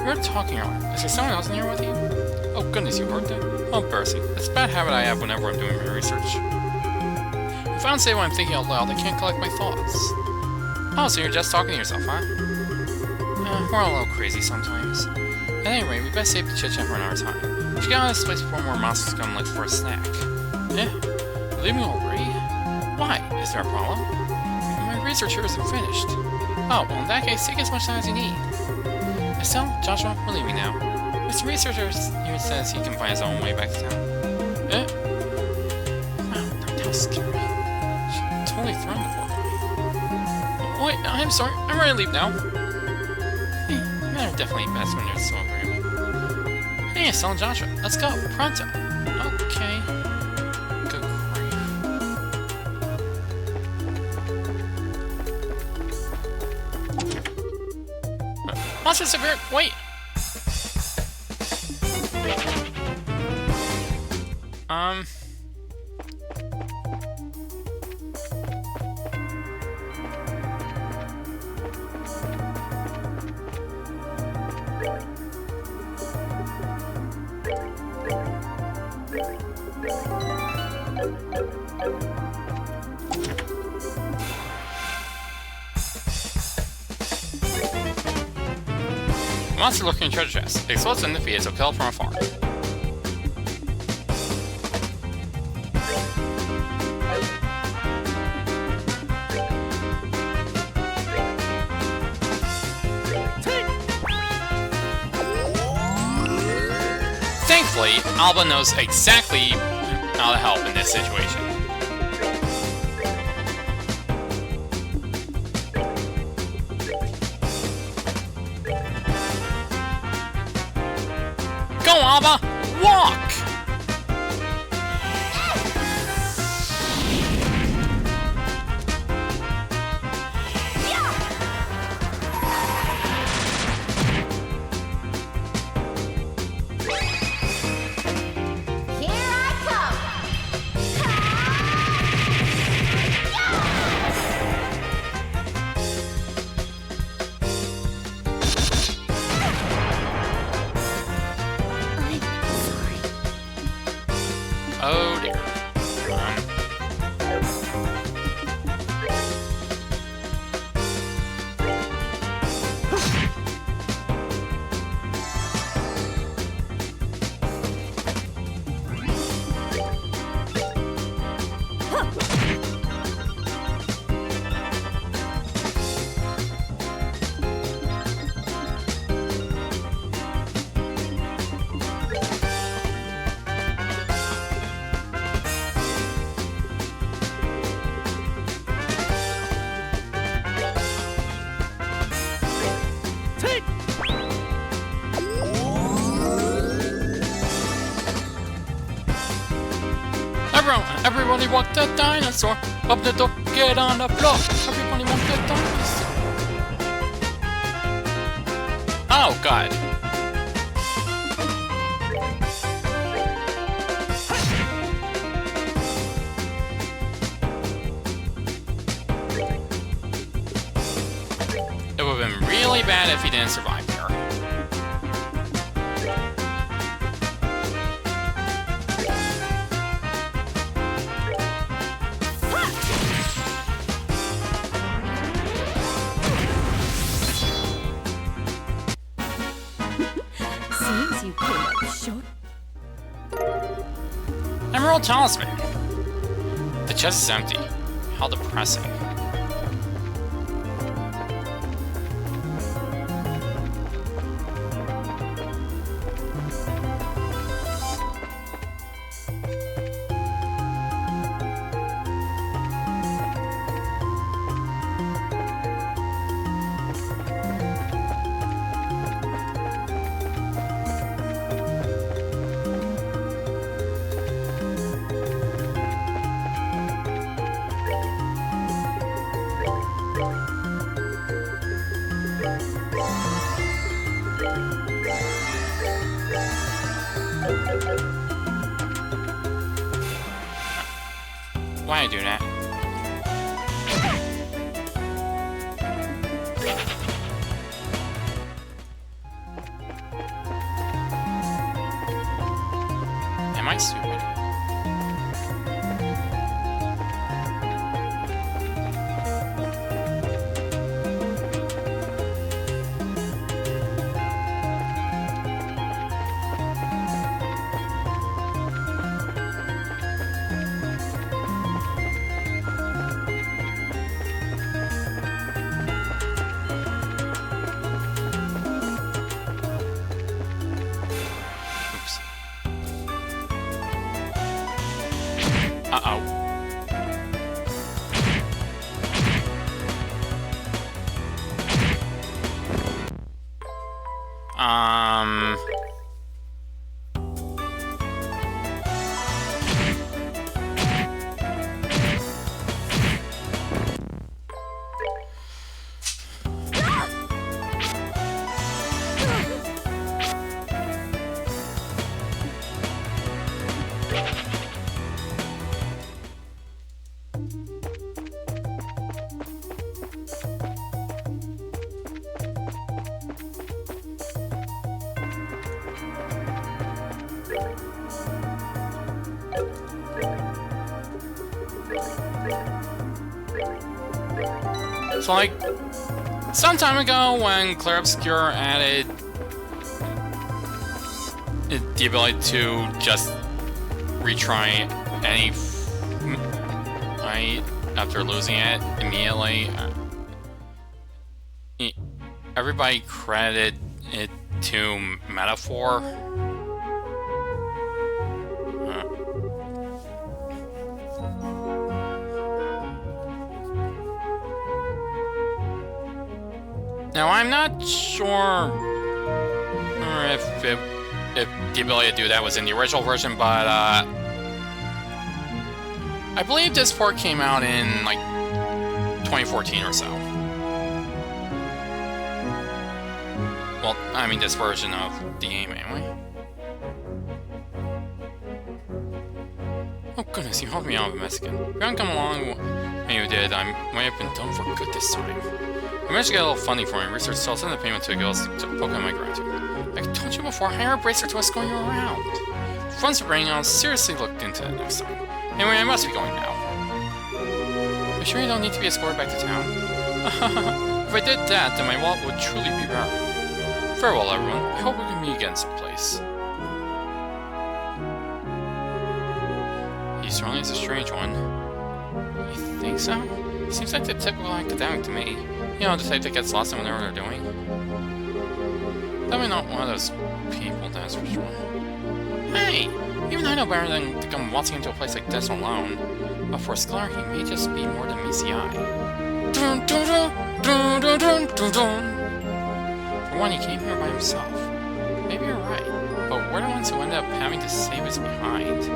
We were talking earlier. Is there someone else in here with you? Oh goodness, you heard that? Oh, embarrassing. It's a bad habit I have whenever I'm doing my research. If I don't say what I'm thinking out loud, I can't collect my thoughts. Oh, so you're just talking to yourself, huh? We're all a little crazy sometimes. At any rate, we best save the chit-chat for another time. We should get out of this place before more monsters come and look for a snack. Eh? Leave me already? Why? Is there a problem? My research here isn't finished. Oh, well in that case, take as much time as you need. Estelle, Joshua, we're leaving now. Mr. Researcher here says he can find his own way back to town. Eh? Wow, that was scary. She totally threatened the poor guy. Wait, I'm sorry, I'm ready to leave now. Hey, men are definitely best when they're so agreeable. Hey, Estelle and Joshua, let's go, pronto. Okay. Good grief. Monster severe. Wait. Monster looking treasure chest. It explodes in the feet, so kill from afar. Thankfully, Alba knows exactly how to help in this situation. lava, walk! Oh dear. Everybody want the dinosaur. Up the door, get on the floor. Everybody want the dinosaur. Oh god. It would have been really bad if he didn't survive here. Seems you came up short. Emerald Talisman. The chest is empty. How depressing. Why are you doing that? Am I stupid? Uh-oh. So, like, some time ago when Clair Obscure added the ability to just retry any fight after losing it immediately, everybody credited it to Metaphor. Now, I'm not sure if it if the ability to do that was in the original version, but I believe this port came out in like 2014 or so. Well, I mean this version of the game anyway. Oh goodness, you helped me out with Mexican. If you hadn't come along when you did, I might have been done for good this time. I managed to get a little funding for my research, so I'll send the payment to girls to Pokemon my gratitude. Like I told you before, hire a bracer to escort you around. Funds are bringing, I'll seriously look into it next time. Anyway, I must be going now. Are you sure you don't need to be escorted back to town? If I did that, then my wallet would truly be barren. Farewell, everyone. I hope we can meet again someplace. He certainly is a strange one. You think so? He seems like the typical academic to me. You know, the type that gets lost in whatever they're doing. Definitely not one of those people, that's for sure. Hey! Even I know better than to come waltzing into a place like this alone. But for a scholar, he may just be more than meets the eye. For one, he came here by himself. Maybe you're right, but we're the ones who ended up having to save us behind.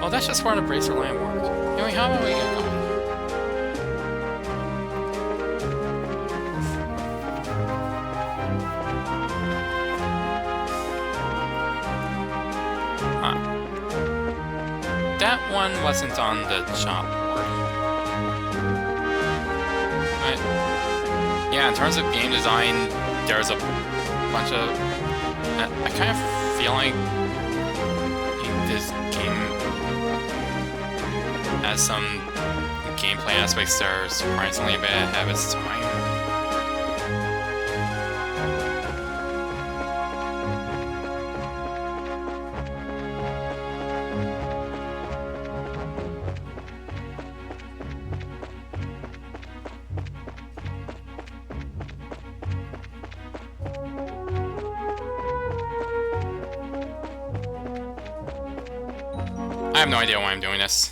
Well, that's just part of Bracer Land work. Anyway, how about we get going? Huh. That one wasn't on the job board. But, yeah, in terms of game design, there's a bunch of... I kind of feel like this game has some gameplay aspects that are surprisingly a bit ahead of its time. I have no idea why I'm doing this.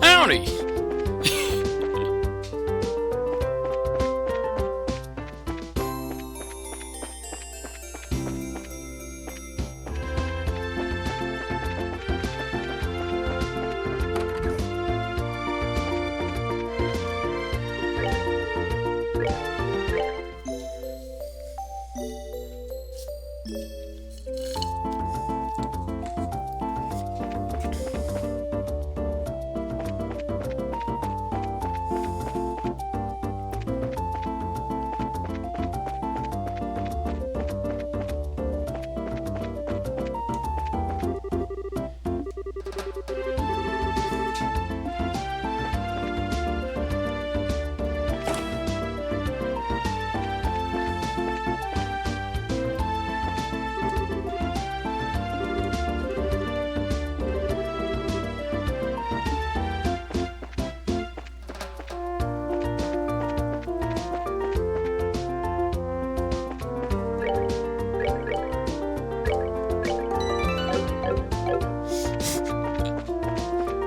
Howdy!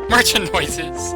Merchant noises.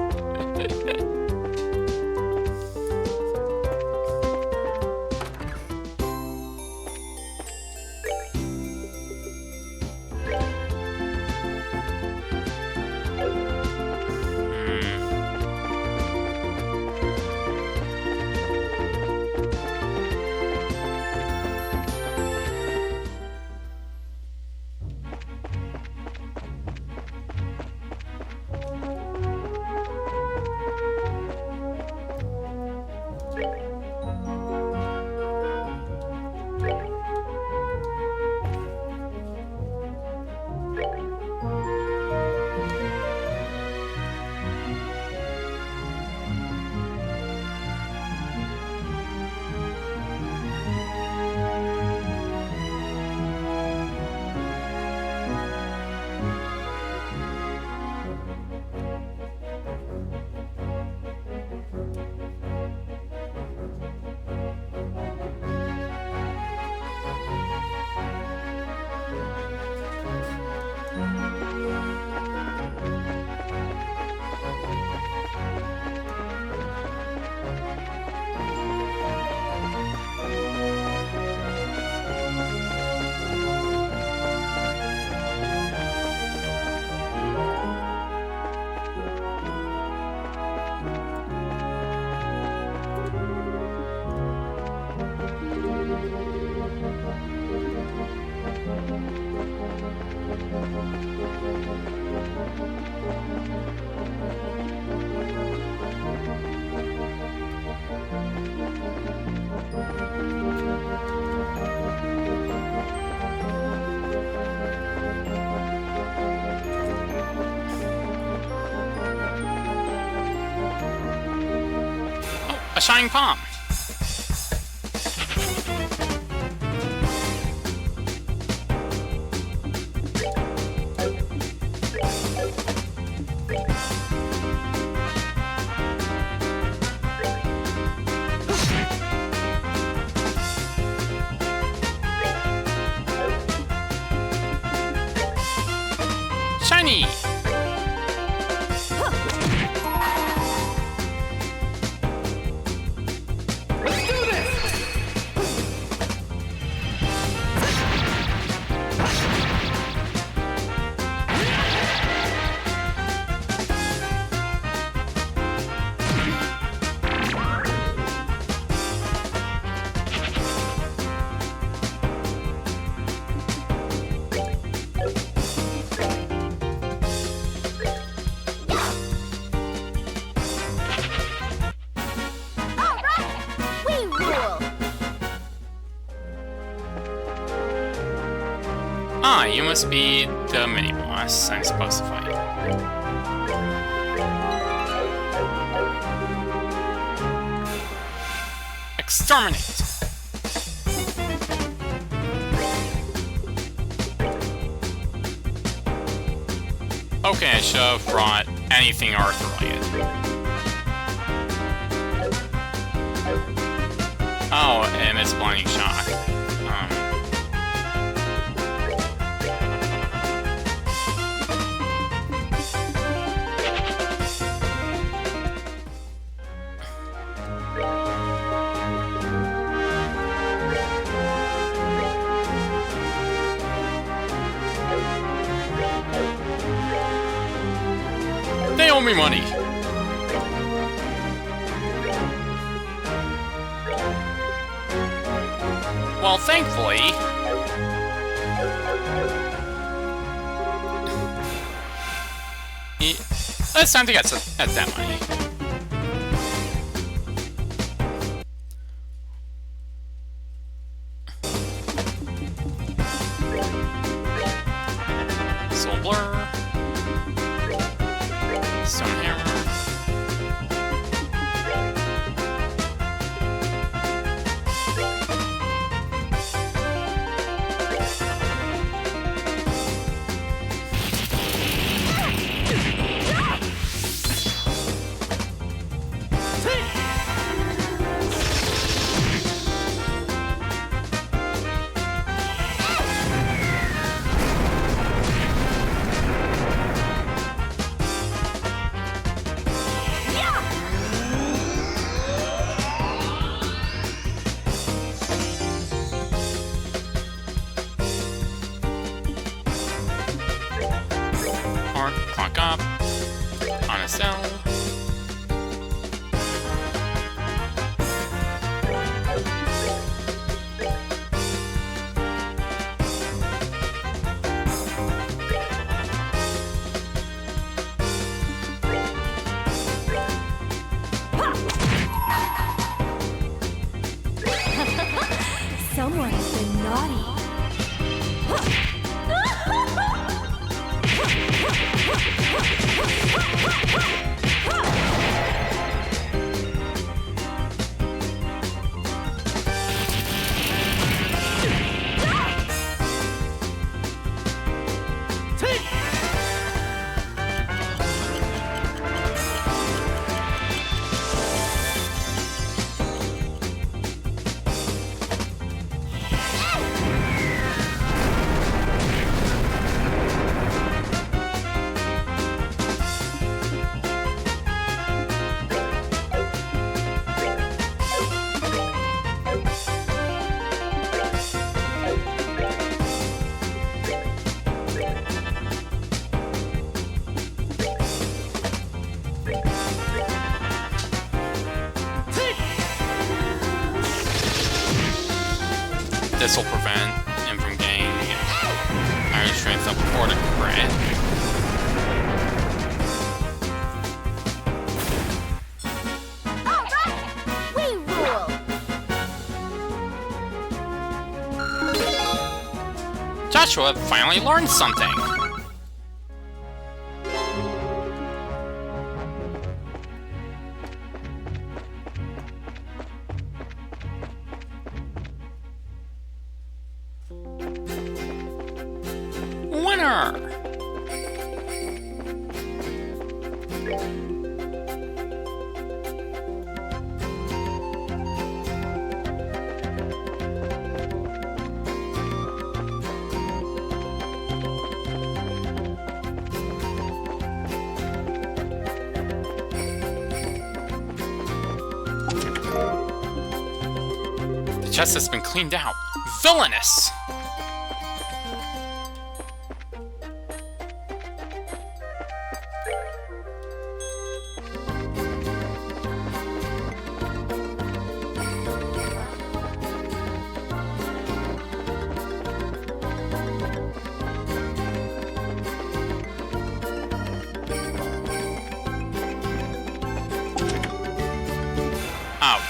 A shining palm! Shiny! Let's do this! We rule. Ah, you must be the mini-boss I'm supposed to fight. Exterminate! Okay, I should have brought anything Earth-related. Oh, and it's blinding shock. They owe me money. Well, thankfully... it's time to get at that money. Soul Blur. Stone Hammer. Clock up. On a cell. Someone has been naughty. This will prevent him from gaining iron strength up before the crit. Alright. Alright! We rule! Joshua finally learned something! Winner! The chest has been cleaned out. Villainous! Oh.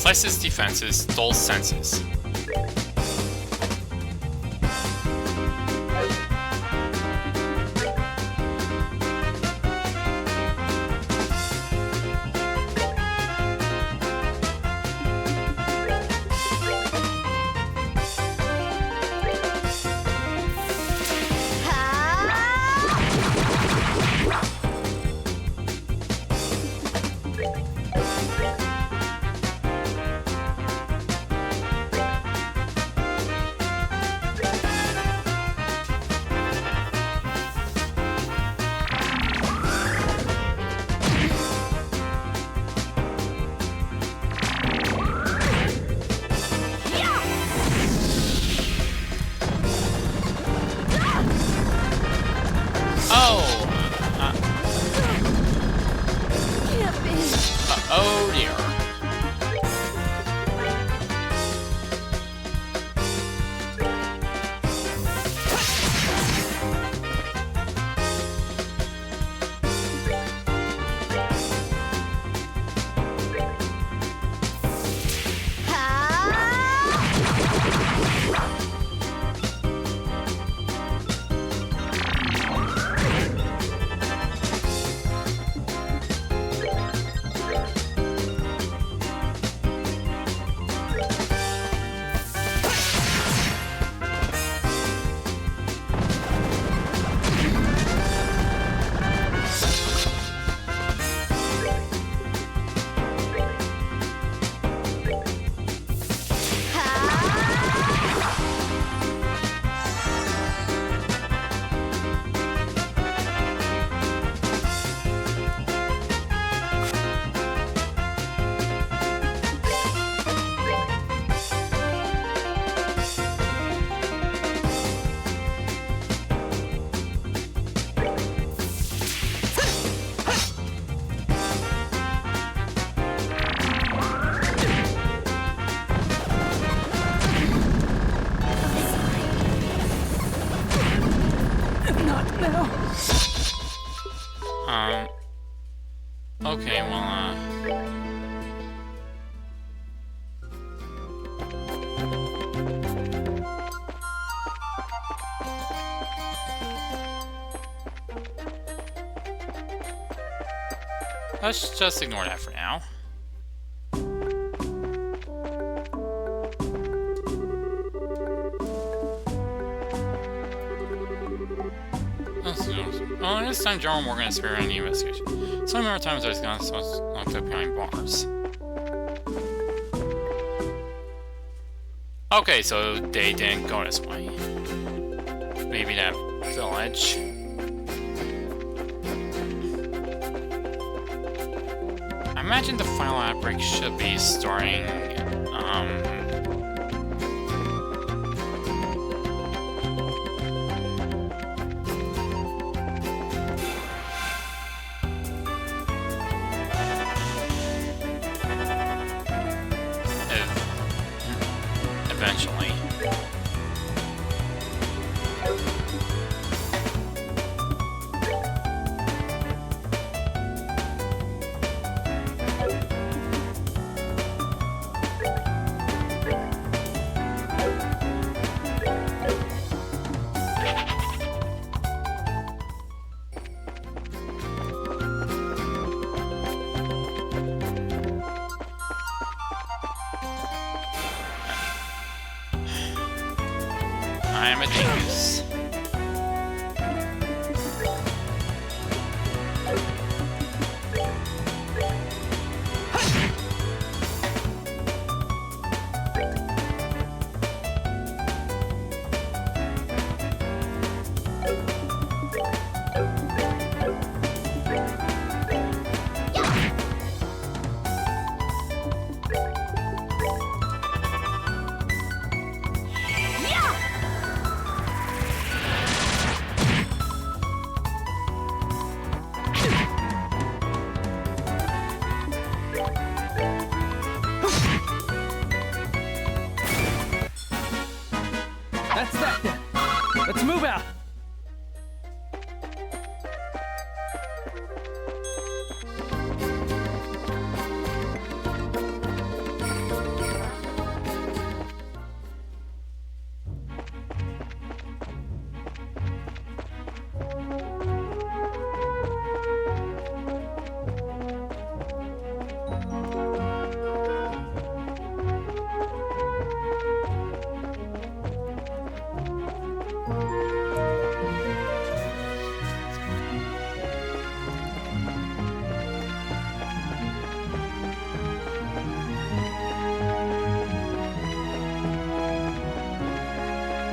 Slices defenses, dulls senses. Oh dear. Okay, well, let's just ignore that for now. Oh, this time, General Morgan is spearheading the investigation. So many more times there's gone locked up behind bars. Okay, so they didn't go this way. Maybe that village. I imagine the final outbreak should be starting, eventually. I am a genius. That's that then. Let's move out.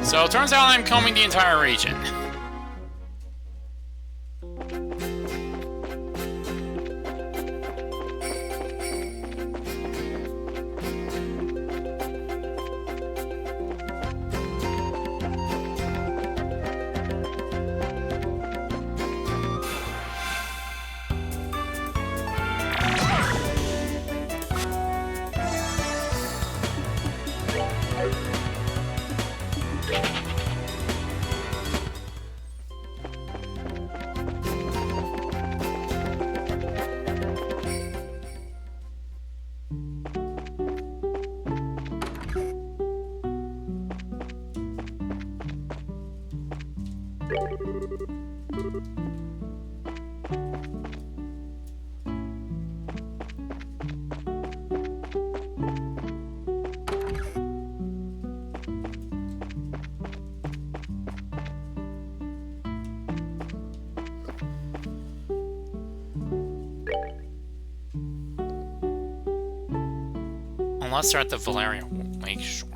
So it turns out I'm combing the entire region. Unless they're at the Valeria Lake Shore.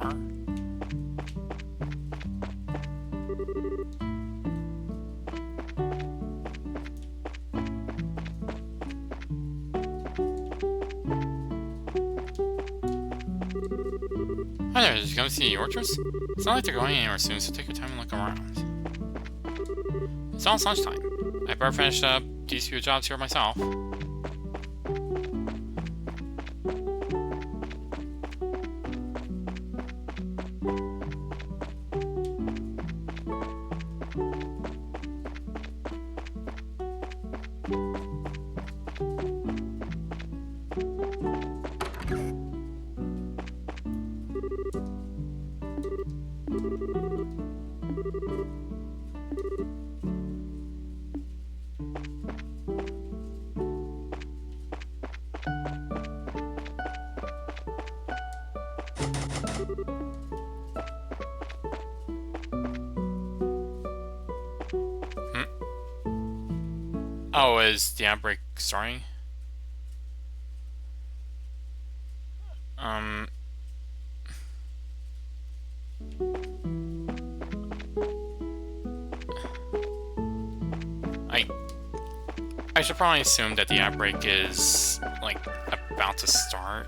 Hi there, did you come see the orchards? It's not like they're going anywhere soon, so take your time and look around. It's almost lunchtime. I better finish up these few jobs here myself. Oh, is the outbreak starting? Um... I... I should probably assume that the outbreak is, like, about to start.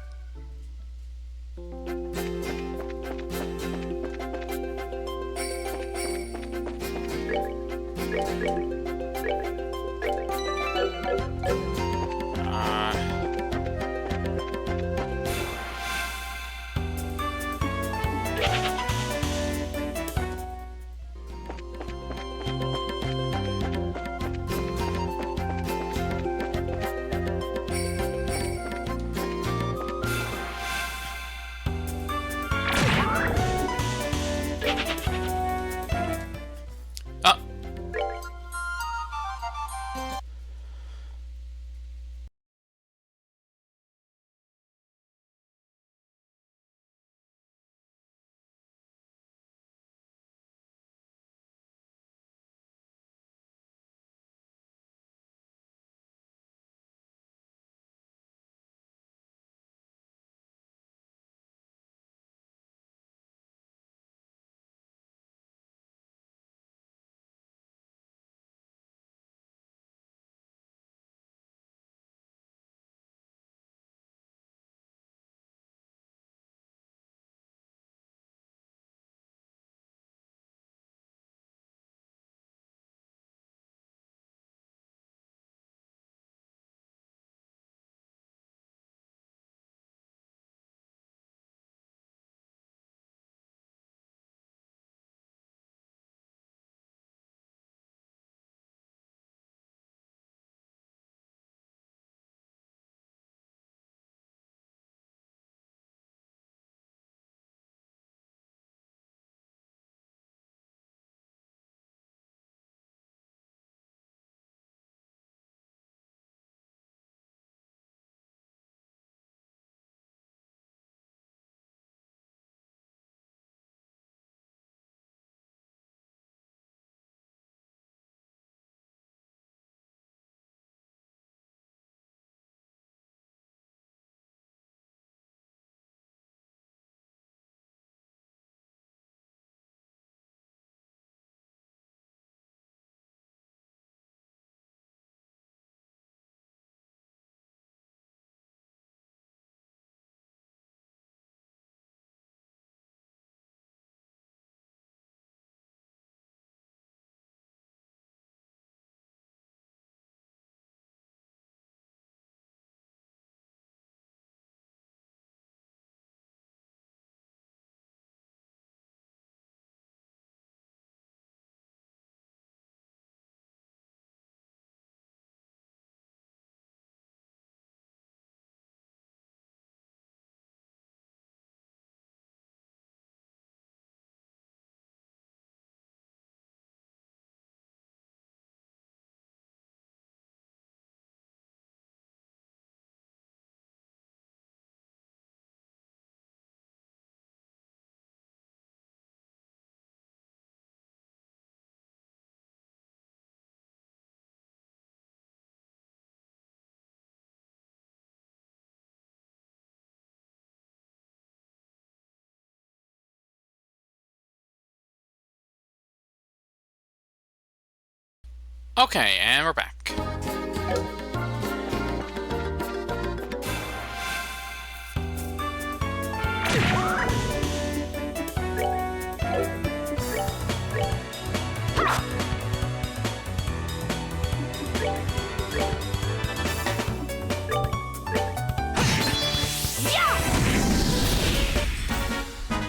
Okay, and we're back.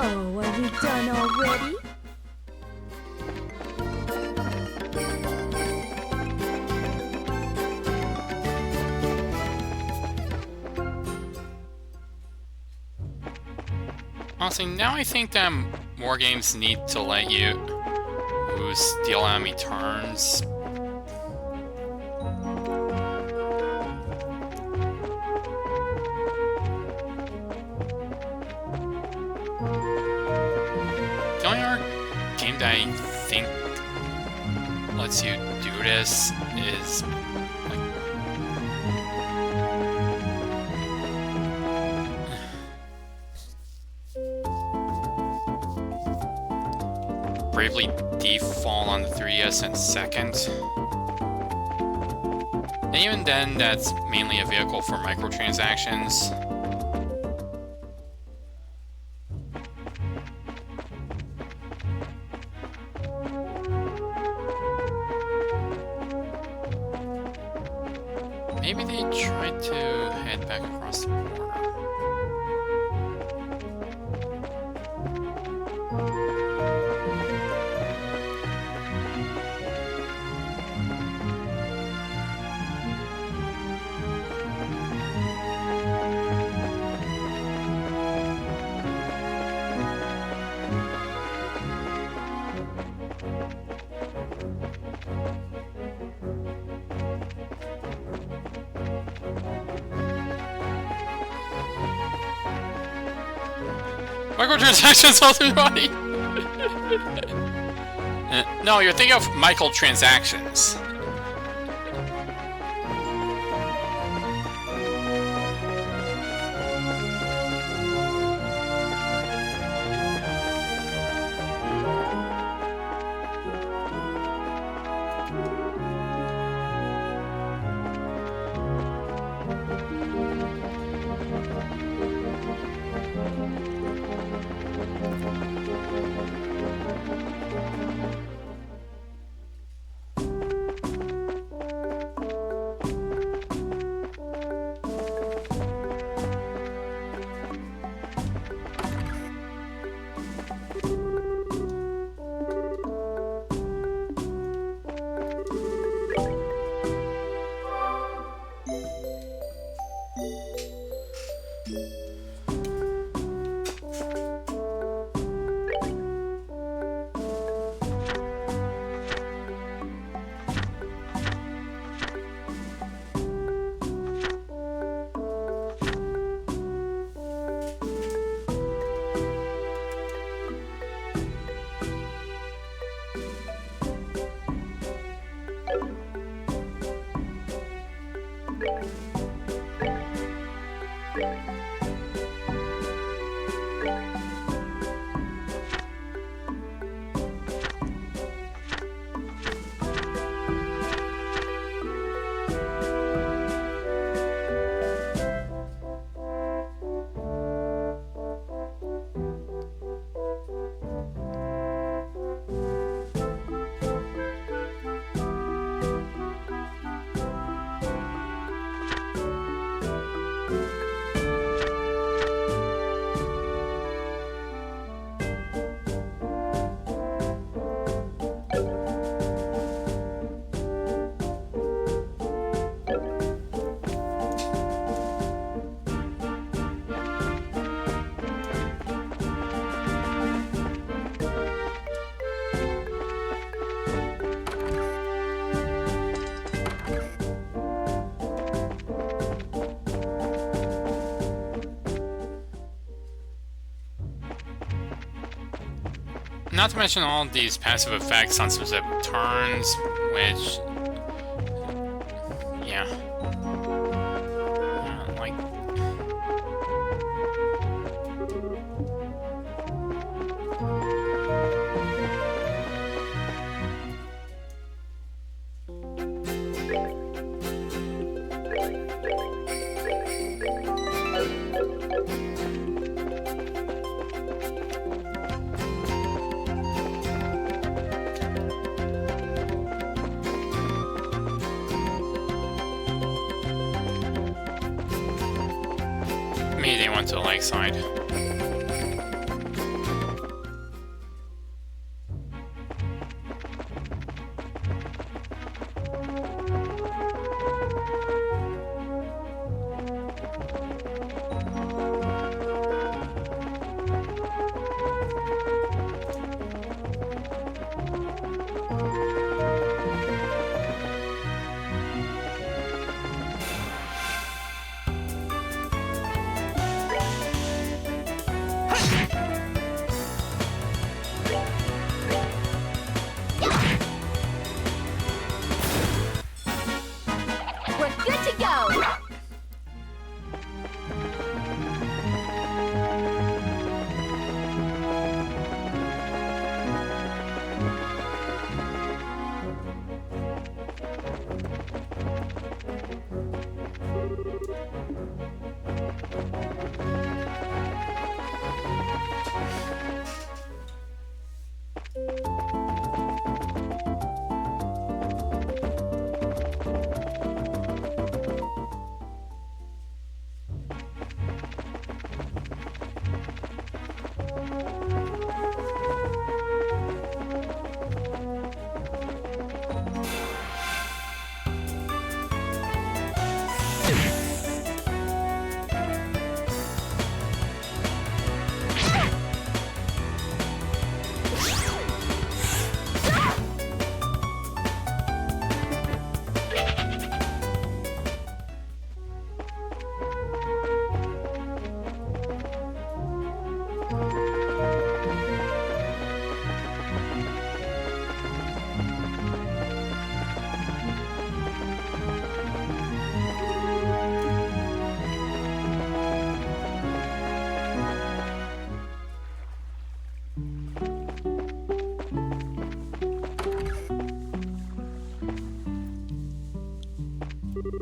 Oh, are we done already? Honestly, now I think that more games need to let you steal enemy turns. The only other game that I think lets you do this is like Bravely Default on the 3DS in second. And even then, that's mainly a vehicle for microtransactions. Maybe they tried to head back across the border. Microtransactions all through the body! No, you're thinking of microtransactions. Not to mention all these passive effects on specific turns, which... yeah. Like... Maybe they went to the lakeside.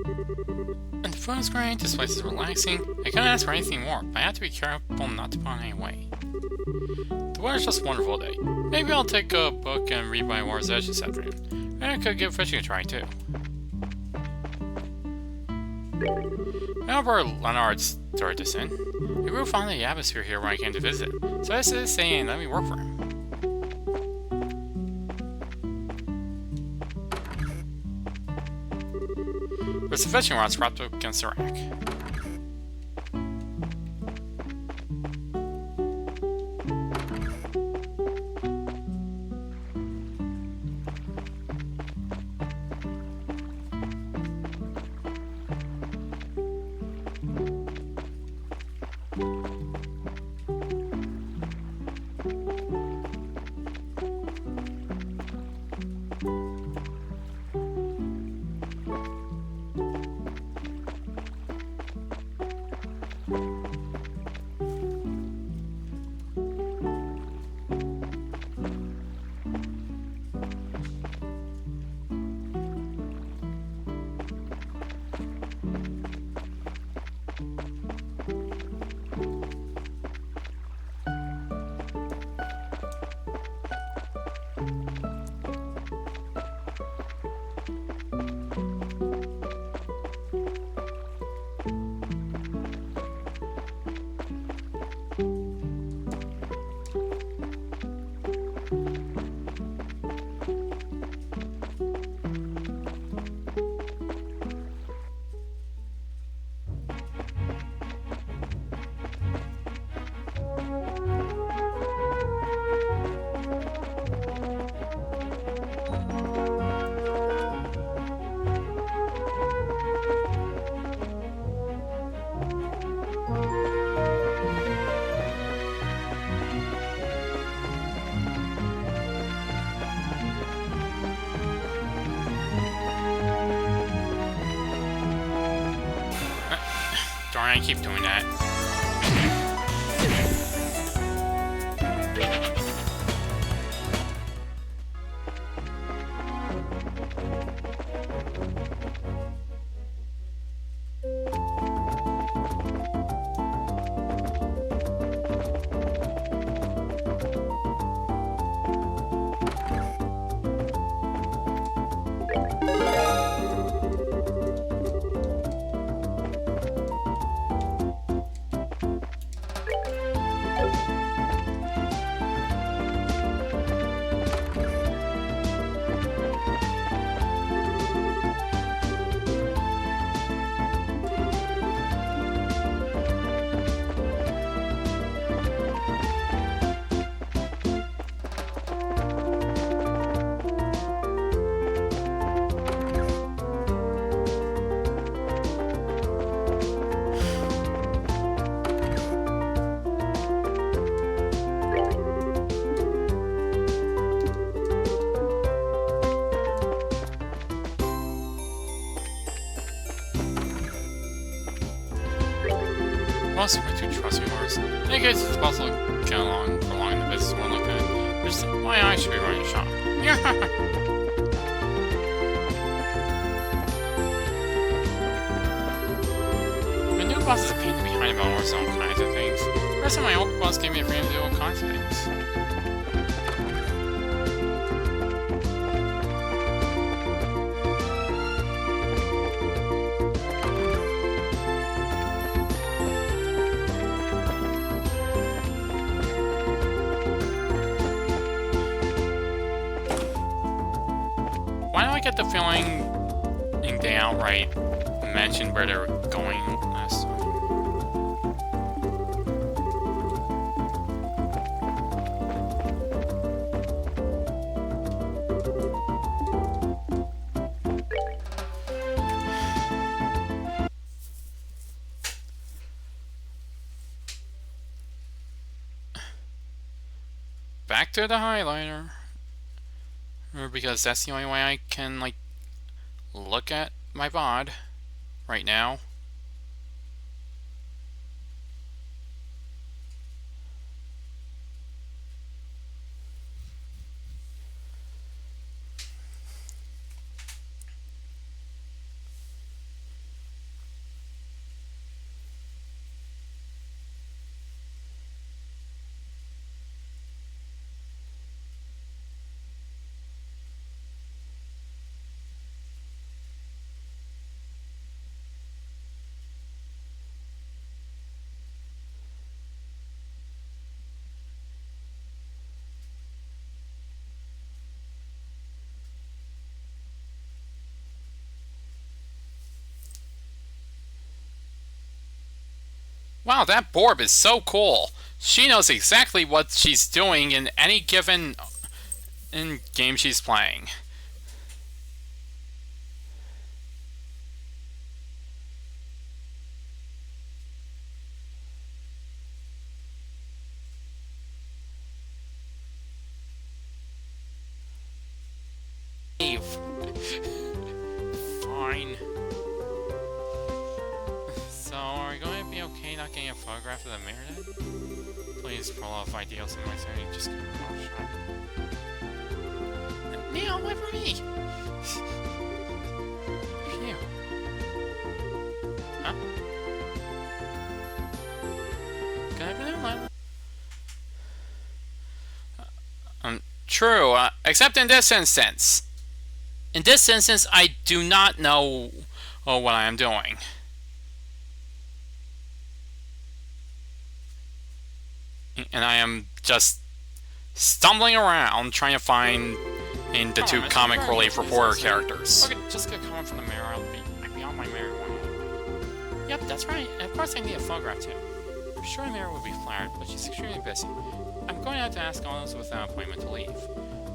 And the food is great, this place is relaxing. I couldn't ask for anything more, but I have to be careful not to put on any weight. The weather's just a wonderful day. Maybe I'll take a book and read by Water's Edge this afternoon. And I could give fishing a try too. My elder brother Leonard started this in. He grew fond of the atmosphere here when I came to visit, so I decided to stay and let me work for him. There's some fishing rods propped up against the rack. Darn, I keep doing that. Well, so we're two trusting members. In any case, it's possible to get along for long in the business world like that. Which is why I should be running a shop. My new boss is a pain to be behind about almost all kinds of things. The rest of my old boss gave me a freedom to do all kinds of things. Why do I get the feeling they outright mentioned where they were going last time? Back to the highlighter. Because that's the only way I can, like, look at my VOD right now. Wow, that Borb is so cool. She knows exactly what she's doing in any given game she's playing. Fine. So, are we going to be okay not getting a photograph of the mirror then? Please pull off ideals in my sanity. Just give me a shot. Neil, wait for me! Phew. Huh? Can I have another one? True, except in this instance. In this instance, I do not know what I am doing. And I am just stumbling around trying to find the two comic relief reporter characters. Just get a comment from the mirror. I'd be on my mirror one. Yep, that's right. And of course I need a photograph too. I'm sure Mary will be flattered, but she's extremely busy. I'm going to have to ask all those with an appointment to leave.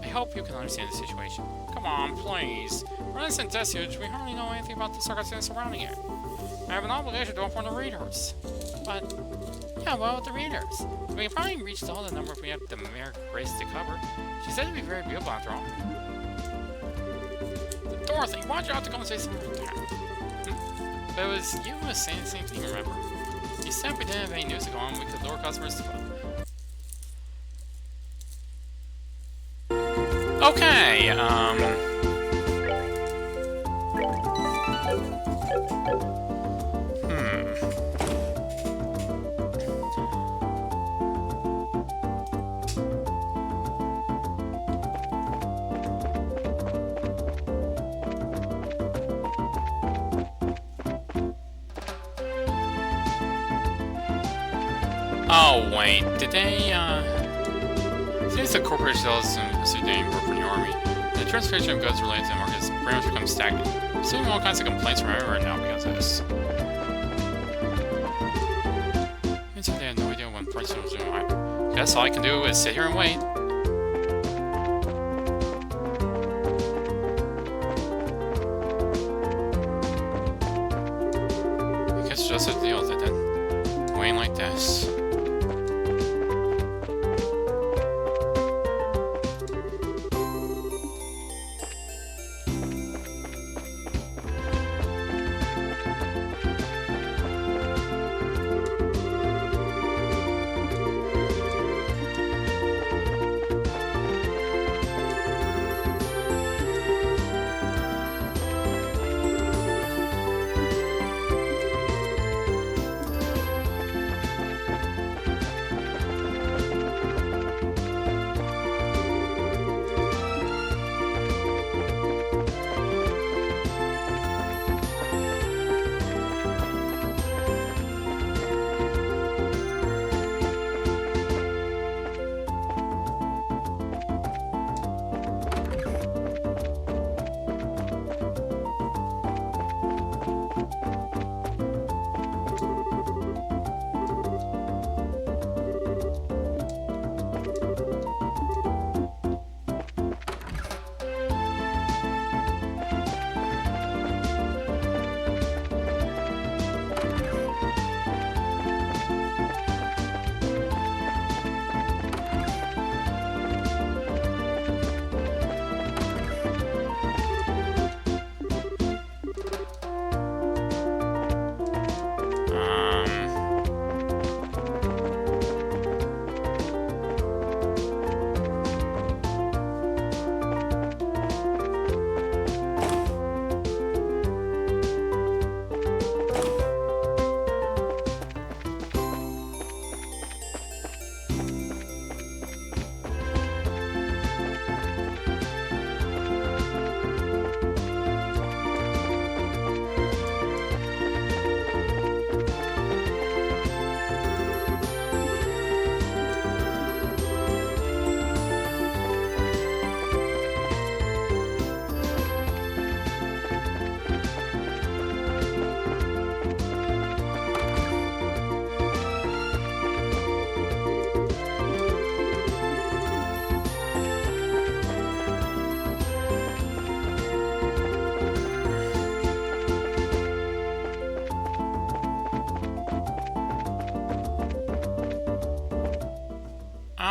I hope you can understand the situation. Come on, please. We're in this huge, we hardly know anything about the circumstances surrounding it. I have an obligation to inform the readers. But, yeah, well, with the readers. We can probably reach all the number if we have the Mayor Grace to cover. She said to be very beautiful after all. Dorothy, why'd you have to go and say something like that? But it was you who was saying the same thing, remember? You said if we didn't have any news to go on, we could lure customers to come. Okay, Oh, wait, did they, Since the corporation sells Sudan work for the army, the transportation of goods related to the market has pretty much become stagnant. I'm seeing all kinds of complaints from everywhere now because of this. Means they have no idea when prices will do. I guess all I can do is sit here and wait. I guess just a deal with it then. Waiting like this.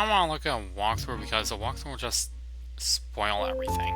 I don't want to look at a walkthrough because the walkthrough will just spoil everything.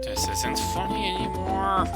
This isn't funny anymore.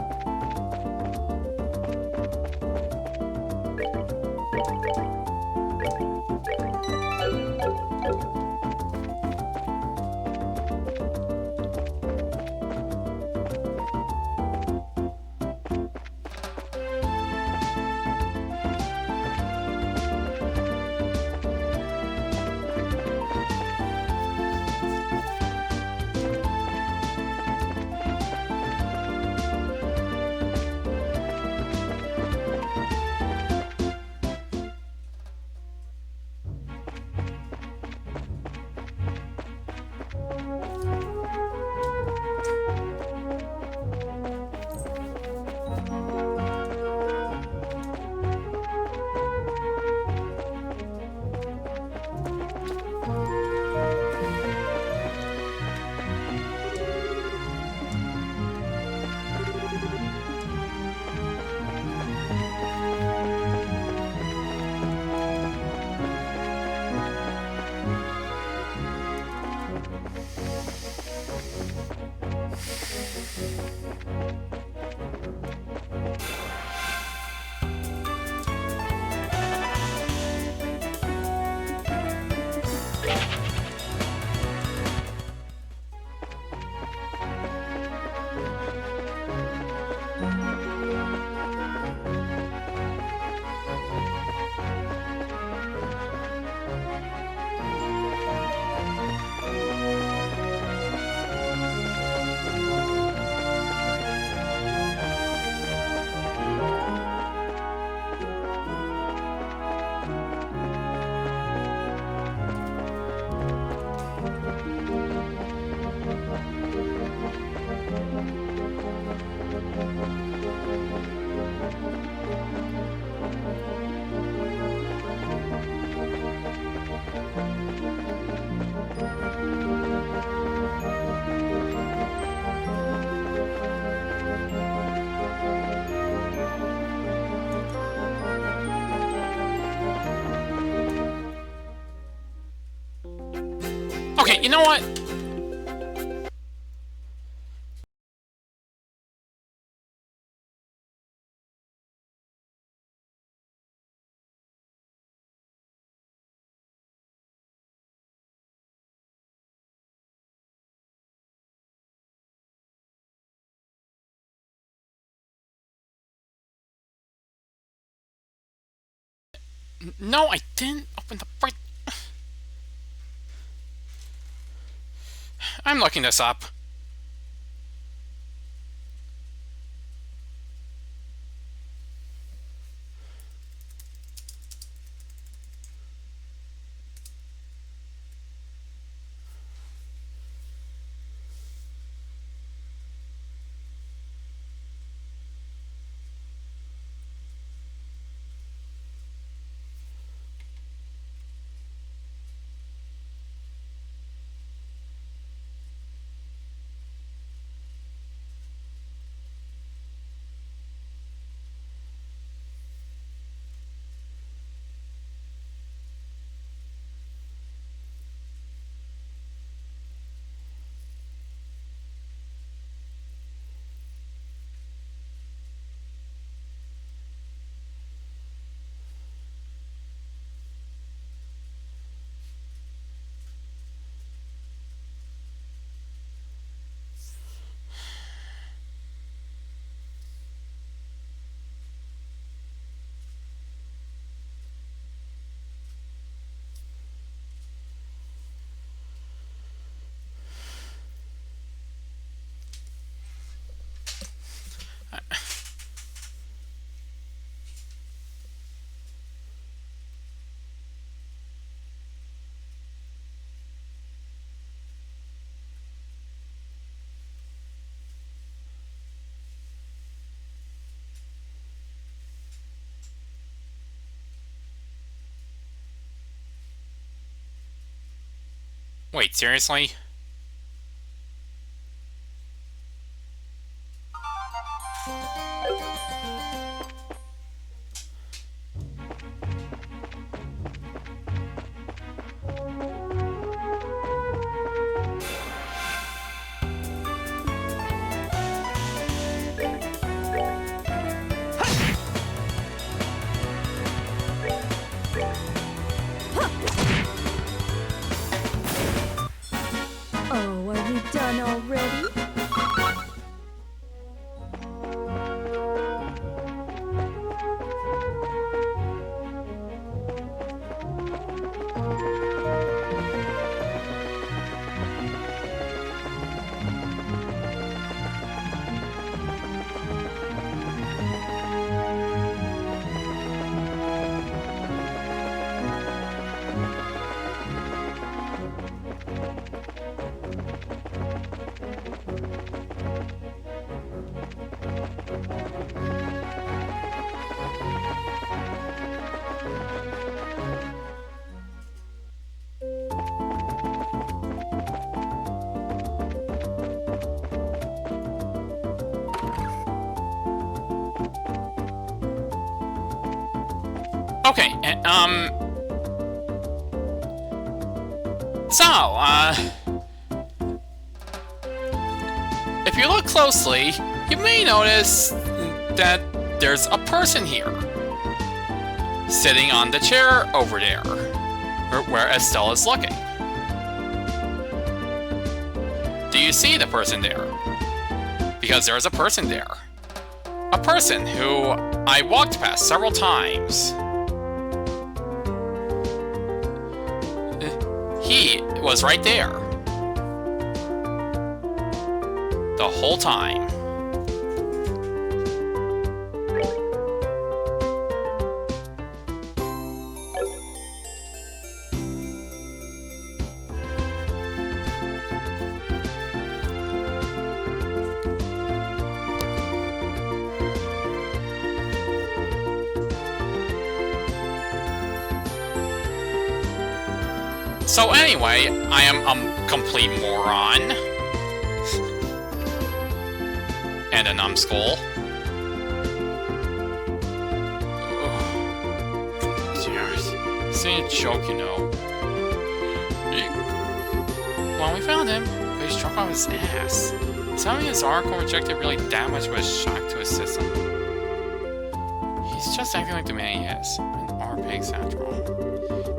Okay, you know what? No, I didn't open the right... I'm looking this up. Wait, seriously? Oh, are we done already? Okay, so, if you look closely, you may notice that there's a person here, sitting on the chair over there, where Estelle is looking. Do you see the person there? Because there's a person there. A person who I walked past several times. He was right there. The whole time. So anyway, I am a complete moron. And a numbskull. This ain't a joke, you know. Well, we found him, but he's struck off his ass. Is having his oracle rejected really that much of a shock to his system? He's just acting like the man he is. An R-pigs after all.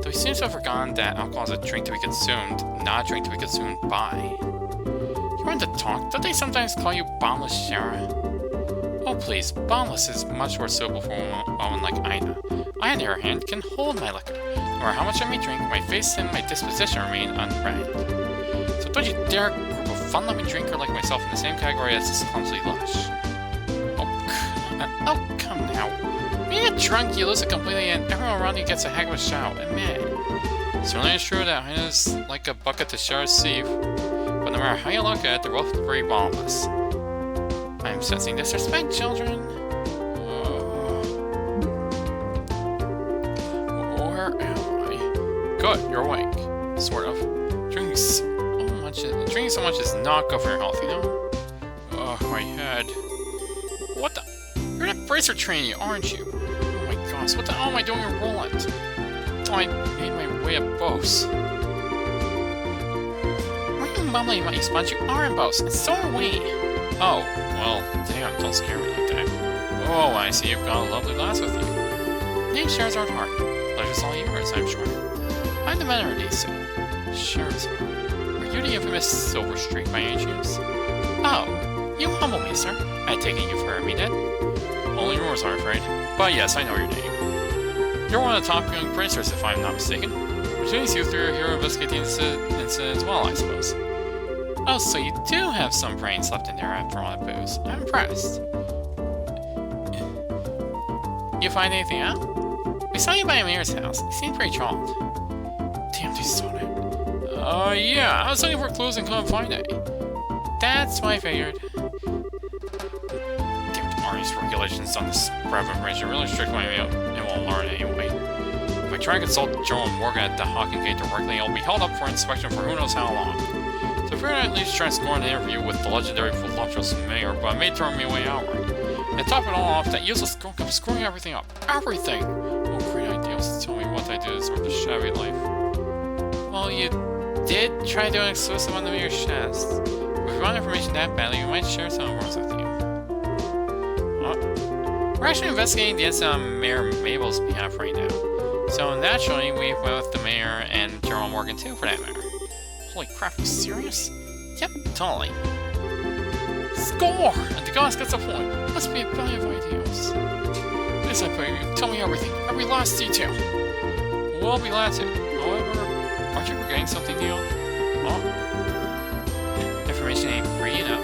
Though he seems to have forgotten that alcohol is a drink to be consumed, not a drink to be consumed by. You want to talk? Don't they sometimes call you Bombless Shara? Oh please, Bombless is much more suitable for a woman like Ina. I, on the other hand, can hold my liquor. No matter how much I may drink, my face and my disposition remain unread. So don't you dare group a fun-loving drinker like myself in the same category as this clumsy lush. Oh, come now. When you get drunk, you lose it completely, and everyone around you gets a heck of a shout. Admit it. Certainly it's true that Hina's like a bucket to share a sieve, but no matter how you look at it, they're both pretty bottomless. I'm sensing disrespect, children. Where am I? Good, you're awake. Sort of. Drinking so much is not good for your health, you know? Ugh, my head. What the? You're that bracer trainee, aren't you? Oh my gosh, what the hell am I doing in Roland? Oh, I made my way at Bose. Why are you mumbling about you, Sponge? You are in Bose, and so are we. Oh, well, damn, don't scare me like that. Oh, I see you've got a lovely glass with you. Name Charizard Heart. Pleasure's all yours, I'm sure. I'm the mentor of these two. Charizard. Are you the infamous Silver Streak by any chance? Oh, you humble me, sir. I take it you've heard me then? Only rumors, I'm afraid. But yes, I know your name. You're one of the top young bracers, if I'm not mistaken. Which means you three are here to investigate the incident as well, I suppose. Oh, so you do have some brains left in there after all that booze. I'm impressed. You find anything out? We saw you by Amir's house. You seemed pretty troubled. Damn, they saw that. Yeah, I was looking for clues and couldn't find any. That's what I figured. Damn, Army's regulations on this spread of information really strict when it won't learn anyway. If I try to consult Joe Morgan at the Hawking Gate directly, I'll be held up for inspection for who knows how long. So I figured I'd at least try to score an interview with the legendary voluptuous mayor, but I may throw me away outright. And to top it all off, that useless girl kept screwing everything up. Everything! Oh, great ideas to tell me what I do to sort of shabby life. Well, you did try doing exclusive on the mayor's chest. If you want information that badly, we might share some rumors with you. We're actually investigating the incident on Mayor Mabel's behalf right now. So naturally, we went with the mayor and General Morgan too, for that matter. Holy crap, are you serious? Yep, totally. Score! And the goddess gets a point. Must be a billion of ideas. Please, I pray you, tell me everything, every last detail. Well, I'll be glad to. However, aren't you forgetting something, Neil? Oh? Information ain't free, you know.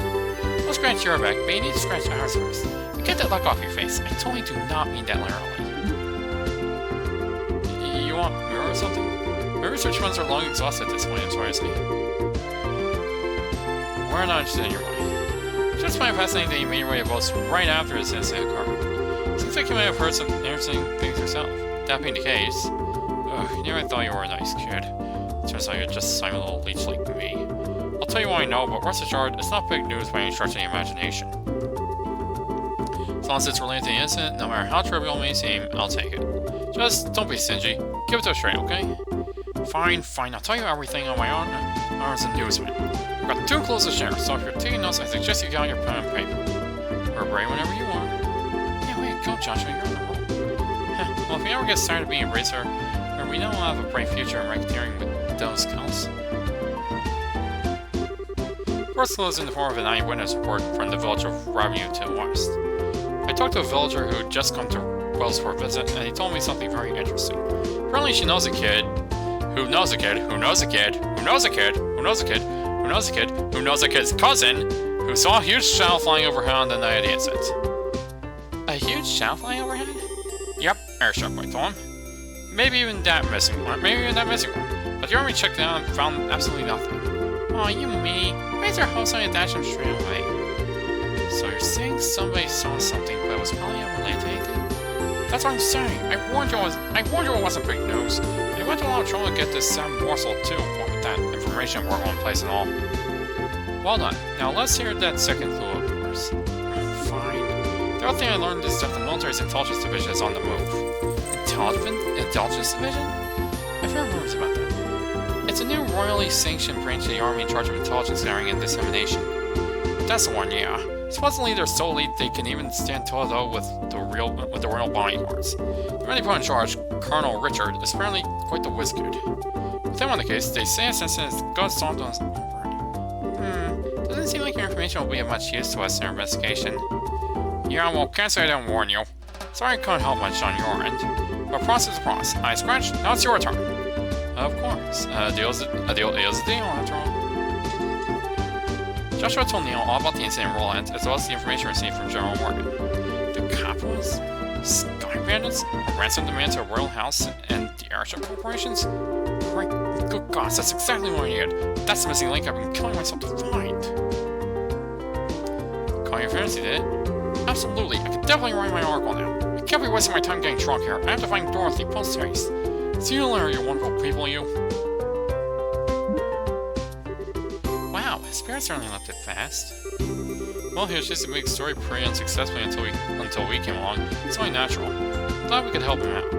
We'll scratch your back, but you need to scratch ours first. And get that look off your face. I totally do not mean that literally. You want mirror or something? My research funds are long exhausted at this point, I'm sorry to say. We're not interested in your money. Just find it fascinating that you made your way to Bose right after his incident occurred. Seems like you might have heard some interesting things yourself. That being the case, you never thought you were a nice kid. Turns out you're just a slimy little leech like me. I'll tell you what I know, but rest assured, it's not big news by any stretch of the imagination. As long as it's related to the incident, no matter how trivial it may seem, I'll take it. Just don't be stingy. Give it to us straight, okay? Fine, fine. I'll tell you everything on my own as a newsman. I've got 2 clues to share, so if you're taking notes, I suggest you get out your pen and paper. Or brain whenever you are. Yeah, way to go, Joshua. You're on the roll. Well, if you ever get tired of being a racer, we know we'll have a bright future in racketeering with those skills. First clue is in the form of an eyewitness report from the village of Rabu to the west. I talked to a villager who had just come to Wells for a visit, and he told me something very interesting. Apparently she knows a kid who knows a kid who knows a kid who knows a kid who knows a kid who knows a kid who knows a kid's cousin who saw a huge shadow flying overhead on the night of the incident. A huge shadow flying overhead? Yep, airship, I told him. Maybe even that missing one. But the army checked it out and found absolutely nothing. Aw, you meanie. Raise our hopes on a dash him straight away. So you're saying somebody saw something, but it was probably unrelated to anything? That's what I'm saying. I warned you it wasn't big news. And you went to a lot of trouble to get this sad morsel too, what with that information weren't one place and all. Well done. Now let's hear that second clue of yours. Fine. The other thing I learned is that the military's intelligence division is on the move. Intelligence division? I've heard rumors about that. It's a new royally sanctioned branch of the army in charge of intelligence gathering and dissemination. That's the one, yeah. Supposedly they're so elite they can even stand toe-to-toe with the royal bodyguards. The man they put in charge, Colonel Richard, is apparently quite the whiz-kid. With him on the case, they say since it's got solved on his own. Doesn't seem like your information will be of much use to us in our investigation. Yeah, well, can't say I didn't warn you. Sorry I couldn't help much on your end. A promise is a promise. I scratched, now it's your turn. Of course. A deal is a deal after all. Joshua told Neil all about the incident in Roland, as well as the information received from General Morgan. The Capitals? Sky Bandits? A ransom demand to a royal house and the airship corporations? Great, good gosh, that's exactly what I needed. That's the missing link I've been killing myself to find. Calling your fantasy, did it? Absolutely, I can definitely write my article now. I can't be wasting my time getting drunk here. I have to find Dorothy post-haste. See you later, you wonderful people, you. Wow, his parents certainly left it fast. Well, he was just a big story pretty unsuccessfully until we came along. It's only natural. Glad we could help him out.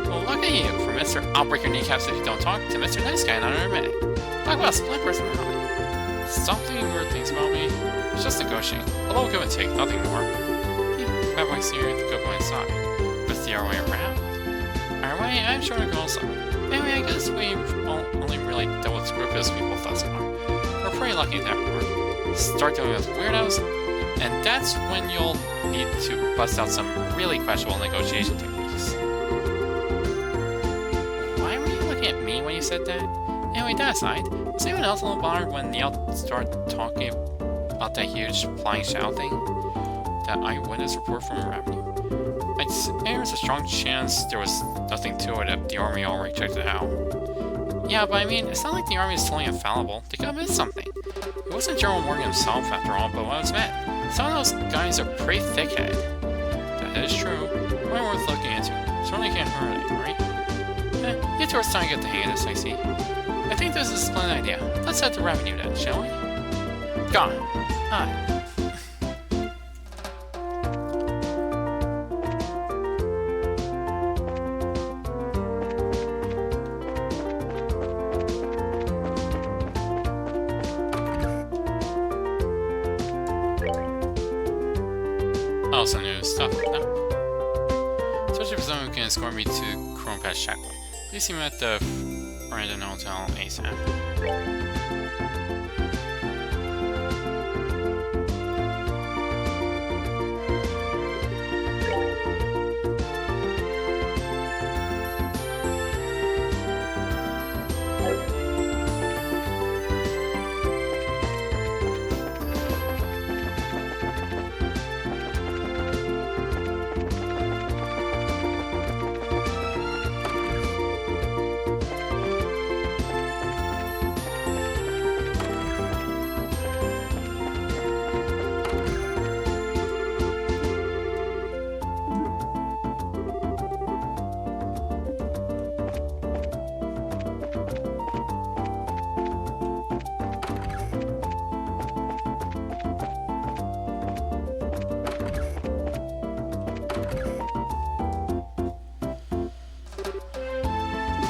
Well, look at you, from Mr. I'll break your kneecaps if you don't talk, to Mr. Nice Guy in under a minute. Talk about split personality. Stop thinking weird things about me. It's just negotiating. A little give and take, nothing more. Bad boy senior to go by his side. But it's the other way around. Our way, I'm sure it goes. Anyway, I guess we've only really dealt with scrupulous people thus far. We're pretty lucky in that regard. Start dealing with weirdos, and that's when you'll need to bust out some really questionable negotiation techniques. Why were you looking at me when you said that? Anyway, that aside, was anyone else a little bothered when Neil started talking about that huge flying shadow thing? That eyewitness report from revenue? I'd say there's a strong chance there was nothing to it if the army already checked it out. Yeah, but I mean, it's not like the army is totally infallible. They could have missed something. It wasn't General Morgan himself, after all, but what was meant. Some of those guys are pretty thick-headed. That is true. Probably worth looking into. Certainly can't hurt anything, right? You two are starting to get the hang of this, I see. I think this is a splendid idea. Let's head to revenue then, shall we? Gone. Hi. Also new stuff like that. Especially for someone who can escort me to Chrome Patch Checkpoint. Please see me at the Brandon Hotel ASAP.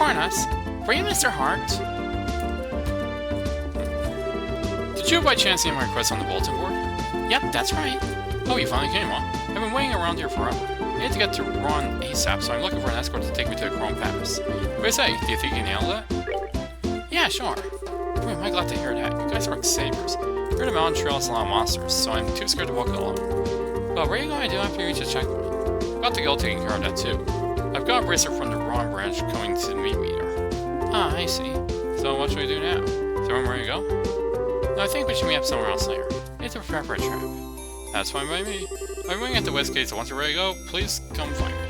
Parnas, were you Mr. Hart? Did you by chance see my request on the bulletin board? Yep, that's right. Oh, you finally came, huh? I've been waiting around here forever. I need to get to Ron ASAP, so I'm looking for an escort to take me to the Chrome Palace. What do you say? Do you think you nailed it? Yeah, sure. Boy, am I glad to hear that. You guys are like sabers. Here the mountain trail has a lot of monsters, so I'm too scared to walk alone. Well, what are you going to do after you reach the checkpoint? About to go taking care of that too. I've got a bracer from the Ron branch coming to meet me there. Ah, I see. So what should we do now? Is everyone ready to go? No, I think we should meet up somewhere else later. We have to prepare for a trip. That's fine by me. I'm waiting at the west gate, so once you're ready to go, please come find me.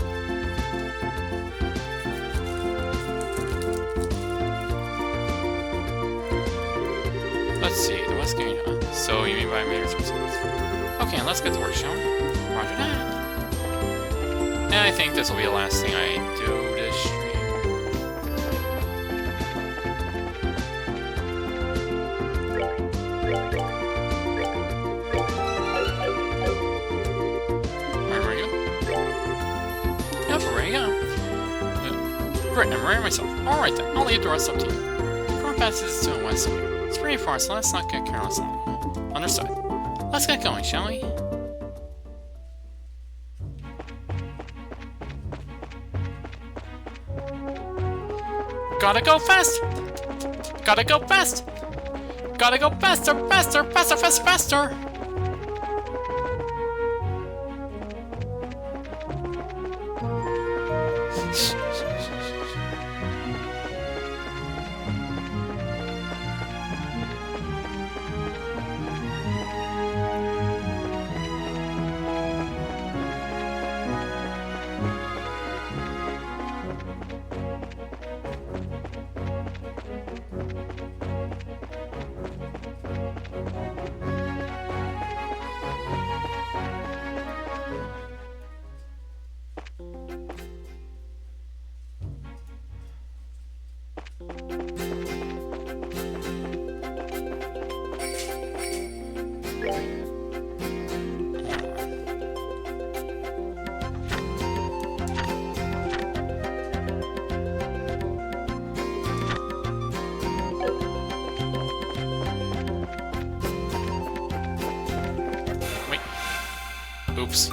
Let's see, the west gate, huh? So you mean by Mayor's Residence. Okay, let's get to work, shall we? Roger that. And I think this will be the last thing I do this stream. Where are you? Yep, ready to go. Great, I'm ready myself. Alright then, I'll leave the rest up to you. Chrome Pass is to the west of here. It's pretty far, so let's not get careless along the way. Understood. Let's get going, shall we? Gotta go fast! Gotta go fast! Gotta go faster, faster, faster, faster, faster! Wait. Oops.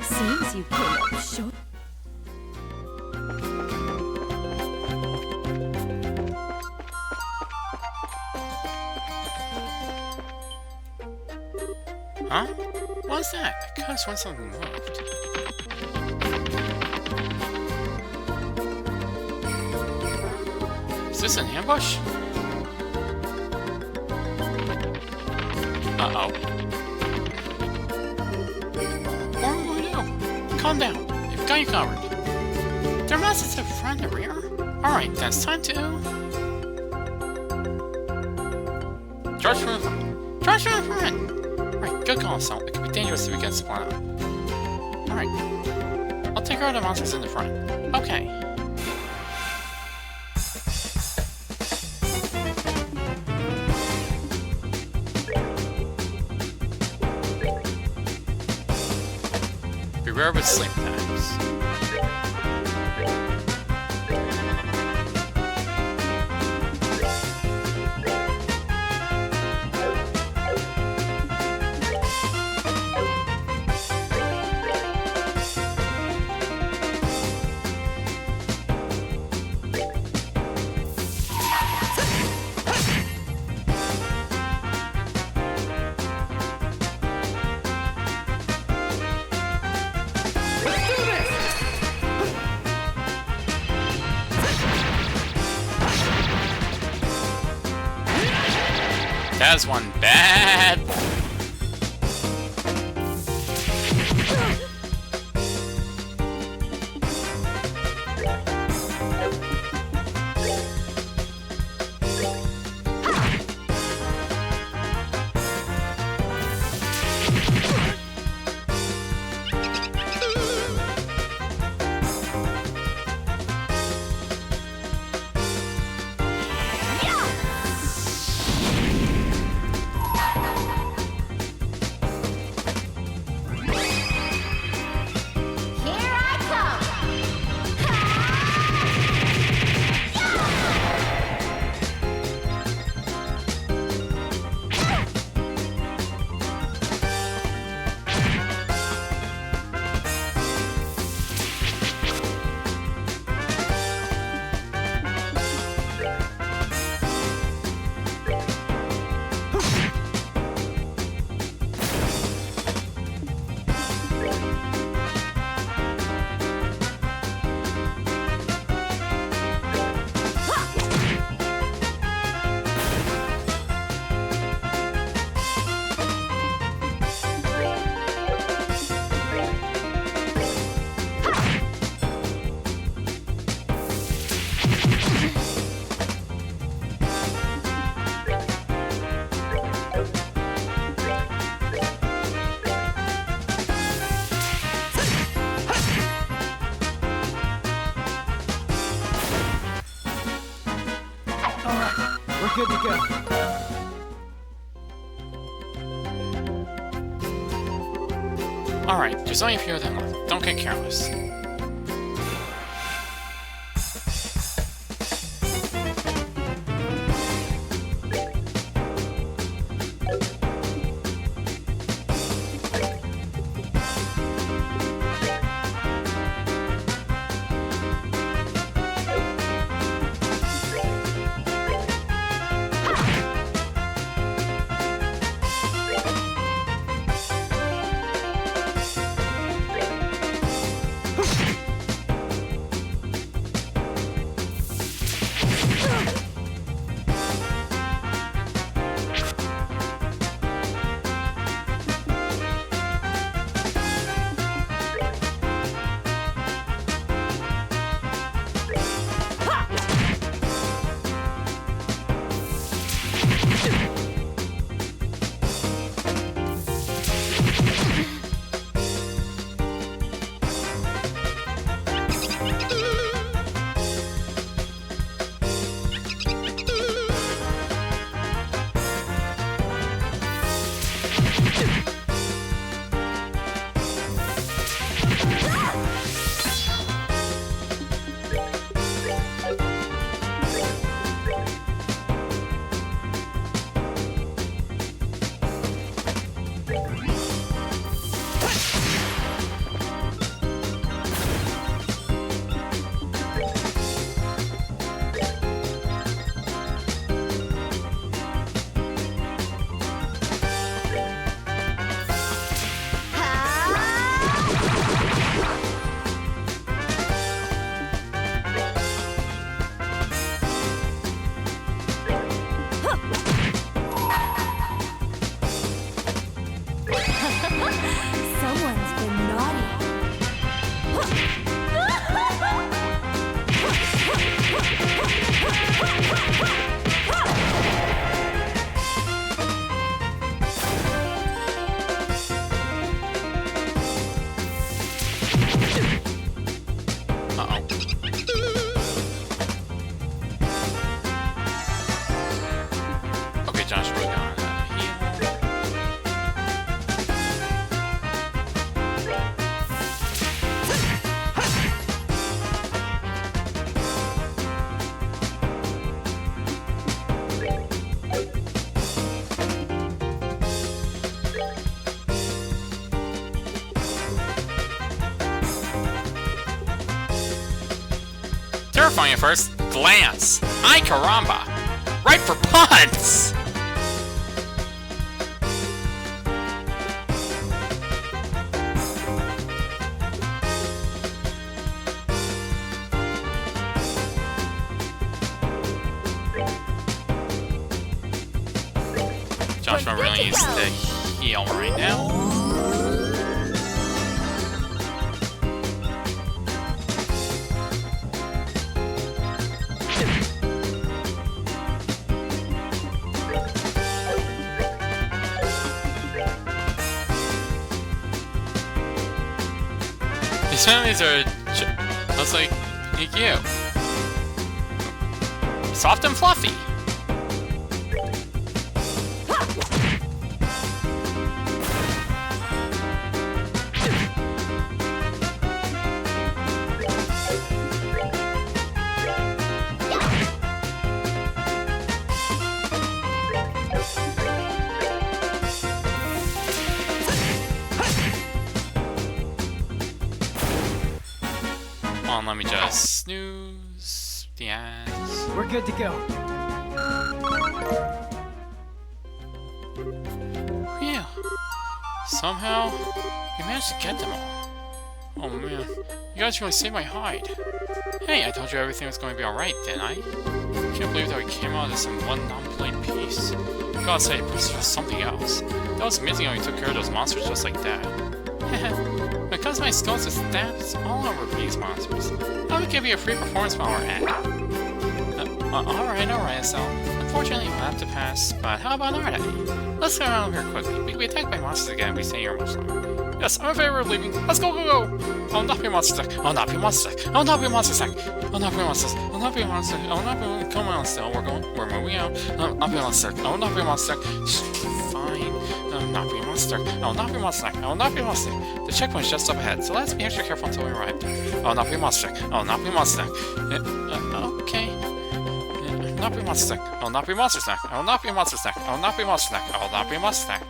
Seems you came up short. Huh? What's that? I could have sworn something moved. Is this an ambush? Uh-oh. What are we going to do? Calm down. You've got you covered. There must have a friend in the rear. Alright, then it's time to... Charge from the front. Charge from the front! Alright, good call, Salt. It could be dangerous if we get split up. Alright. I'll take care of the monsters in the front. Okay. Beware of its sleep times. That's one bad. We're good to go. Alright, there's only a few of them left. Don't get careless. terrifying at first glance. Ay caramba! Right for puns! Joshua really needs to heal right now. These families are just like you. Soft and fluffy. Let me just snooze the ads. We're good to go. Yeah. Somehow, we managed to get them all. Oh man, you guys really saved my hide. Hey, I told you everything was going to be alright, didn't I? Can't believe that we came out of this in one non-played piece. Gotta say, this was something else. That was amazing how we took care of those monsters just like that. When it comes to my skills to stats all over these monsters, I would give you a free performance while we're at it. Alright, so unfortunately we'll have to pass, but how about our day? Let's go around here quickly. We can be attacked by monsters again if we stay here much longer. Yes, I'm in favor of leaving. Let's go, go, go! I'll not be a monster sack. I'll not be a monster sack. I'll not be a monster sack. I'll not be a monster sack. I'll not be a monster. I'll not be a monster. Come on, still. We're moving out. I'll not be a monster sack. I'll not be a monster sack. Fine. I'll not be a monster. I'll not be a monster sack. I'll not be a monster sack. The checkpoint's just up ahead, so let's be extra careful until we arrive there. I'll not be a monster sack. I'll not be a monster sack. Okay. I'll not be a monster sack. I'll not be a monster sack. I'll not be a monster sack. I'll not be a monster sack. I'll not be a monster sack.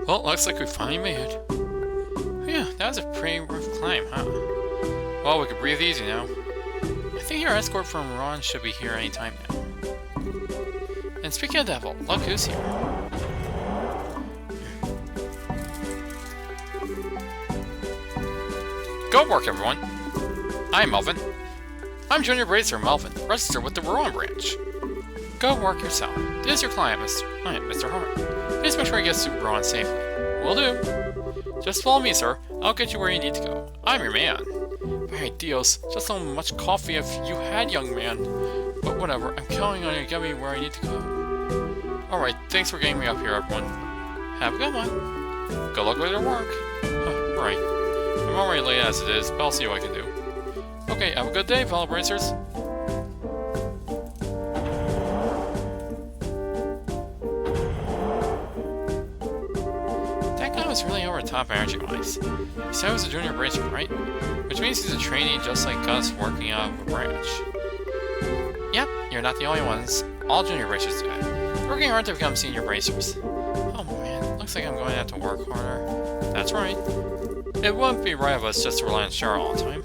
Well, looks like we finally made it. Yeah, that was a pretty rough climb, huh? Well, we could breathe easy now. I think your escort from Ron should be here any time now. And speaking of devil, look who's here. Go work, everyone! I'm Melvin. I'm Junior Bracer Melvin, registered with the Rowan branch. Go work yourself. This is your client, Mr. Hart. Please make sure he gets to Rowan safely. Will do. Just follow me, sir. I'll get you where you need to go. I'm your man. Ay, Dios, just so much coffee if you had, young man. But whatever, I'm counting on you to get me where I need to go. Alright, thanks for getting me up here, everyone. Have a good one. Good luck with your work. Right. I'm already late as it is, but I'll see what I can do. Okay, have a good day, fellow bracers. Really over top energy-wise. He said he was a junior bracer, right? Which means he's a trainee just like us working out of a branch. Yep, you're not the only ones. All junior bracers do that. Working hard to become senior bracers. Oh man, looks like I'm going to have to work harder. That's right. It wouldn't be right of us just to rely on Cheryl all the time.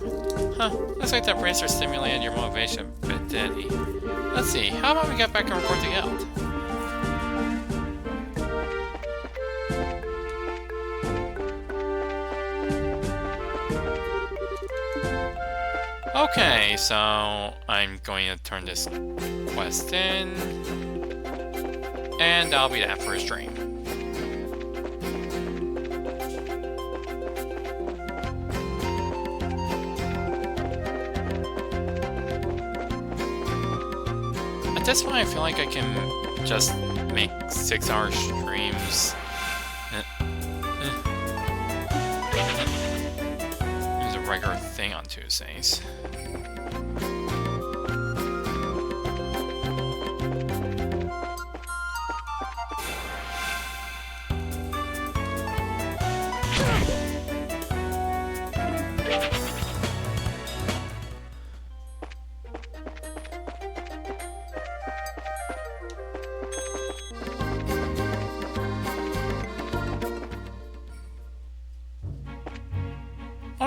Huh, looks like that bracer stimulated your motivation a bit, didn't he? Let's see, how about we get back and report to Guild? Okay, so I'm going to turn this quest in, and that'll be that for his dream. At this point, I feel like I can just make 6-hour streams. It's a regular thing on Tuesdays.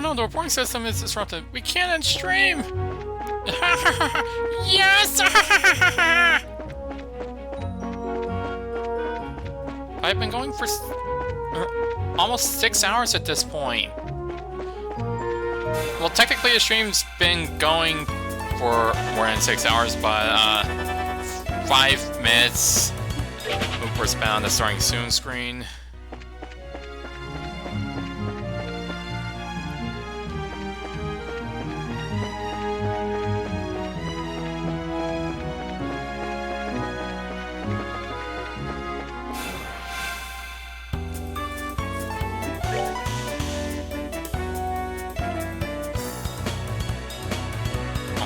no, the reporting system is disrupted. We can't end stream! Yes! I've been going for almost 6 hours at this point. Well, technically the stream's been going for more than 6 hours, but 5 minutes were spent on the starting soon screen.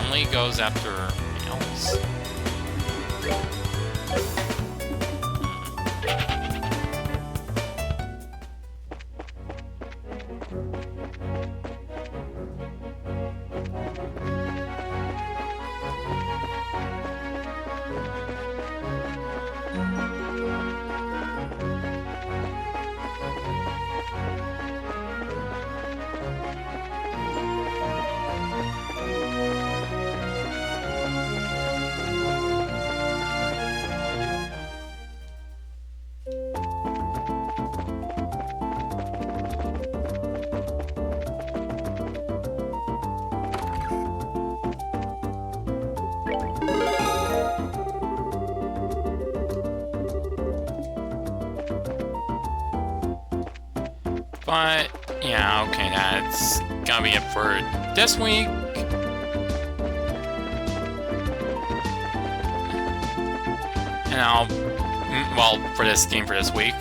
Only goes after males. But, yeah, okay, that's gonna be it for this week. And well, for this game for this week.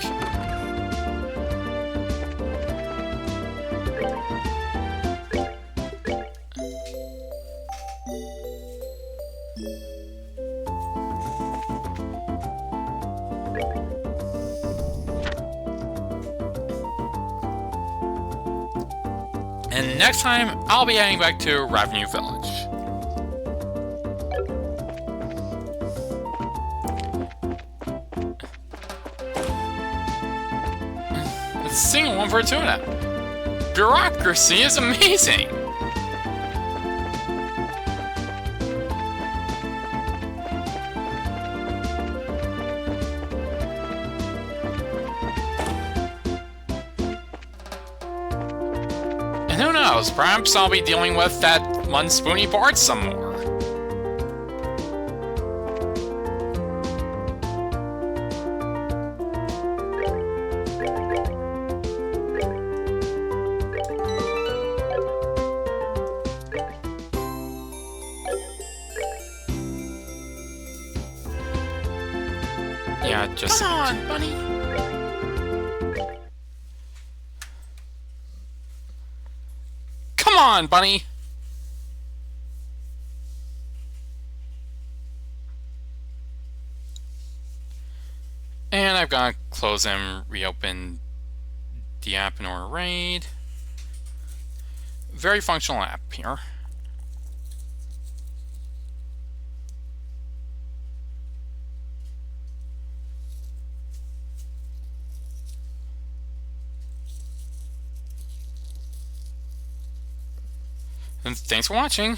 And next time, I'll be heading back to Revenue Village. Let's sing one for a tuna. Bureaucracy is amazing! And who knows, perhaps I'll be dealing with that one spoony Bart some more. Yeah, just... Come on, bunny! Come on, bunny! And I've got to close and reopen the app in order to raid. Very functional app here. And thanks for watching.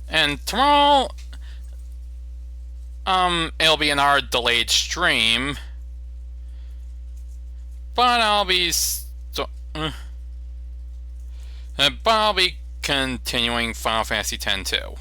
And tomorrow, it'll be another delayed stream, but I'll be continuing Final Fantasy X too.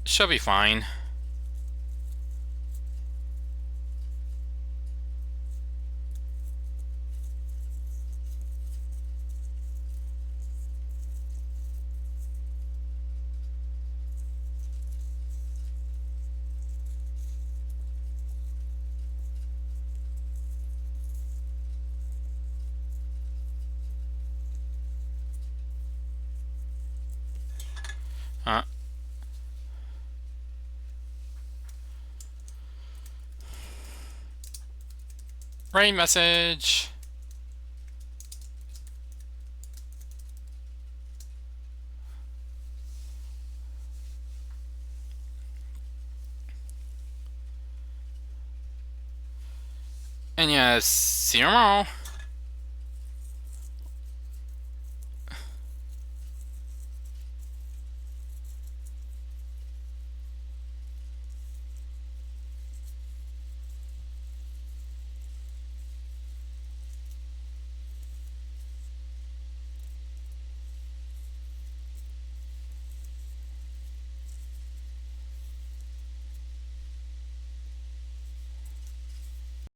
She'll be fine. Uh, rain message. And yes, see you tomorrow.